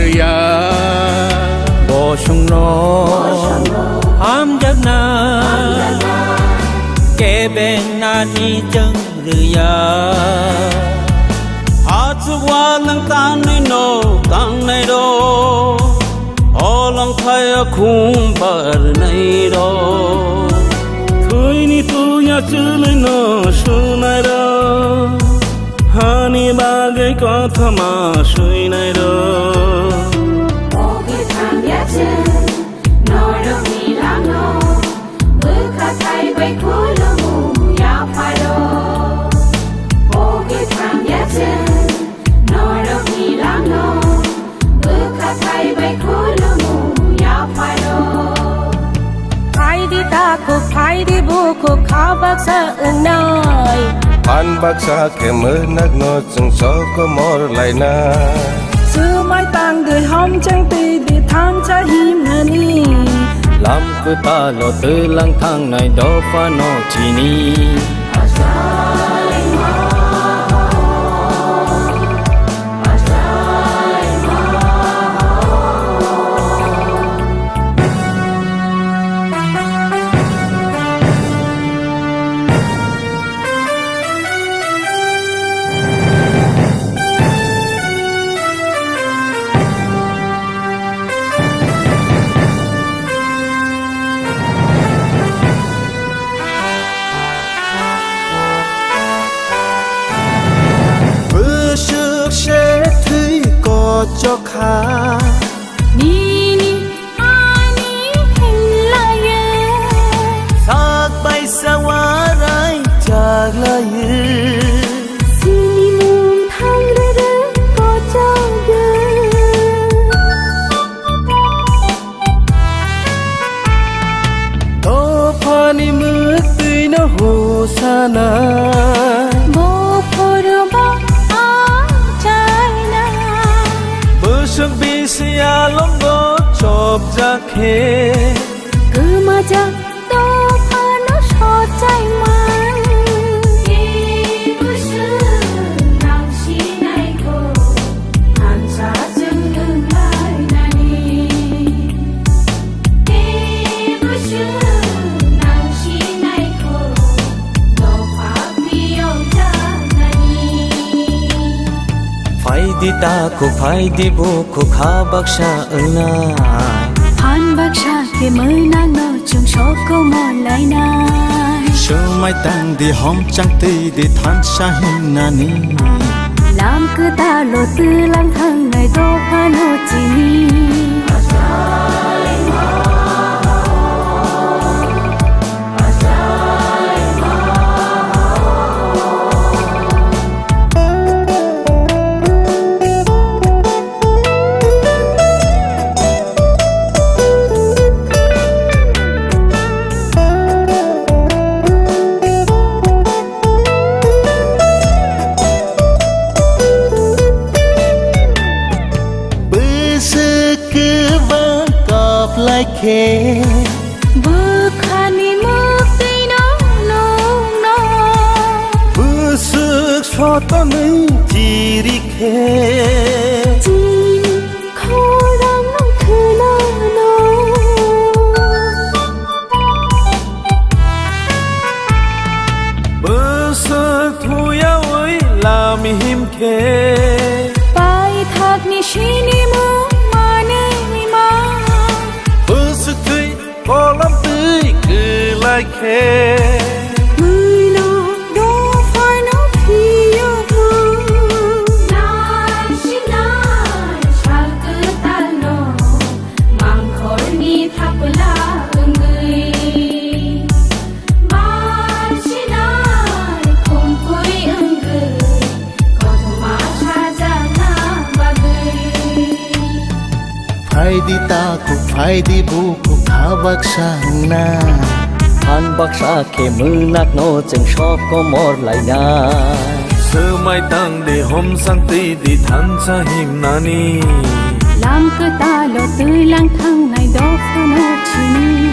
Bo sung no am jak na ke ben na ni chang rya ha chu wa nang tan nei no tang nei do o long khai khum par nei do thui ni tu nya চুলনো শুনাই র হানি বাগে কথা মা শুনাই র Oge tangyache Noro milano Buka thai bai khulumu ya pharo Oge tangyache Noro milano Buka thai bai khulumu ya pharo Phai di ta ko phai di bu ko khabak sa nai Pan bác sa khe mơ nắc nó chẳng so có mor lại na Sư mai tang đời hom chẳng tì đi thang cha him nà ni Lam cứ ta lo tư lang thang này đó pha nó chỉ ni bữa trước sẽ thấy có cho khá Ni ni ani hình la ye Sak bay sa warai chak la ye Si mum thang re re có chang ye To pani mơ tươi nó hồ sa na Bo phor ba a chai na Bữa trước bi sia lom đó chộp ra khe Cứ mà chắc đâu pha nó so chai man Ye bu sư nang si nai ko Han sa chung đừng lại nani Ye bu sư nang si nai ko Do pha pi yong cha nani Phai di ta ko phai di bu ko kha bác sa na Han bác sa ke mới nang no chung so ko mo lại nai Sư mai tang đi hom chẳng tì đi than sa hin na ni Lam cứ ta lo tư lang thang ngày do pha no chi ni Bữa xưa cứ vang cọp lại khe Bước khani mơ tì nó nung nó Bữa xưa cho ta mấy chỉ đi khe Chi khô đang nông thư nó nó Bữa xưa thu ya ơi làm him khe Pai thak ni shi ni mu ma ne ma Bữa xưa tươi có lắm tươi cứ lại khe Mười nó do phải nó phi yo hu Nai shi nai chal cứ ta no Mang khor ni thap la ungui Man shi nai khom pui ungui Kot ma cha ja na bagui Phai di ta ko phai di bu ko kha bác sa na Han bác sa ke mư nát nó chẳng so có mor lại na Sư mai tang để hôm sang tì đi than sa him nani Lam cứ ta lo tươi lang thang này đó pha nó chi ni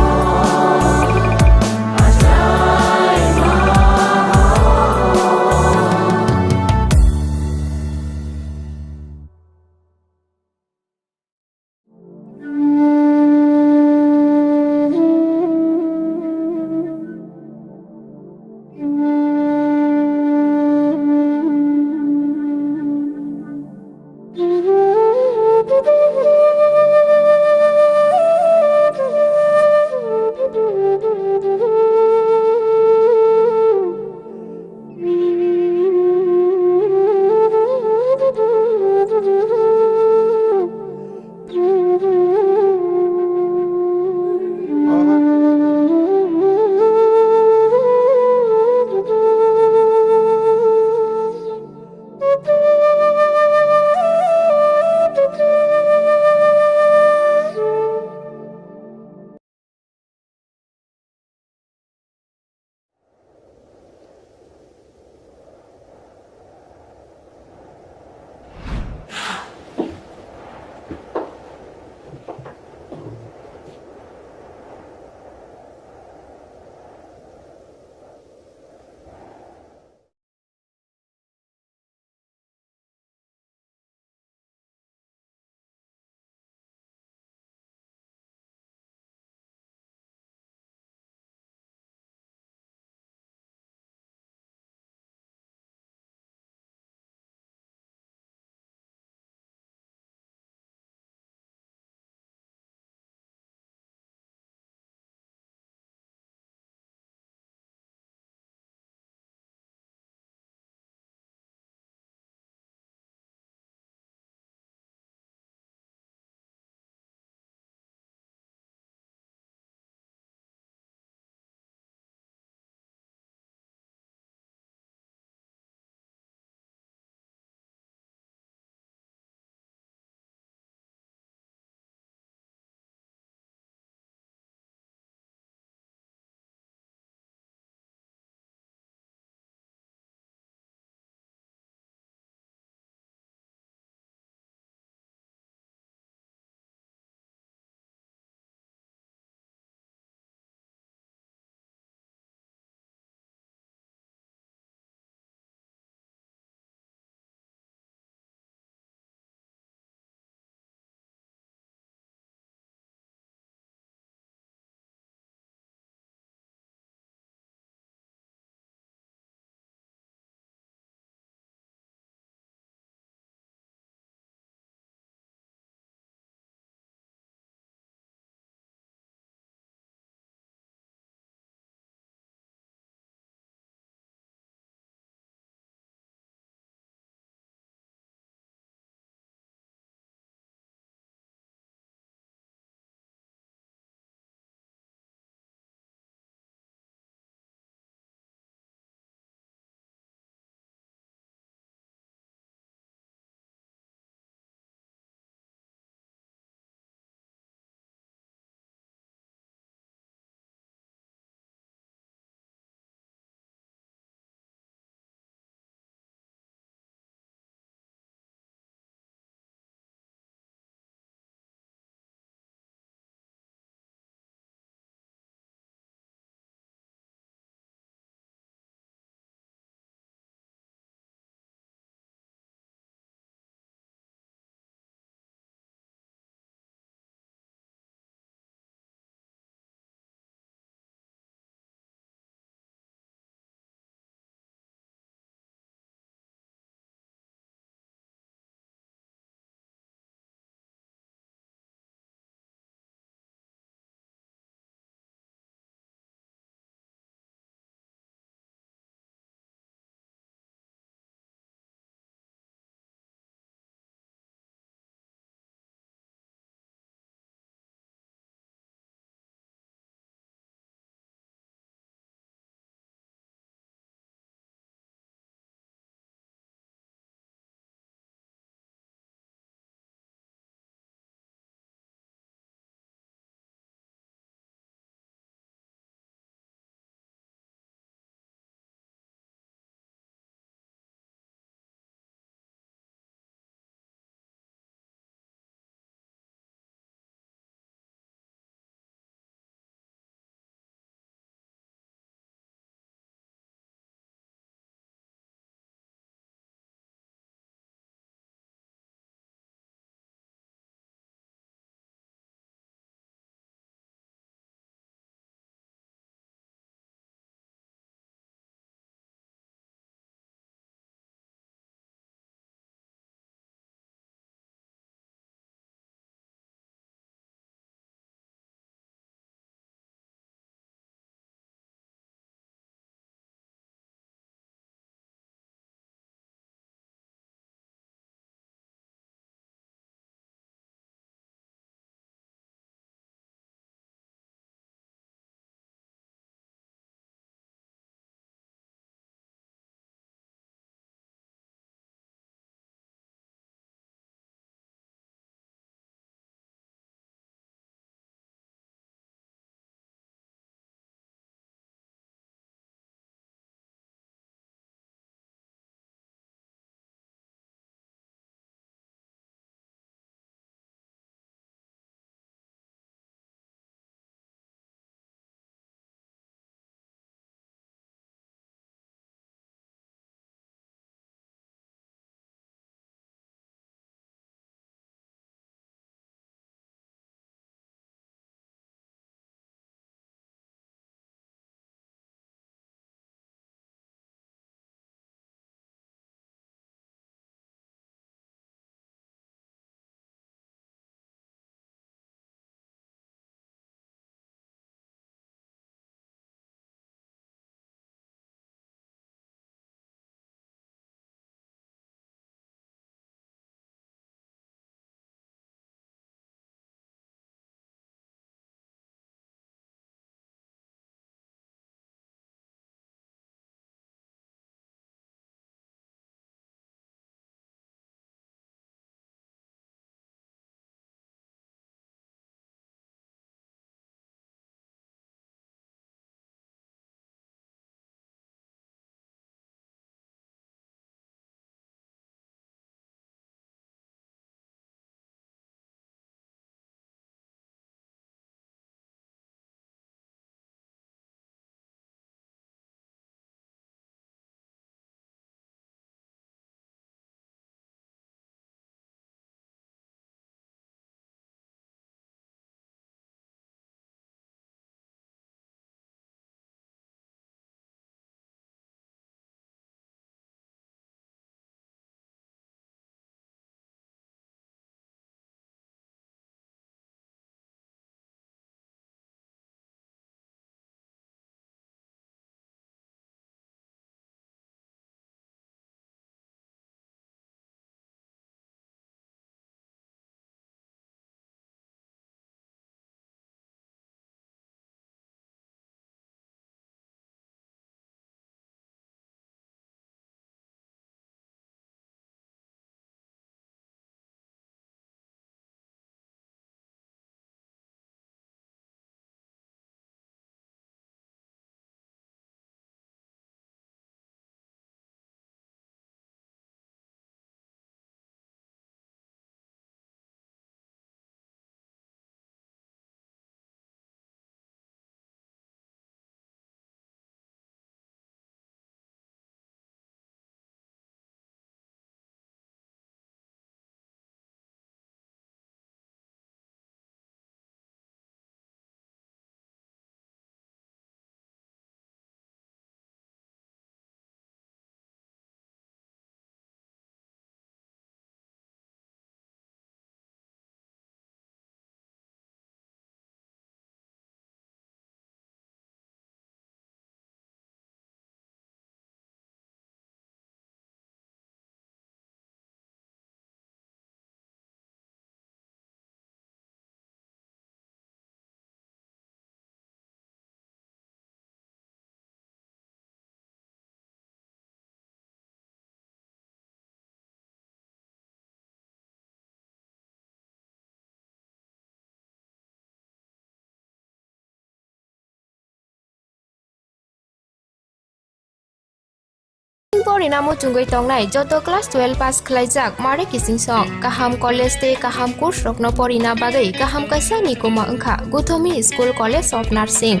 Porina mo chungoi tongnai joto class 12 pass khlaijak mare kising song kaham college te kaham course rokno porina bagai kaham kaisa ni koma angkha Guthomi School College of Nursing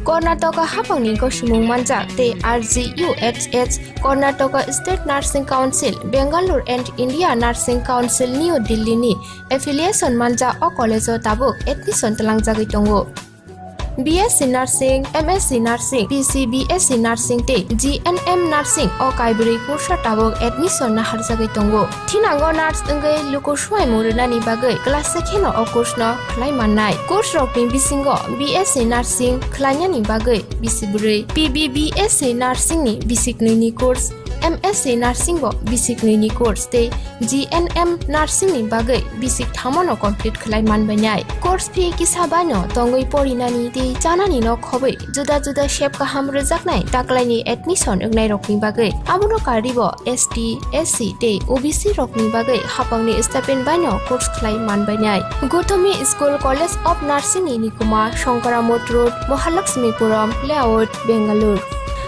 Karnataka hapangni ko sumung manjak te RGUHH Karnataka State Nursing Council Bangalore and India Nursing Council New Delhi ni affiliation manja o college o tabuk admission talangjagoi tongo BSc Nursing, MSc Nursing, BSc Nursing te GNM Nursing o kaibri kursa tabok admission na harjagai tongo. Thinango nurse engai luko swai muruna ni bagai class sekheno o course no khlai mannai. Course rokni bisingo BSc Nursing khlanya ni bagai bisiburi PBBSc Nursing ni bisikni ni course MSc Nursing bo basic ni course te GNM Nursing ni bagai basic thamono complete khlai manbanai course fee kisabano tongoi porinani te chanani no khobai juda juda shape ka hamro jaknai taklaini admission egnai rokni bagai abuno karibo ST SC te OBC rokni bagai hapangni stipend bano course khlai manbanai Guthomi School College of Nursing ni nikuma Shankaramot Road Mahalakshmipuram Layout Bangalore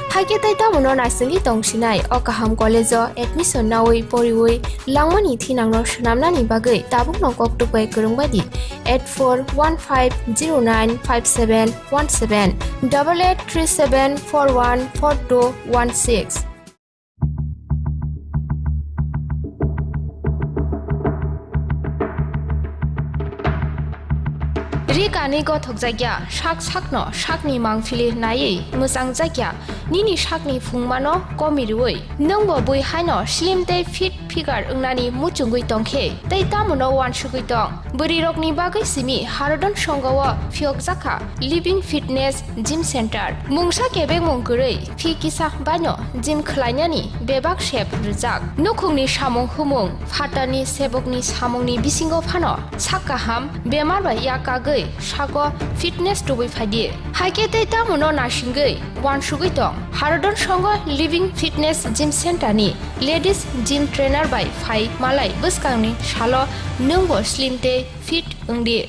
Haike tai tamuno naisali tongsinai o kaham college o admission nawi poriwoi langmani thinangno shnamnani bagai tabuk no koktupai kurungbadi 8415095717 8837414216 Rikani go thokjagya sakno sakni mangfili nai musang jagya nini sakni phungmano komirui nongbo bui haino slim te fit figure ungnani muchungui tongkhe tei tamuno wan sugui tong buri rokni bagai simi harodon songawa phiok jakha living fitness gym center mungsa kebek mungkurei phi kisa bano gym khlainani bebak shep rujak nukhungni samung humung phatani sebokni samungni bisingo phano sakaham bemar ba yakagai sago fitness to faidi haike tei tamuno nasingei wan sugui tong harodon songo living fitness gym center ni ladies gym trainer by phai malai buskangni salo nungbo slim te fit ungdi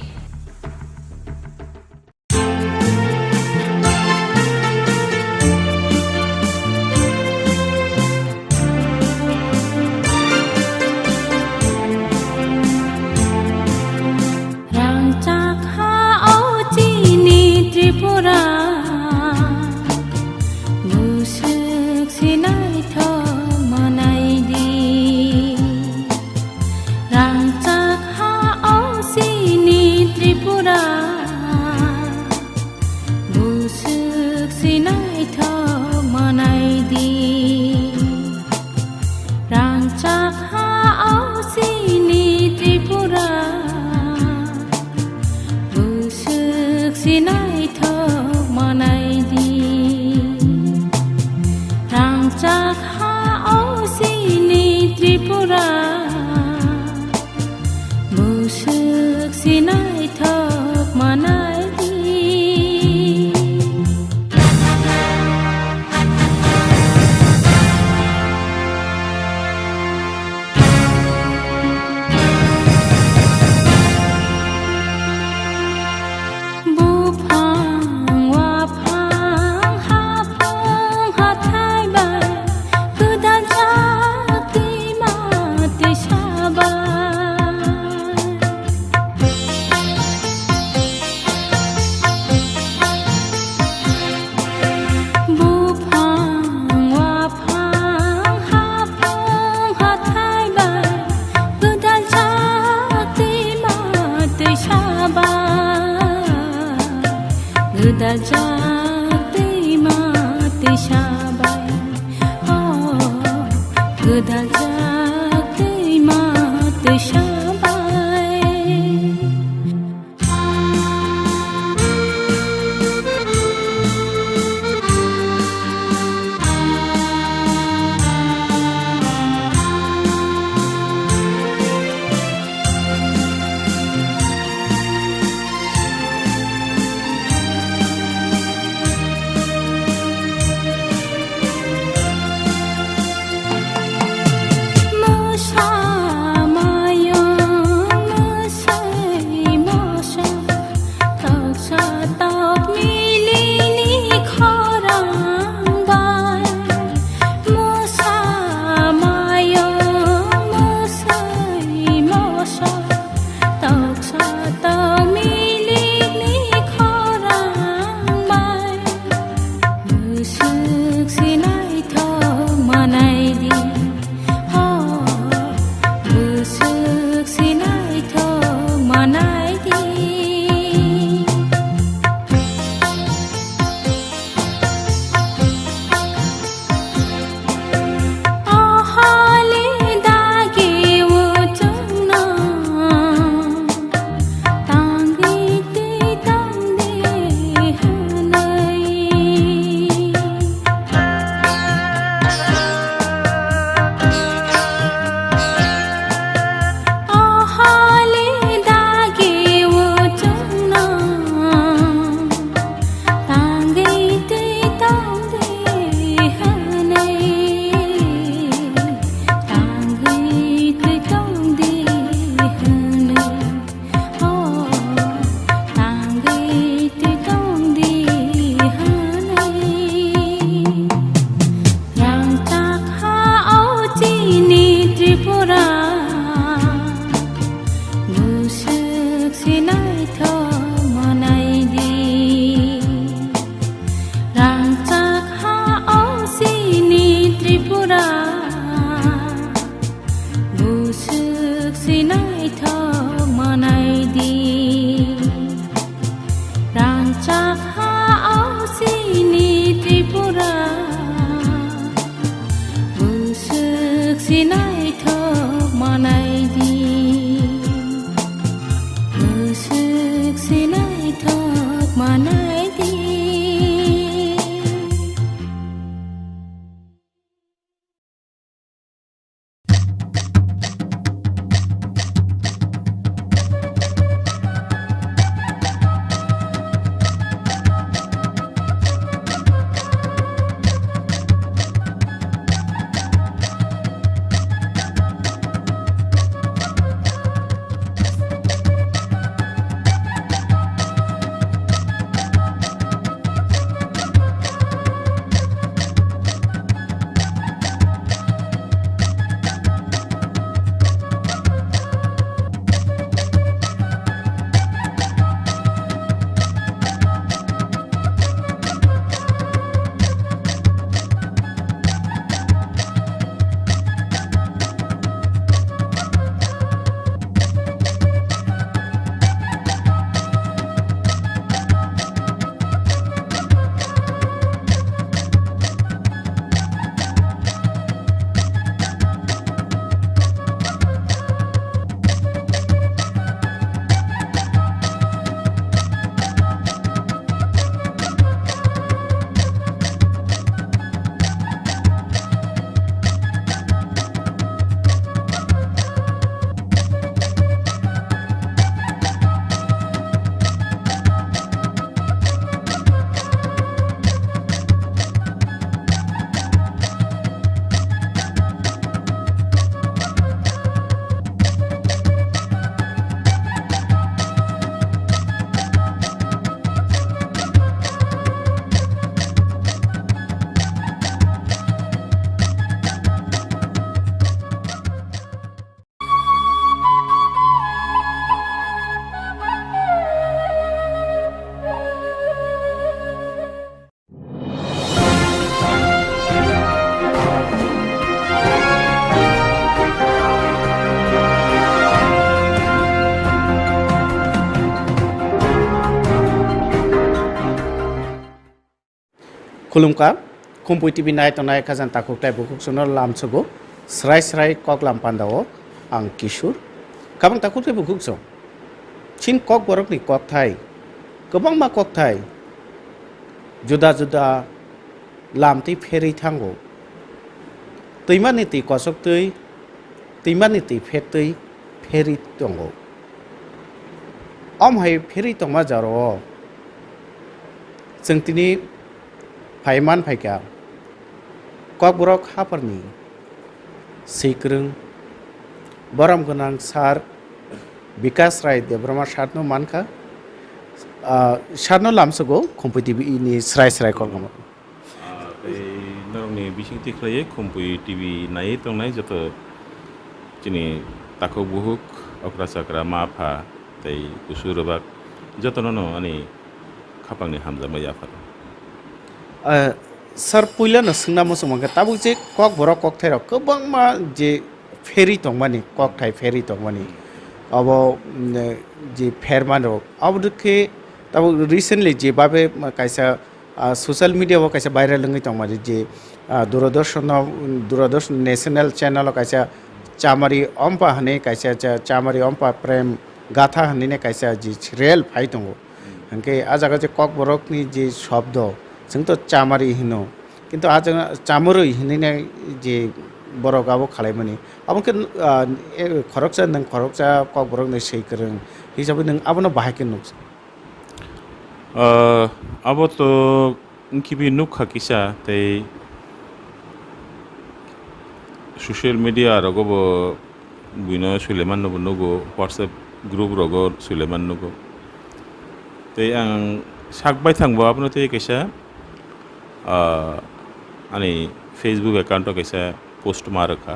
tong di hanai rang tak ha au chi ni tripura busuk sinai tho manai di rang tak ha au si ni tripura busuk sinai tho manai di rang tak ha au si ni tripura busuk sinai tho manai di busuk sinai tho manai di खुलुमका कुम्पुइ TV नायथनाय खाजान ताकुक्लाय बुकुक्सनो लामसगो स्राय स्राय कक लामपान्दाओ आं किशोर काबां ताकुक्लाय बुकुक्सो चिन कक बरकनि कक थाय गोबां मा कक थाय जुदा जुदा लामति फेरि थांगो दैमानि दै कसक दै दैमानि दै फेट दै फेरि दंगो अमहाय फेरि दंमा जारो जों दिनै फायमान फायका कक बरक हाफोरनि सैक्रों बरम गोनां सार विकास राय देब्रमा सारनो मानखा सारनो लामसगो कुम्पुइ टिभिनि स्राय स्राय कलगम नरनि बिसिंथि खालायो कुम्पुइ टिभि नायै तंनाय जत चिनि ताको बुहुक अक्रा साक्रा माफा तै कुसुरबाक जतननो अनि खापांनि हामजामाय आफार सर पुइलानो सोंना मोसंमांगा ताबुक जे कक बरक कक थाय गोबां मा जे फेरि दंमानि कक थाय फेरि दंमानि अब जे फेरमान अब दुखे ताबु रिसेंटली जे बाबे कायसा सोशल मीडिया कायसा भाइरल लंगै दंमानि जे दूरदर्शन नेशनल चैनल कायसा चामारी अम्पा हने कायसा चामारी अम्पा प्रेम गाथा हने कायसा जे रियल फाइ दंगो हंके आजागा जे कक बरकनि जे शब्द जों तो चामारी हिनो किन्तु आज चामरो हिने जे बरगाबो खालायमानि आबोके खरकसा नों खरकसा कक बरक नै सैक्रों हिसाबै नों आबोनो बाहायके नुक्स अब तो किबि नुखा किसा तै सोशल मीडिया रगबो बुइनो सुलेमान नुगो व्हाट्सएप ग्रुप रगो सुलेमान नुगो तै आं sakbai thangbo apno te kaisa ani Facebook account o kaisa post maraka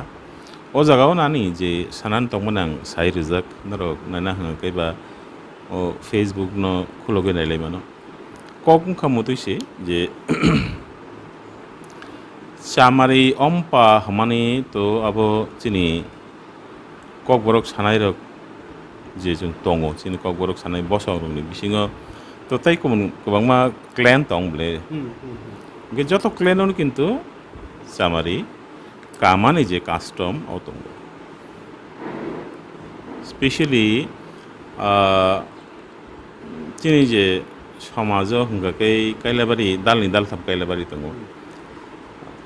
o jaga o nani je sanan tongmanang sai rijak narok nana hang kaiba o Facebook no khuloge nailai mano kokung khamutui je chamari ompa hamani to abo chini kokborok sanai rok je jung tongo chini kokborok sanai bosong rok ni bisingo to tai kubangma clan tong ble ge joto clan on kintu chamari kamani je custom o tongo specially chini je samajo hungkai kailabari dalni dalthap kailabari tongo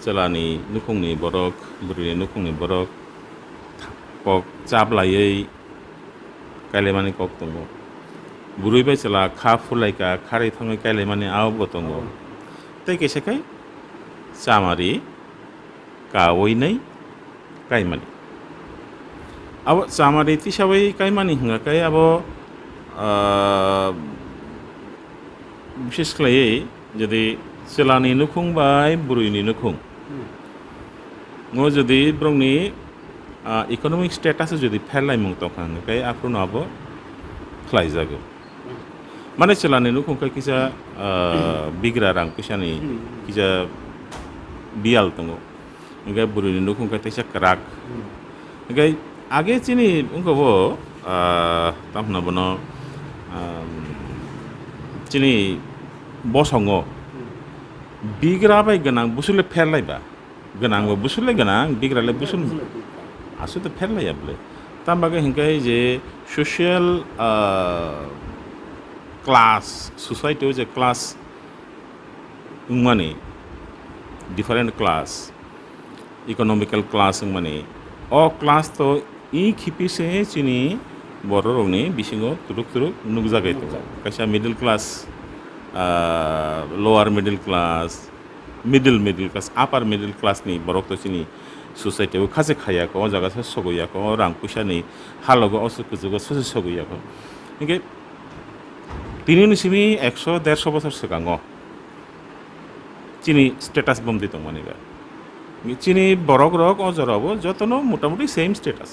chelani nukungni borok buruni nukungni borok kok chablaiei kailemani kok tongo burui bai chela kha fulaika khari thangai kailemani awbo tongo tei kesakai chamari kawoinai kaimani abo chamari tisabai kaimani hingkai abo বিশেষ করে যদি Chellaney নুখুং by বুরুইনি নুখুং no যদি ব্রংনি economic স্ট্যাটাসে যদি ফেলাই মুং তখন কাই আপ্রুন আব খ্লাই যাগো মানে চেলানি নুখুং কাই কিসা বিগ্রা রাং পিসানি কিসা বিয়াল তঙ্গ ওকে বুরুইনি নুখুং কাই তাইসা ক্রাক ওকে আগে চিনি উঙ্কবো তামনা বনো chini bosongo bigra bai ganang busule pherlai ba ganang ba busule ganang bigra le busul asu to pherlai able tambaga hinkai je social class society je class money different class economical class money o class to I khipi se chini bororongni bisingo turuk nukjagai to kaisa middle class lower middle class middle class upper middle class ni borok to chini society o khase khaya ko jaga sa sogoya ko rang puisa ni halogo osukujugo sose sogoya ko nge tini simi 100-150 বছর sekango chini status bomdi to maniga chini borok rok ojorobo jotono motamuti same status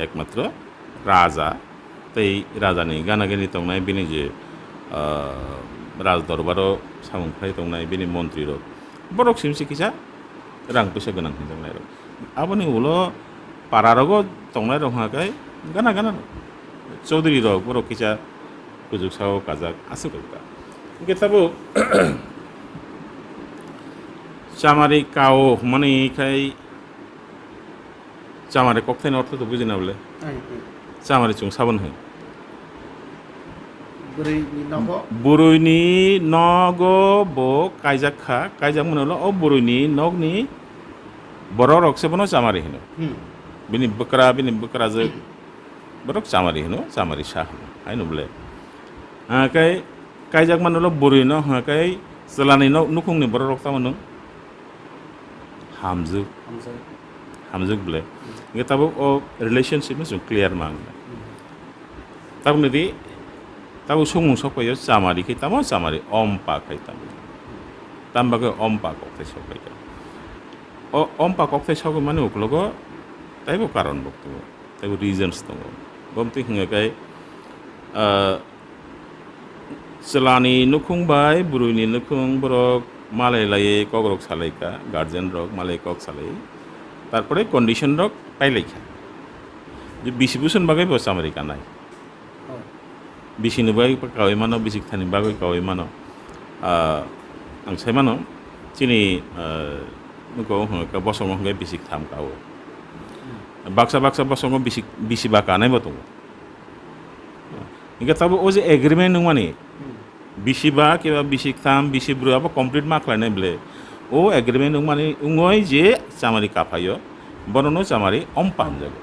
একমাত্র রাজা তাই রাজানি গানাগানি তংনাই বিনি যে রাজ দরবারও সামুংফাই তংনাই বিনি মন্ত্রী rock বরক সিমসি কিসা রাং পয়সা গোনাं তংনাই rock আবনি উলো পারারগো তংনাই rock হাকাই গানা Chowdhury rock বরক কিসা কুজুক Sao Kazakh আছে কলকা গেতাবো চামারি কাও মানে খাই চামারে ককথাইন অর্থ তো বুঝি না বলে চামারে চুং সাবন হয় বুরুইনি নগ বো কাইজাক খা কাইজাক মনে হলো ও বুরুইনি নগনি বড় রকসে বনো চামারি হেন বিনি বকরা যে বরক চামারি হেন চামারি শাহ হাই নবলে হাকাই কাইজাক মানে হলো বুরুই ন হাকাই চেলানি নুখুংনি বড় রকতা মনো হামজুক বলে তাবো ও রিলেশনশিপ में क्लियर मांगना तब नदी तब सुमुं सफायो चामारी खै तामो चामारी अम्पा खै तामो तामबागे अम्पा कक्ते सफायो ओ अम्पा कक्ते सफायो माने उकलगो ताइबो कारण बक्तो ताइबो रिजन्स दङ बमति हंगाय चलानी नुखुं बाय बुरुइनि नुखुं बरक मालाय लायै कगरक सालायका गार्जेन रक मालाय कक सालाय তারপরে কন্ডিশন রক পাইলাইখা যে বিশি বুসন বাগাই বস আমেরিকা নাই বিশিনি বাগাই কাওয়াই মানো বিশিক থানি বাগাই কাওয়াই মানো আং সাই মানো চিনি নুকো হংকা বসং হংগাই বিশিক থাম কাও বাক্সা বসং বিশি বাকা নাই বতো ইনকা তাবো ও যে এগ্রিমেন্ট নং মানে বিশি বা কিবা বিশিক থাম বিশি ব্রু আবা কমপ্লিট মাক লাইনাই বলে ও এগ্রিমেন্ট মানে উঙ্গই যে চামারি কাফাইও বননো চামারি অম্পা হনজাগো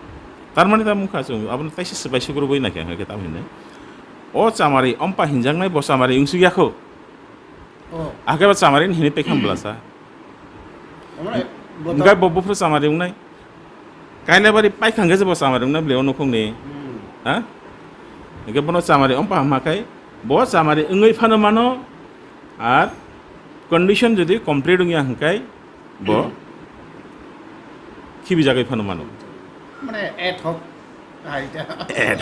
তার মানে তা মুখা আছে আপনি তাইসে বাইসে করে বই নাকি হাকে তাম হিনে ও চামারি অম্পা হিনজাংনাই ব চামারি ইংসু গিয়াখো আকেবা চামারি হিনে পেখাম ব্লাসা গাই ববুফ্র চামারি উংনাই কাইলাবারি পাইখাঙ্গে যে ব চামারি উংনাই ব্লে অনুখংনি হ্যাঁ একে বনো চামারি অম্পা হামাকাই bo samari engai phano mano ar condition যদি কমপ্লিট হইয়া হাঙ্কাই bo খিবি জায়গায় phano mano মানে এড হক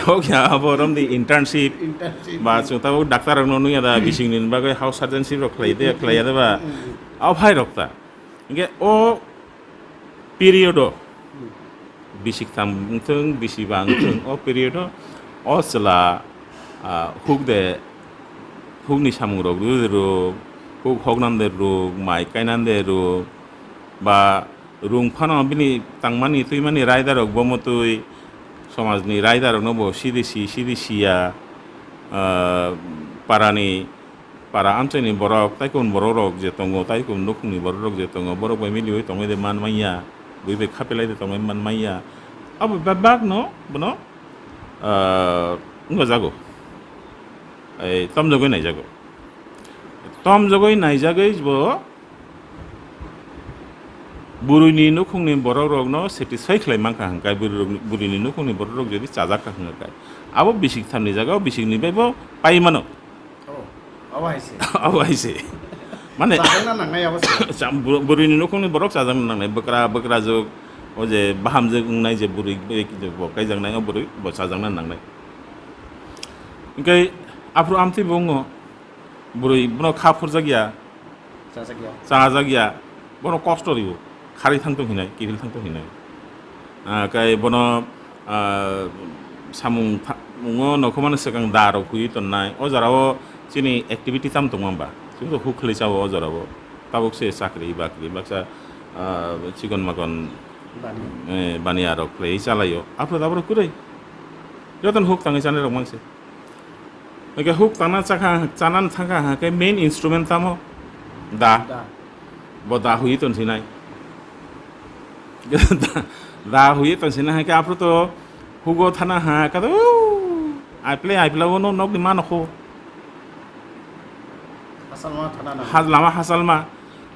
hoc ya borom di internship ba chota doctor no nuya da bising nin ba house surgeonship rok klai da ba au phai rokta inge o period bisik tham thung bisi bang thung o period o sala huk de huk ni samung rok ru huk hognan de ru mai kainan de ru ba rung phano bini tangmani tuimani rider rok bomotui সমাজনি রায়দার নব সিদিসিয়া পারানি পারা আঞ্চলিক বরক তাইকুন বড় যে তঙ্গ তাইকুন নকুনি বড় যে তঙ্গ বড় by মিলি হই তঙ্গে মান মাইয়া বইবে খাপেলাই দে তঙ্গে মান মাইয়া আব বাক ন বন জাগো এই তম জগই নাই জাগো তম জগই নাই জাগই ব buruini nukungni borok rok no satisfy khlai mangka hangkai buruini nukungni borok rok jodi chajak ka hangkai abo bisik thamni jaga bisik ni bebo pai mano awaise mane জানা না নাই অবশ্য buruini nukungni borok chajak nangnai bakra jog o je baham jog ngnai je buri bokai jang nai buri bo chajak nangnai ingkai apro amti bongo buri bono khapur jagya chajagya bono kosto ribo খারি থাংতো হিনাই কিরিল থাংতো হিনাই কাই বন সামুং মুঙো নখমানে সেকাং দারো হুই তন্নাই ও জারাও চিনি অ্যাক্টিভিটি তাম তংমাম্বা কিন্তু হুখলে চাও ও জারাও তাবুক সে চাকরি বাকরি বাকসা চিকন মাকন বানিয়া রক প্লে চালাইও আপলো দাবরো কুরাই যতন হুক তাঙে জানে রক মাংসে ওকে হুক তানা চাকা চানান থাকা হাকে মেইন ইনস্ট্রুমেন্ট তামো দা বদা হুই তন Sinai da huye ton sina ha ka apro to hugo thana ha ka to ai play no nok ni man ko hasalma hasalma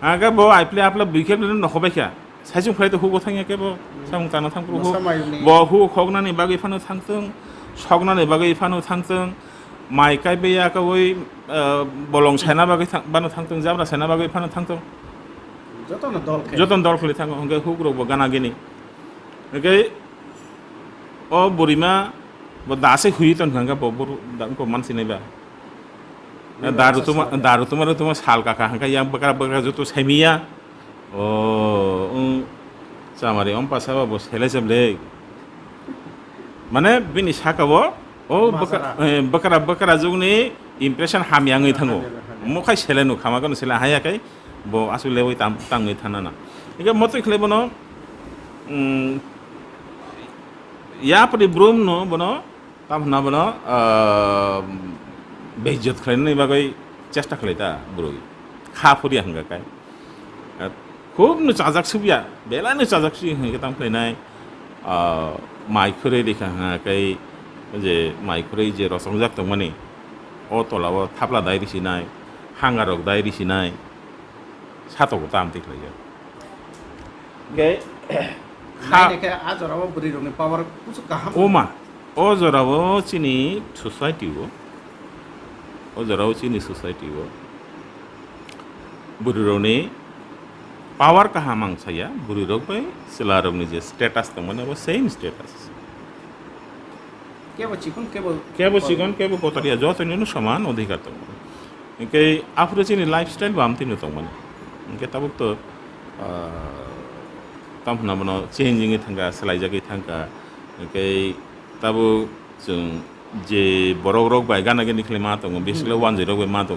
aga bo ai play apla bikep no khobe kya saijung phai to hugo thang ke bo samung tana thang pro bo hu khogna ni bagi phano thangtung sogna ni bagi phano thangtung mai kai be ya ka oi bolong saina bagi bano thangtung jabra saina bagi phano thangtung যতন দল খেলে থাকো হঙ্গে hook রোগ গানা গেনি ওকে ও বরিমা দাসে হুই তন হাঙ্গা ববর দামকো মানসি নাইবা দারু তোমার সাল কাকা হাঙ্গা ইয়াং বকরা যত সাইমিয়া ও চামারি অম পাসাবা বস হেলে যাবলে মানে বিনি সাকাবো ও বকরা যুগনি ইমপ্রেশন হামিয়াঙै থাঙ্গো মখাই সেলেनु খামাগন সেলা হায়াকাই bo asule oi tangni thanana ike mote khle bono ya pari brum no bono tamna bono bejot khlene bagai chesta khleta broi kha phuri hanga kai khub nu chajak subya bela nu chajak si hanga tam khleinai mai khore dekha ha kai je mai khore je rosangjak tongmani o tolawo thapla dai risinai hangarok dai risinai 사토고 다음 때 그래요. 이게 나이게 아저라고 부리로네 파워 꾸스까 함 오마 어저라고 치니 소사이티고 어저라고 치니 소사이티고 부리로네 파워 का हामां छया बुरिरोग पे सिलारोगनि जे status त मने वो same status केबो chicken केबो कोतरिया जतनिनो समान अधिकार त इनके आफरो चिनी लाइफस्टाइल बामतिनो त मने इनके tabuk to tam na bono changing thanga salai jagi thanga इनके tabuk jung je borok rok bai gana geni khle ma to basically 10 bai ma to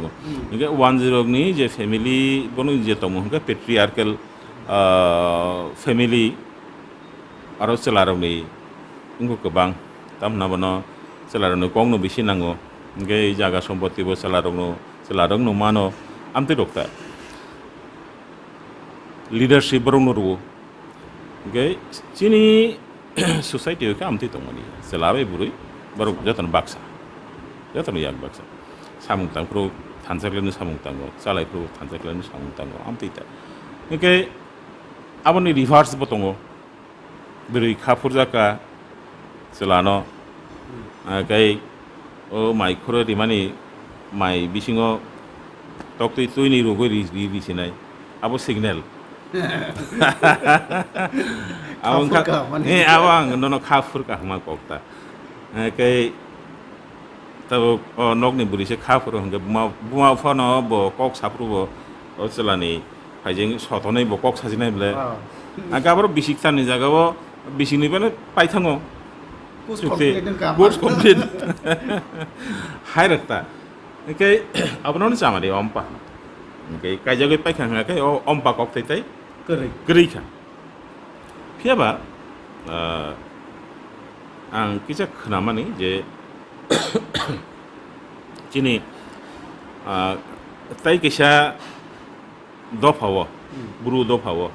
इनके 10 ni je family bono je to mo इनके patriarchal family aro selarong ni ingko kebang tam na bono selarong no kong no bisi nango इनके jaga sompoti bo selarong no mano amti rokta leadership borong no ru okay chini society ka amti tongmani selabe burui baru jatan baksa jatan yak baksa samung tang pro thanjaklen samung tango salai pro thanjaklen samung tango amti ta okay aboni reverse botongo burui khapurja ka selano okay o mai khoro rimani माइ बिसिङाव टक तुइ तुइनि रुगै रिसिनाय आबो signal आबो आबो आं ननो खाफुरका मा कक्ता कै तब नगनि बुरिसे खाफुर हंगे बुमा फनो बो कक साफ्रुबो ओचलानि फाइजें सतनै बो कक साजिनाय बले आगाबर बिसिकतानि जागाबो बिसिनिबानो पाइथाङो कोर्स कंप्लीट हाय रखता ओंखाय आबनावनो जामारि अम्पा ओंखाय कायजागै पाइखाङाखै अम्पा कक थैथाय गोरैखा फियाबा आं किसा खोनामानि जे चिनि ताई किसा दफावो ब्रु दफावो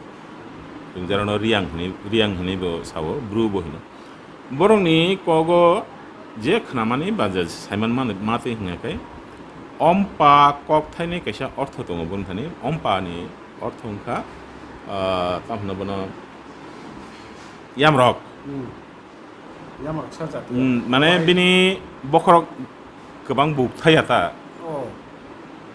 जों जारानो रियां हनिबो सावो ब्रुबो होनो बरंनि कगो जे खोनामानि बाजा साइमन माते हंगाखै अम्पा कक थाइने कैसा अर्थ दङ बुंथानि अम्पानि अर्थ हंखा तामनो बनो यामरक माने बिनि बखरक गोबां बुकथायाता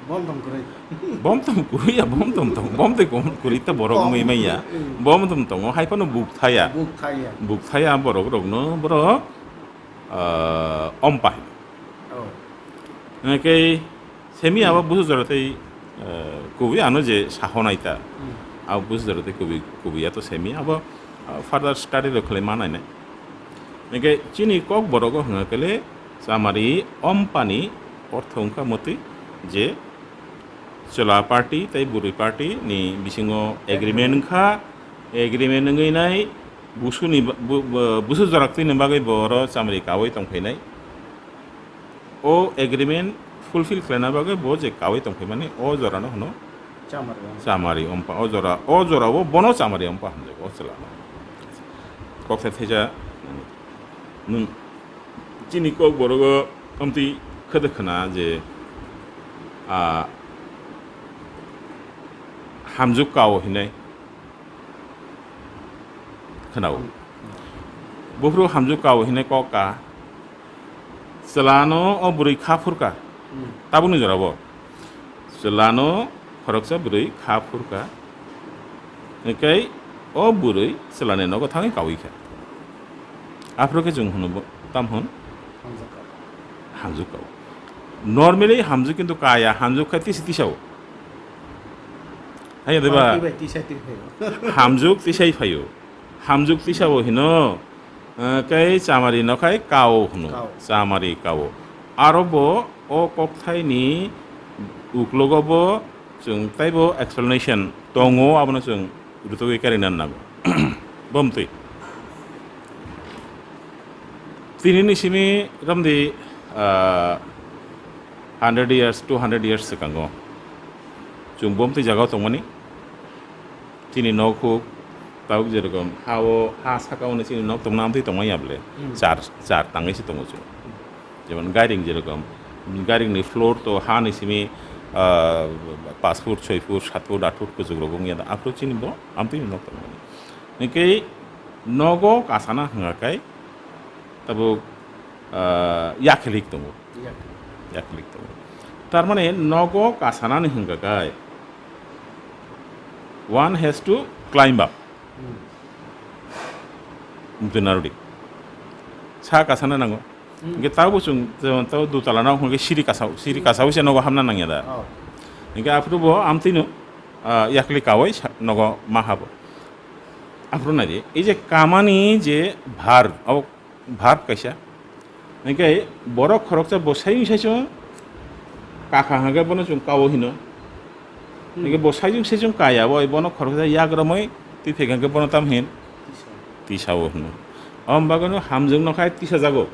bom tom kuya bom te kom kurita borok ngai maya bom tom tong haipano bukthaya borok rok no boro ompa kai semi aba busu jarate kubi ano je sahonaita aba busu jarate kubi ya to semi aba further study rokhale manai na kai chini kok borok hangakele samari ompani orthongka moti je चला party तै बुरै party नि बिसिङो agreement खा agreement ngैनाय बुसुनि बुसु जराक्तिनि बागै बर चामरि कावै तंफैनाय ओ agreement fulfil खालामना बागै बो जे कावै तंफै माने ओ जरानो हनो चामारि अम्पा ओ जरावो बनो चामारि अम्पा हनजे ओ चला कक्से थेजा नों चिनि कक बरगो अमति खदखना जे हामजुक काव हिनाय खोनाव बुफ्रु हामजुक काव हिनाय कका चलानो ओ बुरै खाफुरका ताबुनि जराबो चलानो फरकसा बुरै खाफुरका एकै ओ बुरै चलाने नगो थाङै कावैखा आफ्रोके जों हनो तामहन हामजुक काव नर्मेली हामजुक किन्तु काया हामजुक खाति सितिसाव हाय देबा हामजुक तिसाइ फायो हामजुक तिसाव हिनो कै चामारि नखाय काव हनो चामारि काव आरोबो ओ कक्थाइनि उक्लगबो जों ताइबो एक्सप्लेनेशन दङो आबनो जों रुतुगै कारिनान नागो बमतै तिनिनि सिमी रमदि 100 years 200 years सिगाङाव जों बमतै जागाव दंमोन चिनि नखौ ताव जेरकम हावो हा साकावनो चिनि नख दं नामथै दंमायाबले चार तांगैसो दङ जों जेमन गारिं जेरकम गारिंनि फ्लोर तो हा निसिमी 5 फुट 6 फुट 7 फुट 8 फुट गोजौ रगंया आफ्रो चिनि बो आमथै नख दंमोन निकै नगो कासाना हंगाकाय तब याखेलिक दङ तारमाने नगो कासानानि हंगाकाय one has to climb up mtunarudi sa kasana nango nge taw busung taw dutala na hongge siri kasau se nogo hamna nangya da nge afru bo amtinu yakli kawai nogo mahabo afru na de ei je kamani je bhar kaisa nge borok khorokcha bosai saiso kaka hage bono chung kawo hino nge bosai sejung kaya boy bono khorokcha yagromoi ti fegange bono tam hin tisawo hino ambagono hamjung nokai tisa jago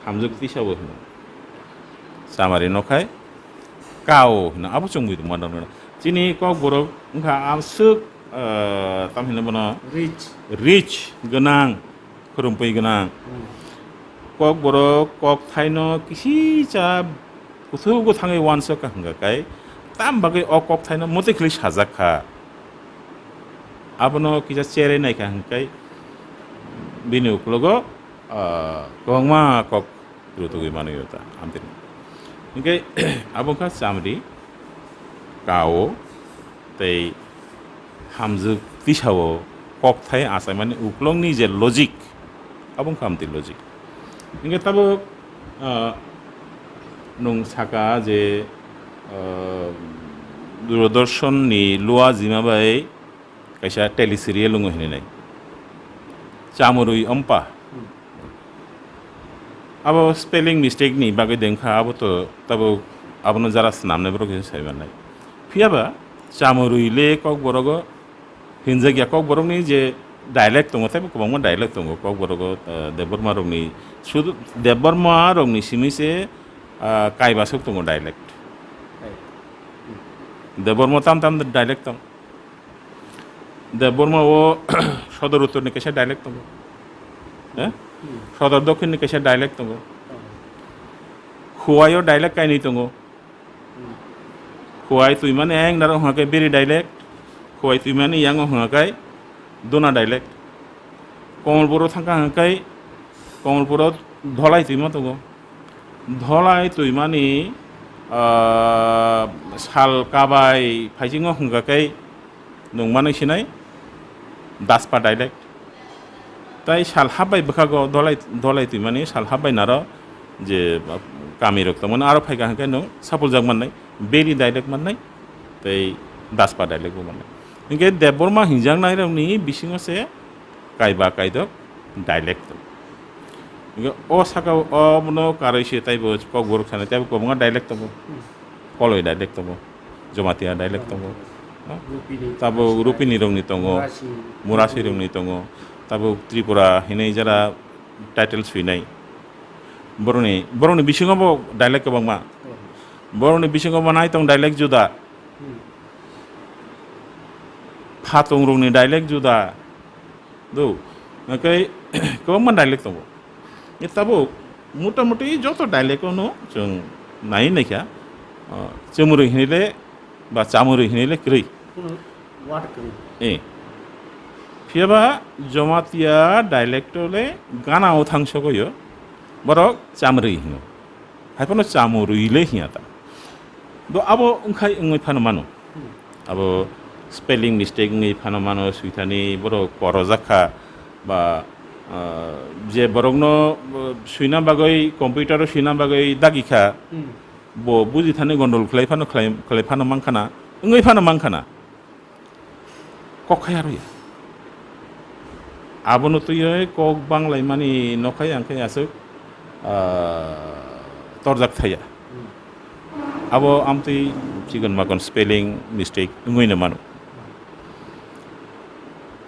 hamjuk tisawo hino samari nokai kawo hino abo chungui modan chini kok borok ngha amsuk tam hino bono rich ganang khurumpai ganang kok borok kok thaino kisi cha kusugo thangai wanso ka hangkai tam bagai okok thaino mote khli sajakha abono kisa chere nai ka hangkai bini uklogo kongma kok rutugui manuyota amtin Oke, abangka samri kao tei hamzu tishawo kok thai asai mane uklong ni je logic abang kamti logic. Oke tabo nung saka je Doordarshan ni lua zima bai kaisa teleserial lungo hini nai. Chamurui ampa. Abo spelling mistake ni bagai dengkha abo to tabo abono jara namne bro kisi sai banai. Fiaba chamurui le kok borogo hinja gya kok borong ni je dialect tongo tapi ko bangma dialect tongo kok borogo deborma rong ni sudu deborma rong ni simi se kai basuk tongo dialect. Deborma tam dialect tong. Deborma wo sodor uttor ni kaisa dialect tongo. সদর দক্ষিণ কেসে dialect তঙ্গো খুয়াইও dialect কাই নি তঙ্গো খুয়াই তুই মানে এং দারো হাঁকে বেরি dialect Khowai তুই মানে young হাঁকাই দোনা dialect Kamalpur থাকা হাঁকাই কমলপুর ধলাই তুই মা তঙ্গো ধলাই তুই মানে সাল কাবাই ফাইজিং হাঁকাই নং মানে সিনাই দাসপা ডাইলেক্ট তাই সাল হাবাই বখাগো ধলাই তুই মানে সাল হাবাই নারো যে কামি রক্ত মানে আরো ফাইকা হাঁকাই নো সাপল জাগ মাননাই বেরি ডাইলেক্ট মাননাই তাই দাসপা ডাইলেক্ট মাননাই ইনকে দেববর্মা হিংজাং নাই রংনি বিসিংছে কাইবা কাইদক ডাইলেক্ট ইনকে ও সাকা ও মনো কারইছে তাইবো কক বরক সানাই তাইবো কমঙ্গা ডাইলেক্ট তবো কলই ডাইলেক্ট তবো জমাতিয়া ডাইলেক্ট তবো তাবো রুপিনি রংনি তঙ্গো মুরাসি রংনি তঙ্গো তাবো ত্রিপুরা হিনাই যারা টাইটেল সুইনাই বরনি বিসিংবো ডাইলেক্ট কবাংমা বরনি বিসিংবো নাই তং ডাইলেক্ট जुदा ফাতং রংনি ডাইলেক্ট जुदा দো নাকাই কবাংমা ডাইলেক্ট তবো এতাবো মোটামুটি যত ডাইলেক্ট নো जों নাই নাইখা চমুরই হিনিলে বা চামুরই হিনিলে ক্রই फियाबा जमातिया डाइलेक्टले गानाव थांसगयो बरक चामरै हिङो हाइफानो चामुरुइले हियाता दो आबो ओंखाय ओंगै फानो मानो आबो स्पेलिंग मिस्टेक ओंगै फानो मानो सुइथानि बरो करजाखा बा जे बरगनो सुइना बागै कम्पिउटार सुइना बागै दागिखा बो बुजि थाने गन्डल खलाय फानो मांखाना ओंगै फानो मांखाना कखाय आरो abono tuyo kok banglai mani nokai angkai asuk torjak thaya abo amti chigon makon spelling mistake ngoi na mano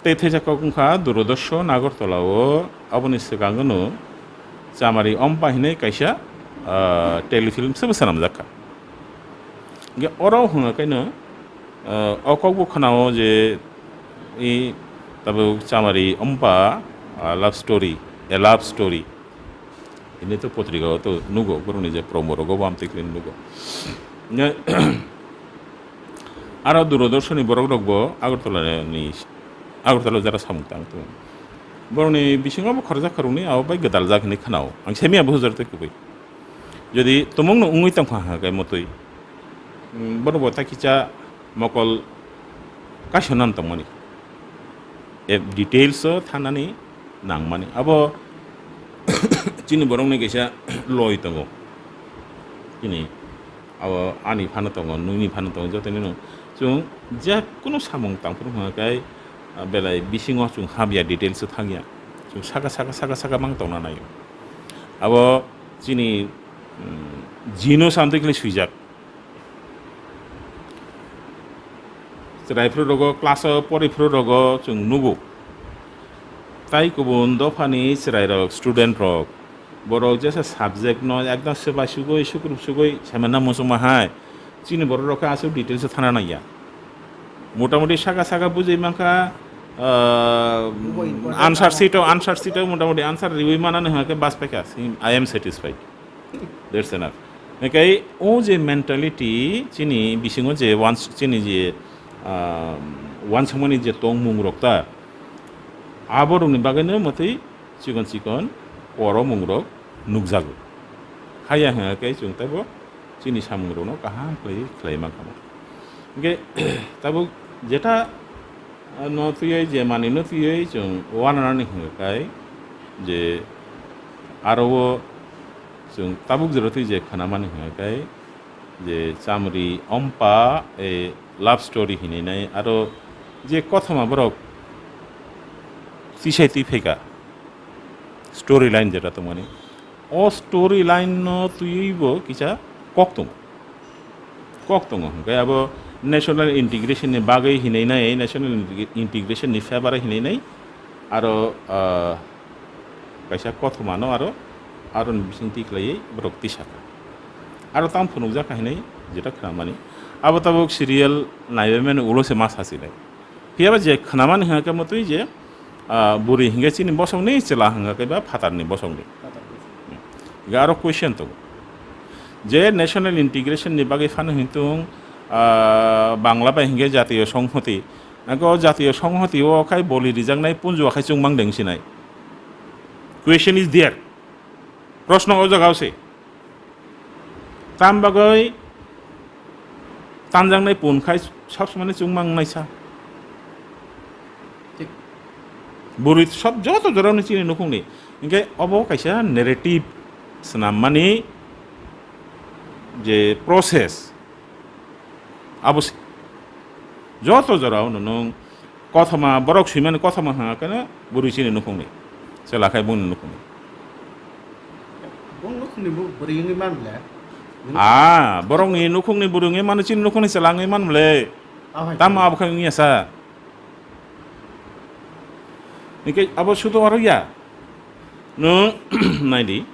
te theja kokungkha Doordarshan Agartalao aboni sigangono chamari ompa hinai kaisa telefilm sebesanam jakka ge oro hunga kaino okokbo khanao je i तब चामारी अम्पा love story ए love story ini तो पत्रिका तो नुगो बरनि जे प्रमोरगो बामतिक्लिन नुगो आरो Doordarshan borok rokbo Agartala jara samungtang to बरनि बिसिङावबो खरजा खरौनि आव bye Gadal जाखनि खानाव आं सेमिया बुजारते कुबै जदि तमंनो उङै तंखा हागाय मतै बरबो ताकिचा मकल काशनान तमनि details थानानै नांमानि अब चिनि बरंनि गेसा लय तंगो चिनि अब आनि फानो तंगो नुनि फानो तंगो जतनि नो जों जे कुनु सामं तांफोर हागाय बेलाय बिसिङाव जों हाबिया details थागिया जों सागा मां तंना नायो अब चिनि जिनो सामतिकले सुइजाक रायफ्रो रगो क्लास परिफ्रो रगो जों नुगो ताई गुबुन दफानि चिरायरक स्टुडेन्ट रक बरक जेसे साबजेक्ट न एकदम सेबा सुगै सुग्रुप सुगै सामाना मसमाहाय चिनि बर रका आसु डिटेल्स थाना नाया मोटामुटी सागा बुझै माखा आन्सार सीट मोटामुटी आन्सार रिवै मानानो हाके बास पाइकास I am satisfied that's enough नेकाय ओ जे मेन्टालिटी चिनि बिसिङो जे वान्स चिनि जे वान्स हमनि जे तंग मुंग्रकता आबरनि बागैनो मथै चिकन पर मुंग्रक नुगजागो हाया हायाखै जों Tabo chini samungro no kaham clay makamo ge tabu jeta no tuyai je mani no tuyai chung wana ni kai je aro chung tabuk jero tu je khana mani kai je chamri ompa e love story hini nai aro je kothama borok tisai ti pheka story line jeta to mane o story line no tuibo kicha koktung kai abo national integration ni bagai hinai nai national integration ni favor hinai nai aro kaisa kothama no aro bisinti klai borok tisaka aro tam phunuk ja kahinai jeta khamani abo tabuk serial naibemen ulo se mas hasile hiaba je khanamani haka motoi je buri hinga chini bosong ni chela hanga ke ba phatar ni bosong ni garo question to je national integration ni bagai fan hintung bangla ba hinga jatiyo সংহতি nago jatiyo সংহতি o kai boli rijang nai punju khai chung mang deng sinai question is there প্রশ্ন ও জায়গা আছে তাম বাগৈ তানজাং নাই পুন খাই সব সময় চুংমাং নাইছা বুড়ি সব যত জরাউনি চিনি নখুংনি ইনকে অব কাইসা নেরেটিভ সনাম মানে যে প্রসেস আবশ্যক যত জরাও নং কথমা বরক সুইমানে কথমা হা কেন বুড়ি চিনি নখুংনি সেলাখাই বুং নখুংনি borong ni nukung ni burung ni mana cin nukung ni selang ni man mele tama abu kang ni asa ni ke abu suatu orang ya no naidi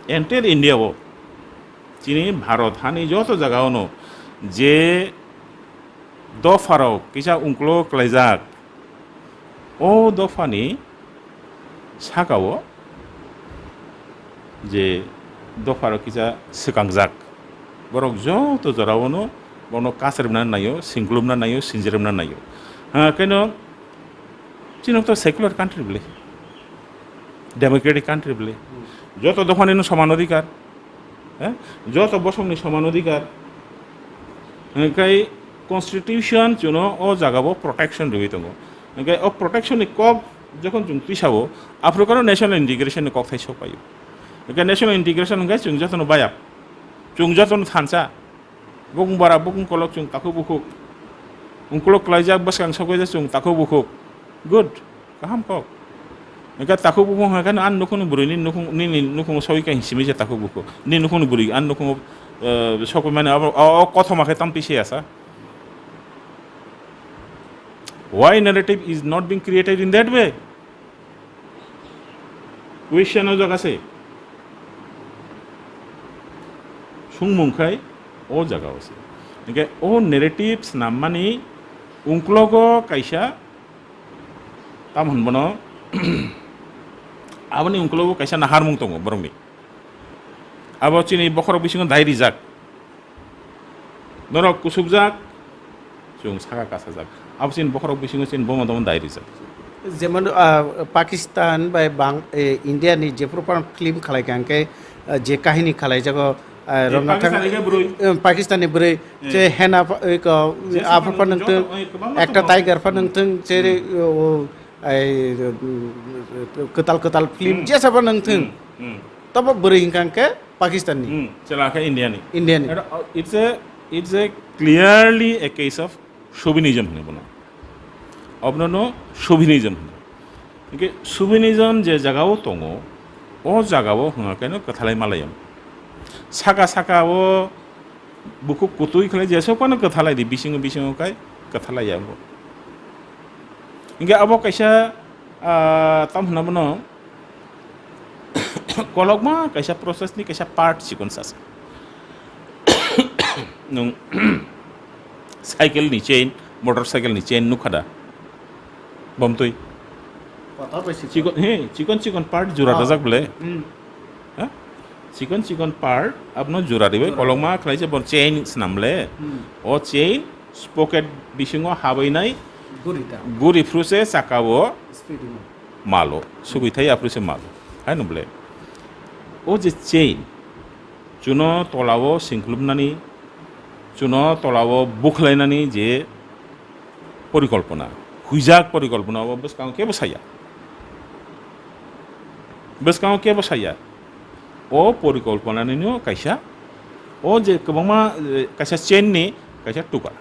entire India wo cini Bharat hani joto jaga ono je do faro kisah ungklo kelezak do fani sakawo je do faro kisah sekangjak borok joto jarawono bono kasribna nayo singlumna nayo sinjirumna nayo keno chino to secular country bole democratic country bole joto dokhane no saman odhikar joto bosong ni saman odhikar kai constitution chuno o jagabo protection roi tongo kai o protection ni kok যখন chung pisabo afrokaro national integration ni kok thaiso payo kai national integration ngai chung jotono bayap chung joton thansa bukung bara bukung kolok chung takhu bukuk ungkolok klaijak baskang sokoja chung takhu bukuk good kaham kok eka takhu bukung kan an nukung buri ni nukung soi ka hisimi je takhu bukuk ni nukung buri an nukung sokoi mane o kothoma khe tam pise asa why narrative is not being created in that way question o jagase sungmungkai o jaga ase okay o narratives namani ungklogo kaisa tamon bono abani ungklogo kaisa nahar mung tongo borongni abo chini bokhorok bisingo dairi jak norok kusubjak chung saga kasajak absin bokhorok bisingo chin bomodom dairi jak যেমন পাকিস্তান বা ইন্ডিয়ানি যে proper film খালাইকাঙ্কে যে কাহিনী খালাই যাগো পাকিস্তানি বুড়ি যে হেনা আফার নংথং একটা tiger ফা নংথং যে কেতাল কেতাল ফিল্ম যে সাবা নংথং তব বুড়ি হিংকাঙ্কে Pakistani চলাকা ইন্ডিয়ানি it's a clearly a case of chauvinism hne bono obnono chauvinism okay chauvinism je jagao tongo o jagao hanga keno kathalai malayam saka o buku kutui khlai jeso pano kathalai di bisingo kai kathalai yabo inga abo kaisa tam hna bono kolokma kaisa process ni kaisa part sequence ase nung cycle ni chain motorcycle ni chain nukhada bomtoi chicken part jura dajak bole chicken part apno jura dibe kolongma khlaise bon chain snamle o chain sprocket bisingo habainai guri fruse sakao malo subitai apruse malo hai noble o je chain चुनो तलावो सिंख्लुबनानै चुनो तलावो बुख्लायनानै जे परिकल्पना हुइजाक परिकल्पना बसकांग के बसाया ओ परिकल्पनानिनो कायसा ओ जे गोबांमा कायसा चेननि कायसा टुका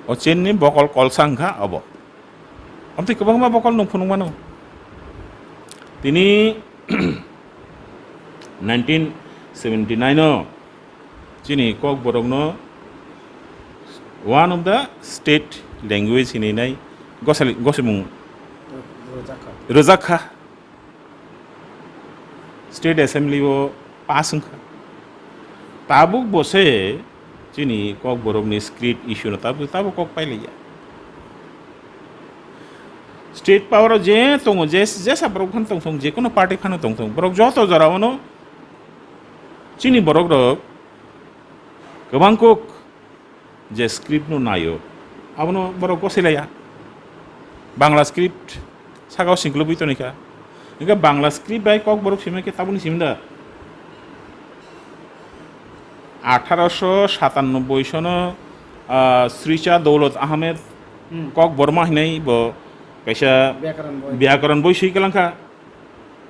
ओ चेननि buckle कलसांखा अब ओमफ्राय गोबांमा buckle नंफुनंमानो दिनै 1979 चिनी कक बरकनो one of the state language हिनैनाय गसेमुं रोजाखा स्टेट एसेम्बली वो पास होंखा ताबुक बसे चिनी कक बरकनि स्क्रिप्ट इश्यू न ताबु कक पाइलिया स्टेट पावर जे दङ जेसा बरक फान दं जेकुनु पार्टी फान दं बरक जत जरावनो चिनी बरक रक गोबां कक जे स्क्रिप्ट नु नायो आबनो बरक गसेलाया बांला स्क्रिप्ट सागाव सिंख्लु बितनिका इनका बांला स्क्रिप्ट बाय कक बरक सिमे के ताबुनि सिमदा 1897 सनो श्रीचा दौलत अहमद कक बर्मा हिनाय ब कैसा व्याकरण बई सुइकालांखा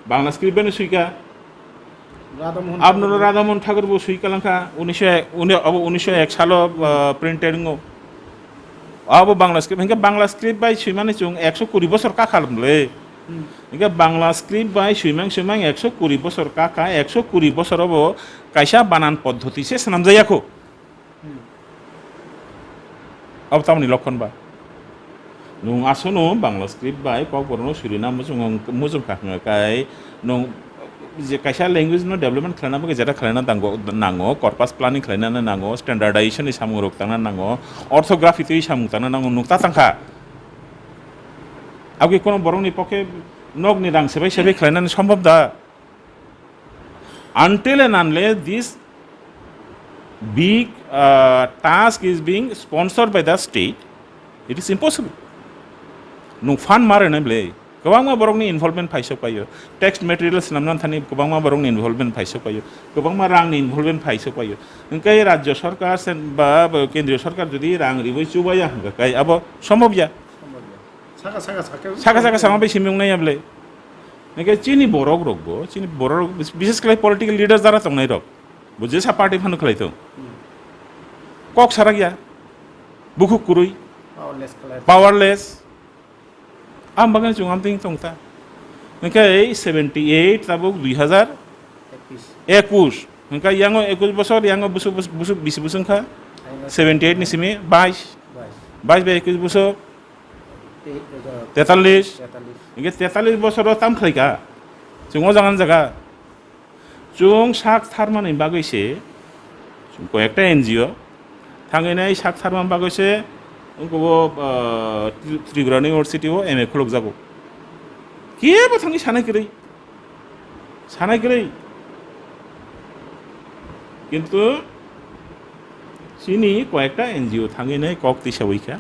बांला स्क्रिप्ट बेनो सुइका आपनो राधामोहन ठाकुर बो सुइकालांखा 1901 सालो प्रिंटेड नो अब बांला स्क्रिप्ट इनका बांला स्क्रिप्ट बाय सुइमाने जों 120 बोसोर का खालामले इनका बांला स्क्रिप्ट बाय सुइमां 120 बोसोर का 120 बोसोर अब कैसा बानान पद्धति से सनाम जायाखो अब तामनि लक्षण बा नुं आसनो बांला स्क्रिप्ट बाय कक बरनो सुरिना मुजुं खाङाय नुं जे कैसा लैंग्वेज नो डेवलपमेंट खालामनाबो गेजेरा खालामना नांगौ कर्पास प्लानिंग खालामना नांगौ स्टैंडार्डाइजेशन सामुं रोक्तांना नांगौ ऑर्थोग्राफी तो सामुं तांना नांगौ नुक्ता तांखा आगे कोनो बरंनि पके नगनि रां सेबाय खालामनानै सम्भव दा until and unless this big task is being sponsored by the state it is impossible नु फान मारने ब्ले गोबांमा बरंनि इनभल्वमेंट फाइसो पायो टेक्स्ट मटेरियल्स नामनान थानि गोबांमा बरंनि इनभल्वमेंट फाइसो पायो गोबांमा रांनि इनभल्वमेंट फाइसो पायो ओंखाय राज्य सरकार बा केंद्रीय सरकार जुदि रां रिबै चुबाया हंगाय अब सम्भवया सागा सामा सिमुंनाया ब्ले ओंखाय चिनी बरक रकबो चिनी बरक विशेष खालाय पलिटिकल लीडर जारा तंनाय रक बुजे सा पार्टी फानो खलायतो कक सारा गया बुखु कुरुई पावरलेस आम बागान चुंगाम तिंग तंगता ओंखाय 78 ताबुक 2021 ओंखाय यांगो 21 बोसोर यांगो बुसु 20 बोसोरखा 78 निसिमे 22 बाय 21 बोसोर 43 ओंखाय 43 बोसोर ताम खलायका चुंगो जागान जागा चुंग साक थारमानि बागैसे कयेकटा एनजिओ थांगैनाय साक थारमान बागैसे उनको त्रिपुरा यूनिवर्सिटी वो एम ए खुलक जागो केबो थांनि सानाय गरै किन्तु चिनी कयेकटा एनजिओ थांगैनाय कक तिसावैखा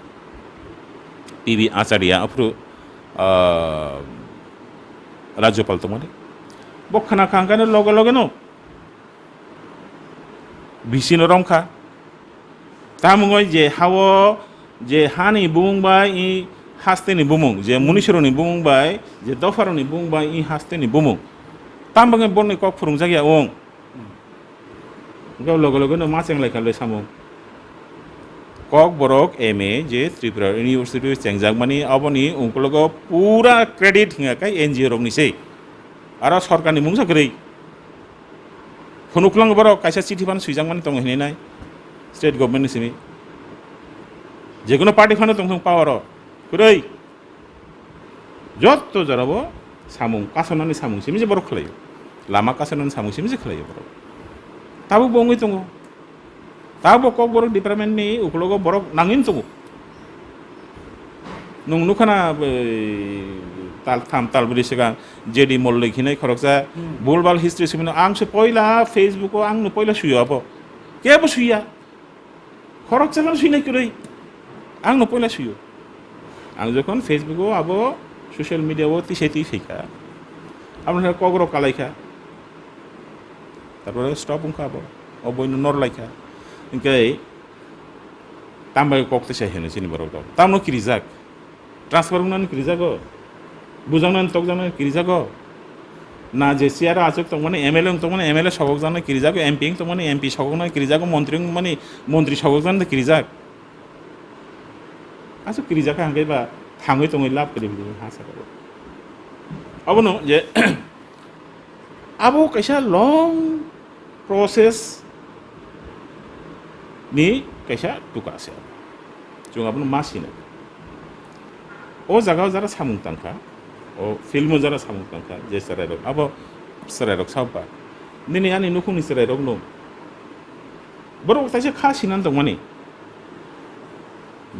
टीवी आचार्य अफ्रु राज्यपाल तमने बखना खांगानो लगे लगे नो बिसिनो रंखा तामुङै जे हावो जे हानि बुंबाय इ हास्तेनि बुमुं जे मुनिश्वरनि बुंबाय जे दफारनि बुंबाय इ हास्तेनि बुमुं तामबाङै बननि कक फुरुं जागिया ओं गाव लगे लगे नो मा चेंलायखाले सामु कक बरक एम ए जे त्रिपुरा यूनिवर्सिटी चेंजागमानि अबनि उंकलगो पूरा क्रेडिट हिङाखाय एनजिओ रंनिसै आरो सरकारनि मुं सागरै फनुक्लां बरक कायसा चिठि फान सुइजांमानि दं हिनाय स्टेट गभर्नमेंट निसिमि जेकुनु पार्टी फानो दं पावर कुरै जत जराबो सामुं कासनानि सामुं सिमि बरक खलायो लामा कासनानि सामुं सिमि खलायो बरक ताबो बङै दङ ताबो कक बरक डिपार्टमेंट नि उखलगो बरक नाङिन दङ नों नुखाना ताल तालबुरि सिगां जेडी मल्लिक हिनाय खरकजा बुलबाल हिस्ट्री सिमिनो आंसो पहिला फेसबुक आंनो पहिला सुयो अब केबो सुया खरकजा मान सुइनाय कुरै आंनो पहिला सुयो आं जखन फेसबुक अब सोशल मीडिया वो तिसे फैखा आपन कग्र कालायखा তারপরে স্টপ উংখাবো অবৈন নর লাইখা ইনকাই তামবাই কক্তে চাই হেনে চিনি বড় দাও তামনো কিরিজাক ট্রান্সফার উনান কিরিজাগো বুজাংনান তকজানো কিরিজাগো না যে চেয়ার আচক তো মানে এমএলএ তো মানে এমএলএ সবক জানো কিরিজাগো এমপি তো মানে এমপি সবক না কিরিজাগো মন্ত্রী মানে মন্ত্রী সবক জানো কিরিজাক আচ্ছা কিরিজাক হাঙ্গাই বা থাঙ্গই তঙ্গই লাভ করে বিদি হাসা করো अबनो जे अब कैसा लॉन्ग प्रोसेस नि कैसा टुका से जों अब मासिनो ओ जगह जरा सामुं तंखा ओ फिल्म जरा सामुं तंखा जे सरायरक अब सरायरक साबा निनि आनि नुखुंनि सरायरक नो बरो तासे खासिनान दंमानि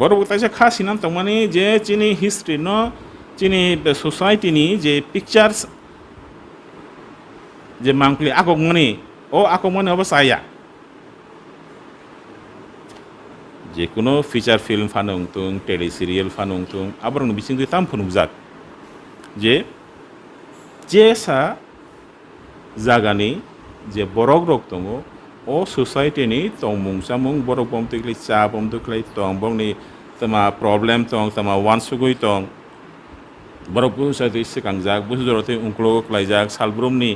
बरो तासे खासिनान दंमानि जे चिनि हिस्ट्री न चिनी सोसाइटी नि जे पिक्चार्स जे मांगली आगमनी ओ आगमनी अब साया जे कोनो फीचर फिल्म फानुंग तुं टेली सीरियल फानुंग तुं आबरंग बिसिंग ताम फुनुजाक जे सा जागानि जे बरक रक दङ ओ सोसाइटी नि तंमुं सामुं बरक बमतैख्लै चा बमतैख्लै तं बंनि तमा प्रॉब्लम तं तमा वानसुगै तं बरफ बुसायते सिगांजाक बुसुजरते उंक्लक लायजाक सालब्रुमनि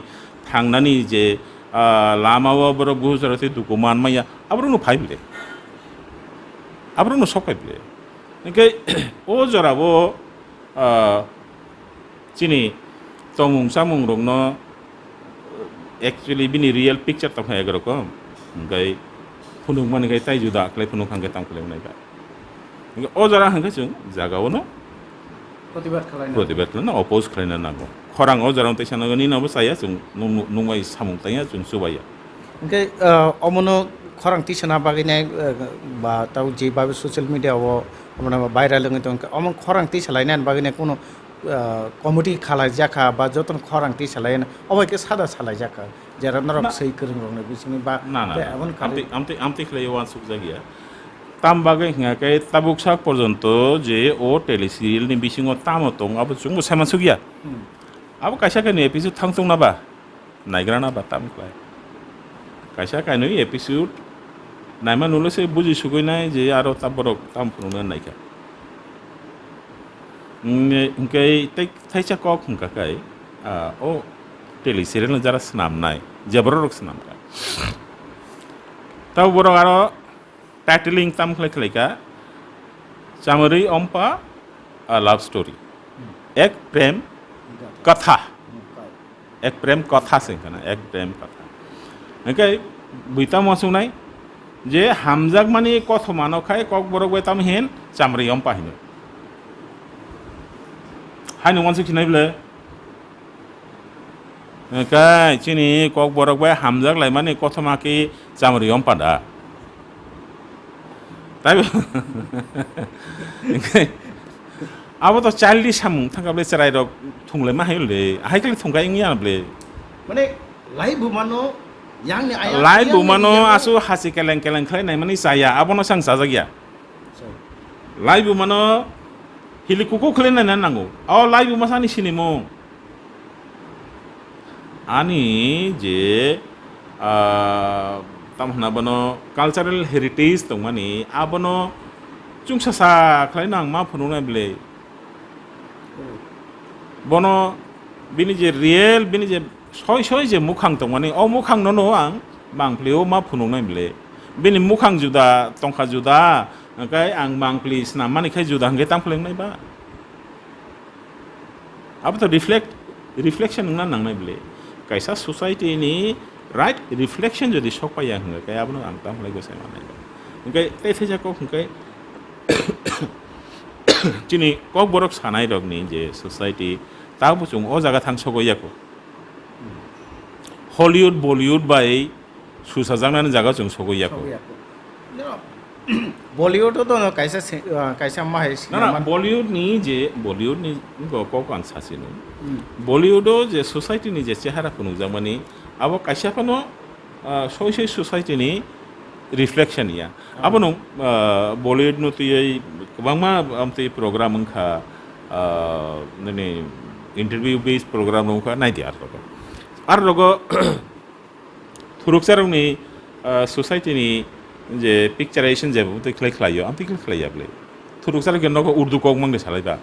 थांनानि जे लामाव बरफ बुसुजरते दुकुमान माया आब्रुनो फाइबले आब्रुनो सफाइबले इनके ओ जराबो चिनि तमुं सामुं रंनो एक्चुअली बिनि रियल पिक्चर तक है रकम इनके फुनुक माने गाय ताइ जुदा आखलै फुनुक हांगे तांखलै नायबा इनके ओ जरा हांगे जों जागावनो प्रतिबाद खालामनो अपोज खालामनो नांगौ खराङाव जेराव तैसानांगौ निनावबो जाया जों नुंबाय सामुं ताया जों सुबाया ओमफ्राय अमनो खरां टिसना बागैनाय बा ताव जे बाबे ससियेल मिडियाव अमना भाइराल लङै दं अमन खरां टिसलायनाय बागैनाय कोनो कमिटि खालाय जाखा बा जतन खरां टिसलायन अबैके सादा सालाय जाखा जेरा नरक सै करङ रंनो बिसिनि बा एमन आमते खलाय वान सुब जागिया ताम बागै हिङाकै ताबुकसाक पर्यन्त जे ओ टेली सिरियल नि बिसिङाव तामो दं अब जोंबो सामान सुगिया अब कायसा कायनो एपिसोड थांथों नाबा नायग्रा नाबा तामख्लाय कायसा कायनो एपिसोड नायमा नुलैसो बुजि सुगैनाय जे आरो ताबरक ताम फुनुनो नायखा हिंकै थाइसा कक हिंकाकै ओ टेली सिरियल जरा स्नामनाय जबरक स्नामका ताव बरक आरो टाइटलिंग ताम खलायखलायका चामरी अम्पा लव स्टोरी एक प्रेम कथा से एक प्रेम कथा ओंखाय बुइता मसुनाय जे हामजाक माने कथ मानखाय कक बरक बाय ताम हेन चामरी अम्पा हिनो हायनो मानसि खिनायब्ले ओंखाय चिनि कक बरक बाय हामजाक लाय माने कथ माके चामरी अम्पा दा अब तो चाइल्ड सामुं थांगाब्ले चराइरक थुंलाय मा हायले हायखले थुंगायनि आनब्ले माने लाइभ बुमानो यांनि आया लाइभ बुमानो आसु हासि केलें केलें खायनाय माने जाया आबनो सांग जाजागिया लाइभ बुमानो हिलिकुको खलेनाय नांगौ अ लाइभ बुमा सानि सिनेमो आनि जे तामहना बनो कल्चरल हेरिटेज दं माने आबनो चुंसासा खालायनां मा फुनुनाय ब्ले बनो बिनि जे रियेल बिनि जे सय सय जे मुखां दं माने अ मुखां नो आं बांप्लेयाव मा फुनुनाय ब्ले बिनि मुखां जुदा तंखा जुदा ओंखाय आं बांप्लि स्ना मानिखाय जुदा हंगे तांफ्लेंनाय बा अब तो रिफ्लेक्शन ना नांनाय ब्ले कैसा सोसाइटी नि राइट रिफ्लेक्शन जदि सकपाया हंगे काय आबनो आं तामलाय गोसाय मानाय ओंखाय तैथैजा कक हंखाय चिनि कक बरक सानाय रगनि जे सोसाइटी ताबो जों अ जागा थां सगयाखौ हलिउड बलिउड बाय सुसाजांनानै जागा जों सगयाखौ बलिउड तो कैसा माहाय ना बलिउड नि कक आं सासेनो बलिउड जे सोसाइटी नि जे चेहरा फुनुजा माने अब कैसाफोनो सय सय सोसाइटी नि रिफ्लेक्शन या अब no Bollywood no तुयै गोबांमा Amte programme ओंखा नने इंटरव्यू बेस्ड प्रोग्राम ओंखा नायदि आरो रग थुरुकसारनि ससाइटिनि जे पिक्चाराइजेसन जेबो तो खालायो आं पिक्ल खालायाबले थुरुकसार गेननो उर्दू कक मंगदे सालायबा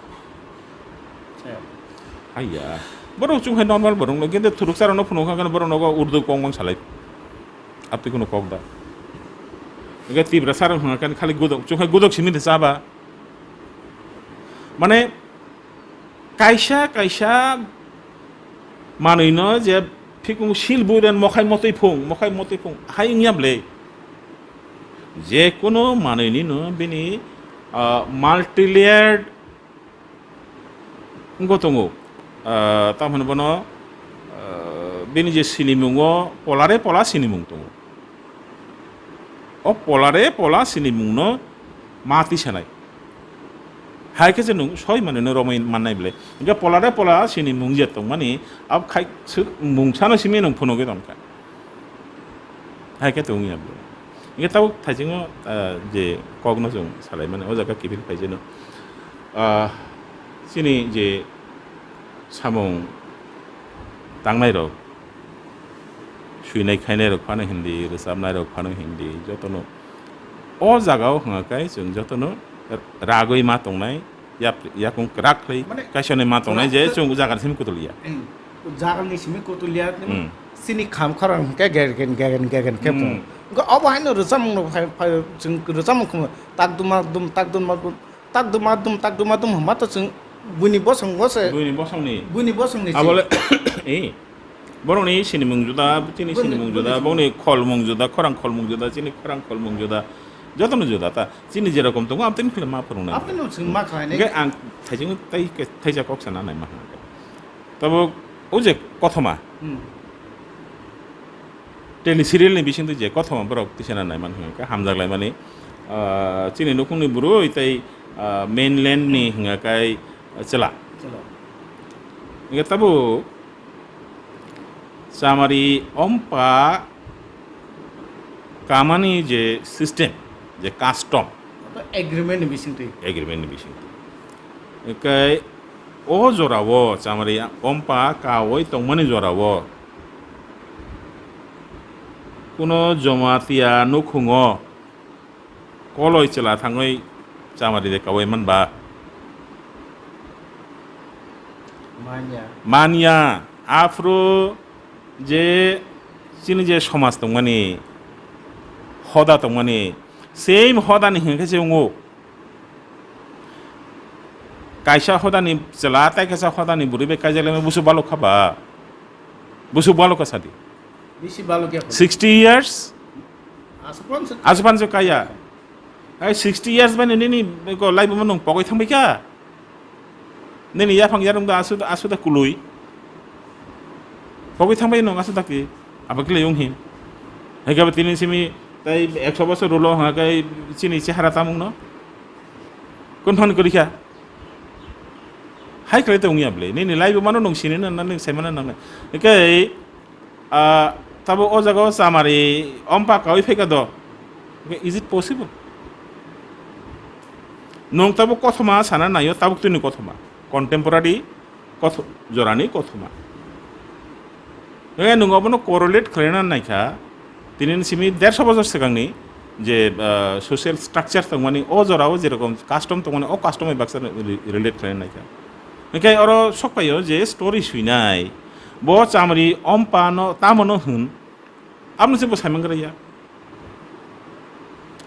आया बरो चुंहाय नर्माल बरो किन्तु थुरुकसारनो फुनोखागोन बरो नगो उर्दू कक मंग सालाय आपति कुनो कक दा गे तीव्र सारं हंगाkan खाली गुदक चुंहाय गुदक सिमिदे साबा माने कायसा मानैनो जे फिकुं सिल बुरेन मखाय मतै फुं हाय इंयाबले जे कोनो मानैनि नो बेनि माल्टिलेयार्ड गतंगो तामहोनो बनो बेनि जे सिनिमुङो पलारे पला सिनिमुं दङ अ पलारे पला सिनिमुंनो माति सानाय हायके जे नुं सय मानैनो रमाय माननाय बले इनका पलारे पला सिनिमुं जे दं माने अब खाय मुंसानो सिमे नं फुनोगे दंका हायके दं याबले इनका ताव थाइजिङो जे कगनो जों सालाय माने अ जागा किबिल फायजेनो सिनि जे सामं दांनाय रग सुइनाय खायनाय रग फानो हिन्दी रोजाबनाय रग फानो हिन्दी जतनो अ जागाव हंगाखाय जों जतनो रागै मा तंनाय याकुं राखलै कायसने मा तंनाय जे जों जागासिम कुतलिया जागालनि सिमि कुतलिया सिनि खाम खरं के गेगेन केपो गो अब हायनो रोजामनो जों रोजामखो ताक दुमा दुम हमा तो जों बुनि बसंनि आबले ए बरनि सिनिमुं जुदा तिनि सिनिमुं जुदा बनि खल मुं जुदा खरां खल मुं जुदा तिनि खरां खल मुं जुदा जतनो जुदा ता तिनि जेरकम दङ आमतिन फिल्म मा फोरोंना आपन जों मा खायने गे आं थाइजिं थाइजा कक्सना नाय मा तब ओजे कथमा टेलि सिरियलनि बिसिं जे कथमा बरक तिसेना नाय मान हंका हामजागलाय माने तिनि नखुंनि बुरु इताय मेनलैंड नि हंगाकाय चला इनका तबो सामारी ओम्पा कामानी जे सिस्टम जे कास्टम एग्रीमेंट बिसिंति इनकाय ओ जोरावो सामारी ओम्पा कावै तंमनि जोरावो कुनो जमातिया नुखुङो कलय चला थाङै सामारी दे कावै मनबा मानिया आफ्रो जे चिनि जे समाज दं माने हदा दं माने सेम हदानि हेंखे जोङो कायसा हदानि चला ताय कायसा हदानि बुरिबे कायजाले बुसु बालो खाबा बुसु बालो का सादी बिसि बालो के 60 years आसपान जो काया आई 60 years बाने नि को लाइफ मन पगै थांबाय का नेनि याफां यारंगा आसुदा कुलुई पगै थांबाय नं आसुदा कि आबकले यं हिम हेगाबे तिनि सिमि ताई 100 बছর রলো হাগাই চিনি চেহারা তামুং ন কোন ফোন করিখা हाय क्लाइट उंगियाबले नेनि लाइव मानो नं सिनि ना नों सेमाना नंग एकै ताबो ओ जागाव सामारि अम्पा कावै फेका द इज इट पसिबल नं ताबो कथमा साना नायो ताबो तुनि कथमा कन्टेम्पोरारि कथ जरानि कथमा ए नंगाबनो कोरिलेट खालायना नायखा तिनि सिमि 150 বছর सिगांनि जे सोशल स्ट्राक्चार तंग माने ओ जराव जेरकम कास्टम तंग माने ओ कास्टम बाक्सा रिलेट खालायना नायखा ओंखाय अरो सकपायो जे स्टोरी सुइनाय बो चामरि अम्पानो तामनो हुन आपनो जेबो सायमांग्राया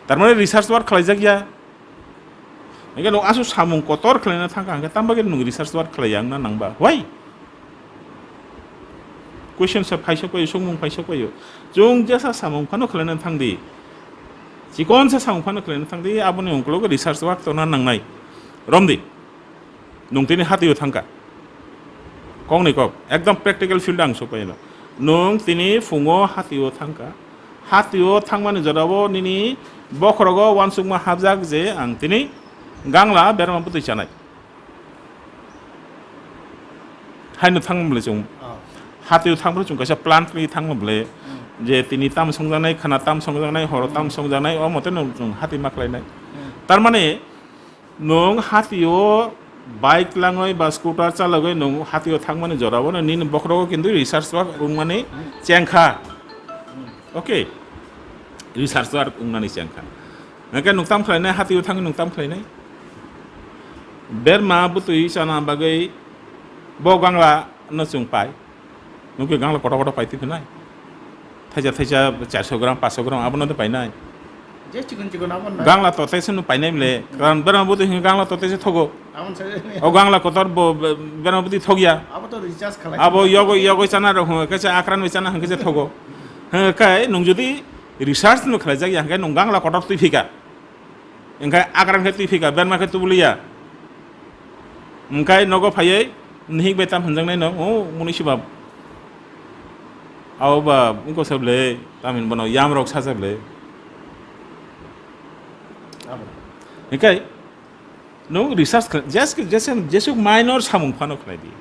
तारमाने रिसार्च वार्क खालायजाक या ओंखाय नं आसु सामुं कतर खालायना थांगा ओंखाय तामबागे नं रिसार्च वार्क खालाया ना नांबा वाइ क्वेश्चन सब फाइसो कोयो सुंमुं फाइसो कोयो जों जेसा सामुं फानो खालायना थांदि जिकोन से सामुं फानो खालायना थांदि आबोनि अंकलग रिसार्च वार्क तना नांनाय रमदि नंतिनि हातियो थांका कौनि कक एकदम प्रेक्टिकल फील्ड आं सपायनो नों तिनि फुङो हातियो थांमाने जराबो निनि बखरगो वानसुमा हाबजाक जे आं तिनि गांला बेरामा पुतै जानाय हायनो थांमले जों हातियो थांब्रो जों कायसा प्लान्टनि थांमले जे तिनि ताम संजानाय खाना ताम संजानाय हर ताम संजानाय अ मते जों हाति माखलायनाय तारमाने नों हातियो बाइक लाङै बा स्कुटार चालगै नं हातियो थांमाने जराबो निन बखरगो किन्तु रिसार्च वार्क माने चेंखा oke research ar ungnani siangka ngaka nungtam khlainai hatiu thangi nungtam khlainai berma butui sana bagai bo gangla no chungpai nungke gangla koto koto paiti phnai thaja 400 gram 500 gram abono de painai যে চিকন চিকন আমন না gangla to tese nu painai mle karon berma butu hi gangla to tese thogo আমন সে o gangla kotor bo berma butu thogya আবো তো recharge খালাই abo yogo chana ro kacha akran we chana hangke thogo kai nung jodi research nu khlai jak yang kai nung gangla kotor tui phika engkai akran ke tui phika berma ke tubulia engkai nogo phaiye nhik betam hanjang nai no o muni sibab au ba unko sable tamin bono yam rok sa sable engkai no research just minor samung phano khlai di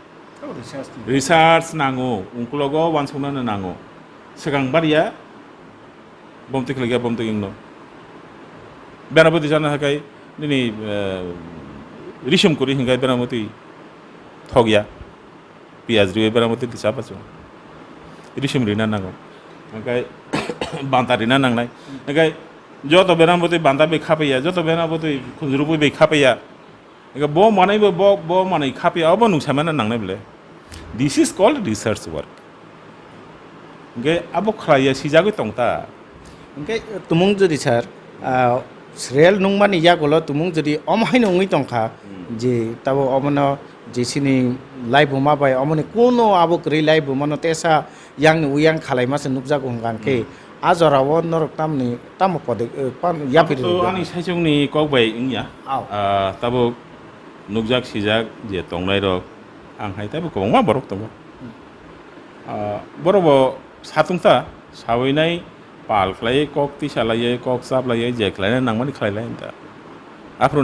research nango ungkulogo wansuna na nango segang baria bomtik lagi bomtik ingno beramati jana hakai nini rishum kuri hingai beramati thogya piaz riwe beramati disapa chu rishum rina nango hakai banta rina nangnai hakai joto beramati banta be khapaya joto beramati khunjrupu be khapaya hakai bo manai bo manai khapaya obo nungsamana nangnai bele. This is called research work. Okay, abo khlaya sijago tongta. Okay, tumung যদি sir শ্রেল নুংমানি ইয়াগুলো তুমুং যদি অমহাই নঙি তংখা যে তাবো অমন যেসিনি live Huma by অমনে কোনো আবো করি live হুমানো তেসা young উয়াং খালাই মাসে নুকজাগো হংগানকে আজরাও নরক তামনি তামো পদে পান ইয়াপির তো ani saijongni kokbai ingya. Tabo nukjak sijak je tongnai rok anghai tabo kobangma borok tongo. Borobo satungta sawainai pal khlai kok ti salai kok sap lai je khlai nangmani khlai lai ta. Apro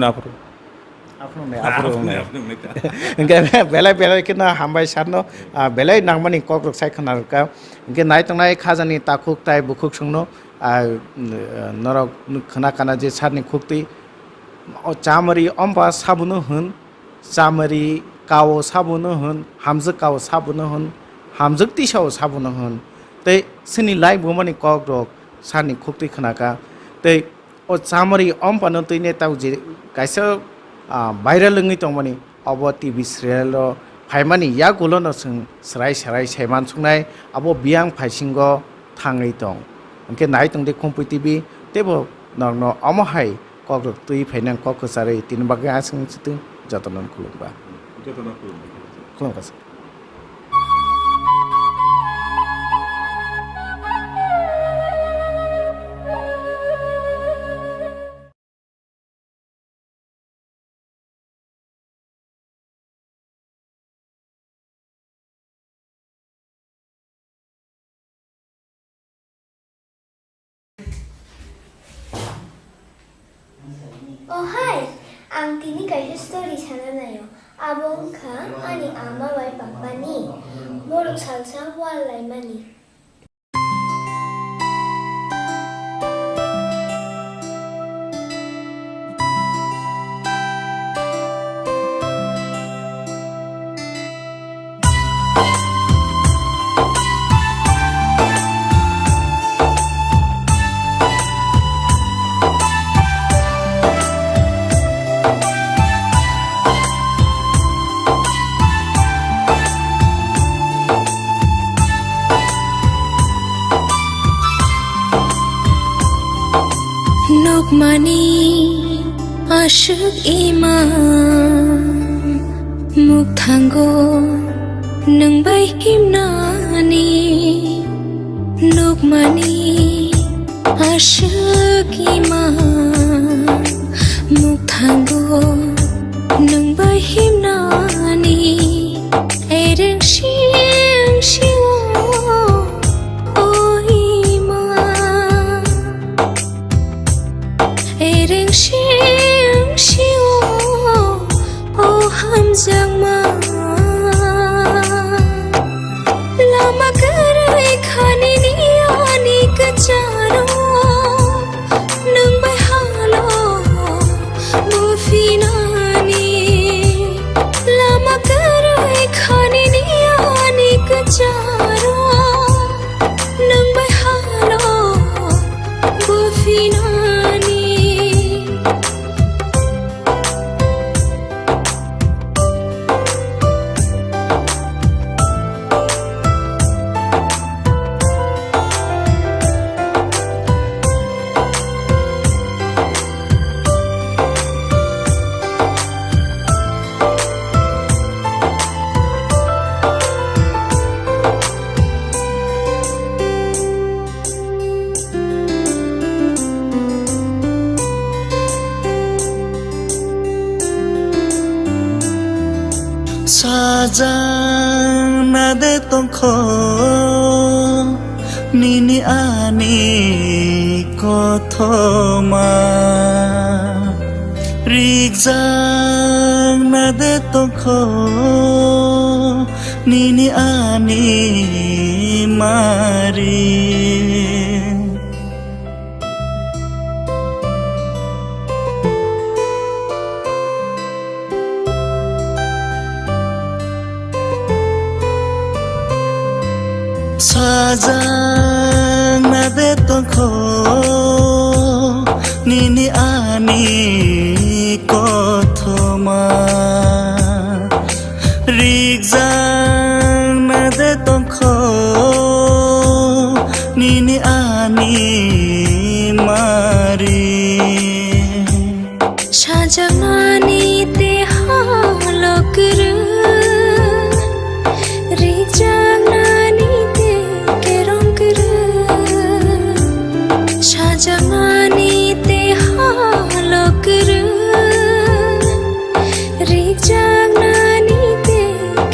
Engke belai kena hambai sarno belai nangmani kok rok sai khana ka engke nai tongnai khajani takuk tai bukuk sungno norok khana kana je sarni khukti chamari omba sabuno hun chamari kawo sabuno hun hamjuk kawo sabuno hun hamjuk tisao sabuno hun tei sini lai bumani kok rok sarni khukti khana ka tei o chamari omba no tuine tau je kaisa viral ngi tongmani abo tv serial phaimani yagulo no sung srai saiman sungnai abo biang phaisingo thangai tong engke nai tongde khompu tv tebo norno amahai kok tui phainang kok sare tin baga asung chitu jotonon khulungba khulungba Oh hai, ang tini kaisa story sana na yo. Abong ka ani ama wai papa ni. Morok salsa walai mani. Nukmani asyik iman Muktanggo nang bay himnani Nukmani asyik iman Muktanggo nang bay himnani Ereng siang siwa oh iman Ereng siang siwa oh hamjang ma Lama karai khani ni kacharo Nang bay halo mufinani Lama karai khani ni kacharo Nang bay halo Sajang nade tongkho nini ani kothoma Rijang nade tongkho nini ani mari Sajang nade tongkho nini ani kothoma Rijang nade tongkho nini ani mari Sajangani te halokru Rijangani te kerongru Sajangani te halokru Rijangani te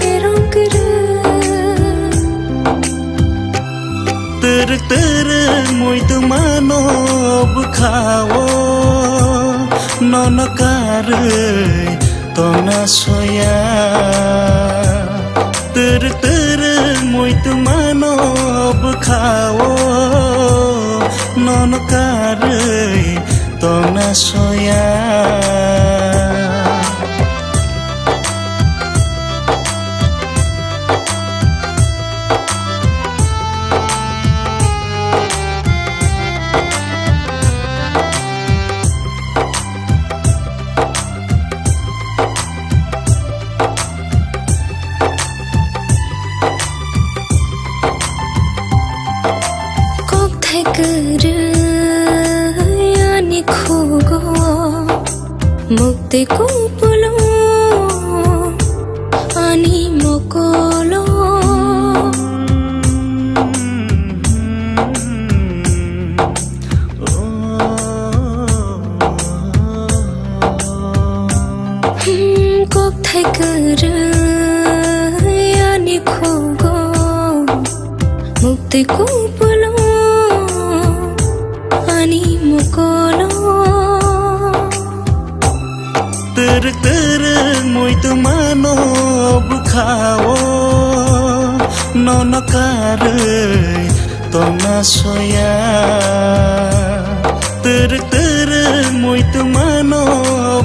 kerongru Teruk mui tu mano bukhawo nono karei tona soya Teruk mui tu mano bukhawo nono karei tona soya Yani khugo mukti kupulo ani mokolo kok thai kar yani khugo mukti kupulo ani mokolo Teruk mui tu mano bukhawo nono karei tona soya Teruk mui tu mano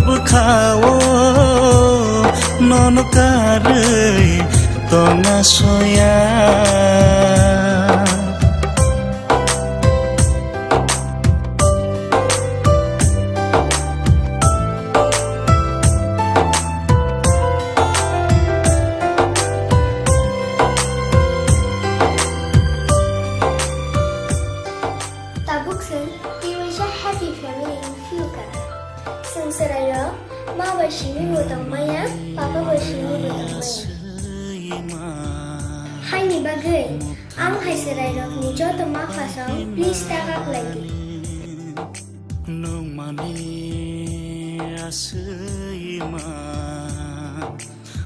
bukhawo nono karei tona soya Tabuksan tiwisha happy family in fuka. Sung saraya ma bashimi botang maya papa bashimi botang maya. Hai ni bagai ang hai saraya ni joto ma fasang please tagak lagi. Nung mani asima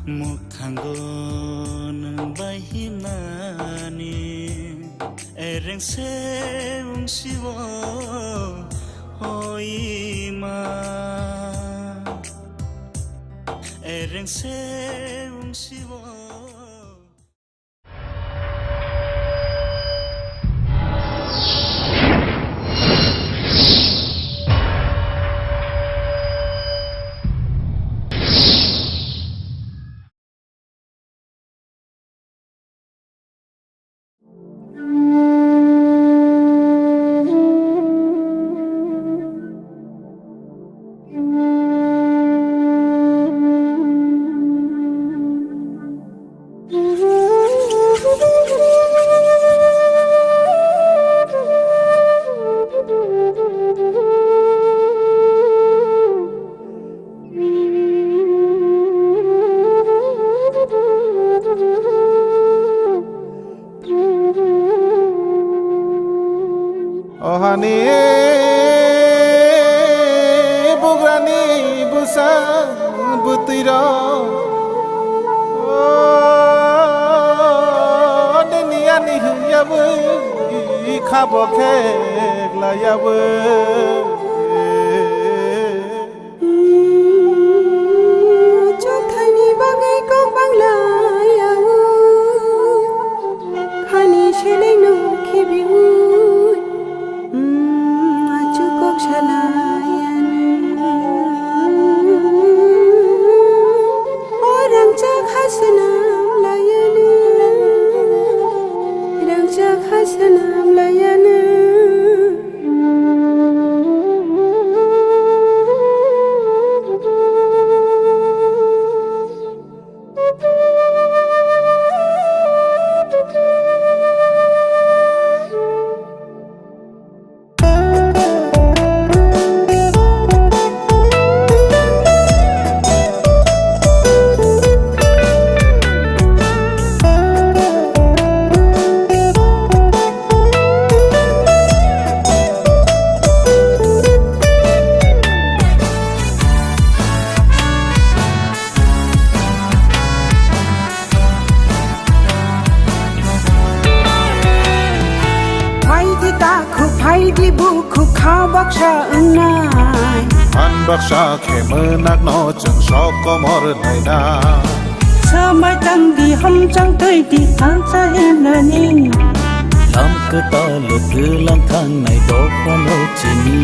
mukhanggo nung bahimani Ereng seung siwo hoima Ereng seung siwo Ohani bugrani busang butiro Deniani yabu Khabo khek la yabu Chothaini bagai ko bangla yabu Khani shelai no khibiu Achukok shalayan Orang cak hasanam layana Orang cak hasanam layana Di buku kau baksa enai An baksa ke menak no jeng sok komor naina Samai tang di hom chang tui di tan sa hin na ni Lam ke ta lo ke lang thang này đó qua nô chini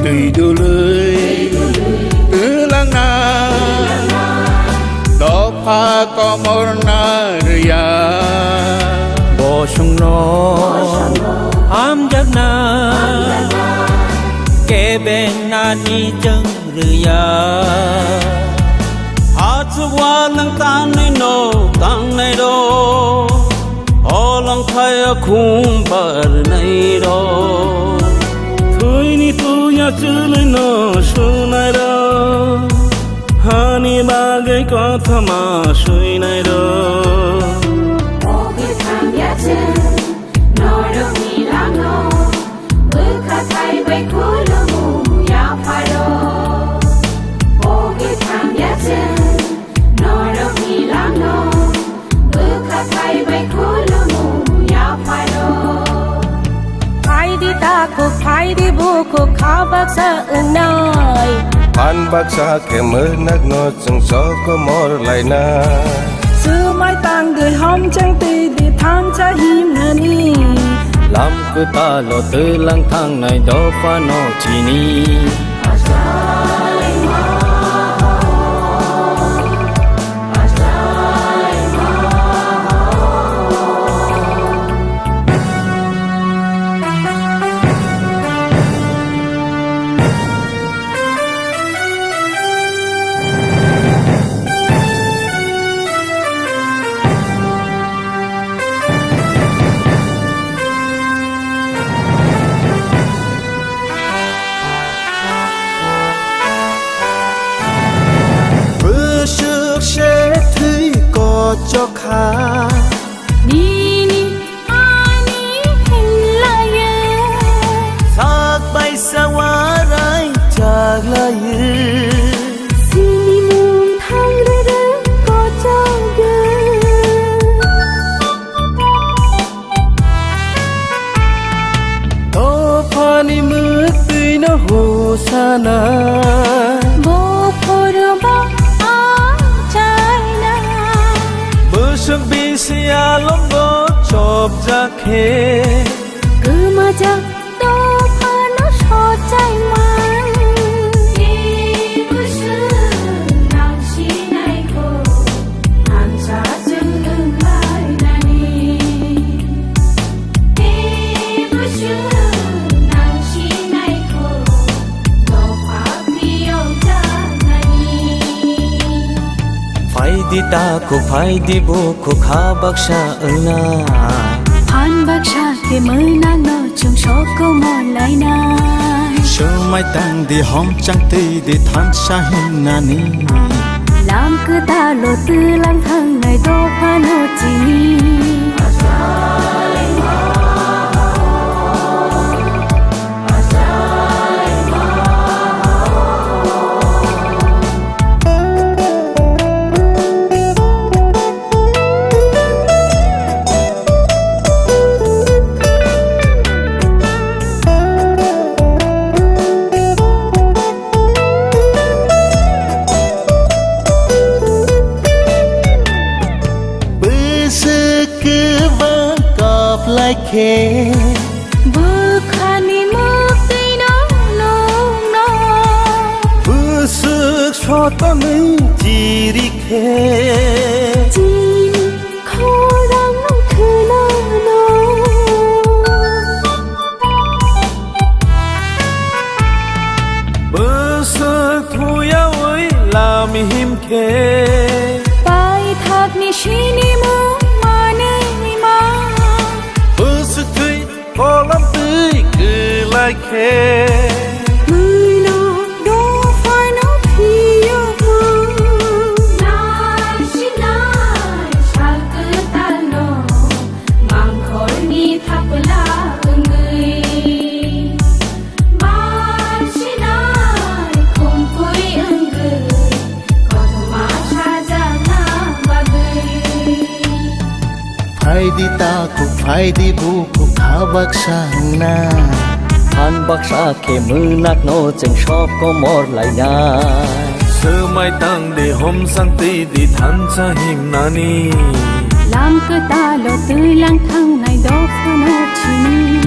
Tùy đưa lưới Từ lăng na Đó pha có mor na rìa Bo sung no Am jak na Ke ben na ni jeng rya Ha chu wa nang tan nei no tang nei do Ho lang khai khum bar nei do Thui ni tu ya chu lai no su nai do Hani bagai kotha ma sui nai do Ogi tham ya chen No do mi lang no Bukha thai bai khulu mu ya pharo Ogi tham ya chen No do mi lang no Bukha thai bai khulu mu ya pharo Phai di ta ko phai di bu ko kha bak sa nai An baksa ke menak no jeng sok komor laina Sư mai tang de hom chang ti di tham cha him na ni Lam ke ta lo te lang thang này đó pha no chini Bữa trước sẽ thấy có cho khá Ni ni ani hin la ye Sak bay sa warai chak la ye Sini mung thang re re ko chang ge To pani mực tùy nó hồ sana Bo phor ba a chai na Bữa trước bi siya lom go chop ja khe Cứ mà chắc to pha nó so chai ma Đi bữa sư nang chi nai ko An cha chân lưng lai na ni Đi bữa sư nang chi nai ko Do pha pi ông cha na ni di ta ku phai di bu ku kha bak sha na phan bak sha ke mơ na no chung so ko mo lai na sơ mai tang di hom chang ti di than sa hin na ni lam cứ ta lo tư lang thang ngày do phan ho chi ni bơ khani mo ti no no no bơ sức cho ta mình chỉ đi khe chin kho rang no thu no no bơ sức thôi ơi làm him khe pai thak ni shini mo ma nei ma bơ sức tươi có lắm tươi cứ lại khe mười no do phải no phi yo mo nai shi nai shal cứ ta no mang khol ni thap la ngui man shi nai khom pui ngui ko ma sha ja na ba gui phai di ta ku phai di bu ku kha bak sha na than bak sha ke mư nak no cheng shop ko mor lai na sơ mai tang để hôm sang ti đi than sa him nani lam cứ ta lo tư lang thang ngày đó phan ho chi ni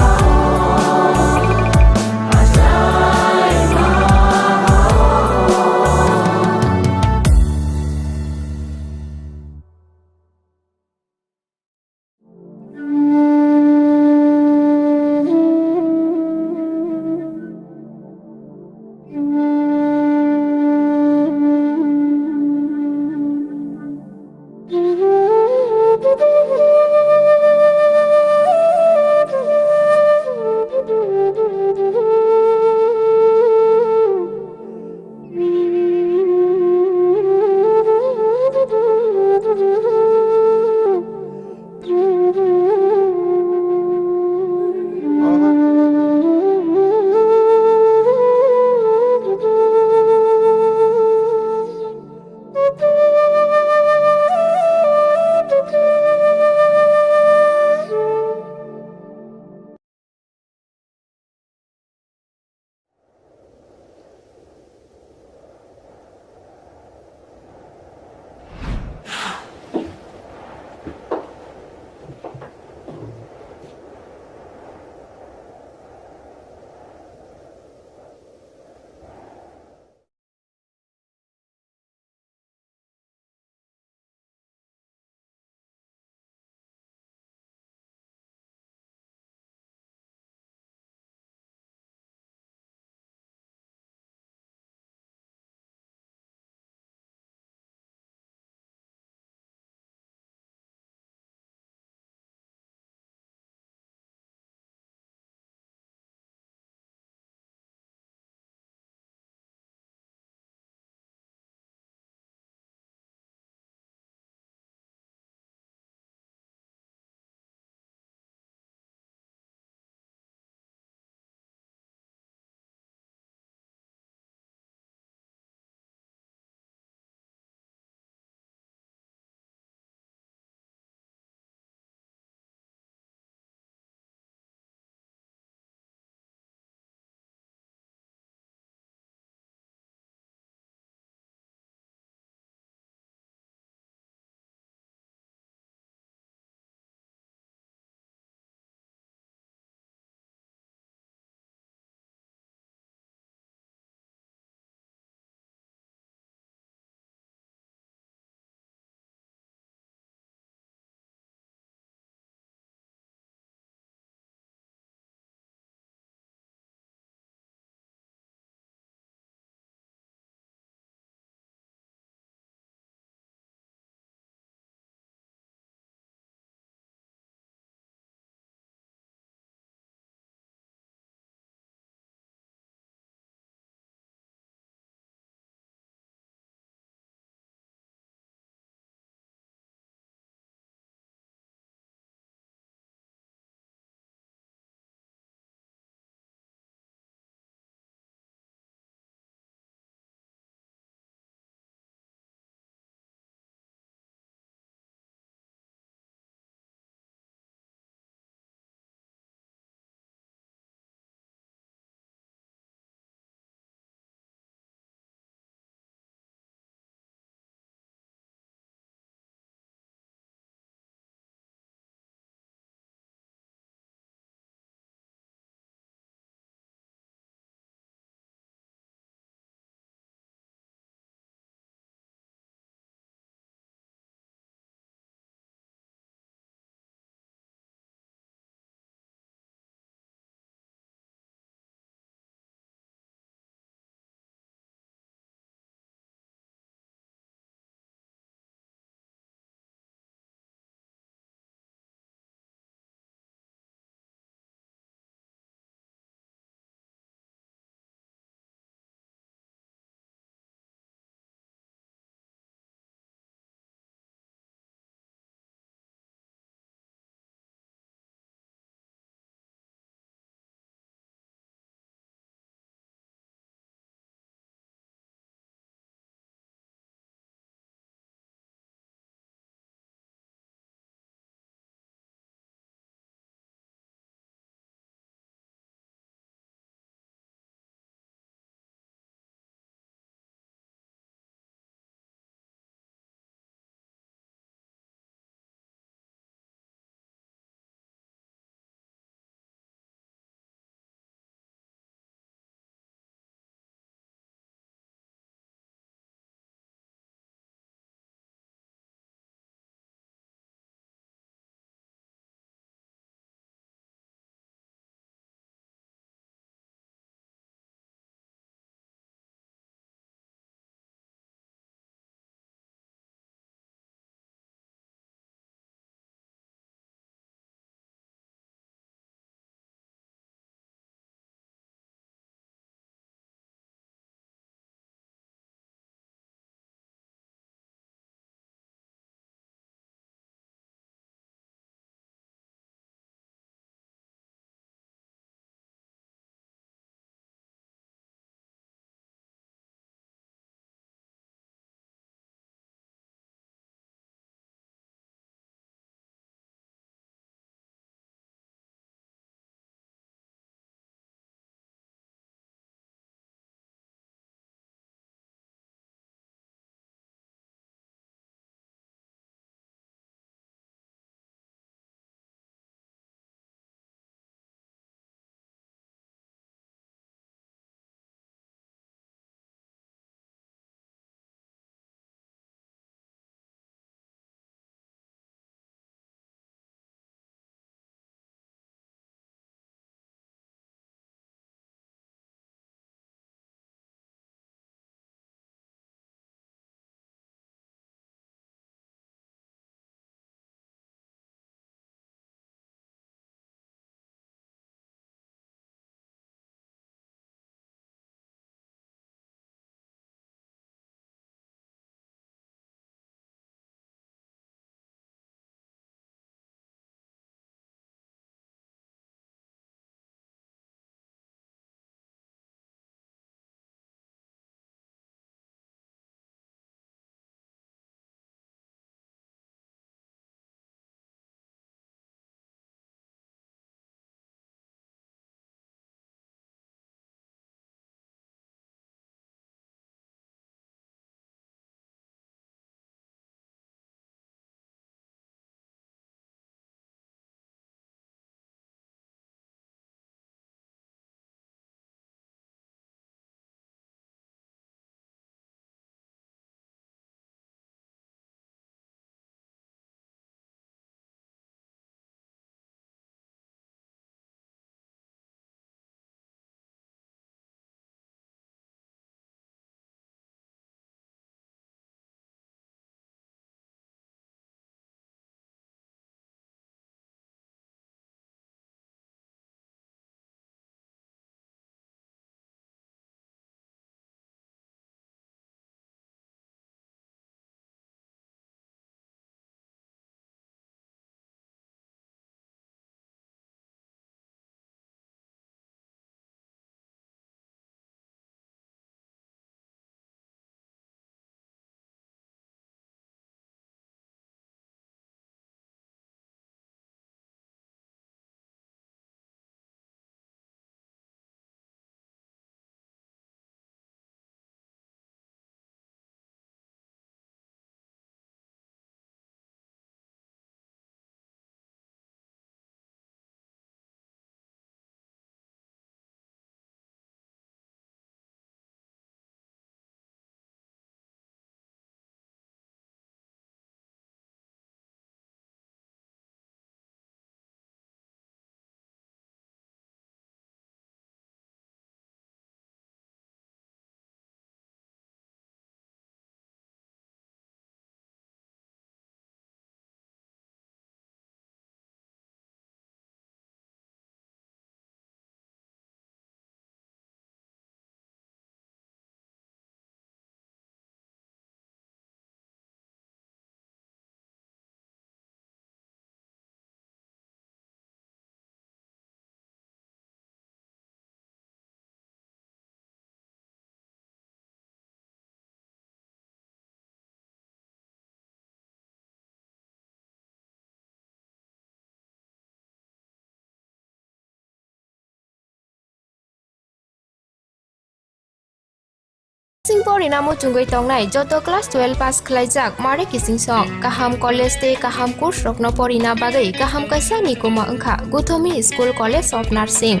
Singapore na mo chungoi tongnai joto class 12 pass khlaijak mare kising song kaham college te kaham course rokno porina bagai kaham kaisa ni koma angkha Guthomi School College of Nursing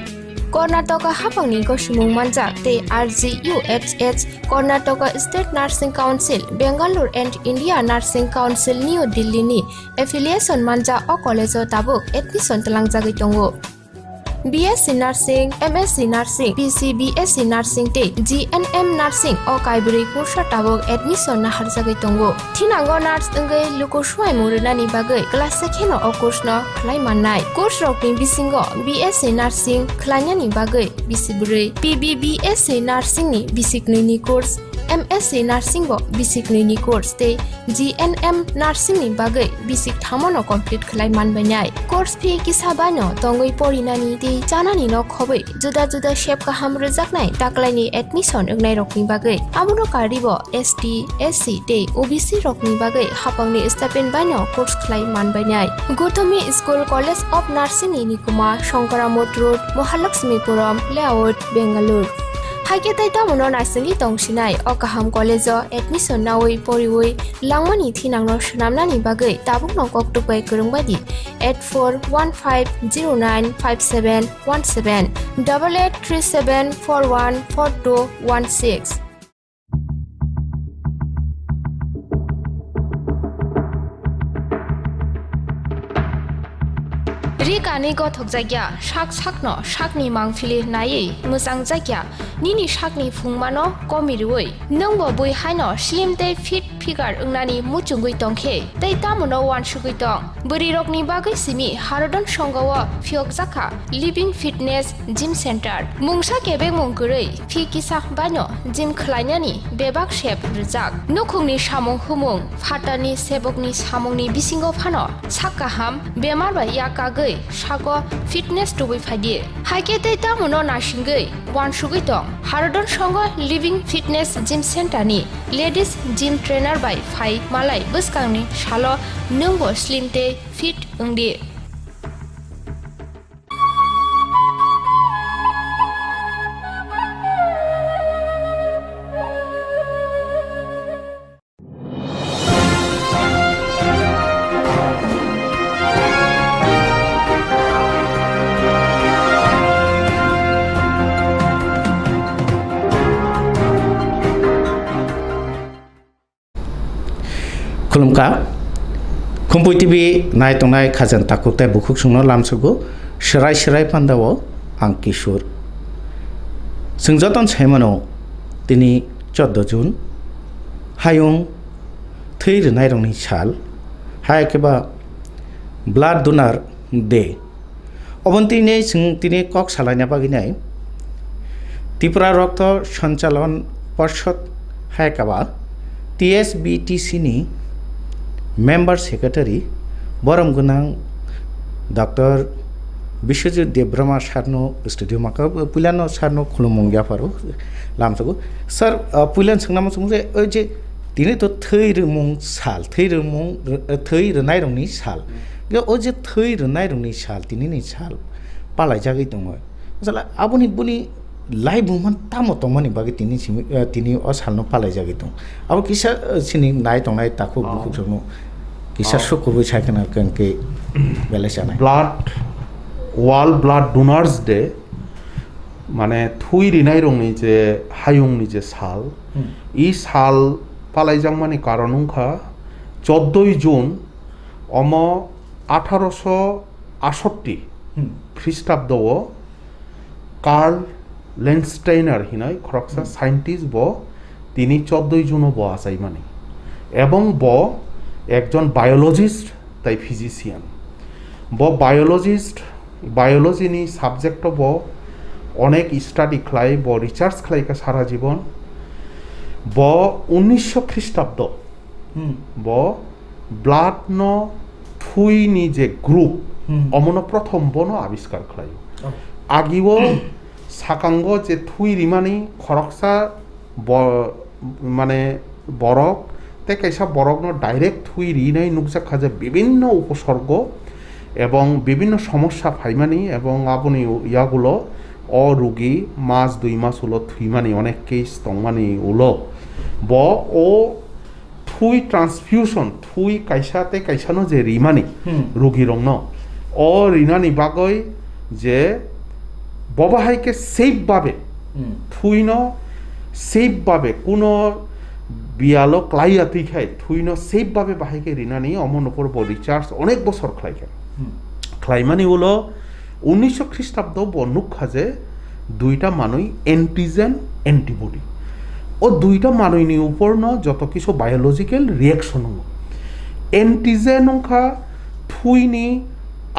Karnataka hapangni gosumung manjak te RGUHH Karnataka State Nursing Council Bangalore and India Nursing Council New Delhi ni affiliation manja o college o tabuk admission talangjagoi tongo BSc Nursing, MSc Nursing, BSc Nursing te GNM Nursing o kaibri kursa tabok admission na harjagai tongo. Thinango nurse engai lukoshwai murunani bagai class sekheno o course no khlai mannai. Course rokni bisingo BSc Nursing khlainani bagai bisiburi. PBBSc Nursing ni bisikni ni course MSc Nursing bo basic ni course te GNM Nursing ni bagai basic thamono complete khlai manbanai course fee kisabano tongoi porinani te chanani no khobai juda juda shape ka hamro jaknai taklaini admission engnai rokni bagai amono karibo ST SC te OBC rokni bagai hapangni stipend bano course khlai manbanai Guthomi School College of Nursing ni kuma Shankaramot Road Mahalakshmipuram Layout Bangalore Haiketai tamono naisali tongsinai o kaham college o admission nawai poriwai langmani thinangno shnamnani bagai tabuk no koktupai kurungbadi 8415095717 8837414216 Rikani gothok jagya shak sakno shakni mangfili nai musang jagya nini shakni phungmano komirui nongbo bui haino slim te fit figure ungnani muchungui tongkhe tei tamono wan shugui tong buri rokni bagai simi harodon songawa phiok jaka living fitness gym center mungsa kebe mungkurei phi kisa bano gym khlainani bebak shep rijak nukhungni samung humung phatani sebokni samungni bisingo phano sakaham bemar ba yakagai Shago fitness to be fadi. Haikete tamono nashingai wan shugui tong harodon songo living fitness gym center ni ladies gym trainer by Phai Malai buskangni shalo nungbo slim te fit ungdi Khulumka Kumpui TV nai tongnai khajan takuktai bukhuk sungno lamsugo shirai pandao ang Kishur Sungjoton chaimano tini 14 June hayung thei rnai rongni sal haikeba blood donor day obonti nei sung tini kok salanya baginai Tripura Rokto Sanchalon Porshod haikaba TSBTC ni Member Secretary Boram Gunang Dr. Bishwajit Debrama Sarno Studio Maka Pulano Sarno Khulumongya Faru Lamsago Sir Pulan Sangnam Sungse Oje Tini to Thai Mung Sal Thai Naironi Sal Go Oje Thai Naironi Sal Tini Sal Pala Jagi Tongo Sala Abuni Buni Lai buman tamo tomani bagi tini osal no palai jagi tung abo kisa sini nai tong nai takhu buku jono kisa sukuru chaikana kanke belesana World Blood Donors Day মানে থুই Rinnai রংনি যে হায়ুংনি যে সাল এই সাল পালাই জাংমানি কারণুংখা 14 June অম 1868 খ্রিস্টাব্দ curl লেন্সটাইনার হিনাই খরকসা scientist ব তিনি 14 জুন ব আসাই মানে এবং ব একজন বায়োলজিস্ট তাই ফিজিশিয়ান ব বায়োলজি নি সাবজেক্ট ব অনেক স্টাডি খাই ব রিসার্চ খাইকা সারা জীবন ব 1900 খ্রিস্টাব্দ ব ব্লাড ন থুই নি যে গ্রুপ অমন প্রথম বন আবিষ্কার খাই আগিও সাকাঙ্গ যে থুই রিমানি খরকসা মানে বরক তে কাইসা বরক ন ডাইরেক্ট থুই রিনাই নুকজা খাজা বিভিন্ন উপসর্গ এবং বিভিন্ন সমস্যা ফাইমানি এবং আপনি ইয়াগুলো অরোগী মাস 2 মাস হলো থুইমানি অনেক কেস তংমানি উলো ও থুই ট্রান্সফিউশন থুই কাইসাতে কাইসানো যে রিমানি রোগী রং ও রিনানি বাগৈ যে ববাহাইকে সেফভাবে থুইন সেফভাবে কোনো বিয়ালো ক্লাইয়া তিখাই থুইন সেফভাবে বাহাইকে রিনানি অমন ওপর রিচার্জ অনেক বছর খাইখান খ্লাইমানি হলো 1900 খ্রিস্টাব্দ বনুক খাজে দুইটা মানুষ এন্টিজেন অ্যান্টিবডি ও দুইটা মানুষনি উপর যত কিছু বায়োলজিক্যাল রিয়াকশন এন্টিজেন অংখা থুইনি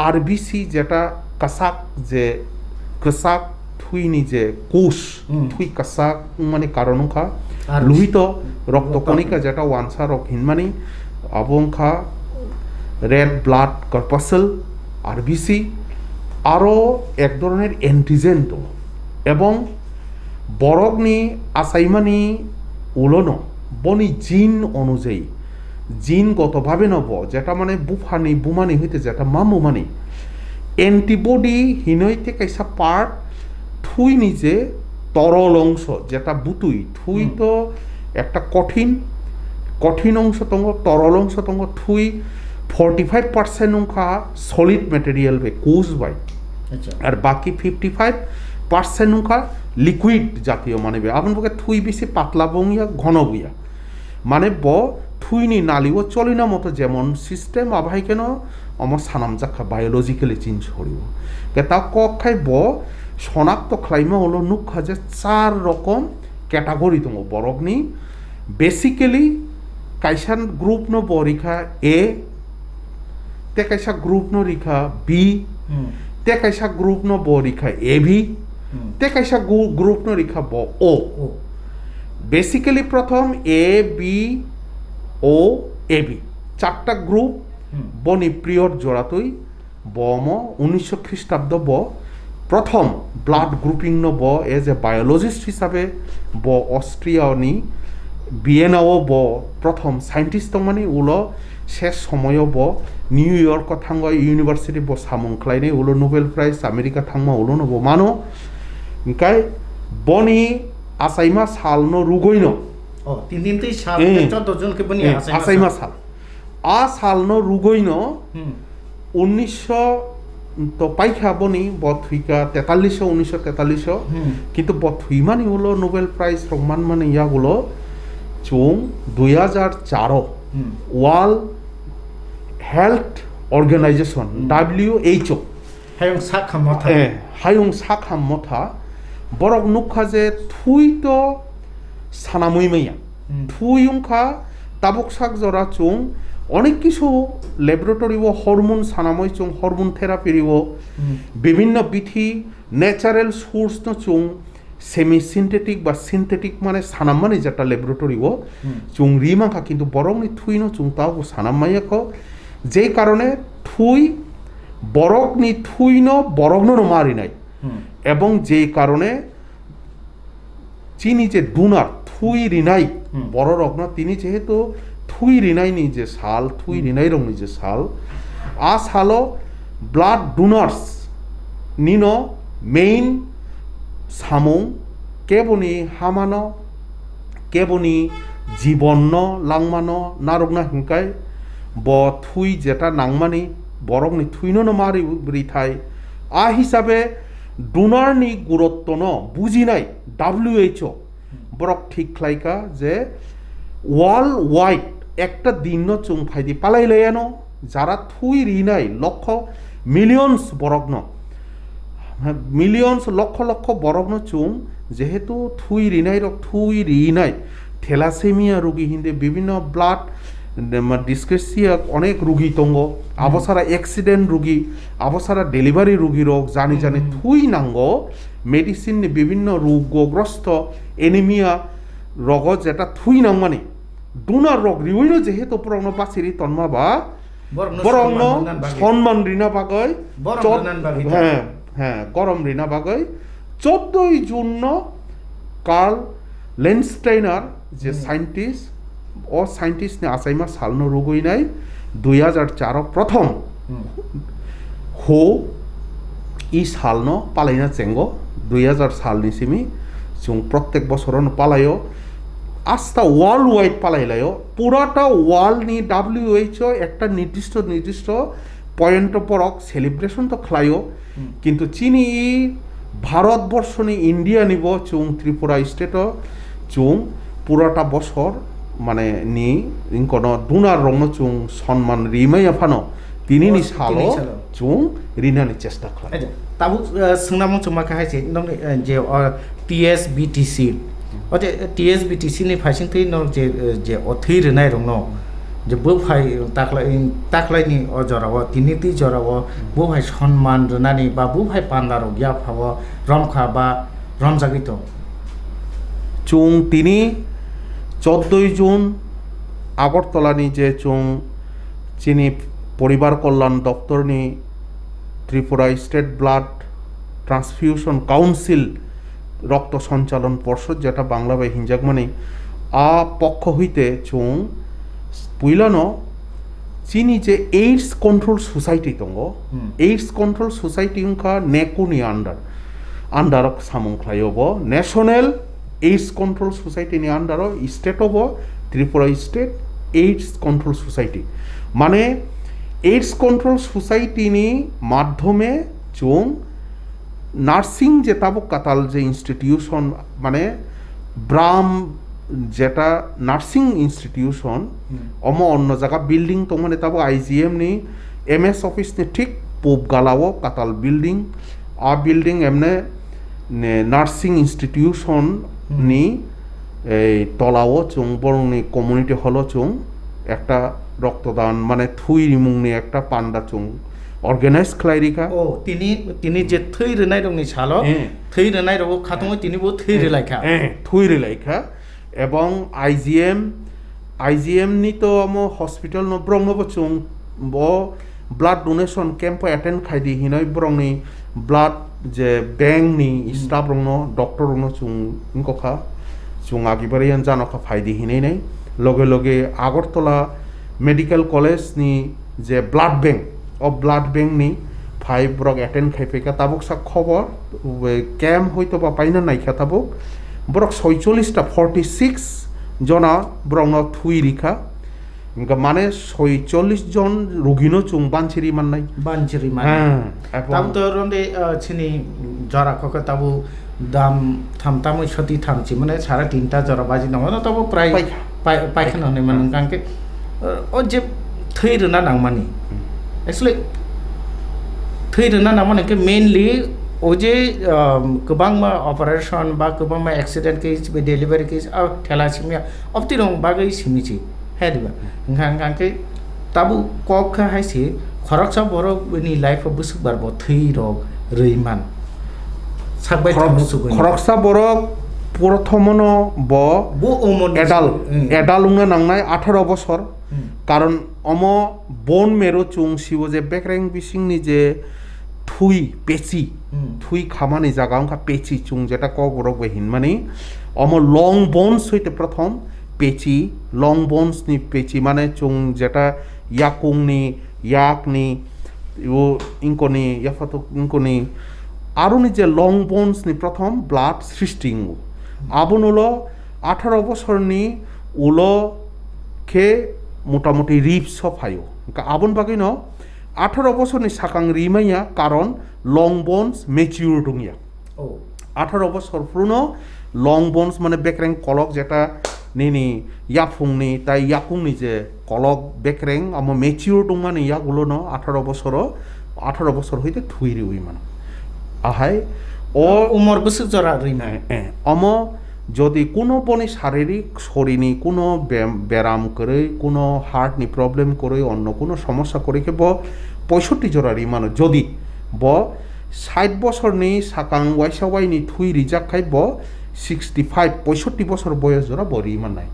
আরবিসি যেটা কাসাক যে কাসাক থুইনি যে কোষ থুই কাসাক মানে কারণ অংখা লোহিত রক্তকণিকা যেটা ওয়ানসা রক হিনমানি আবংখা রেড ব্লাড কর্পাসেল আরবিসি আরও এক ধরনের অ্যান্টিজেন তো এবং বরগনি আসাইমানি উলনো বনি জিন অনুযায়ী জিনগতভাবে নব যেটা মানে বুফানি বুমানি হইতে যেটা মামুমানি অ্যান্টিবডি হিনইতে কাইসা পার্ট থুই নিজে তরল অংশ যেটা বুতুই থুই তো একটা কঠিন অংশ তঙ্গ তরল অংশ তঙ্গ থুই 45% অংখা সলিড ম্যাটেরিয়াল বে কোষ বাই আর বাকি 55% অংখা লিকুইড জাতীয় মানে আপনার থুই বেশি পাতলা বইয়া ঘন বইয়া মানে থুইনি নালিও চলিনা মতো যেমন সিস্টেম আবাহাই কেন আমার সানাম জাখা বায়োলজিক্যালি চেঞ্জ করিব তা কখাই শনাক্ত খাইমা হলো নুখা যে 4 রকম ক্যাটাগরি দङ বরগনি বেসিক্যালি কাইসান গ্রুপ ন বরিখা এ তে কাইসা গ্রুপ ন রিখা বি তে কাইসা গ্রুপ ন বরিখা এবি তে কাইসা গ্রুপ ন রিখা ও বেসিক্যালি প্রথম এ বি ও এবি 4টা গ্রুপ বনি পিরিয়ড জোড়াতই বম 1900 খ্রিস্টাব্দ প্রথম ব্লাড গ্রুপিং ন এজ এ বায়োলজিস্ট হিসাবে অস্ট্রিয়ানি ভিয়েনাও প্রথম সাইন্টিস্ট মানে উলো শেষ সময় নিউ ইয়র্ক থাঙ্গ ইউনিভার্সিটি সামুং খ্লাইনে উলো নোবেল প্রাইজ আমেরিকা থাংমা উলো নব মানো ইনকাই বনি আসাইমা সাল ন রুগইন আসাইমা সাল আ সাল ন রুগইন 1900 তো পাইখা বনি বথুইকা 1943 কিন্তু বথুইমানি উলো নোবেল প্রাইজ রংমান মানে ইয়াগুলো চুং 2004 ওয়ার্ল্ড হেলথ অর্গানাইজেশন WHO হায়ং সাখাম মথা বরক নুখা যে থুই তো সানামুই মাইয়া থুই উংখা তাবুক সাক জরা চুং অনেক কিছু ল্যাবরেটরি ও হরমোন সানাময় চুং হরমোন থেরাপিরিব বিভিন্ন বিধি ন্যাচারাল সোর্স ন চুং সেমি সিনথেটিক বা সিনথেটিক মানে সানাম মানে যেটা ল্যাবরেটরি ও চুং রিমাখা কিন্তু বরংনি থুই ন চুং তাও সানাম মাইয়াক যে কারণে থুই বরকনি থুই ন বরগ্ন মারি নাই এবং যে কারণে চিনি যে ডোনার থুই রিনাই বড় রগ্ন তিনি যেহেতু থুই রিনাই নিজে সাল থুই রিনাই রং নিজে সাল আ সালো ব্লাড ডোনার্স নিনো মেইন সামুং কেবনি হামানো কেবনি জীবন লাংমানো নারগনা হিংকাই থুই যেটা নাংমানি বরংনি থুইনো মারি রিথাই আ হিসাবে ডোনারনি গুরুত্ব ন বুঝিনাই WHO বরক ঠিক খাইকা যে ওয়ার্ল্ড ওয়াইড একটা দিন ন চুং ফাইদি পালাই লয়ানো যারা থুই রিনাই লক্ষ মিলিয়নস বরগ্ন মিলিয়নস লক্ষ লক্ষ বরগ্ন চুং যেহেতু থুই রিনাই থেলাসেমিয়া রোগী হিন্দে বিভিন্ন ব্লাড ডিসক্রেসিয়া অনেক রোগী তঙ্গ আবসারা অ্যাক্সিডেন্ট রোগী আবসারা ডেলিভারি রোগী রোগ জানি থুই নাঙ্গ মেডিসিন বিভিন্ন রোগগ্রস্ত এনিমিয়া রগ যেটা থুই নাং মানে ডোনার রগ রিউইন যেহেতু পুরনো পাচিরি তন্মা বা বরংন সম্মান রিনা বাগৈ হ্যাঁ গরম রিনা বাগৈ 14 জুন কার্ল লেন্সটাইনার যে সাইন্টিস্ট ও সাইন্টিস্ট নে আসাইমা সালন রুগই নাই 2004 প্রথম হো ই সালন পালাইনা চেঙ্গ 2000 সালনি সিমি जों प्रत्येक बছरन पालायो আস্থা ওয়ার্ল্ড ওয়াইড পালাইলায়ও পুরাটা ওয়ার্ল্ডনি WHO একটা নির্দিষ্ট পয়েন্ট পরক সেলিব্রেশন তো খালায়ও কিন্তু চিনি ভারতবর্ষনি ইন্ডিয়া নিব চুং ত্রিপুরা স্টেটও চুং পুরাটা বছর মানে নি ইনকনো দুনার রং চুং সম্মান রিমাই আফানো তিনি নি সালো চুং রিনানি চেষ্টা খালায় তাবু সোংনামো চুমাকা হাইছে নং যে TSBTC অতে TSBTC नि फाइसिं थै न जे अथै रनाय रंग जे बो फाइ ताखलायनि अजराव तिनिति जराव बो फाइ सम्मान रनानि बा बो फाइ पान्दारो ग्या फाव रमखा बा रमजागित চুং তিনি 14 জুন আগরতলানি যে চুং চিনি পরিবার কল্যাণ দপ্তরনি Tripura state blood transfusion council রক্ত সঞ্চালন পর্ষদ যেটা বাংলা বা হিঞ্জাক মানে পক্ষ হইতে চুং পুইলানো চিনি যে এইডস কন্ট্রোল সোসাইটি দङ এইডস কন্ট্রোল সোসাইটি উনকা নেকুনি আন্ডার সামুংख्लायब ন্যাশনাল এইডস কন্ট্রোল সোসাইটিনি under state of Tripura state AIDS control society মানে এইডস কন্ট্রোল সোসাইটিনি মাধ্যমে চুং নার্সিং যে তাবক কাতাল যে ইনস্টিটিউশন মানে ব্রাম যেটা নার্সিং ইনস্টিটিউশন অন্য জায়গা বিল্ডিং তো মানে তাবো IGM নি MS অফিস নি ঠিক পোপ গালাও কাতাল বিল্ডিং বিল্ডিং এমনে নার্সিং ইনস্টিটিউশন নি এই তলাও চুং বরংনি কমিউনিটি হল চুং একটা রক্তদান মানে থুই রিমুংনি একটা পান্ডা চুং অর্গানাইজ খালাইরিকা ও তিনি যে থৈ রনাই রংনি সালো থৈ রনাই রব খাতম তিনি বো থৈ রিলাইখা থুই রিলাইখা এবং IGM নি তো আমো হসপিটাল ন ব্রংনব চুং ব ব্লাড ডোনেশন ক্যাম্প অ্যাটেন্ড খাইদি হিনই ব্রংনি ব্লাড যে ব্যাংক নি স্টাফ রংন ডক্টর রংন চুং ইনকখা চুং আগিবারিয়ান জানখা ফাইদি হিनै নাই লগে লগে আগরতলা মেডিকেল কলেজ নি যে ব্লাড ব্যাংক ব্লাড ব্যাংক নি ফাইভ ব্রক অ্যাটেন্ড খাইফেকা তাবক সা খবর ক্যাম্প হয়তো বা পাইনা নাইখা তাবক ব্রক 46 জনা ব্রং থুই রিখা মানে 46 জন রোগীনো চুং বানছিরি মাননাই হ্যাঁ তাবো তো রন্দে ছিনি জরা খক তাবো দাম থামতামই সতি থামছি মানে 3.5 জরা বাজি নङ তাবো প্রায় পাইখানা হনে মান কাंके ও যে থৈ রনা নাংমানি एक्चुअली थै रना नामानके मेनलि ओ जे गोबांमा अपारेशन बा गोबांमा एक्सिडेंट केस बे डेलिवरी केस थेलासिमिया अप्तिरं बागै सिमिछि हेदिबा कांके ताबु कक हाइसि खरकसा बरनि लाइफ बुसुक बारबो थै रग रैमान साकबाय थामुसु खरकसा बरक प्रथमन बो एडाल उंना नांनाय 18 বছর কারণ অম বন মেরো চুং শিব যে বেকরেং বিসিংনি যে থুই পেচি থুই খামানি জায়গা অঙ্কা পেচি চুং যেটা কগরক বেহিন মানে অম লং বোনস হইতে প্রথম পেচি লং বোনস নি পেচি মানে চুং যেটা ইয়াকুংনি ইয়াকনি ও ইনকনি ইয়াফাতো ইনকনি আরো নি যে লং বোনস নি প্রথম ব্লাড সৃষ্টিং আবন হলো 18 বছরনি উলো খে মোটামুটি রিপ সফায়ো আবন বাকি ন 18 বছরনি সাকাং রিমাইয়া কারণ লং বোনস মেচিউর দংয়া 18 বছর পূর্ণ লং বোনস মানে বেকরেং কলক যেটা নিনি ইয়াফুংনি তাই ইয়াকুংনি যে কলক বেকরেং আম মেচিউর দং মানে ইয়াগুলো ন 18 বছর হইতে থুইরি উই মানে আহাই ও উমর বছর জরা রিমা অম যদি কোনো বনি শারীরিক শরীরনি কোনো ব্যায়াম করে কোনো হার্টনি প্রবলেম করে অন্য কোনো সমস্যা করে ব 65 জরা রিমানো যদি ব 60 বছরনি সাকাং ওয়াইসাওয়াইনি থুই রিজাক খাই ব 65 বছর বয়স জরা ব রিমান নাই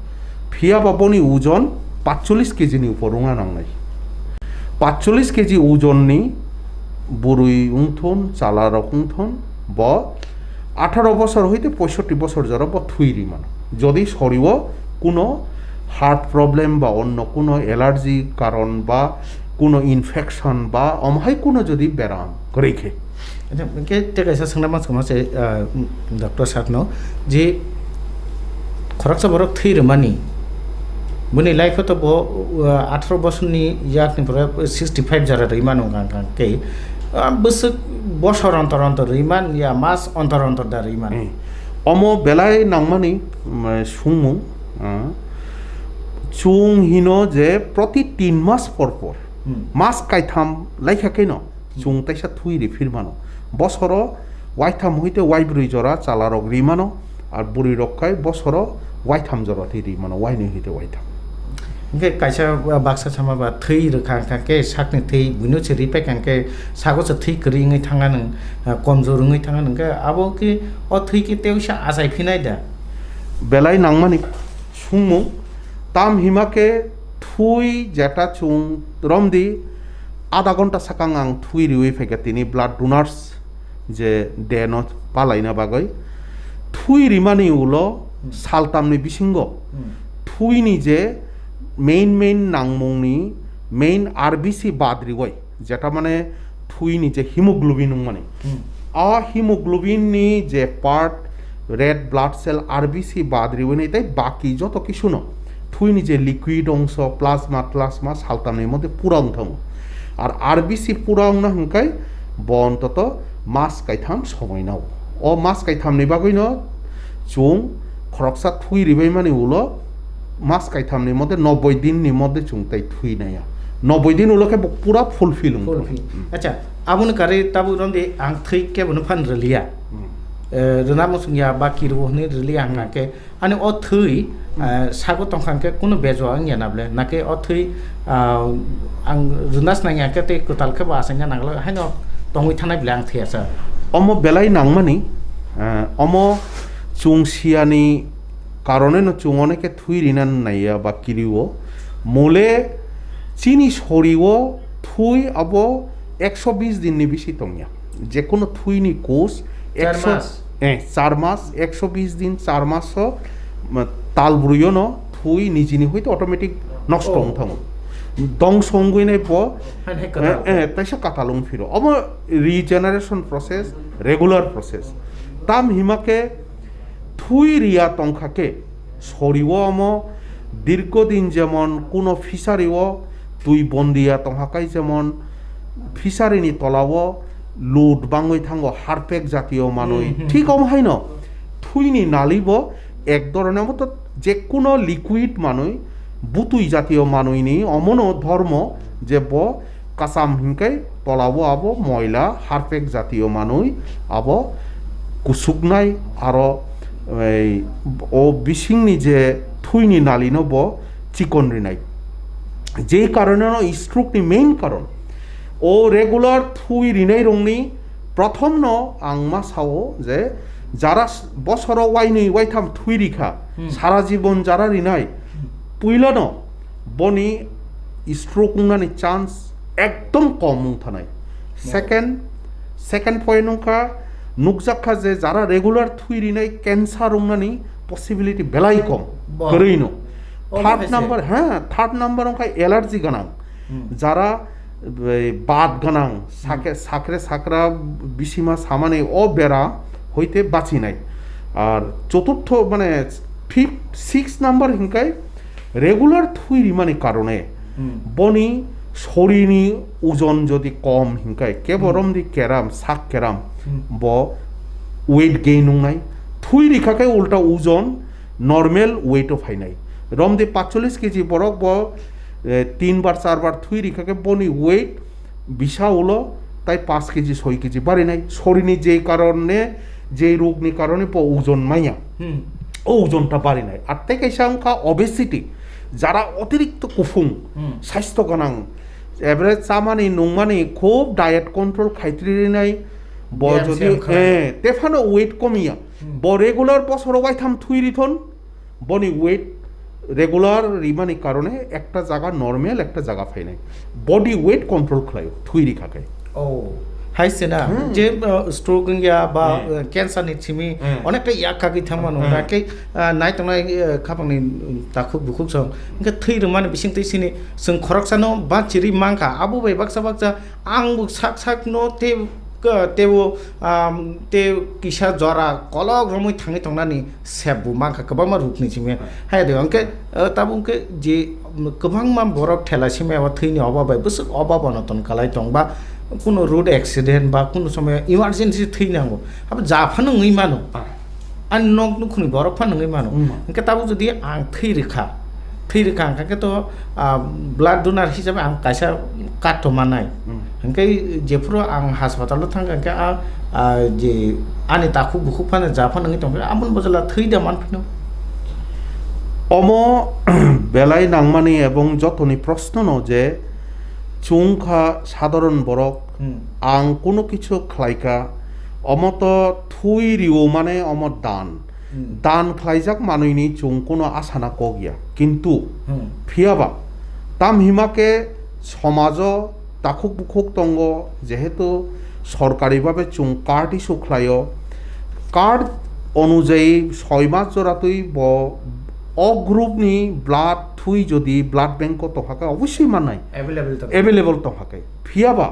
ফিয়া বাবনি ওজন 45 কেজিনি উপর রুঙা নাংনাই 45 কেজি ওজননি বুড়ুই উংথন চালা রকুংথন ব 18 বছর হইতে 65 বছর জরা ব থুইরি মান যদি শরীর কোনো হার্ট প্রবলেম বা অন্য কোনো অ্যালার্জি কারণ বা কোনো ইনফেকশন বা অমহাই কোনো যদি ব্যারাম রেখে কে টেকাইসা সোংনা মাছ কমাছে ডক্টর সাকনো যে खरकसा बरक थै रमानि बुनि लाइफ तो बो 18 बसरनि याकनिफ्राय 65 जारा रैमान गांगांके बस बसर अंतर अंतर रैमान या मास अंतर अंतर दा रैमान अमो बेलाय नांमानि सुंमु chung hino je proti 3 mas por mas kaitham laikhakai no chung taisa thui ri firmano bosoro waitham hoite waibrui jora chalarok rimano ar buri rokkai bosoro waitham jora thi rimano waini hoite waitham के काइसा बाक्सा सामा बा थै रखा के साकनि थै बुनो छरि पे Kanke sago छ थै करिङै थाङा नों कमजोरङै थाङा नों के आबो कि अ थै के तेउसा आसाइ फिनाय दा बेलाय नांमानि सुंमु ताम हिमाके थुई जेटा चुं रमदि आधा घंटा साकां आं थुई रिउइ फेके तिनि ब्लाड डोनार्स जे देनो पालाइना बागै थुई रिमानि उलो सालतामनि बिसिंगो थुइनि जे मेन नांमुंनि मेन आरबिसि बाद्रिवै जेटा माने थुइनि जे हिमोग्लोबिन माने आ हिमोग्लोबिननि जे पार्ट रेड ब्लाड सेल आरबिसि बाद्रिवै ताई बाकी যত কিছু ন थुइनि जे लिक्विड अंश प्लाज्मा सालतामनि मध्य पुरां थामो और आरबिसि पुरां ना हंकाय बन्तत मास काइथाम समायनाव अ मास काइथामनि बागैनो चुं खरकसा थुइ रिबाय माने उलो मास काइथामनि मध्य 90 दिननि मध्य चुंताय थुइनाया 90 दिन उलोके पूरा फुलफिल अच्छा आबुन कारे ताबु रंदे आं थै के बन फान रलिया रना मसुंया बाकी रुहनि रलिया हांके आने अ थै सागो तंखांके कुनु बेजवा आंया नाबले नाके अ थै आं रुनास नांया के ते कुतालके बासanya नागला हानो तंगै थानाय ब्लां थैयासा अमो बेलाय नांमानि अमो चुंसियानि कारणे न चुंगने के थुइ रिनान नाया बा किरिओ मोले चिनी सरिओ थुइ अबो 120 दिननि बिसि तंया जे कोनो थुइनि कोर्स 4 मास 120 दिन 4 मास ताल बुरियो न थुइ निजिनि होइते अटोमेटिक नष्ट थाङो दं संगुइनाय प ताइसा कातालुं फिरो अब रिजेनारेशन प्रोसेस रेगुलर प्रोसेस ताम हिमाके थुइ रिया तंखाके सरिओ अम दीर्घदिन जेमन कोनो फिसारिओ तुइ बन्दिया तंहाकाय जेमन फिसारिनि तलावो लुट बाङै थांगो हारपेक जातीय मानुइ ठीक अमहाय न थुइनि नालिबो एक धरনের মতো যে কোনো লিকুইড মানুই বুতুই জাতীয় মানুইনি অমনো ধর্ম যে ব কাসাম হিংকাই তলাবো আবো ময়লা হারপেক জাতীয় মানুই আবো কুসুকনাই আরো ও বিসিংনি যে থুইনি নালিনো ব চিকন রিনাই যে কারণে স্ট্রোকনি মেইন কারণ ও রেগুলার থুই রিনাই রংনি প্রথম ন আংমা সাও যে যারা বছর ওয়াইনি ওয়াইথাম থুই রিখা সারা জীবন যারা রিনাই পুইলানো বনি স্ট্রোক উংনানি চান্স একদম কম থানাই সেকেন্ড পয়েন্ট নংকা নুকজাখা যে যারা রেগুলার থুই রিনাই ক্যান্সার উংনানি পসিবিলিটি বেলাই কম করেইনো থার্ড নাম্বার নংকা এলার্জি গানাং যারা বাদ গানাং সাকরে সাকরা বিসিমা সামানে ও বেড়া হইতে বাঁচি নাই আর চতুর্থ মানে 6 নাম্বার হিংকাই রেগুলার থুই রিমানি কারণে বনি শরীরনি ওজন যদি কম হিংকাই কেবরম দি কেরাম সাক কেরাম ব ওয়েট গেইন নাই থুই রিখাকে উল্টা ওজন নর্মাল ওয়েটও ফাইনাই রম দি 45 কেজি বরক ব 3 বার 4 বার থুই রিখাকে বনি ওয়েট বিশা হলো তাই 5 কেজি 6 কেজি বাড়ি নাই শরীরনি যে কারণে যে রোগনি কারণে ওজন মাইয়া ও ওজনটা বাড়ি নাই আর থেকে সংখ্যা অবেসিটি যারা অতিরিক্ত কুফুং স্বাস্থ্য গানাং এভারেজ চামানি নংমানি খুব ডায়েট কন্ট্রোল খাইত্রি নাই ব যদি তেফানো ওয়েট কমিয়া ব রেগুলার বছর ওয়াইথাম থুই রিথন বনি ওয়েট রেগুলার রিমানি কারণে একটা জায়গা নর্মাল একটা জায়গা ফাই নাই বডি ওয়েট কন্ট্রোল খায় থুই রিখাকে ও হাইসেনা যে স্ট্রোক ইয়া বা ক্যান্সার নি ছিমি অনেকটা ইয়াকা গি থামানো নাকে নাই তনাই খাপাংনি তাখু বুখুক সং ইনকা থৈ রমান बिसिं तैसिनि जों खरकसानो बा चिरि मांखा आबो बाय बाक्सा आं बुक साक नो ते tewo te kisa jora kolok romoi thangi tongnani sebu mangka kabangma rukni chime hai de angke tabungke je kabangma borok thela sime aba thini obabai busuk obabonaton kalai tongba কোনো road accident বা কোনো সময় emergency থৈনাंगौ আবার জাফাनो ngै मानो आन नक नुखुनि बरफ फान ngै मानो ओंके ताबो जुदि आं थैरेखा ओंखायनो तो ब्लाड डोनार हिसाबै आं कायसा काटमानाय ओंखाय जेफोरो आं हासपातालाव थांगोन ओंखाय जे आनि ताखु बुखु फानो जाफानो ngै दं आमन बजला थैदा मानफिनो অম বেলাই নাংমানি এবং যতনি প্রশ্ন ন যে চুংখা সাধারণ বরক আং কোনো কিছু খাইকা অমত থুই রিও মানে অমত দান খাইজাক মানুইনি চুং কোনো আশানা কগিয়া কিন্তু ফিয়াবা তাম হিমাকে সমাজ তাকুক বুকুক তঙ্গ যেহেতু সরকারিভাবে চুং কার্ড ইস্যু খাইয় কার্ড অনুযায়ী 6 মাস জোড়াতুই অগ্রুপনি ব্লাড থুই যদি ব্লাড ব্যাংক তহাকে অবশ্যই মানাই এভেলেবল তহাকে ফিয়াবা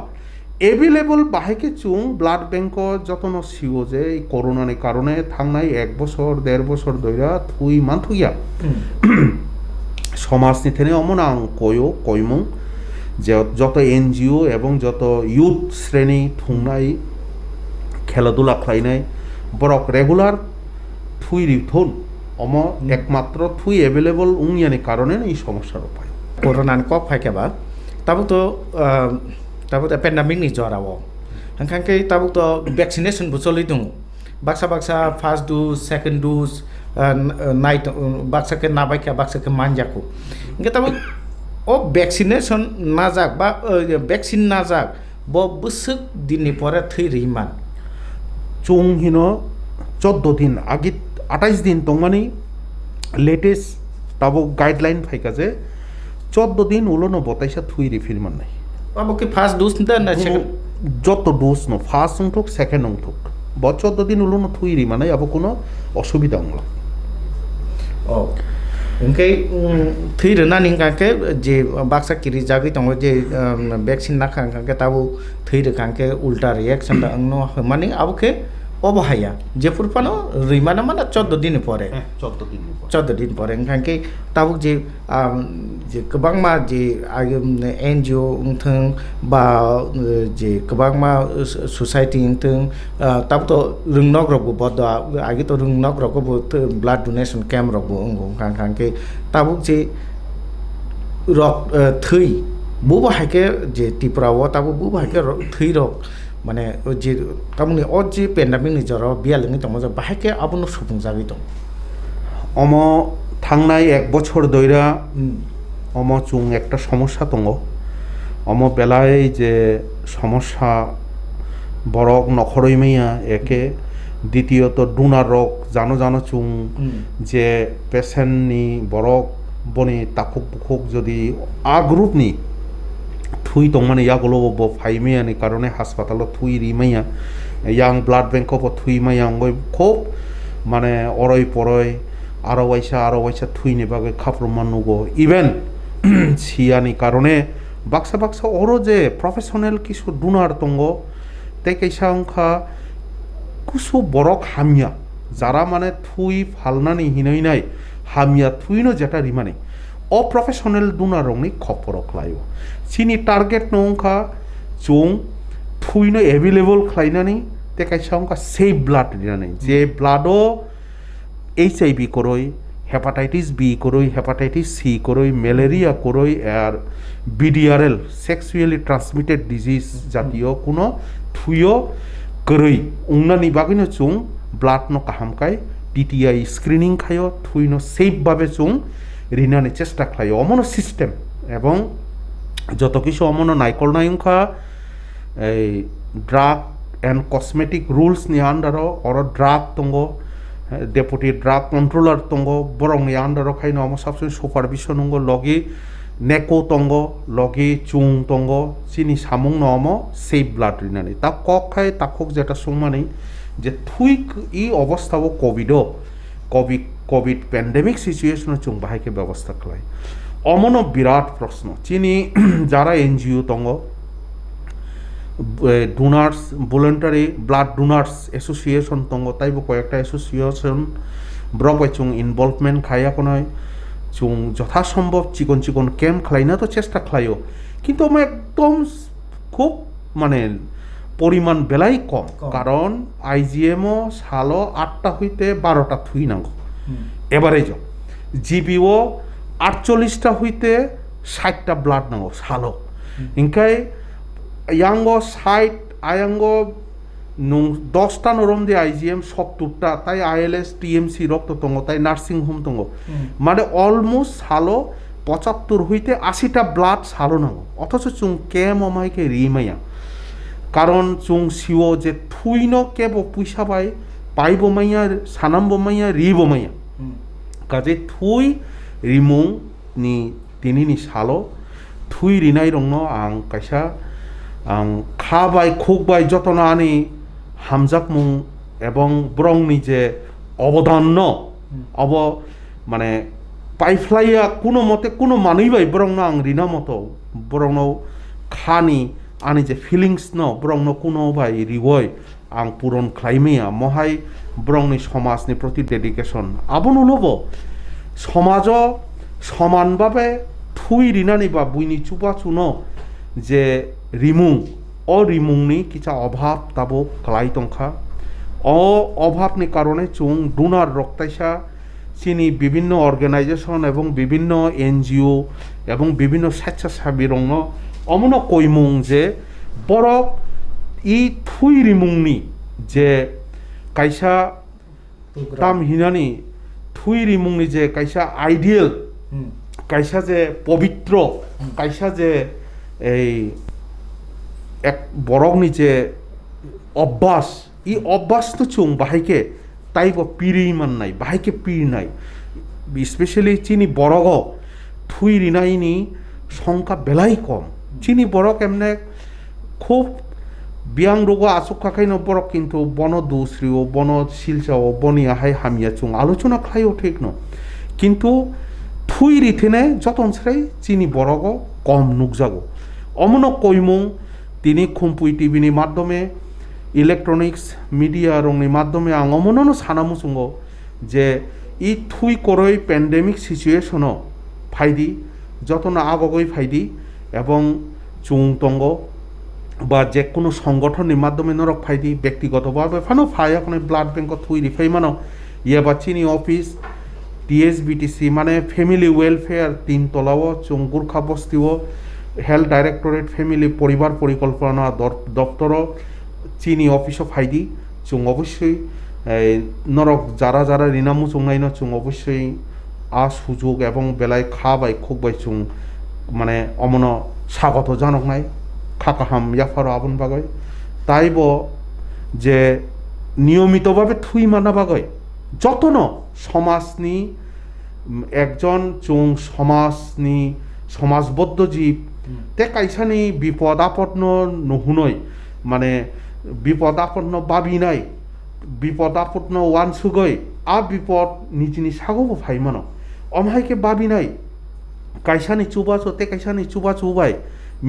এভেলেবল বাহাইকে চুং ব্লাড ব্যাংক যতন সিও যে এই করোনানি কারণে থাংনাই 1 বছর 1.5 বছর দইরা থুই মানথুইয়া সমাজনি থেনে অমন আং কয়মুং যে যত এনজিও এবং যত ইউথ শ্রেণী থুংনাই খেলাধুলা খাইনাই বরক রেগুলার থুই রিথন অম একমাত্র থুই এভেলেবল উংয়ানি কারণে এই সমস্যার উপায় করোনান কক ফাইকেবা তাবো তো পেন্ডামিক নি জরাও हांखांके ताबो तो वैक्सीनेशन बुचलि दं Baksa first dose second dose night Baksa के नाबाइका बाक्सा के मानजाको इंगे ताबो ओ वैक्सीनेशन नाजाक बा वैक्सीन नाजाक ब बुसुक दिननि परे थै रिमान चुं हिनो 14 दिन आगे 28 दिन तंगमानी लेटेस्ट ताबो गाइडलाइन फाइका जे 14 दिन उलोनो बताइसा थुइ रिफिल माननाय अब के फर्स्ट डोज ना सेकंड যত ডোজ ন ফার্স্ট অংথক সেকেন্ড অংথক 14 দিন উলোনো থুই রি মানে আবো কোনো অসুবিধা হলো ও ओंखाय थैरना निंगाके जे बाक्सा किरि जागै दङ जे वैक्सीन नाखांके ताबो थैरखांके उल्टा रिएक्शन दा अंगनो माने आबोके अबहाया जे फुरफानो रैमाना माने 14 दिन परे 14 दिन परे ओंखायके ताबो जे गोबांमा जे एनजिओ उंथों बा जे गोबांमा सोसाइटी उंथों ताबो तो रोंनक रगबो बद आगे तो रोंनक रगबो ब्लाड डोनेशन कैम्प रगबो ओंखायके ताबो जे रक थै बुबाहायके जे टिप्राव ताबो बुबाहायके थै रक माने जे तामुनि अजे पेन्डामिक नि जरा बियालनि दङ जे बाहायके आबुनो सुबुं जागै दं अम थांनाय 1 বছর দইরা অম চুং একটা সমস্যা দङ অম বেলায় যে সমস্যা বরক নখরই মাইয়া একে দ্বিতীয়ত ডোনার রক জানো চুং যে পেশেন্টনি বরক বনি তাকুক বুকুক যদি আ গ্রুপনি থুই তংমানে ইয়াগুলো ব ফাইমেয়ানি কারণে হাসপাতাল থুই রিমাইয়া ইয়াং ব্লাড ব্যাংক ব থুই মাইয়া গই খুব মানে অরই পরই আরো ওয়াইসা থুইনি বাগে খাপ্রমান নুগো ইভেন সিয়ানি কারণে বাক্সা অরো যে প্রফেশনাল কিছু ডোনার তঙ্গ তে কেসা অংখা কুসু বরক হামিয়া যারা মানে থুই ফালনানি হিনই নাই হামিয়া থুইনো যেটা রিমানি অপ্রফেশনাল ডোনার রংনি খপরক লাইও চিনি টার্গেট নংখা চুং থুইনো এভেলেবল খাইনানি তে কাইসা অংখা সেভ ব্লাড দিনানি যে ব্লাডও HIV করই হেপাটাইটিস বি করই হেপাটাইটিস সি করই ম্যালেরিয়া করই আর BDRL সেক্সুয়ালি ট্রান্সমিটেড ডিজিজ জাতীয় কোনো থুইও করই উংনানি বাগিনো চুং ব্লাড ন কাহামকাই TTI স্ক্রিনিং খাইও থুইনো সেফ ভাবে চুং রিনানি চেষ্টা খাইও অমন সিস্টেম এবং যত কিছু অমন নাইকল নাইংখা এই ড্রাগ এন্ড কসমেটিক রুলস নি আন্ডারও অর ড্রাগ তঙ্গ ডেপুটি ড্রাগ কন্ট্রোলার তঙ্গ বরং নি আন্ডারও খাইনো অম সাবসিডি সুপারভিশন নঙ্গ লগি নেকো তঙ্গ লগি চুং তঙ্গ চিনি সামুং নম সেফ ব্লাড রিনানি তা কক খাই তাকক যেটা সুমানি যে থুইক ই অবস্থাও কোভিড প্যান্ডেমিক সিচুয়েশন চুং বাহাইকে ব্যবস্থা খাই অমন বিরাট প্রশ্ন চিনি যারা এনজিও তঙ্গ donors voluntary blood donors association দङ তাইবो কয়েকটা এসোসিয়েশন ব্রবাই চুং ইনভলভমেন্ট খাইয়াखौनाय চুং যথাসম্ভব চিকন চিকন ক্যাম্প খাইনা তো চেষ্টা খাইও কিন্তু আমার একদম খুব মানে পরিমাণ বেলাই কম কারণ আইজিএমও সালো 8টা হইতে 12টা থুই নাঙ্গো এভারেজ জিবিও 48টা হইতে 60টা ব্লাড নাঙ্গো সালো ইনকাই ইয়াঙ্গ 60 আয়াঙ্গ 10টা নরম দিয়ে আইজিএম 70টা তাই আইএলএস টিএমসি রক্ত দङ তাই নার্সিং হোম দङ মানে অলমোস্ট সালো 75 হইতে 80টা ব্লাড সালো নাঙ্গো অথচ চুং কেম অমাইকে রিমাইয়া কারণ চুং সিও যে থুইন কেব পয়সা পাইব মাইয়া সানামব মাইয়া রিব মাইয়া কাজে থুই রিমুং ni tinini salo thui rinai rongno ang kaisa ang khabai khokbai jotona ani hamjakmung ebong brongni je অবদান অব মানে পাইফ্লাইয়া কোনো মতে কোনো মানুষবাই বরং আং রিনা মতো বরং খানি আনি যে ফিলিংস বরং কোনো ভাই রিবই আং পূরণ খাইমেয়া মহাই বরংনি সমাজনি প্রতি ডেডিকেশন আবন লব সমাজ সমানভাবে থুই রিনানি বা বুইনি চুপা চুনো যে রিমুং রিমুংনি কিছা অভাব তাবো খালাই তংখা অভাবনি কারণে চুং ডোনার রক্তাইসা চিনি বিভিন্ন অর্গানাইজেশন এবং বিভিন্ন এনজিও এবং বিভিন্ন স্বেচ্ছাসেবী রং অমন কইমুং যে বরক ই থুই রিমুংনি যে কাইসা তাম হিনানি থুই রিমুংনি যে কাইসা আইডিয়াল কাইসা যে পবিত্র কাইসা যে এই এক বরকনি যে অভ্যাস ই অভ্যাস তো চুং বাহাইকে তাইব পিরি মান নাই বাহাইকে পির নাই স্পেশালি চিনি বরগ থুই রিনাইনি সংখ্যা বেলাই কম চিনি বরক এমনে খুব বিয়াং রোগ আসুক খাখাইন বরক কিন্তু বন দুশ্রীও বন শিলচাও বনি আহাই হামিয়া চুং আলোচনা খাইও ঠিক ন কিন্তু থুই রিথেনে যতন সেরাই চিনি বরগ কম নুকজাগো অমন কইমুং তিনি খুমপুই টিভিনি মাধ্যমে ইলেকট্রনিক্স মিডিয়া রংনি মাধ্যমে আং অমননো সানামুসুঙ্গ যে ই থুই করই প্যান্ডেমিক সিচুয়েশন ফাইদি যতন আগগই ফাইদি এবং চুং তঙ্গ বা যে কোনো সংগঠনের মাধ্যমে নরক ফাইদি ব্যক্তিগতভাবে ফানো ফাই এখন ব্লাড ব্যাংক থুই রিফাই মানো ইয়ে বা চিনি অফিস টিএসবিটিসি মানে ফ্যামিলি ওয়েলফেয়ার 3 তলাও চুং গুর্খা বস্তিও হেলথ ডাইরেক্টরেট ফ্যামিলি পরিবার পরিকল্পনা দপ্তর চিনি অফিসও ফাইদি চুং অবশ্যই নরক যারা যারা রিনামু চুংনাইন চুং অবশ্যই সুযোগ এবং বেলায় খাবাই খুববাই চুং মানে অমন স্বাগত জানক নাই খাকাহাম ইয়াফারো আবন বাগয় তাইব যে নিয়মিতভাবে থুই মানা বাগয় যতন সমাজনি একজন চুং সমাজনি সমাজবদ্ধ জীব তে কাইসানি বিপদ আপন্ন নহুনই মানে বিপদ আপন্ন বাবি নাই বিপদ আপন্ন ওয়ান সুগই বিপদ নিজিনি সাগব ভাই মানো অমহাইকে বাবি নাই কাইসানি চুবাচো তে কাইসানি চুবা চুবাই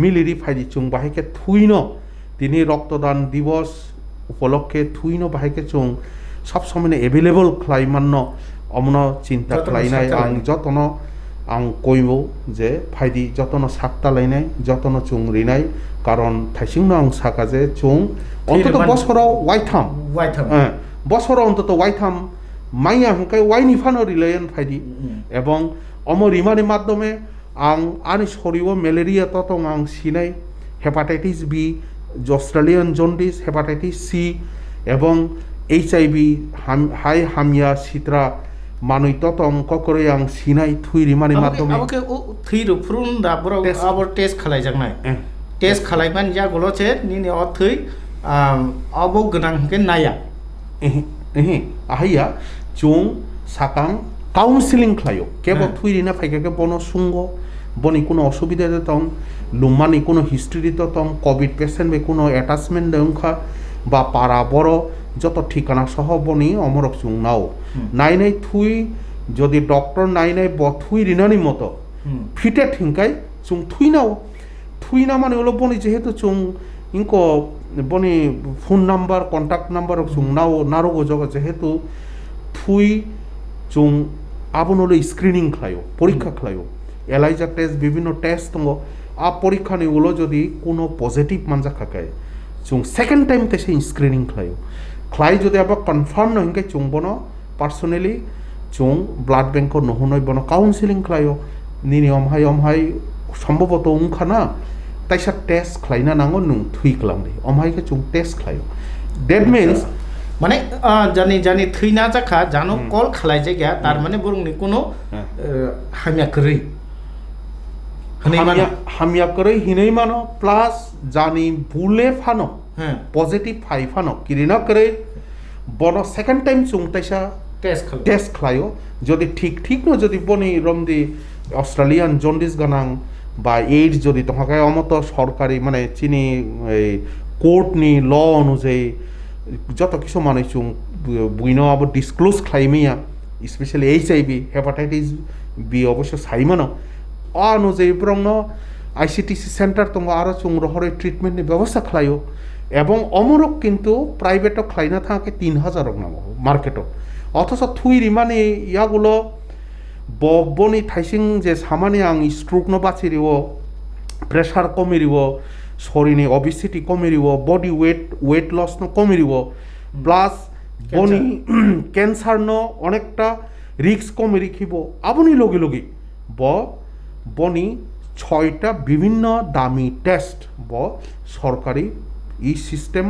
মিলিরি ফাইদি চুং বাহাইকে থুইন তিনি রক্তদান দিবস উপলক্ষে থুইন বাহাইকে চুং সবসময় এভেলেবল খাইমান্য অমন চিন্তা খাইনাই আং যতন আং কইব যে ফাইদি যতন সাকতা লাইনাই যতন চুং রিনাই কারণ থাইসিংনো আং সাকা যে চুং অন্তত বছরাও ওয়াইথাম বছরাও অন্তত ওয়াইথাম মাইয়া হাঙ্কাই ওয়াইনি ফানো রিলায়েন ফাইদি এবং অম রিমানি মাধ্যমে আং আনি শরীয় ম্যালেরিয়া ততং আং সিনাই hepatitis B Australian jaundice hepatitis C এবং HIV হাই হামিয়া সিত্রা মানুষ ততং ককরে আং সিনাই থুই রিমানি মাধ্যমে আমাকে ও থুই রুফরুন দাবর আবার টেস্ট খালাই জাগনাই টেস্ট খালাইমান যা গলছে নিনি অ থুই অব গনাং কে নায়া আহিয়া চুং সাকাং কাউন্সিলিং খাইও কেবল থুই রিনা ফাইকে বন সুঙ্গ বনি কোনো অসুবিধা দিতম লুমানি কোনো হিস্ট্রি দিতম কোভিড পেশেন্ট বে কোনো অ্যাটাচমেন্ট দেউখা বা পাড়া বড় যত ঠিকানা সহ বনি অমরক চুং নাও নাই নাই থুই যদি ডক্টর নাই নাই ব থুই রিনানি মতো ফিটে ঠিঙ্কাই চুং থুই নাও থুই না মানে হলো বনি যেহেতু চুং ইনকো বনি phone number contact number chung নারোগো জগা যেহেতু থুই chung আবনলো স্ক্রিনিং খাইও পরীক্ষা খাইও এলাইজা টেস্ট বিভিন্ন টেস্ট দङ আ পরীক্ষা নিগুলো যদি কোনো পজিটিভ মানজা খাকায় chung সেকেন্ড টাইম তে সেই স্ক্রিনিং খাইও খাই যদি আবার কনফার্ম নহিংকে chung বনো পার্সোনালি chung ব্লাড ব্যাংক নহনই বনো কাউন্সিলিং খাইও নিনি অমহাই সম্ভবত উংখানা তাইসা টেস্ট খাইনা নাঙ্গো নুং থুই খালামदे অমহাইকে chung টেস্ট খাইও দ্যাট মিন্স মানে জানি থৈনা জাখা জানো কল খালাই জায়গা তার মানে বরংনি কোনো হামিয়া করি হামিয়া করে হিনেই মানো প্লাস জানি ভুলে ফানো পজিটিভ ফাই ফানো কিরিনা করে বন সেকেন্ড টাইম chung তাইসা টেস্ট খালাইও যদি ঠিক ন যদি বনি রমদি অস্ট্রেলিয়ান জন্ডিস গানাং বা এইডস যদি তোমাকে অমত সরকারি মানে চিনি এই কোর্টনি ল অনুযায়ী যত কিছু মানে chung বুইনো আবার ডিসক্লোজ খাইমিয়া স্পেশালি HIV হেপাটাইটিস বি অবশ্য সাইমানো অনুযায়ী ব্রং ICTC সেন্টার দङ আরো chung রহরে ট্রিটমেন্টনি ব্যবস্থা খালাইও এবং অমরক কিন্তু প্রাইভেটও খাইনা থাকে 3000 নাম মার্কেটও অথচ থুই রিমানে ইয়াগুলো বনি থাইসিং যে সামানি আং স্ট্রোক ন বাচিরিও প্রেসার কমিরিব শরীরে অবিসিটি কমিরিব বডি ওয়েট লস ন কমিরিব প্লাস বনি ক্যান্সার ন অনেকটা রিস্ক কমে রিখিব আপনি লগে লগে বনি 6টা বিভিন্ন দামি টেস্ট সরকারি ই সিস্টেম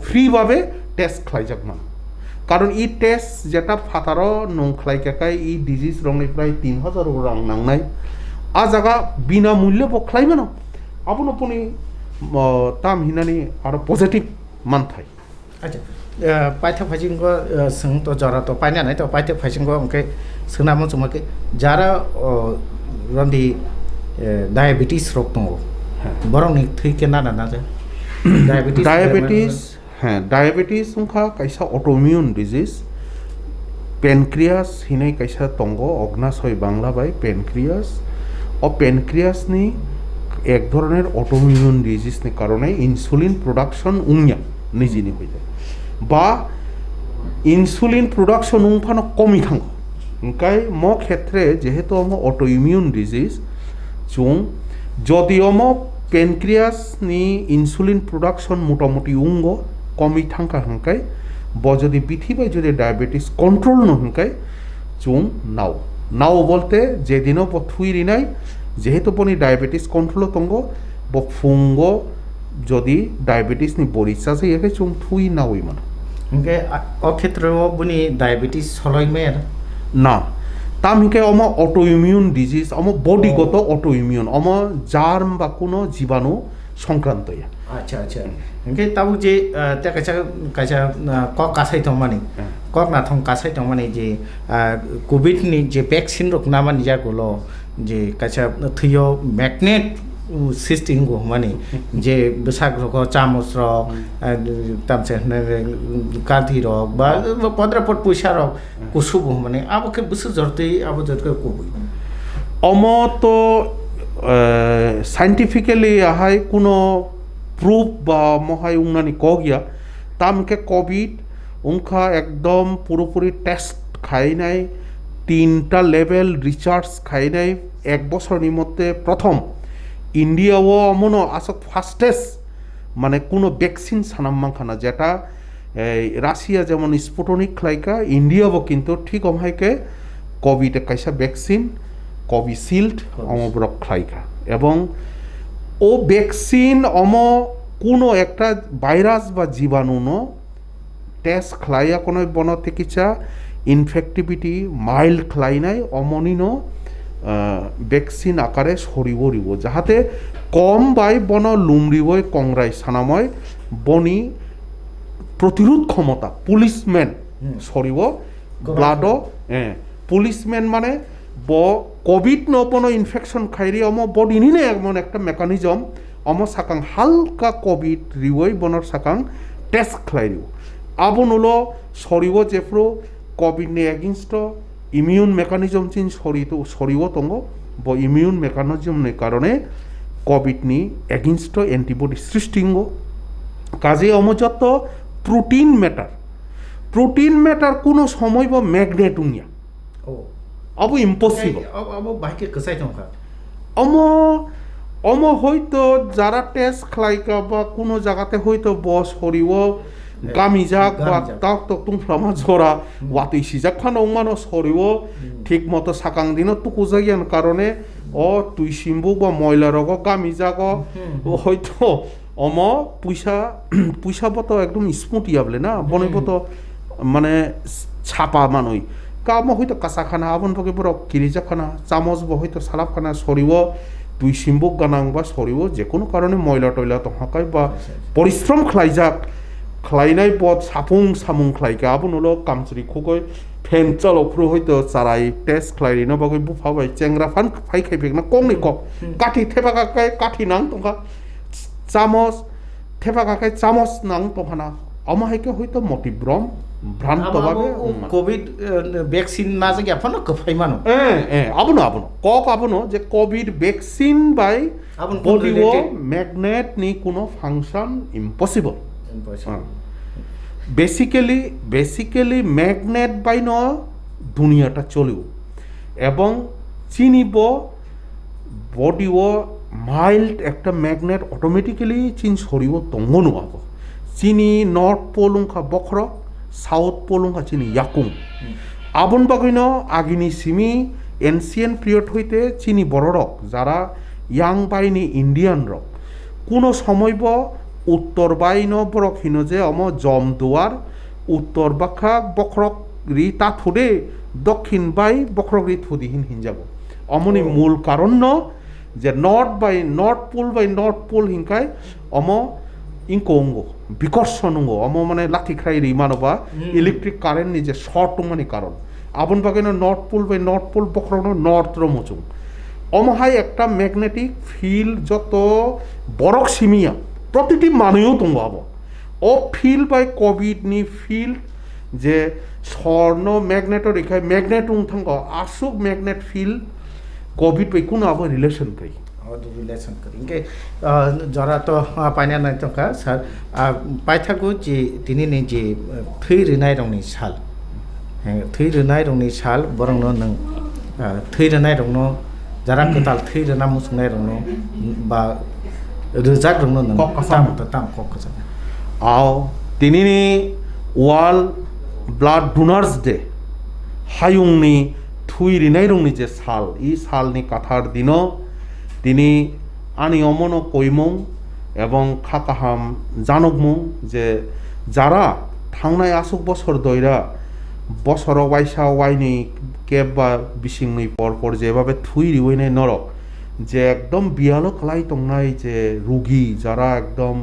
ফ্রি ভাবে টেস্ট খাইজাক মান কারণ ই টেস্ট যেটা ফাতারো নংখ্লাইকাকাই ই ডিজিজ রংনিफ्राय 3000 রাং নাংনাই আ জায়গা বিনামূল্যে বখলাই মানো আপনি তাম হিনানি আর পজিটিভ মানথাই আচ্ছা পাইথা ফাইজিংগো সং তো জরা তো পাইনা নাই তো পাইথা ফাইজিংগো অংকে সোনামो চুমাকে যারা রন্দি ডায়াবেটিস রোগ দङ বরংনি থৈকে না যা ডায়াবেটিস হ্যাঁ ডায়াবেটিস উংখা কাইসা অটোইমিউন ডিজিজ প্যানক্রিয়াস হিনাই কাইসা তঙ্গ অগ্নাশয় বাংলা বাই প্যানক্রিয়াস প্যানক্রিয়াসনি এক ধরনের অটোইমিউন ডিজিজনি কারণে ইনসুলিন প্রোডাকশন উংয়া নিজিনি হয়ে যায় বা ইনসুলিন প্রোডাকশন উংফানো কমি থাঙ্গ ওংকাই ম ক্ষেত্রে যেহেতু অটোইমিউন ডিজিজ chung যদিও প্যানক্রিয়াস নি ইনসুলিন প্রোডাকশন মোটামুটি উঙ্গো কমি থাকা হাঙ্কাই যদি বিথিবাই যদি ডায়াবেটিস কন্ট্রোল নহাঙ্কাই chung নাও বলতে যেদিনও থুই রিনাই যেহেতু বনি ডায়াবেটিস কন্ট্রোল তঙ্গ ফুঙ্গ যদি ডায়াবেটিস নি বরিচা যাইয়াকে chung থুই নাওই মানে অক্ষেত্রেও বনি ডায়াবেটিস হলইমের না তাম হিকে অটোইমিউন ডিজিজ বডিগত অটোইমিউন জার্ম বা কোনো জীবাণু সংক্রান্ত আচ্ছা ओमफ्राय ताबो जे कायसा कक कासाय दंमानि कक नाथं कासाय दंमानि जे कोविड नि जे वैक्सीन रक नामानि जागोल जे कायसा थैयो मैग्नेट सिस्टिंग गो माने जे बेसाग रक चामच रक तामसे कांति रक बा 15 फुट पैसा रक कुसुब माने आबके बुसु जरते आबो जरके कोबि तो साइंटिफिकली हाय कोनो प्रूफ বা মহাই উংনানি কগিয়া তামকে কোভিড উংখা একদম পুরোপুরি টেস্ট খাই নাই 3টা লেভেল রিসার্চ খাই নাই 1 বছরের মধ্যে প্রথম ইন্ডিয়াও অমন আসক ফাস্টেস্ট মানে কোনো ভ্যাকসিন সানাম্মাখানা যেটা রাশিয়া যেমন স্পুটনিক খাইকা ইন্ডিয়াও কিন্তু ঠিক অমহাইকে কোভিড কাইসা ভ্যাকসিন কোভিশিল্ড অমব্রক খাইকা এবং ও ভ্যাকসিন কোনো একটা ভাইরাস বা জীবাণু টেস্ট খাইয়া কোনো বনচিকিৎসা ইনফেক্টিভিটি মাইল্ড খাই নাই অমনিন ভ্যাকসিন আকারে সরিব যাহাতে কম বাই বন লুমরিবই কংরাই সানাময় বনি প্রতিরোধ ক্ষমতা পুলিশম্যান সরিব ব্লাড পুলিশম্যান মানে কোভিড নপনো ইনফেকশন খাইরি বডিনি এমন একটা মেকানিজম সাকাং হালকা কোভিড রিওই বনর সাকাং টেস্ট খাইরিও আবনুল সরিব যেফ্রো কোভিড নি এগেইনস্ট ইমিউন মেকানিজম চিন সরিব তঙ্গ ইমিউন মেকানিজম নে কারণে কোভিড নি এগেইনস্ট অ্যান্টিবডি সৃষ্টিঙ্গ কাজে অমযত প্রোটিন ম্যাটার কোনো সময় বা ম্যাগনেট উনিয়া ও অব ইম্পসিবল আবো বাহিকে কসাই দংখা অম হয়তো যারা টেস্ট খালাইকা বা কোনো জায়গাতে হয়তো বস হরিও গামি যাক বা তাক তো তুমফ্লামা জরা ওয়াতুই সিজাক ফানো মানো সরিও ঠিক মতো সাকাং দিনও তুকু যাইয়ান কারণে তুই সিম্বু বা ময়লা রগ গামি যাক হয়তো অম পয়সা বতো একদম স্মুথ ইয়াবলে না বনেবতো মানে ছাপা মানুষ কাম হয়তো কাঁচা খানা আবন পকে বড় কিরিজা খানা চামচ বা হয়তো সালাপ খানা সরিব তুই সিম্বুক গানাং বা সরিব যে কোনো কারণে ময়লা টয়লা তহাকাই বা পরিশ্রম খাইজাক খাইনাই পথ সামুং খাইকে আবন হলো কামচুরি খুকই ফেন চালকফ্রু হয়তো চারাই টেস্ট খাইরিনো বাগৈ বুফাবাই চেংরা ফান ফাই খাইফেক না কংনি কক কাঠি থেপা কাকাই কাঠি নাং তংকা চামচ থেপা কাকাই চামচ নাং তংখানা অমাহাইকে হয়তো মতিভ্রম ভ্রান্তভাবে কোভিড ভ্যাকসিন না জায়গা ফানো কফাই মানো আবনো কক আবনো যে কোভিড ভ্যাকসিন বাই বডিও ম্যাগনেট নি কোনো ফাংশন ইম্পসিবল বেসিক্যালি ম্যাগনেট বাই ন দুনিয়াটা চলেও এবং চিনিব বডিও মাইল্ড একটা ম্যাগনেট অটোমেটিক্যালি চিন সরিব তঙ্গনো আব চিনি নর্থ পোল উংখা বখ্র সাউথ পোল উংখা চিনি ইয়াকুং আবন বাগৈন আগিনি সিমি এনসিয়েন্ট পিরিয়ড হইতে চিনি বড় রক যারা ইয়াং বাইনি ইন্ডিয়ান রক কোনো সময় উত্তর বাইন বরক হিন যে জম দুয়ার উত্তর বাখা বখরক রি তা থুদে দক্ষিণ বাই বখরক রি থুদিহীন হিনজাব অমনি মূল কারণ যে নর্থ পোল হিংকাই ইংকঙ্গ বিকর্ষণ মানে লাঠিখ্রাই রি মানবা ইলেকট্রিক কারেন্ট নি যে শর্ট মানে কারণ আবন বাগেন নর্থ পোল বখরক নর্থ রমচুং অমহাই একটা ম্যাগনেটিক ফিল্ড যত বরক সিমিয়া প্রতিটি মানুষও দङ ফিল্ড বাই কোভিড নি ফিল্ড যে স্বর্ণ ম্যাগনেটর রেখায় ম্যাগনেট উংথাঙ্গ আসুক ম্যাগনেট ফিল্ড কোভিড বাই কোনো আবার রিলেশন করি রিলেশন করি ইনকে জরা তো পাইনা নাই তকা স্যার পাইথাগু যে তিনি নি যে থৈ রিনাই রংনি সাল থৈ রিনাই রংनि साल बरंनो नों थै रिनाय रंनो जारा कताल थै रिना मुसुंनाय रंनो बा रोजाक रंनो नों ताम कक आव तिनिनि वर्ल्ड ब्लाड डोनार्स डे हायुंनि थुइ रिनाय रंनि जे साल इ सालनि काथार दिनो तिनि आनि अमनो कइमुं एबं खाकाहाम जानकमुं जे जारा थांनाय आसुक बছর दइरा বছর वाइसा वाइनि केब बा बिसिंनि पर जेभाबे थुइ रिवैनाय नरक যে একদম বিয়ালো খালাই তংনাই যে রোগী যারা একদম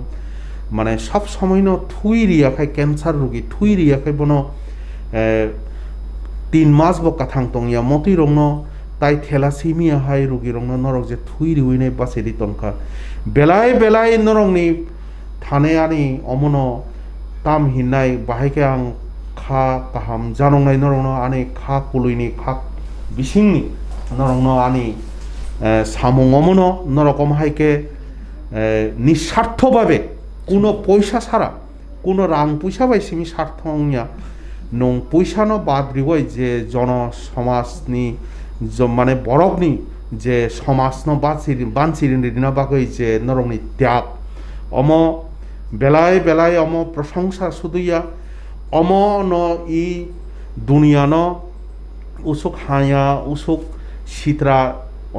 মানে সব সময় থুই রিয়াখাই ক্যান্সার রোগী থুই রিয়াখাই বন 3 মাস বা কাথাং তংয়া মতি রংন তাই থেলাসিমিয়া হাই রোগী রংন নরক যে থুই রিউইনাই বাসেরি তনখা বেলায় নরংনি থানে আনি অমন তাম হিননাই বাহাইকে আং খা কাহাম জানংনাই নরংন আনি খা কুলুইনি খা বিসিংনি নরংন আনি সামুং অমন নরকম হাইকে নিঃস্বার্থভাবে কোনো পয়সা ছাড়া কোনো রাং পয়সা বাইসিমি স্বার্থংয়া নং পয়সানো বাদ রিবই যে জনসমাজনি মানে বরকনি যে সমাজনো বানচিরিনা বাগৈ যে নরংনি ত্যাগ অম বেলায় অম প্রশংসা শুধুইয়া অম ন ই দুনিয়ান উসুক হায়া উসুক সিত্রা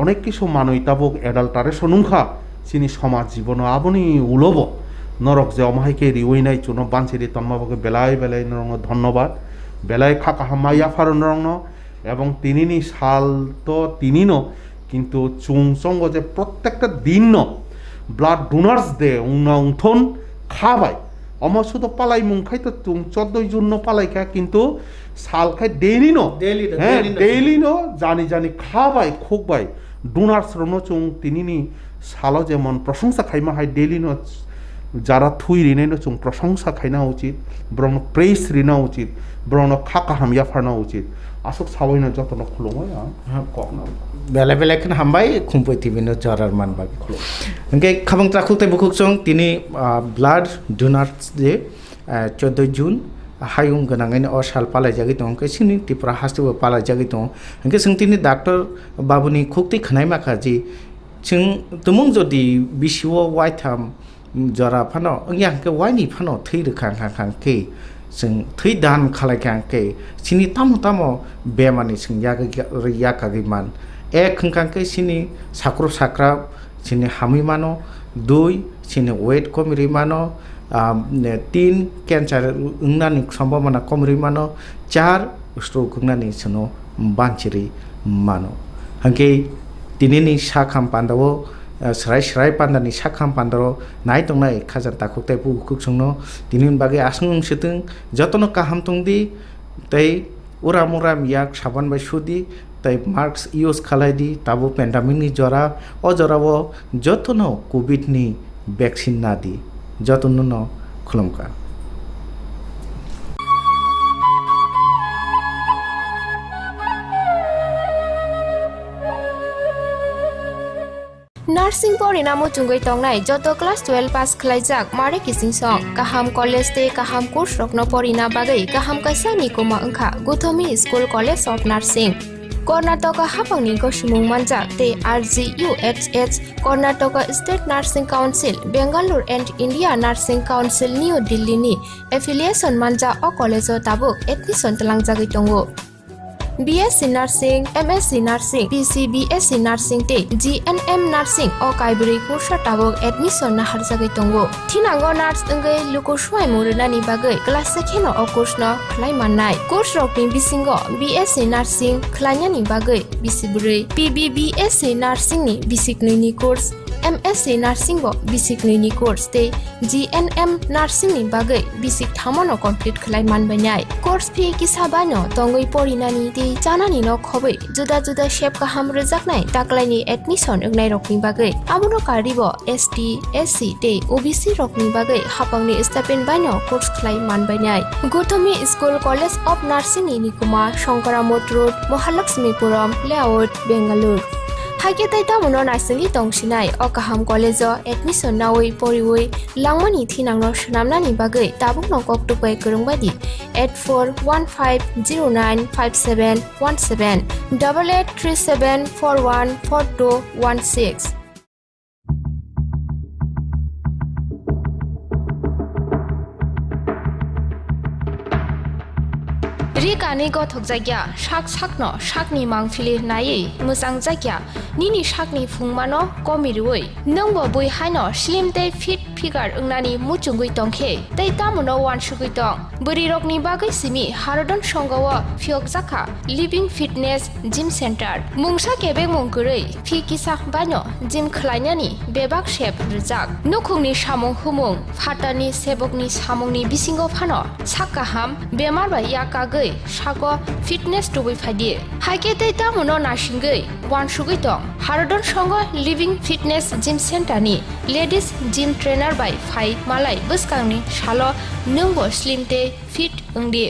অনেক কিছু মানুষ তাবক এডাল্টারেশন উংখা চিনি সমাজ জীবন আবনি উলব নরক যে অমাহাইকে রিউইনাই চুন বানচিরি তন্মাবকে বেলায় নরং ধন্যবাদ বেলায় খাকা হামাইয়া ফার নরং এবং তিনিনি সাল তো তিনিন কিন্তু চুংচঙ্গ যে প্রত্যেকটা দিন ব্লাড ডোনার্স ডে উংনা উংথন খাবাই অম শুধু পালাই মুংখাই তো তুং 14 জুন পালাইখা কিন্তু সাল খাই ডেইলি ডেইলি জানি খাবাই খুকবাই ডোনার্স রনো চুং তিনিনি সাল যেমন প্রশংসা খাইমা হাই ডেইলি যারা থুই রিনাইনো চুং প্রশংসা খাইনা উচিত ব্রণ প্রেস রিনা উচিত ব্রণ খাকা হামিয়া ফানা উচিত আসক সাবাইনা যতন খুলুময় হ্যাঁ কক না বেলা বেলা এখন হামবাই খুম্পই টিভিনো জরার মান বাকি খুলো ওকে খাবাং ত্রাকুলতে বুকুক চং তিনি ব্লাড ডোনার্স ডে 14 जुन हायुं गोनाङैनो अ साल पालायजागै दं ओंखाय सिनि त्रिपुरा हास्टिबो पालायजागै दं ओंखाय जों तिनि डाक्टर बाबुनि खुक्ति खानाय माखाजि जों तुमुं जदि बिसिओ वाइथाम जरा फानो ओंयाखै वाइनि फानो थै रोखां खांखांखै जों थै दान खालायखांखै सिनि तामो तामो बेमानि जों याकागैमान एक खांखांखै सिनि साख्रब साख्राब सिनि हामिमानो दुई सिनि वेट कमिरिमानो 3 कैंसर उंगनानि संभावना कमरी मानो 4 स्ट्रोक उंगनानि सनो बांचिरी मानो हंके दिनेनि साखाम पांदावो स्राय स्राय पांदानि साखाम पांदारो नाय तंनाय खाजान ताखुकताय बुकुक संनो दिनिन बागे आसुं सेतुं जतनो काहाम तंदि तै उराम उराम याक साबान बाय सुदि तै मार्क्स यूज खालायदि ताबो पेन्डामिकनि जरा अ जरावो जतनो कोविडनि वैक्सीन नादि যতন খুলমকা नार्सिं परिणामो चुंगै तंनाय जत क्लास 12 पास खलाइजाक मारे किसिं सं काहाम कॉलेज ते काहाम कोर्स रखनो परिना बागै काहाम कायसा निकोमा अंखा गुथमी school college of nursing Karnataka हाफांनि गसुमुं मानजाक ते RGUHH Karnataka state nursing council Bengaluru and India nursing council New Delhi नि एफिलिएशन मानजा अ कॉलेज ताबुक एडमिशन तलांजागै दंगो BSc Nursing, MSc Nursing, BSc Nursing te GNM Nursing o kaibri kursa tabok admission na harjagai tongo. Thinango nurse engai luko swai murunani bagai class sekheno o course no khlai mannai. Course rokni bisingo BSc Nursing khlainyani bagai bisiburi PBBSc Nursing ni bisikni ni course MSc Nursing bo basic ni course te GNM Nursing ni bagai basic thamono complete khlai manbainai course fee kisabano tongoi porinani te janani no khobai juda juda shape ka hamre jaknai taklaini admission egnai rokni bagai amono karibo ST SC te OBC rokni bagai hapangni stipend baino course khlai manbainai Gotami School College of Nursing ni Nikuma Shankaramot Road Mahalakshmipuram Layout Bengaluru Haike taita mono naisali tongsinai o kaham college admission nawi poriwoi langmani thinangno shnamnani bagai tabuk no koktupai kurungbadi 8415095717 8837414216 Rikani gothok jagya shak sakno shakni mangfili nai musang jagya nini shakni phungmano komirui nongbo bui haino slim te fit figure ungnani muchungui tongkhe tei tamuno wan shugui tong buri rokni bagai simi harodon songawa phiok jakha living fitness gym center mungsa kebe mongkurui phi kisa bano gym khlainani bebak shep rijak nukhungni samung humung phatani sebokni samungni bisingo phano sakaham bemar ba yakagai Shago fitness to be fadi. Haike te tamuno nashingai wan shugui tong harodon songo living fitness gym center ni ladies gym trainer by 5 malai buskangni shalo nungbo slim te fit ungdi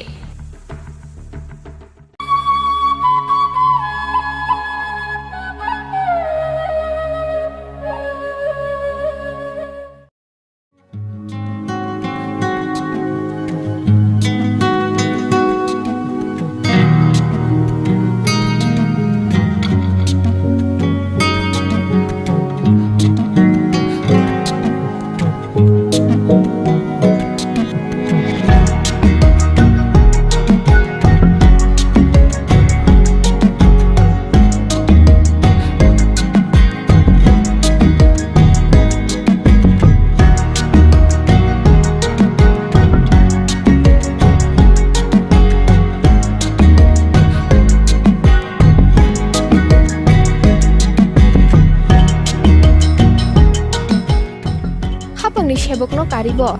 Sebokno karibo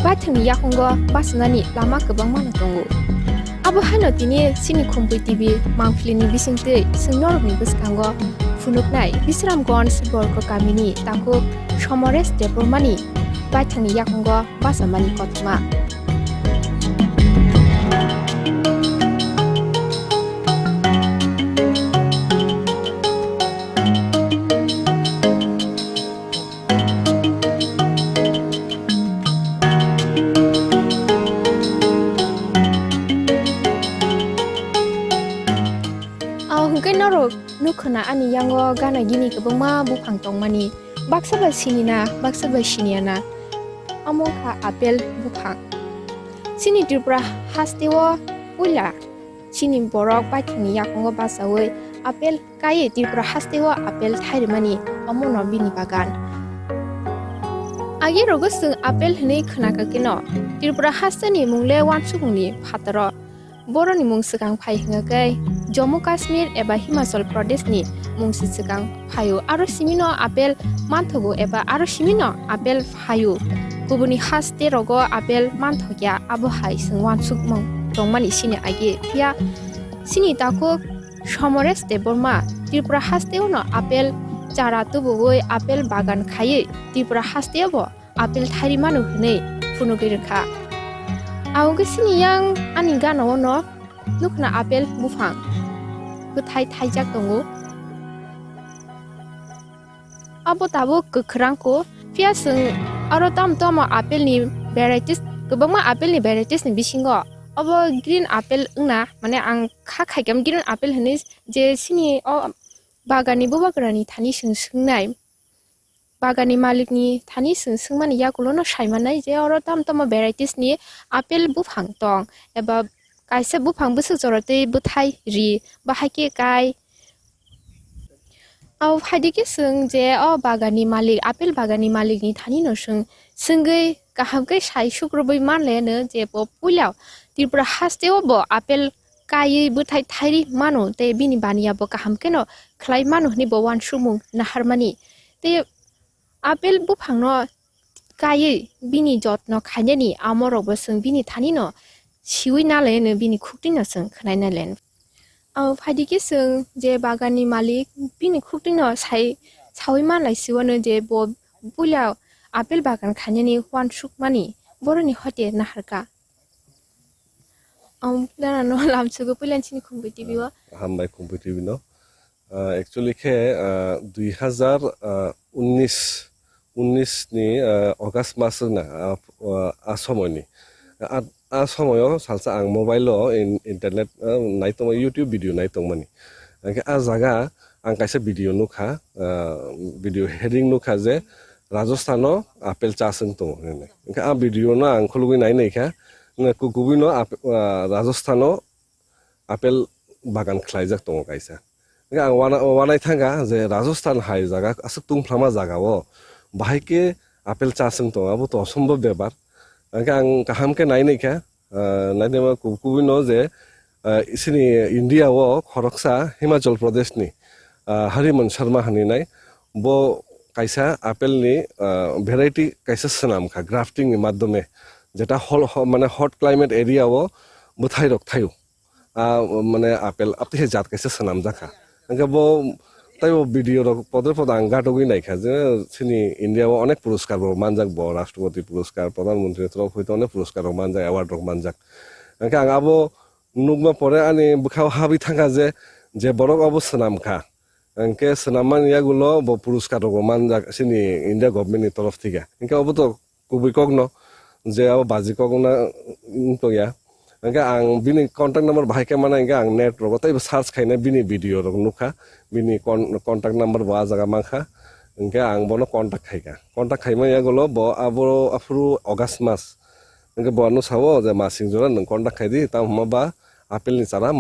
bathungni yakungo basnani lama kebang mano tongo abo hano tini sini khompui tv mangflini bisingte singnorokni buskango Funuknai Bisramgons Borko Kamini Tangkuk Shomores Depormani Baitani Yakongo Basamani Kotma Nukuna ani yango gana gini kebuma bupang tong mani baksa basini na baksa basini na amongka apel bupang sini Tripura hastewo ula sini borok baithani yakongo basawe apel kai Tripura hastewo apel thairmani amono bini bagan agi rogosung apel hne khunaka kino Tripura hastani mungle wansugni phataro boroni mung sikang phai hingakai Jammu Kashmir eba Himachal Pradesh ni mungsi sikang phayo aro simino apel manthogo eba aro simino apel phayo kubuni haste rogo apel manthogya abo hai singwan sukmong tongmani sini age pia sini tako Shomores Deborma Tripura haste uno apel chara tubugoi apel bagan khaye Tripura haste bo apel thari manu hne funugirkha auge sini yang ani gana wono nukna apel bufang Thai jak tongo abo tabo kekrangko pia sing aro tam apel ni varieties kebangma apel ni varieties ni bisingo abo green apel na mane ang khaigam green apel hne je sini o bagani bobagrani thani singnai bagani malik ni thani singmani yakulono saimanai je aro tam varieties ni apel bufang tong eba kaisa bufang busu jorate buthai ri bahake kai au phadike sung je o bagani malik apel bagani malik ni thani no sung sungai kahamkai sai sukrobai manle ne je po pulau Tripura haste bo apel kai buthai thairi mano te bini bania bo kahamke no khlai mano ni bo wan sumung naharmani te apel bufang no kai bini jotno khainani amoro bo sung bini thani no Siwi nale ne bini khukti no sung khnai na len au phadike sung je bagani malik bini khukti no sawi man lai siwa no je bo bulia apel bagan khanyani wan sukmani boroni hote na harka dana no lam chugo pulan chini khumbi tv wa hambai khumbi tv no actually khe 2019 ni August mas na asomoni সময়ও salsa ang mobile internet nai tong YouTube video nai tong mani ke a jaga ang kaisa video nukha video heading nukha je Rajasthan apel chasung tong ne ke a video na ang khulugi nai nei kha ku kubino Rajasthan apel bagan khlaijak tong kaisa ke ang wanai thanga je Rajasthan hai jaga asuk tungflama jaga o bahai apel chasung tong abo to asambhob bebar ang kaham ke nai nei kha nai dema kubino je isini India o khoroksa Himachal Pradesh ni Hariman Sharma hani nai bo kaisa apel ni variety kaisa sanam kha grafting ni madhyome jeta mane hot climate area o buthai rok thayu mane apel apti jat kaisa sanam jakha anga bo তাইও video পদে পদ আঙ্গাটগই নাইখা যে সিনি ইন্ডিয়াও অনেক পুরস্কার মানজাক ব রাষ্ট্রপতি পুরস্কার প্রধানমন্ত্রীর তরফ হইতে অনেক পুরস্কার মানজাক অ্যাওয়ার্ড মানজাক আং আবো নুগমা পরে আনি বুখাও হাবি থাকা যে বরক অবস্থা নামখা আংকে সনামান ইয়াগুলো ব পুরস্কার মানজাক সিনি ইন্ডিয়া গভর্নমেন্টের তরফ থেকে ইনকে অব তো কুবি কগ্ন যে আবো বাজি কগনা তো ইয়া Angka ang bini contact number bahaya mana angka ang net rogo tapi search kayaknya bini video rogo nuka bini contact number bawa jaga mangka angka ang bono contact kayaknya ya golo bawa afro August mas angka bawa nu sawo je masing jora neng contact kaydi tam ba apel ni cara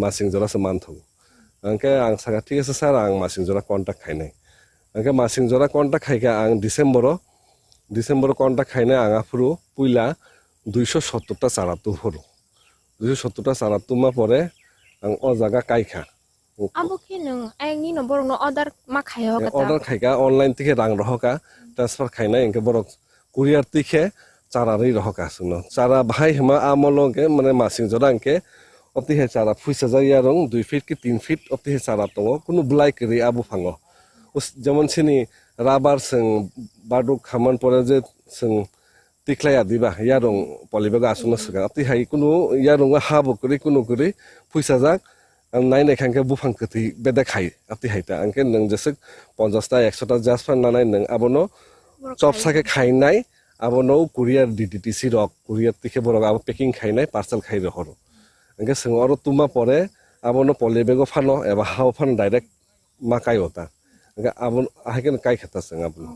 masing jora semantau angka ang sangat tiga sesar ang masing jora contact kayaknya angka masing jora contact kayaknya ang December contact kayaknya ang afro puila 270 ta cara tu horo 270 ta cara tu ma pore ang o jaga kaikha abo ki nang ang ni no borok no order ma khayo ka order khaika online tike rang rohoka transfer khaina engke borok courier tike cara ri rohoka suno cara bhai hema amolo ke mane masing jorang ke অতি হে চারা ফুইসা যায় ইয়ারং 2 fit কি 3 fit অতি হে চারা দङ কোনো ব্লাই করি আ বুফাङाव যেমন সিনি rubber जों বাদুক খামান পরে যে जों तिख्लाया दिबा यारं पलिबागा आसुना सगा अति हाय कुनु यारं हाबो करि कुनु करि फैसा जाक नाय नाय खांके बुफां कथि बेदा खाय अति हायता अंके नों जसो 50 टा 100 टा जास फान नाय नों आबनो चप साके खायनाय आबनो कुरियार डीटीसी रक कुरियार तिखे बरक आब पैकिंग खायनाय पार्सल खाय रहरो अंके जों अरो तुमा परे आबनो पलिबागा फानो एबा हाव फान डाइरेक्ट माकाय होता अंके आबन हायकेन काय खाता जों आबनो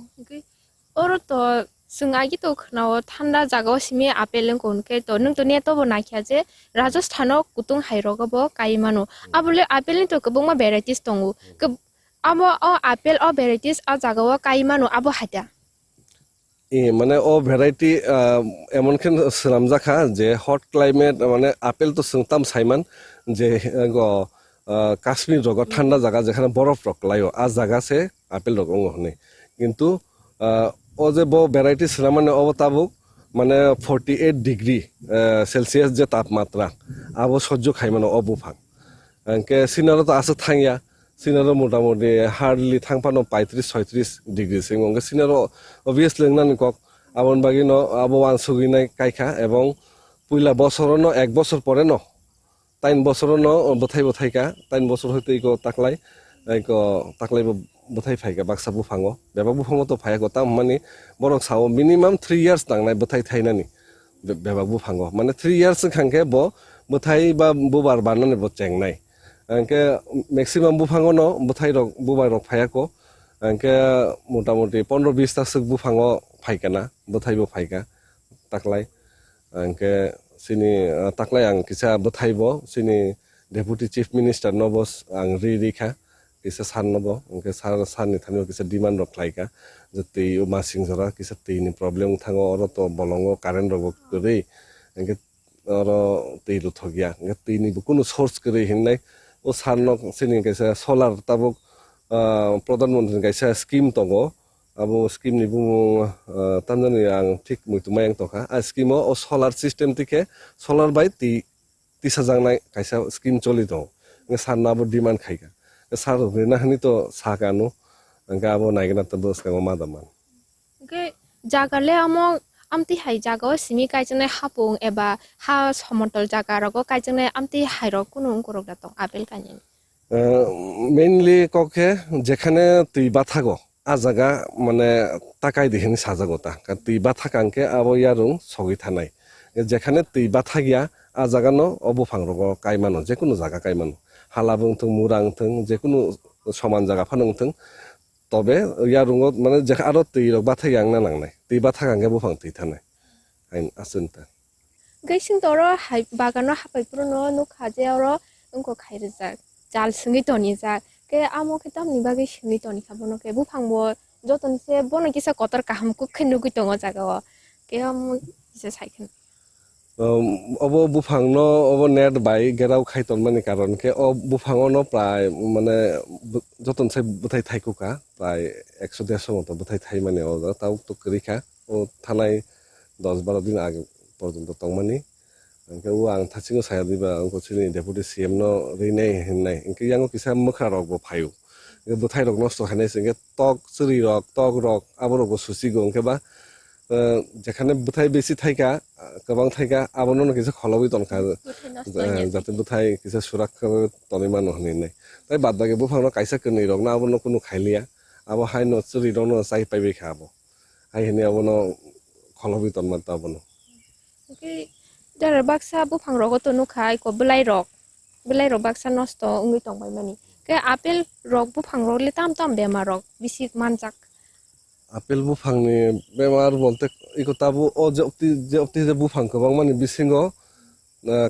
अरो तो जोंहागी तो खनाव थान्दा जागाव सिमे आपेल कोनके तो नों तो ने तो बनाखिया जे राजस्थानाव कुतुं हाइरगबो काइमानो आबले आपेल तो गोबां भेराइटिस दङ आबो आपेल भेराइटिस आ जागाव काइमानो आबो हाटा माने भेराइटी एमनखेन सलामजाखा जे हट क्लाइमेट माने आपेल तो सोंताम साइमान जे काश्मीर रग ठंडा जागा जेखाने बरफ रक लायो आ जागा से आपेल रग हने किंतु ओ जे बो भेराइटी सलामाने अब ताबुक माने 48 डिग्री सेल्सियस जे तापमात्रा आबो सह्य खाइमानो अब बुफां अंके सिनारो तो आसे थांया सिनारो मोटामोटी हार्डलि थांफानो 35 36 डिग्री सिं अंके सिनारो ऑब्वियसली नानि कक आबन बागि न आबो वान सुगिनाय कायखा एवं पुइला बसरनो 1 बছর পরে न 3 বছরनो बथाय बथायका 3 বছর হইতে ইকো ताकलाय बथाय फायगा बाक्सा बुफाङाव बेबा बुफाङाव तो फायगो ता माने बरक साव मिनिमाम 3 इयार्स नांनाय बथाय थायनानि बेबा बुफाङाव माने 3 इयार्स खांके ब बथाय बा बुबार बाननानै ब चेंनाय अंके मैक्सिमाम बुफाङाव न बथाय रक बुबार रक फायाको अंके मोटामोटी 15 20 तासो बुफाङाव फायकाना बथायबो फायगा ताकलाय अंके सिनि ताकलाय आं किसा बथायबो सिनि डेपुटी चीफ मिनिस्टर नबस आं रिखा किसा सान नबो उनके सारनि थानियो किसा डिमांड रखलायका जते मासिं जरा किसा तेनि प्रॉब्लम थांगो और तो बलंगो कारेन्ट रगो करे उनके और तेइ रुथगिया उनके तेनि कुनु सोर्स करे हिननाय ओ सारनो सिनि किसा सोलार ताबो प्रधानमन्त्री किसा स्कीम तंगो आबो स्कीम नि बुङो तामजानि आं ठीक मुतुमायं तखा आ स्कीमो ओ सोलार सिस्टम तिके सोलार बाय ति 30,000 नाय किसा स्कीम चलि दं सारनाबो डिमांड खायगा सार रेना हनी तो साकानो अंका आबो नायगना तो बस का मादामान ओके जागाले आमति हाय जागाव सिमी काइजने हापुं एबा हा समतल जागा रगो काइजने आमति हायरो कुनु करक दातो आपेल कानि मेनलि कके जेखाने तुइबा थागो आ जागा माने ताकाय दिहिनि साजागोता का तुइबा थाकांके आबो यारुं सगि थानाय जेखाने तुइबा थागिया आ जागानो अबुफां रगो काइमानो जेकुनु जागा काइमानो हालाबोंथों मुरांथों जेकुनु समान जागा फानोंथों तबे यारुङो माने जे आरो तैरक बाथाय आंना नांनाय दै बाथागांगे बुफां तै थानाय आइन आसुनता गैसिं तरो हाय बागानो हापायपुर न खाजे आरो उनको खायरजा जाल सिंगि तनि जा के आमो के ताम निबागै सिंगि तनि खाबनो के बुफांबो जतन से बन किसा कतर काहाम कु खिनु गि दङ जागाव के आम इसे साइखन अब बुफांनो अब नेट बाय गेराव खायतन माने कारण के अब बुफाङावनो प्राय माने जतन से बुथाय थायकुका प्राय 100-150 मत बुथाय थाय माने अ ताव तो करिखा ओ थानाय 10-12 दिन आगे पर्यन्त तंमानि अंके ओ आं थासिङो साया दिबा अंको सिनि डेपुटी सीएम नो रिनाय हिननाय इंके यांगो किसा मखा रगबो फायु बुथाय रग नष्ट खानाय सिंगे तक चुरि रग तक रग आबरगो सुसिगो अंके बा जेखाने बुथाय बेसि थायका गोबां थायका आबनो किसा खलबि तनखा जाते बुथाय किसा सुरक्षा तनि मानो हनिनाय ताय बाद बागे बुफांनो कायसा कनि रगना आबनो कुनु खायलिया आबो हाय न चुरि रनो साइ पाइबे खाबो हाय हनि आबनो खलबि तनमा ताबनो ओके दर बाक्सा बुफां रगो तो नुखाय को बलाय रग बाक्सा नष्ट उंगि तंबाय मानि के आपेल रग बुफां रगले ताम बेमार रग बिसि मानजाक आपेल बुफांनि बेमार बोलते इको ताबु ओ जे बुफां गोबां माने बिसिङो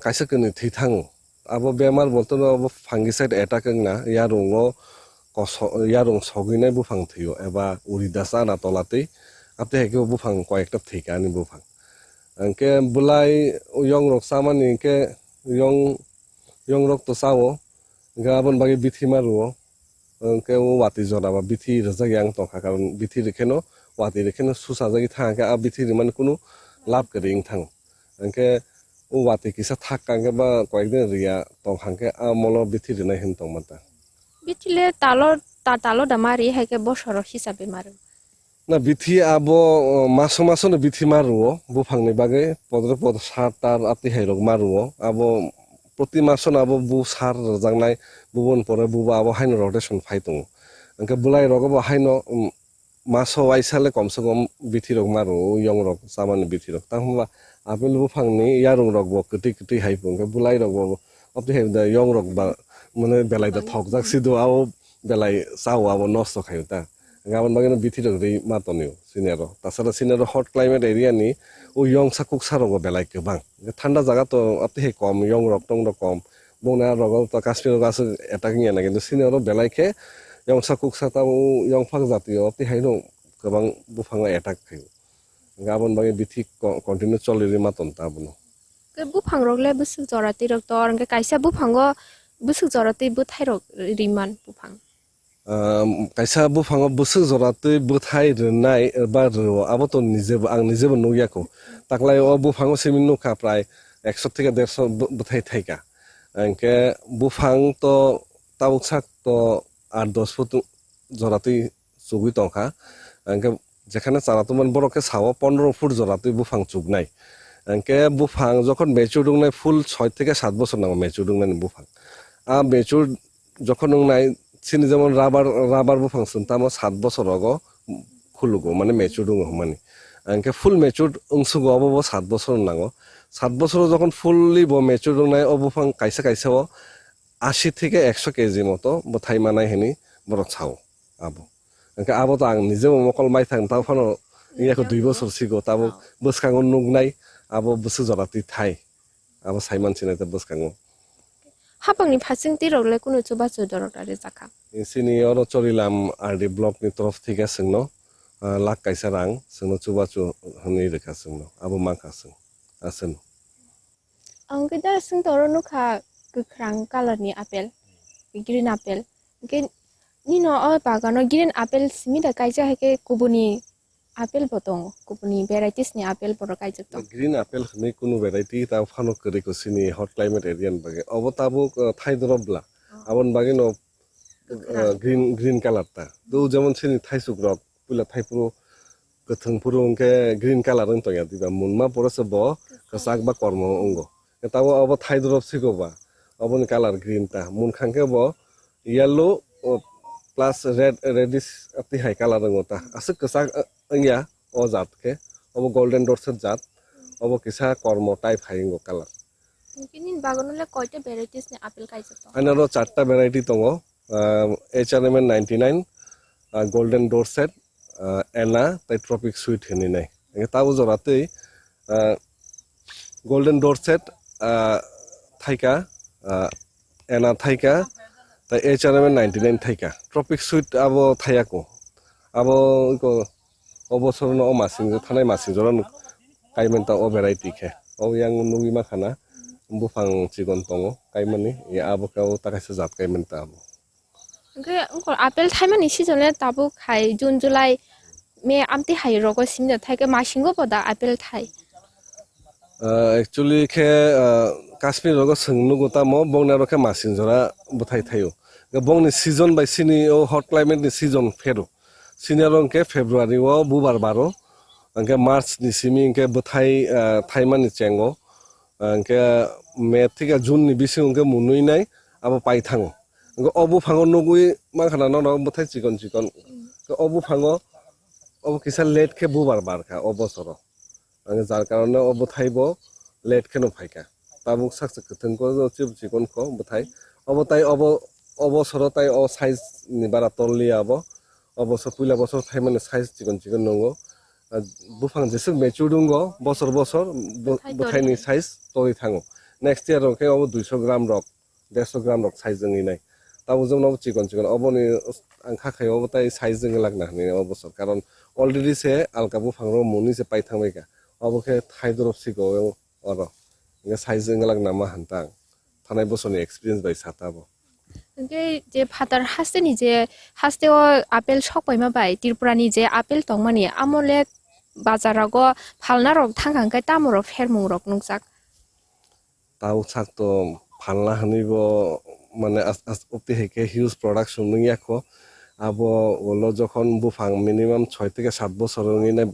कायसा कनि थै थाङो आबो बेमार बोलते अब फांगिसाइड एटाकिंना यारुं सगिनाय बुफां थैयो एबा उरिदासा ना तलाते आपते हेके बुफां कयेकटा थैकानि बुफां अंके बुलाय यं रक सामानि के यं रक तो सावो गाबन बागे बिथि मारुओ अंके वो वाति जराबा बिथि रजा यांग तखा कारण बिथि रेखेनो वाति रेखेनो सुसा जागी थांगा आ बिथि माने कुनु लाभ करिं थां अंके ও ওয়াতে কিসা থাকাঙ্গে বা কয়েকদিন রিয়া তংখাঙ্গে আমল বিথি রিনাই হেন তংমাতা বিটিলে তালো দামারি হাইকে বছর হিসাবে মারো না বিথি আবো মাসো না বিথি মারুও বুফাংনি বাগে পদরে পদ সার তার আপনি হাইরক মারুও আবো প্রতি মাসো না আবো বু সার জাংনাই বুবন পরে বুবা আবো হাইন রটেশন ফাইতং আঙ্কে বুলাই রগবো হাইন মাসো আইসালে কমসে কম বিথি রক মারু ইয়ং রক সামান্য বিথি রক তাহবা আপেল বুফাংনি ইয়ারং রকবো কটি হাইপং বুলাই রকবো আপনি হাইদা ইয়ং রক বা মানে বেলাইদা থক যাক সিদো আবো বেলাই চাও আবো নষ্ট খাইও তা গাবন বাগেনো বিথি রক রে মাতনিও সিনিয়র তাছাড়া সিনিয়র হট ক্লাইমেট এরিয়া নি ও ইয়ং সাকুক সারগ বেলাই গোবাং ঠান্ডা জায়গা তো আপনি হে কম ইয়ং রক টং কম বৌনা রগ তো কাশ্মীর গাছ এটাকিং এনা কিন্তু সিনিয়র বেলাইকে ইয়ং সাকুক সাতা ও ইয়ং ফাক জাতীয় আপনি হাইনো গোবাং বুফাঙা এটাক খাইও গাবন বাগে বিথি কন্টিনিউ চলিরে মাতন তা বনো বুফাং রগলে বুসুক জরাতি রক তো আঙ্কে কাইসা বুফাঙ্গ বুসুক জরাতি বুথাই রক রিমান বুফাং কাইসা বুফাङाव बोसोर जरातै बोथाय रोनाय बा रो आबो निजेबो आं निजेबो नुयाखौ ताकलाय अ बुफाङाव सिमिन नुखा प्राय 100 থেকে 150 बोथाय थाइका आंके बुफाङ तो ताउकसाक तो 8-10 फुट जरातै चुगि तंखा आंके যেখানে চারাতুমান বড়কে সাও 15 ফুট জরাতৈ বুফাং চুগনাই আंके বুফাং যখন মেচুর দুংনাই ফুল 6 থেকে 7 বছর নাও মেচুর দুংনাই বুফাং মেচুর যখন নুংনাই সিনি যেমন রাবার বুফাংসন তামো 7 বছর আগো খুলুগো মানে মেচুর দুং মানে আंके ফুল মেচুর অংশগো অবো 7 বছর নাগো 7 বছর যখন ফুললি ব মেচুর দুংনাই অবুফাং কাইসা কাইসাও 80 থেকে 100 কেজি মতো বথাই মানাই হেনি বড় ছাও আবো আंके আবো তো আং নিজে মকল মাই থাং তাও ফানো ইয়াকো 2 বছর সিগো তাবো বসকাঙ্গ নুগনাই আবো বসু জরাতি থাই আবো সাইমান সিনাইতে বসকাঙ্গ হাপাংনি ফাসিং তি রগলে কোনো চুবা চুদরটারে জাকা সিনি অর চরিলাম আরডি ব্লক নি তরফ থেকে সিংনো লাখ কাইসা রাং সিংনো চুবা চু হনি রেখা সিংনো আবো মাখা সিং আসেন আঙ্কে দা সিং তরनु খা গখ্রাং কালারনি আপেল গ্রিন আপেল কে নিনো অ বাগানো গ্রিন আপেল সিমিদা কাইজা হেকে কুবুনি আপেল বতং কুবুনি ভ্যারাইটিস নি আপেল বড় কাইজা তো গ্রিন আপেল হনি কোনো ভ্যারাইটি তা ফানো করে কো সিনি হট ক্লাইমেট এরিয়ান বাগে অবতাবো থাই দরবলা আবন বাগে ন গ্রিন কালার তা তো যেমন সিনি থাই সুগ্রক পুলা থাই পুরো গথং পুরো অংকে গ্রিন কালার তো ইয়া দিবা মুনমা পরসে ব কসাক বা কর্ম অঙ্গ তাও of Thai দরব সিগোবা Aban colour green তা মুন খাঙ্কে ব ইয়েলো প্লাস रेडिश अपनी हाई कालार रंगोता असक कसा अंगिया ओ जात के अब गोल्डन डॉट्स जात अब किसा कर्म टाइप हाइंगो कालार किनिन बागानले कयटा भ্যারাইটিস নি আপেল কাইজা তো আনারো 4টা ভ্যারাইটি তঙ্গো HRM 99 গোল্ডেন ডরসেট এনা তাই ট্রপিক সুইট হেনি নাই তাও জরাতেই গোল্ডেন ডরসেট থাইকা এনা থাইকা তাই HRM 99 থাইকা ট্রপিক সুইট আবো থাইয়াকো আবো ইকো অবসর ন মাসিং থানাই মাসিং জরন কাইমেনতা ও ভ্যারাইটি খে ও ইয়াং নুগি মাখানা বুফাং চিকন তঙ্গো কাইমানি ই আবো কাও তাকাইছে জাত কাইমেনতা আবো কে আপেল থাইমানি সিজনে তাবু খাই জুন জুলাই মে আমতি হাই রগো সিমদা থাইকে মাসিংগো পদা আপেল থাই एक्चुअली के काश्मीर रगो संगनुगो ता मो बंगना रखे मासिन जरा बथाय थायो बंगनि सीजन बाय सिनी ओ हट क्लाइमेट नि सीजन फेरो सिनियरं के फेब्रुआरी ओ बुबार बारो अंके मार्च नि सिमी के बथाय थाइमानि चेंगो अंके मे थिका जून नि बिसिं के मुनुइ नाय आबो पाइ थाङो अंके अबु फाङो नगुइ मा खाना न बथाय चिकन चिकन अबु फाङो अबु किसा लेट के बुबार बारखा अबसरो যার কারণে ও বথাইব লেট কেন ফাইকা তাবুক সাকসে কতন কো চিপ চিকন কো বথাই অবতাই অবসরতাই ও সাইজ নিবারা তললি আব অবসর পুইলা বছর থাই মানে সাইজ চিকন চিকন নঙ্গো বুফাং যেসে মেচুরুঙ্গ বছর বছর বথাইনি সাইজ তলি থাঙো নেক্সট ইয়ার কে অব 200 গ্রাম রক 150 গ্রাম রক সাইজ জংনি নাই তাবু জমনাও চিকন চিকন অবনি আংখা খাই অবতাই সাইজ জং লাগনা নি অবসর কারণ অলরেডি সে আলকা বুফাং র মুনি সে পাই থাংবাইকা অবকে থাইদরব সিগো অর ইংগে সাইজিং লাগ নামা হান্তাং থানাই বছরনি এক্সপেরিয়েন্স বাই সাতাবো কে যে ফাতার হাসতে নিজে হাসতে ও আপেল সকয়মা বাই ত্রিপুরানি যে আপেল তংমানি আমলে বাজারাগো ফালনা রক থাংখাংকাই তামরক ফেরমুং রক নুকজাক তাও থাকতো ফাল্লা হানিব মানে অব্দি হেকে হিউজ প্রোডাকশন নই এখন আবো ওলো যখন বুফাং মিনিমাম 6 থেকে 7 বছর নিনে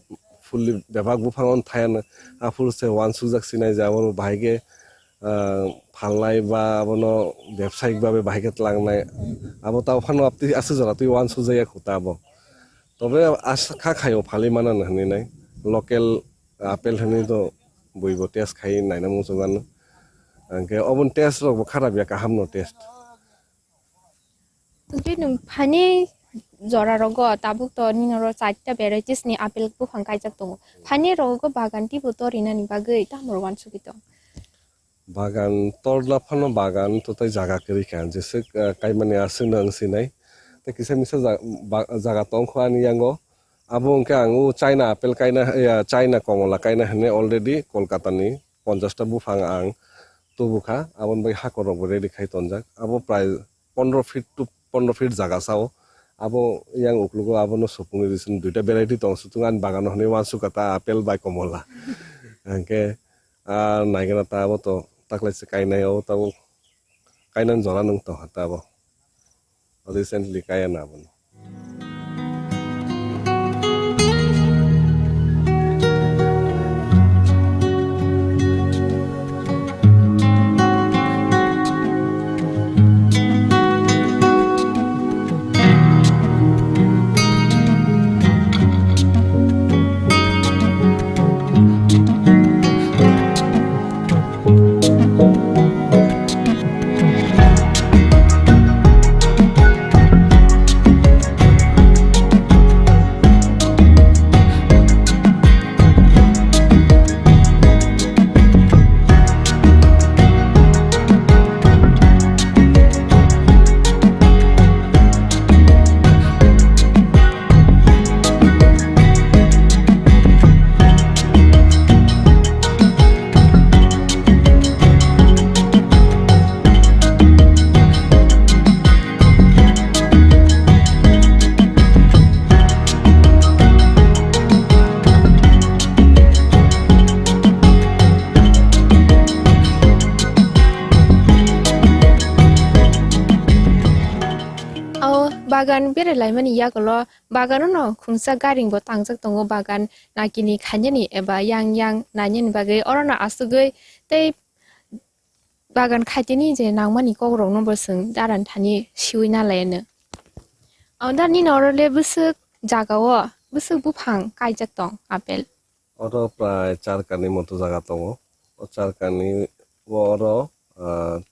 ফুললি বেবাক বুফাঙন থায়ানো আফুরছে ওয়ান সুজাক সিনাই যে আবার বাইকে ফাল্লাই বা আবনো ব্যবসায়িকভাবে বাইকে লাংনাই আবো তাও ফানো আপনি আছে যারা তুই ওয়ান সুজাইয়া খুতা আবো তবে খা খাইও ফালি মানা হানি নাই লোকেল আপেল হানি তো বইব টেস্ট খাই নাইনা মুসুগানো আঙ্কে অবন টেস্ট রব খারাপ ইয়া কাহামনো test Tapi nung pani zora rogo tabuk to ni noro saita varieties ni apel bu hangkai jak tongo. Pani rogo bagan ti buto rina ni bagai ta morwan sugito. বাগান Tarla Fanon বাগান তো তাই জায়গা করি খান যেসে কাই মানে আসে নং সিনাই তে কিসে মিসে জায়গা তং খানি ইয়াঙ্গো আবো অঙ্কে আঙু চাইনা আপেল কাইনা চাইনা কমলা কাইনা হেনে অলরেডি কলকাতা নি 50টা বুফাং আং তুবুখা আবন বাই হাকর রেডি খাই তনজাক আবো প্রায় 15 ফিট টু 15 ফিট জায়গা চাও আবো ইয়াং উকলুগো আবনো সপুঙি দিছেন দুইটা ভ্যারাইটি দং সুতুঙান বাগান হনে ওয়ানসু কাতা আপেল বাই কমলা আঙ্কে নাইগেনা তা আবো তো তাকলাইছে কাইনায়াও তাও কাইনান জরা নং তো হাতা আবো রিসেন্টলি কাইনা আবনো Bagan bere lai mani ya golo bagan no khungsa garing bo tangjak tongo bagan nakini khanyani eba yang nanyen bagai orona asugoi tei bagan khaiteni je nangmani kogrong no bosung daran thani siwina laene awda ni norole busuk jagawo busuk bufang kaijak tong apel oro প্রায় 4 কানি মতো জায়গা তঙ্গ ও 4 কানি ওরো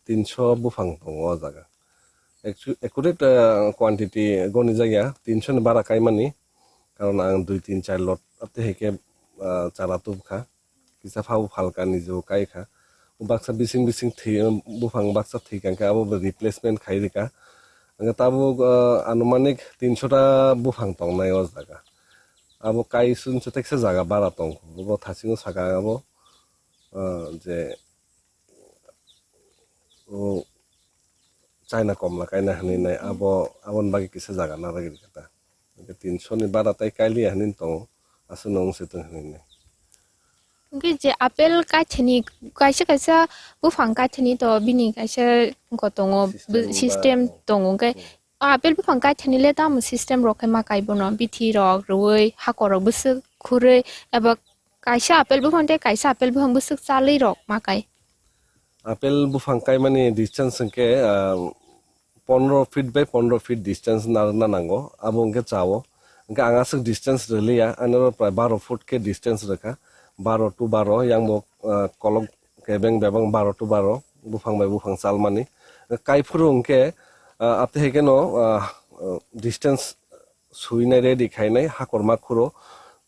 300 বুফাং তঙ্গ জায়গা accurate quantity Gani জায়গা 300 ni bara kaimani কারণ আং 2-3-4 লট আপতে হেকে চারা তুবখা কিসা ফাউ ফালকা নিজেও কাইখা বাক্সা বিসিং থি বুফাং বাক্সা থিকাঙ্কা আবো রিপ্লেসমেন্ট খাইরিকা আঙ্গা তাবো আনুমানিক 300টা বুফাং তং নাই অ জায়গা আবো কাই সুনছে তেকসে জায়গা বারা তং বো থাসিং সাকা আবো যে ও চাইনা কমলা কাইনা হানি নাই আবো আবন বাকি কিসে জায়গা না লাগি কথা 300 ni bara tai kaili hanin tong asu nong se tong hanin nei ngi je apel ka thini kaisa bufang ka thini to bini kaisa gotongo system tongo kai apel bufang ka thini le tam system rokai ma kai bono bithi rok roi hakor busuk khure eba kaisa apel bufang te kaisa apel bufang busuk chalai rok ma kai apel bufang kai mani distance ke 15 feet by 15 feet distance na nango abongke chawo nga angasuk distance relia anoro pray 12 foot ke distance rakha 12 to 12 yang mo kolok ke beng bebang 12 to 12 bufang by bufang salmani kai phurung ke apte heke no distance suine ready khainai hakorma khuro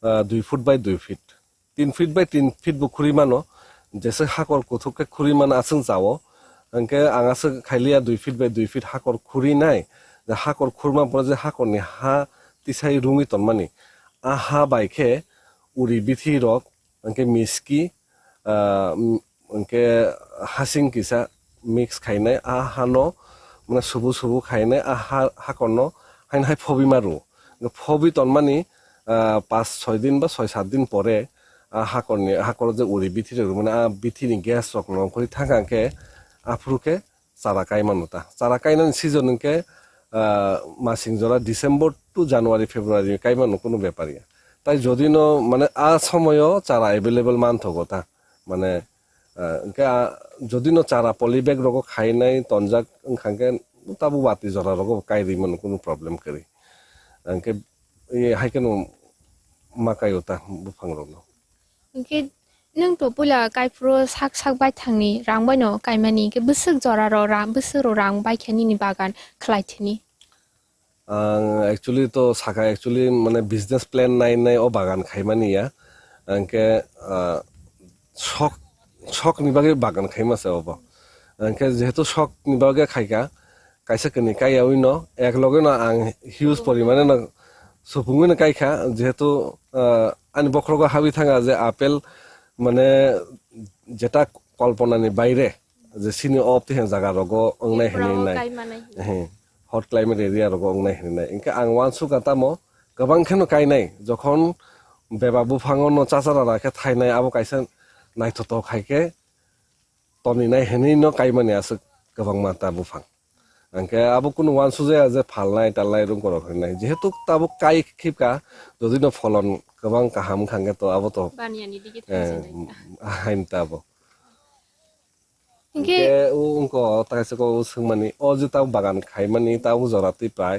2 foot by 2 feet 3 feet by 3 feet bukhuri mano jese hakor kothuk ke khuri man asung chawo angke angase khailia 2 feet by 2 feet hakor khuri nai the hakor khurma pore je hakor ni ha tisai rungi tonmani a ha baikhe uri bithi rok angke miski angke hasing kisa mix khainai a hano মানে subu khainai a hakorno hain hai phobi maru phobi tonmani 5-6 দিন বা 6-7 দিন পরে hakor je uri bithi rok mane bithi ni gas rok no khori thanga ke afruke chara kai manuta chara kai na season ke masing jora December to January February kai manu kono ব্যাপারিয়া তাই যদি ন মানে সময়ও চারা available মান থগতা মানে যদি ন চারা পলিব্যাগ রক খাই নাই তনজাক খাঙ্কে তাবু বাতি জরা রক কাইরি মান কোনো প্রবলেম করি আঙ্কে হাইকেন মাকাইওতা বুফাং রক के नों तो पुला गायफ्रो साक साक बाय थांनि रां बायनो गायमानि के बोसोर जरा र रां बोसोर रां बायखानि नि बागान खलायथिनि एक्चुअली तो साका एक्चुअली माने बिजनेस प्लान नाय ओ बागान खाइमानिया आंके शक नि बागे बागान खाइमासे अब आंके जेहेतु शक नि बागे खाइका काइसे कनि काइयावि न एक लगे न आं हिउज परिमाणे न सुफुंगुन काइखा जेहेतु आनि बखरगो हाबि थाङा जे आपेल माने जेटा कल्पनानि बाइरे जे सिनि अफ थे जागा रगो अंगनाय हेनै हट क्लाइमेट एरिया रगो अंगनाय हेनै इनके आं वानसु गातामो गोबां खेनो काइनाय जखन बेबा बुफाङो न चाचारा राखे थाइनाय आबो काइसे नायथतो खाइके तनिनाय हेनै न काइमाने आसो गोबां माता बुफां आंके आबो कुनु वानसु जे जे फालनाय तालनाय रुम करख हेनै जेहेतु ताबो काइ खिपका जदि न फलन गोबां काहाम खांगे तो आबो तो बानियानि दिगे थाइसे हाइन ताबो इनके उनको ताइसे को सोंमानि अ जे ताव बागान खाइमानि ताव जराति प्राय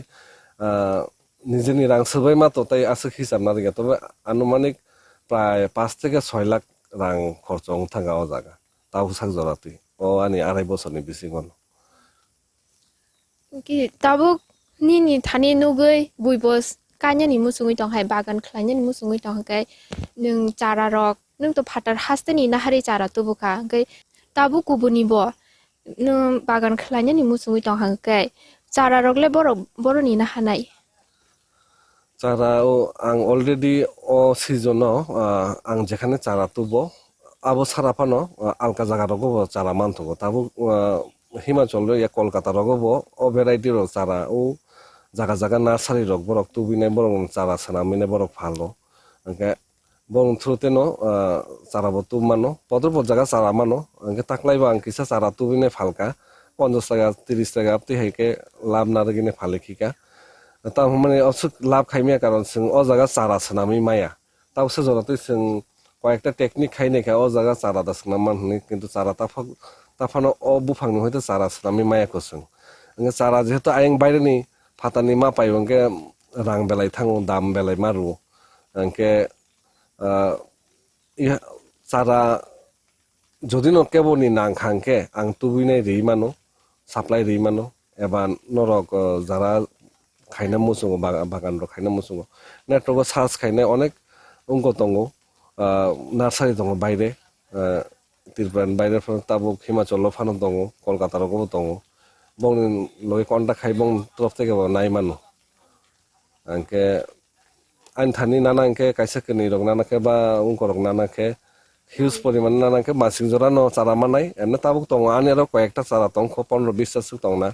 निजेनि रां सोबाय मा तो ताइ आसो हिसाब ना दिगे तबे आनुमानिक प्राय 5 থেকে 6 लाख रां खरच थांगा अ जागा ताव साक जराति अ आनि 2.5 बोसोरनि बिसिगन कि ताबो नि थानि नुगै बुइबस कान्यानि मुसुङै दंहाय बागान खलायनानि मुसुङै दंहाय नों चारा रक नों तो फाटार हास्तेनि नाहारि चारा तुबुका गै ताबु गुबुनि ब नों बागान खलायनानि मुसुङै दंहाय चारा रकले बर'नि ना हानाय चारा आं अलरेडि अ सिजन आं जेखाने चारा तुबो आबो साराफानो आलका जागा रगो चारा मानथगो ताबो हिमाचल या कलकाता रगो अ भेराइटि रो चारा ओ जागा जागा नार्सारि रक बरक तुबिनाय बरक चारा सनामिने बरक फालो अंके बरक थ्रुते न चारा बतु मानो पदर जागा चारा मानो अंके ताकलाइबा आं किसा चारा तुबिनाय फालका 50 টাকা 30 টাকা আপति हाइके लाभ नारगिने फालेखिका ता माने असुक लाभ खाइमिया कारण जों अ जागा चारा सनामि माया तावसो जरते जों कयेकटा टेकनिक खाइनायखा अ जागा चारा दासना मानहनि किन्तु चारा ताफानो अ बुफांनि हयतो चारा सनामि मायाखौ जों अंगे चारा जेहेतु आयं बायरेनि फातानि मा पाइबंके रां बेलाय थाङो दाम बेलाय मारु अंके चारा যদি ন কেবনি নাংখাংকে আং তুবিনাই রি মানো সাপ্লাই রি মানো এবা নরক যারা খাইনা মুসুঙো বাগান র খাইনা মুসুঙো নেটওয়ার্ক সার্চ খাইনাই অনেক অঙ্ক দङ নার্সারি দङ বাইরে তিরপান বাইরে তাবো হিমাচল ফানো দङ কলকাতা রগো দङ বং লগে কন্টাক্ট খাই বং তরফ থেকে নাই মানো আংকে আইন থানি নানাংকে কাইসা কনি রক নানাকে বা অঙ্ক রক নানাকে হিউজ পরিমাণ নানাকে মাসিং জরা ন চারা মানাই এনে তাবুক দङ আনি আর কয়েকটা চারা দङ 15-20 টা দङ না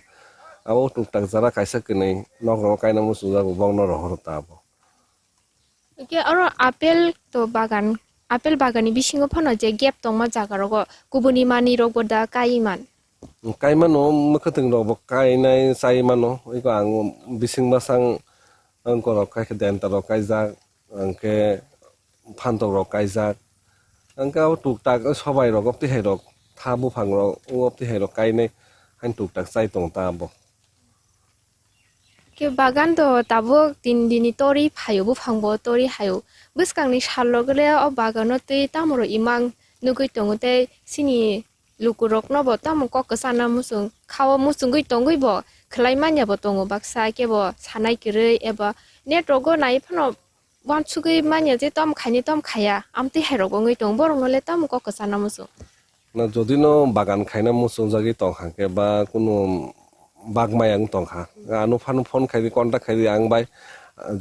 আবো টুকটাক যারা কাইসা কনি নগর কাইনা মুসু যাবো বং ন রহর তাবো के अरो आपेल तो बागान आपेल बागाननि बिसिङाव फानो जे गेप दं मा जागा रग गुबुनि मानि रग दा काइमान काइमानो मखथों रग काइनाय साइमानो इको आं बिसिं बासां अंक रग काइखे देन्ता रग काइजा अंके फान्तो रग काइजा अंका टुकटाक सबाय रग अपति हाय रग थाबु फां रग अपति हाय रग काइनाय हाइन टुकटाक साइ दं ताबो के बागान तो ताबो दिनि तोरि फायोबो फांबो तोरि हायो बसकांनि सालगले अ बागानो ते तामरो इमां नुगै दङते सिनि लुकुरक नबो ताम ककसाना मुसुं खाव मुसुं गै दङैबो खलाय मान्याबो दङ बाक्सा केबो सानाय किरै एबा नेटवर्क नाय फानो वान सुगै मान्या जे तम खायनि तम खाया आमते हायरग गै दङ बरंले ताम ककसाना मुसुं ना जदि न बागान खायना मुसुं जागि तंखाके बा कुनु बागमायां तंखा आनु फानु फन खायदि कन्टाक्ट खायदि आं बाय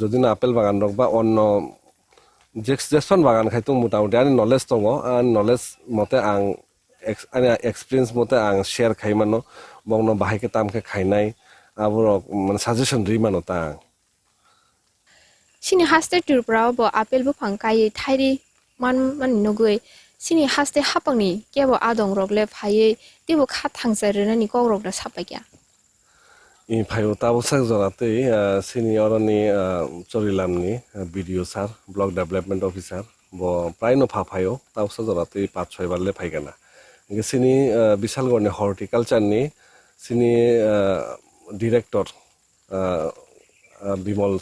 जदि न आपेल बागान रक बा अन्न जेक्सन बागान खायतो मोटामुटी आनि नलेज दङ आनि नलेज मते आं आनि एक्सपीरियंस मते आं शेयर खायमानो बंनो बाहायके तामके खायनाय आबो माने सजेशन रिमानो ता सिनि हास्ते टुरब्राव बो आपेल बो फांकाय थाइरि man nogoi sini haste hapangni kebo adong rogle phaiye tebo kha thangsaire ni ko rok da sapai kya in phayo tabo sak jorate sini oroni chorilamni video sar block development officer bo prai no phayo tabo sak jorate 5-6 barle phaigana nge sini bisalgorni horticulture ni sini director Bimol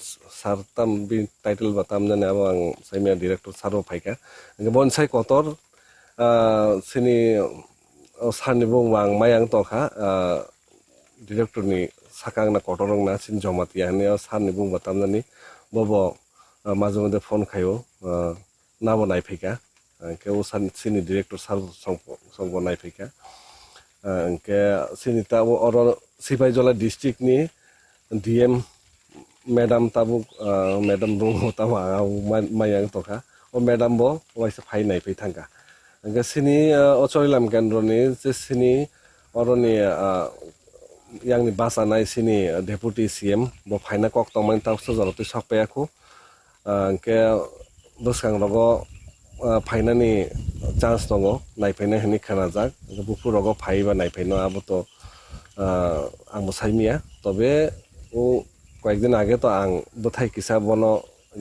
sar tam bi title batam jane abang saimia director saro phaika nge bonsai kotor sini sani bung wang mayang tokha director ni sakang na kotorong na sin jomatia ni sani bung batam jani bobo maje mode phone khayo na bonai phika ke o sini director sar song bonai phika ke sini ta oro sipai jola district ni DM Madam tabuk Madam bung tawa mayang tokha o Madam bo waisa phai nai phai thangka anga sini ochorilam kendro ni je sini oroni yang ni basa nai sini deputy CM bo phaina kok tongman ta so jaro tu sakpe aku ke boskang rogo phaina ni chance tongo nai phaina hini khana jak bupu rogo phai ba nai phaino abo to ang saimia tobe o কয়েকদিন আগে তো আং বোথাই কিসা বনো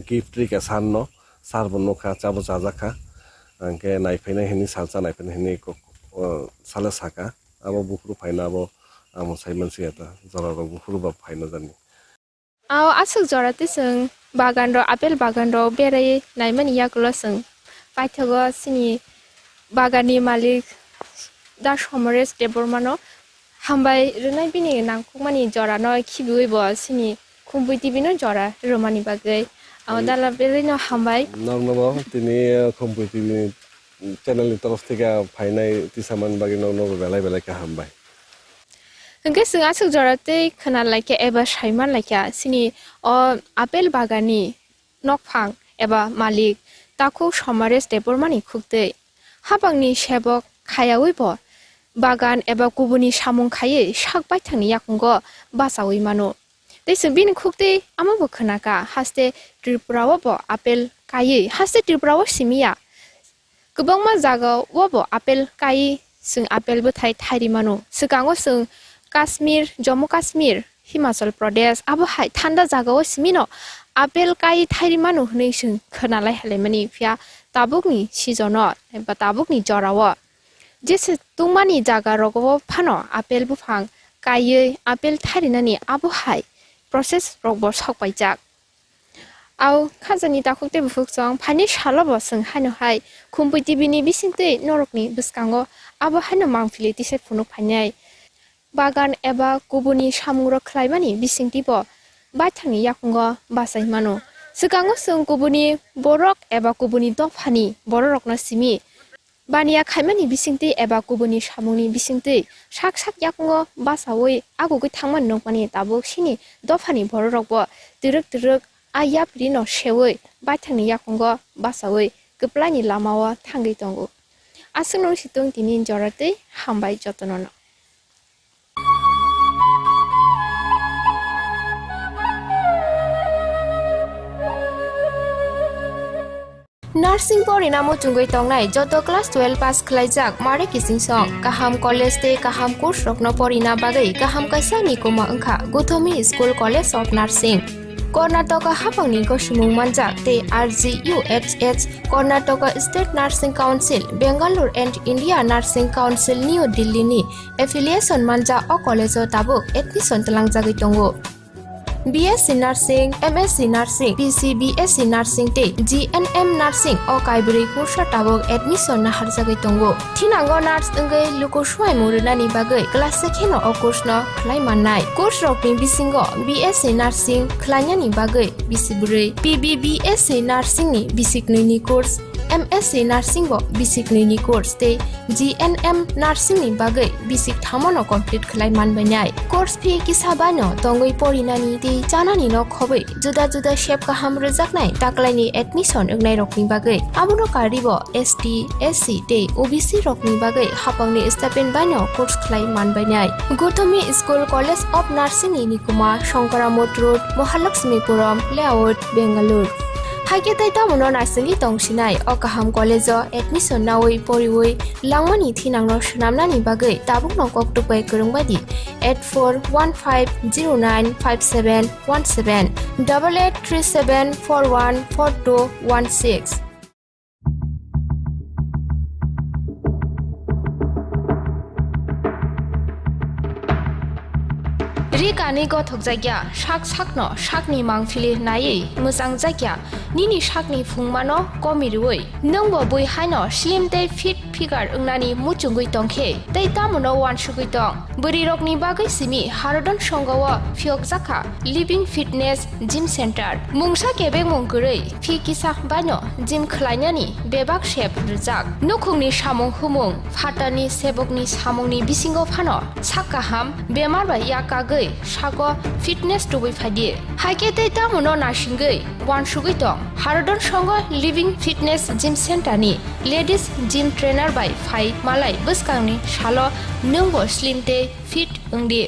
gift রিকে সাননো সার বনো খা চাবো চাজা খা আংকে নাইফাইনা হেনি salsa নাইফাইনা হেনি সালে সাকা আবো বুকুরু ফাইনা আবো আমো সাইমানসি এটা জরার বুকুরু বা ফাইনা জানি aw asuk jorate sung bagan ro apel bagan ro berai naimani yaklo sung paithago sini bagani malik da somores debormano hambai renai bini nangkukmani jora no khibui bo sini kumbui tv no jora romani bagai dala belino hambai নর্নব তিনি kumbui tv channel ni তরফ থেকে ফাইনাই তিসামান বাগি নর্ন বেলাই বেলাই কা হামবাই hingke sung asuk jorate khana like eba saiman like sini o apel bagani nokphang eba malik taku somores debormani khukte habangni sebok khayawi bo bagan eba kubuni samung khaye sak baithangni yakungo basawi mano tei bin khukte amabo khnaka haste tripura bo apel kaye haste tripura simia kubangma jaga wo apel kaye sung apel bo thai thairi mano sikango sung Kashmir Jammu Kashmir Himachal Pradesh abo hai thanda jaga o simino apel kaye thairi mano hnei sung khnalai halemani fia tabukni sijono ba tabukni jorawo jese tungmani jaga rogo phano apel bufang kaye apel tharinani abo hai process robo sakpaijak aw khajani takukte bufukjong phani shalabo sung hano hai kumbui tv ni bisingte norokni biskango abo hano mangfili tise phunuk phanai bagan eba kubuni samungro khlaimani bisingtibo baithangni yakungo basai mano sikango sung kubuni borok eba kubuni dofani borokno simi bania khaimani bisingti eba kubuni samungni bisingti sak sak yakungo basawi agugui thangman nokmani tabuk sini dofani borokbo direk direk ayapri no sewi baithangni yakungo basawi keplani lamawa thangi tongo asungno situng tinin jorate hambai jotonono Nursing porinamo tungoi tongnai joto class 12 pass khlaijak mare kising song kaham college te kaham course rokno porina bagai kaham kaisa ni koma angkha Gothomi School College of Nursing Karnataka hapangni gosumung manjak te RGUHH Karnataka State Nursing Council Bangalore and India Nursing Council New Delhi ni affiliation manja o college o tabuk admission talangjagoi tongo BSc Nursing, MSc Nursing, PCBSc Nursing te GNM Nursing o kaibri kursa tabok admission na harjagai tongo. Thinango nurse engai luko swai murunani bagai class sekheno o course no khlai mannai. Course rokni bisingo BSc Nursing khlainyani bagai bisiburi PBBSc Nursing ni bisikni ni course MSc Nursing bo bisikni ni course te GNM Nursing ni bagai bisik thamono complete khlai manbainai. Course fee kisabano tongoi porinani te janani no khobai juda juda shape kaham rejaknai taklaini admission egnai rokni bagai abuno karibo ST SC te OBC rokni bagai hapangni stipend bano course khlai manbainai. Gothomi School College of Nursing ni Nikuma Shankaramot Road Mahalakshmipuram Layout Bangalore Haike tai tamuno narsingi tongsinai o kaham college admission nawi poriwi langmani thinangno shnamnani bagai tabuk nongkok tupai kurungbadi 8415095717 8837414216 Rikani gothok jagya shak sakno shakni mangphili nai musang jagya nini shakni phungmano komirui nongbo bui haino slim te fit figure ungnani muchungui tongkhe tei tamuno wan shugui tong buri rokni bagai simi harodon songawa phiok jakha living fitness gym center mungsa kebe mungkurei phi kisa bano gym khlainani bebak shep rujak nukhungni samung humung phatani sebokni samungni bisingo phano sakaham bemar bai yakagai Shago fitness to be fadi. Haike te tamuno nashingai wan shugui tong harodon songo living fitness gym center ni ladies gym trainer by Phai Malai buskangni shalo nungbo slim te fit ungdi.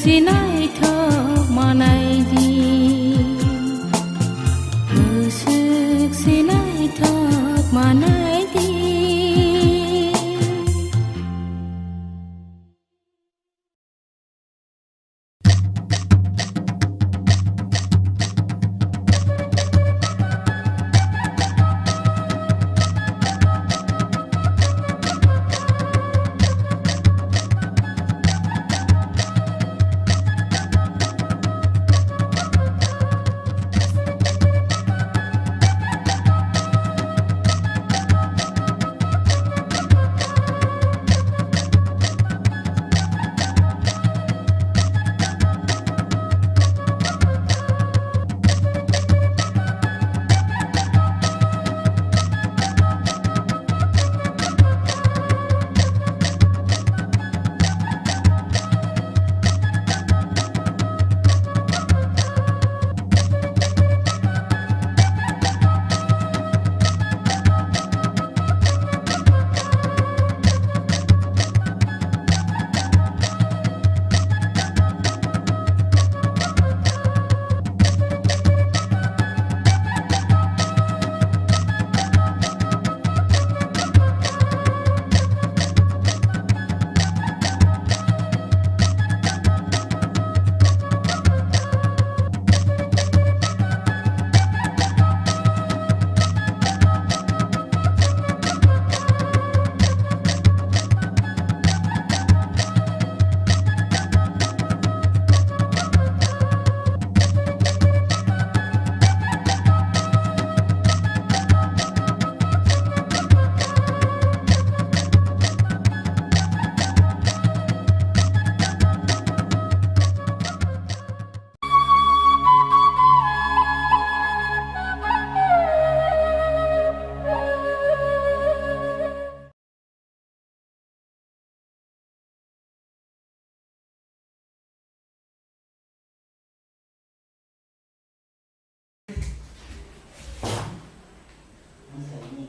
सिनायथोक मानायदि गोसोक सिनायथोक मानायदि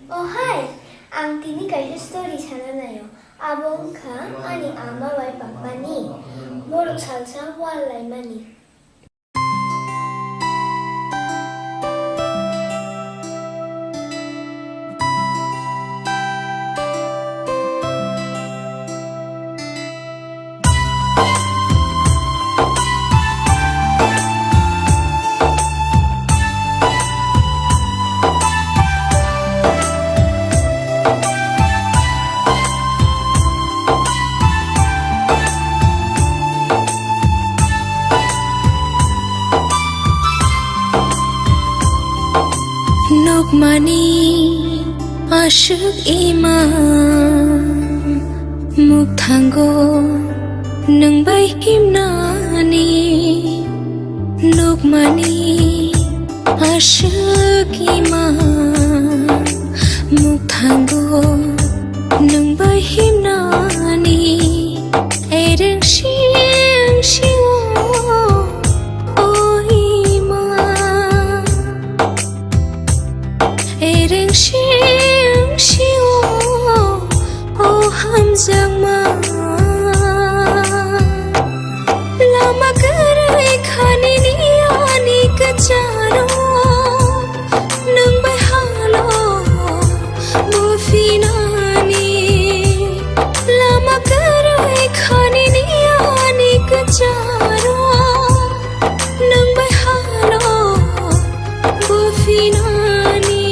Oh hai, ang tini kaisa story sana nayo. Abong ka ani ama wai papa ni. Borok salsa walai mani. Mani asyik iman muk thanggo nang bay himnani nuk mani asyik iman muk thanggo nang bay himnani ereng siang siwo oh iman ereng siang siwo oh hamzang ma lama gerai khani ni ani kacharo nang bai halo bufinani lama gerai khani ni ani kacharo nang bai halo bufinani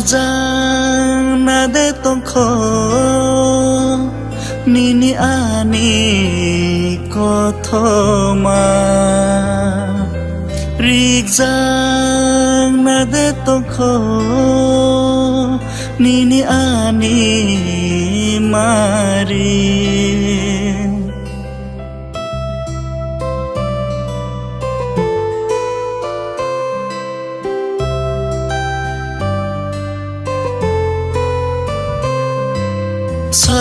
Sajang nade tongkho nini ani kothoma Rigjang nade tongkho nini ani marin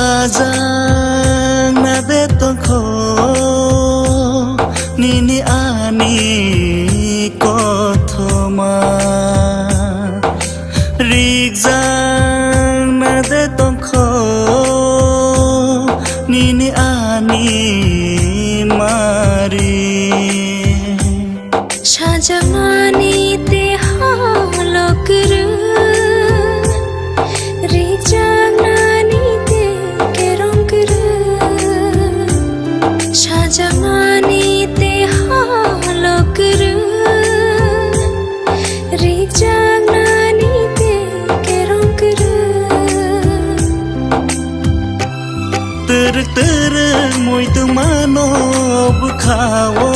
sajang na betongko nini ani kothoma rigzang na betongko nini ani mari সাজামানি তে হালকর রিজানানি তে কেরঙ্কর সাজামানি তে হালকর রিজানানি তে কেরঙ্কর ter moi tu mano bukhao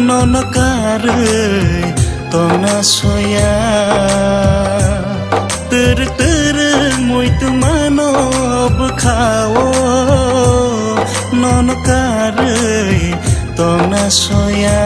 nono kare tona soya ter moi tu mano bukhao nono kare tona soya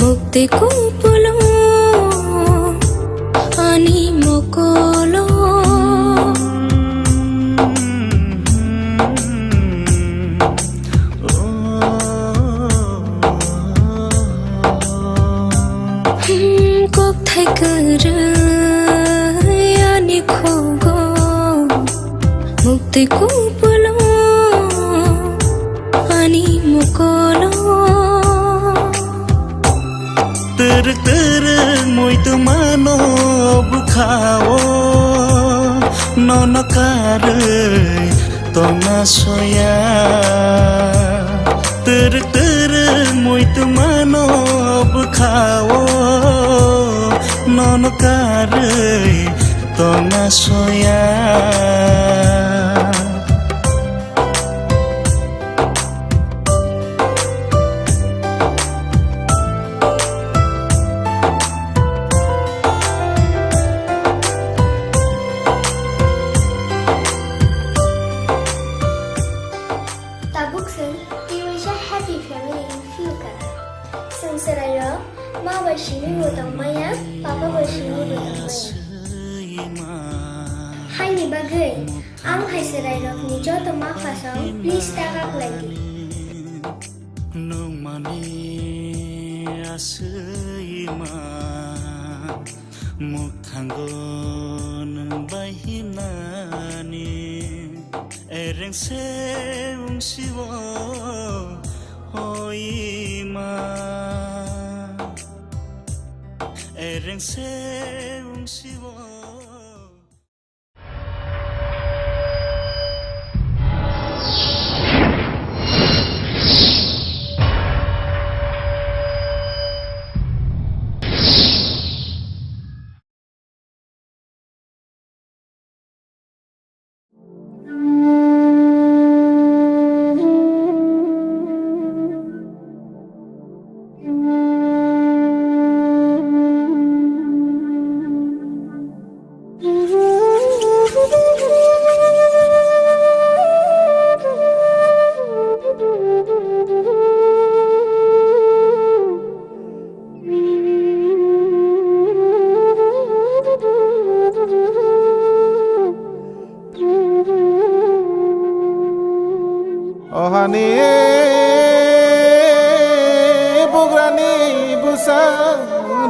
মুক্তি কুপলো আনি মকলো কোথায় কর আনি খোগো মুক্তি কুপলো আনি মকলো ter moi tu mano bukhao nono kare tona soya ter moi tu mano bukhao nono kare tona soya Tabuksan, we wish a happy family in future. Sung Saraya, Ma Bashini Butang Maya, Papa Bashini Butang Maya. Hai ni bagai, ang hai Saraya ni joto mak pasang, please tagak lagi. Nung mani asima mukhanggo nung bahinani ereng seung siwo hoima ereng seung siwo ohani bograni busa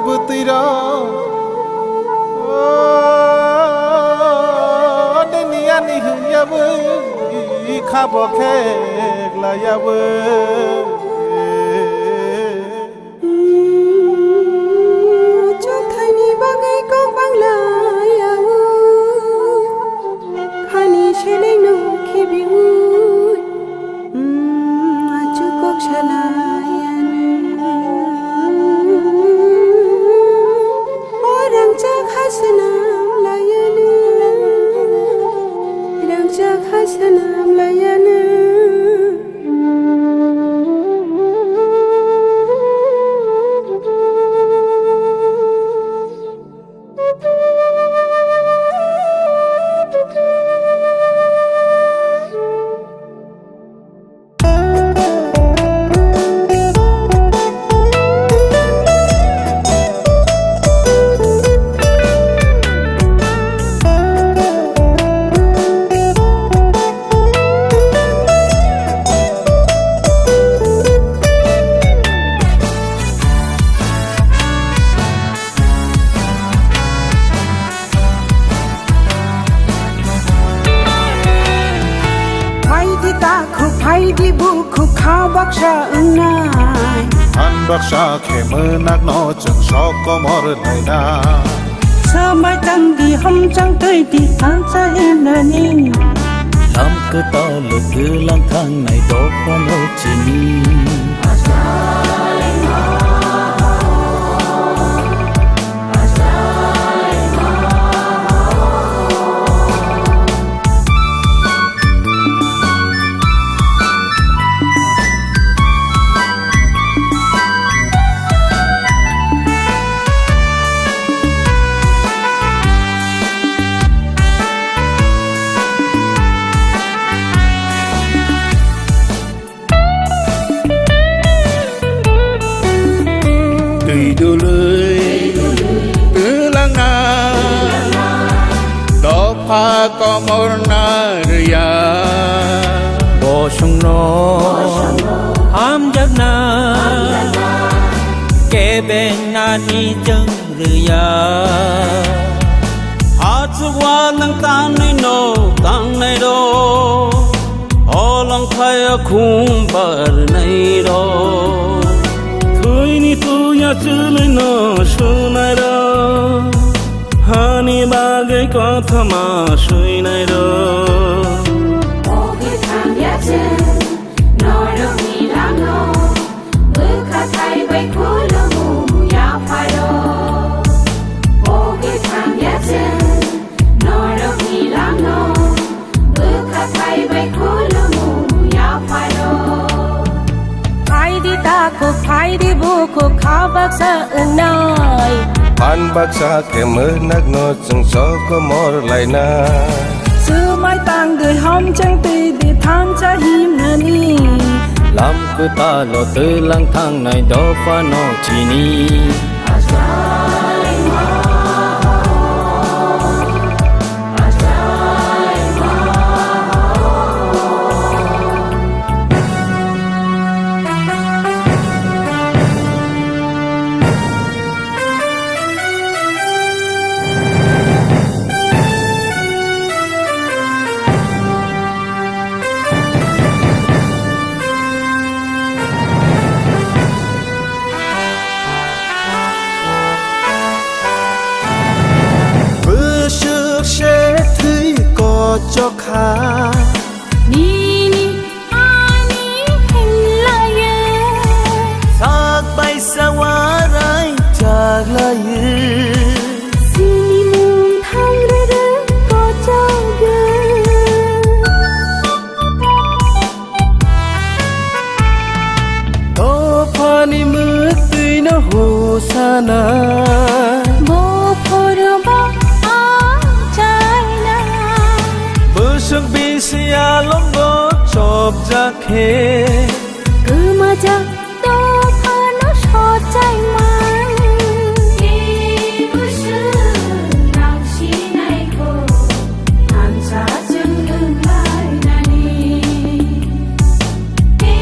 butiro denia ni yabu khabo khegla yabu Cho thay ni bagai ko bangla yawu di buku kau baksa enai Han baksa ke menak no jeng sok komor naina Samai tang di hom chang tơi di tan sa hin na ni Làm cứ ta lượt cứ lang thang này đó qua nô chỉ ni Tùy đu lưới cứ lăng na đó pha có mor na ria Bo sung no Ham jak na Ke ben na ni jeng ria Ha chu wa nang tan nei no tang nei do O long khai a khung bar nei do Thui ni tu ya chu nei no su nai do Hani bagai kotha ma sui nai do Oge tham ya chen Noi do mi lang no Buka thai bai khu lo mu ya phai do Oge tham ya chen Noi do mi lang no Buka thai bai khu lo mu ya phai do Phai di ta ko phai di bu ko kha bak sa enai Han baksa ke menak no jeng sok komor laina Sư mai tang đời hom chang tì đi than cha him na ni Làm cứ ta lượt cứ lang thang này đó qua nô chỉ ni Bơ sức sẽ thấy có cho khá Ni ni a ni hình la ye Thác bay xa quá rai chạc là yu Si mung thang re re có chao ye Đó pha ni mưa tùy nó hồ xa na Bo phor ba a chai na Bơ sức bi xia lom đó chộp ra khê Cứ mà cha do pha nó so chai man Ki bu sư nang si nai ko An cha chung ưng lai na ni Ki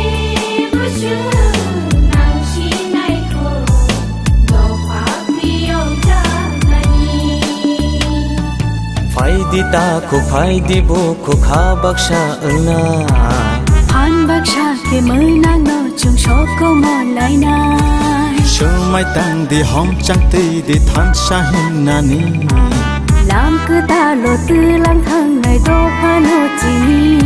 bu sư nang si nai ko Do pha pi ông cha na ni Phải đi ta ko phải đi bo ko kha bak sa na Han bak sha ke mới nang no chung so ko mo lai na Sơ mai tang đi hom chang tì đi than sa hin na ni Làm cứ ta lo tư lang thang này do pha no chi ni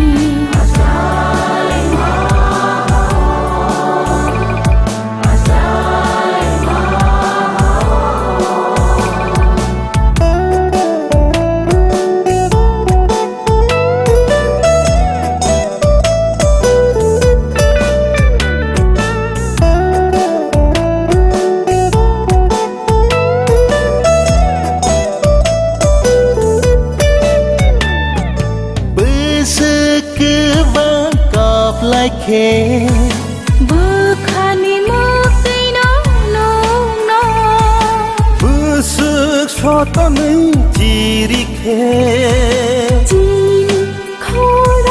Bơ sức cứ vang cọp lại khê Bu khani mo ti no no no Bơ sức cho ta mình chỉ đi khê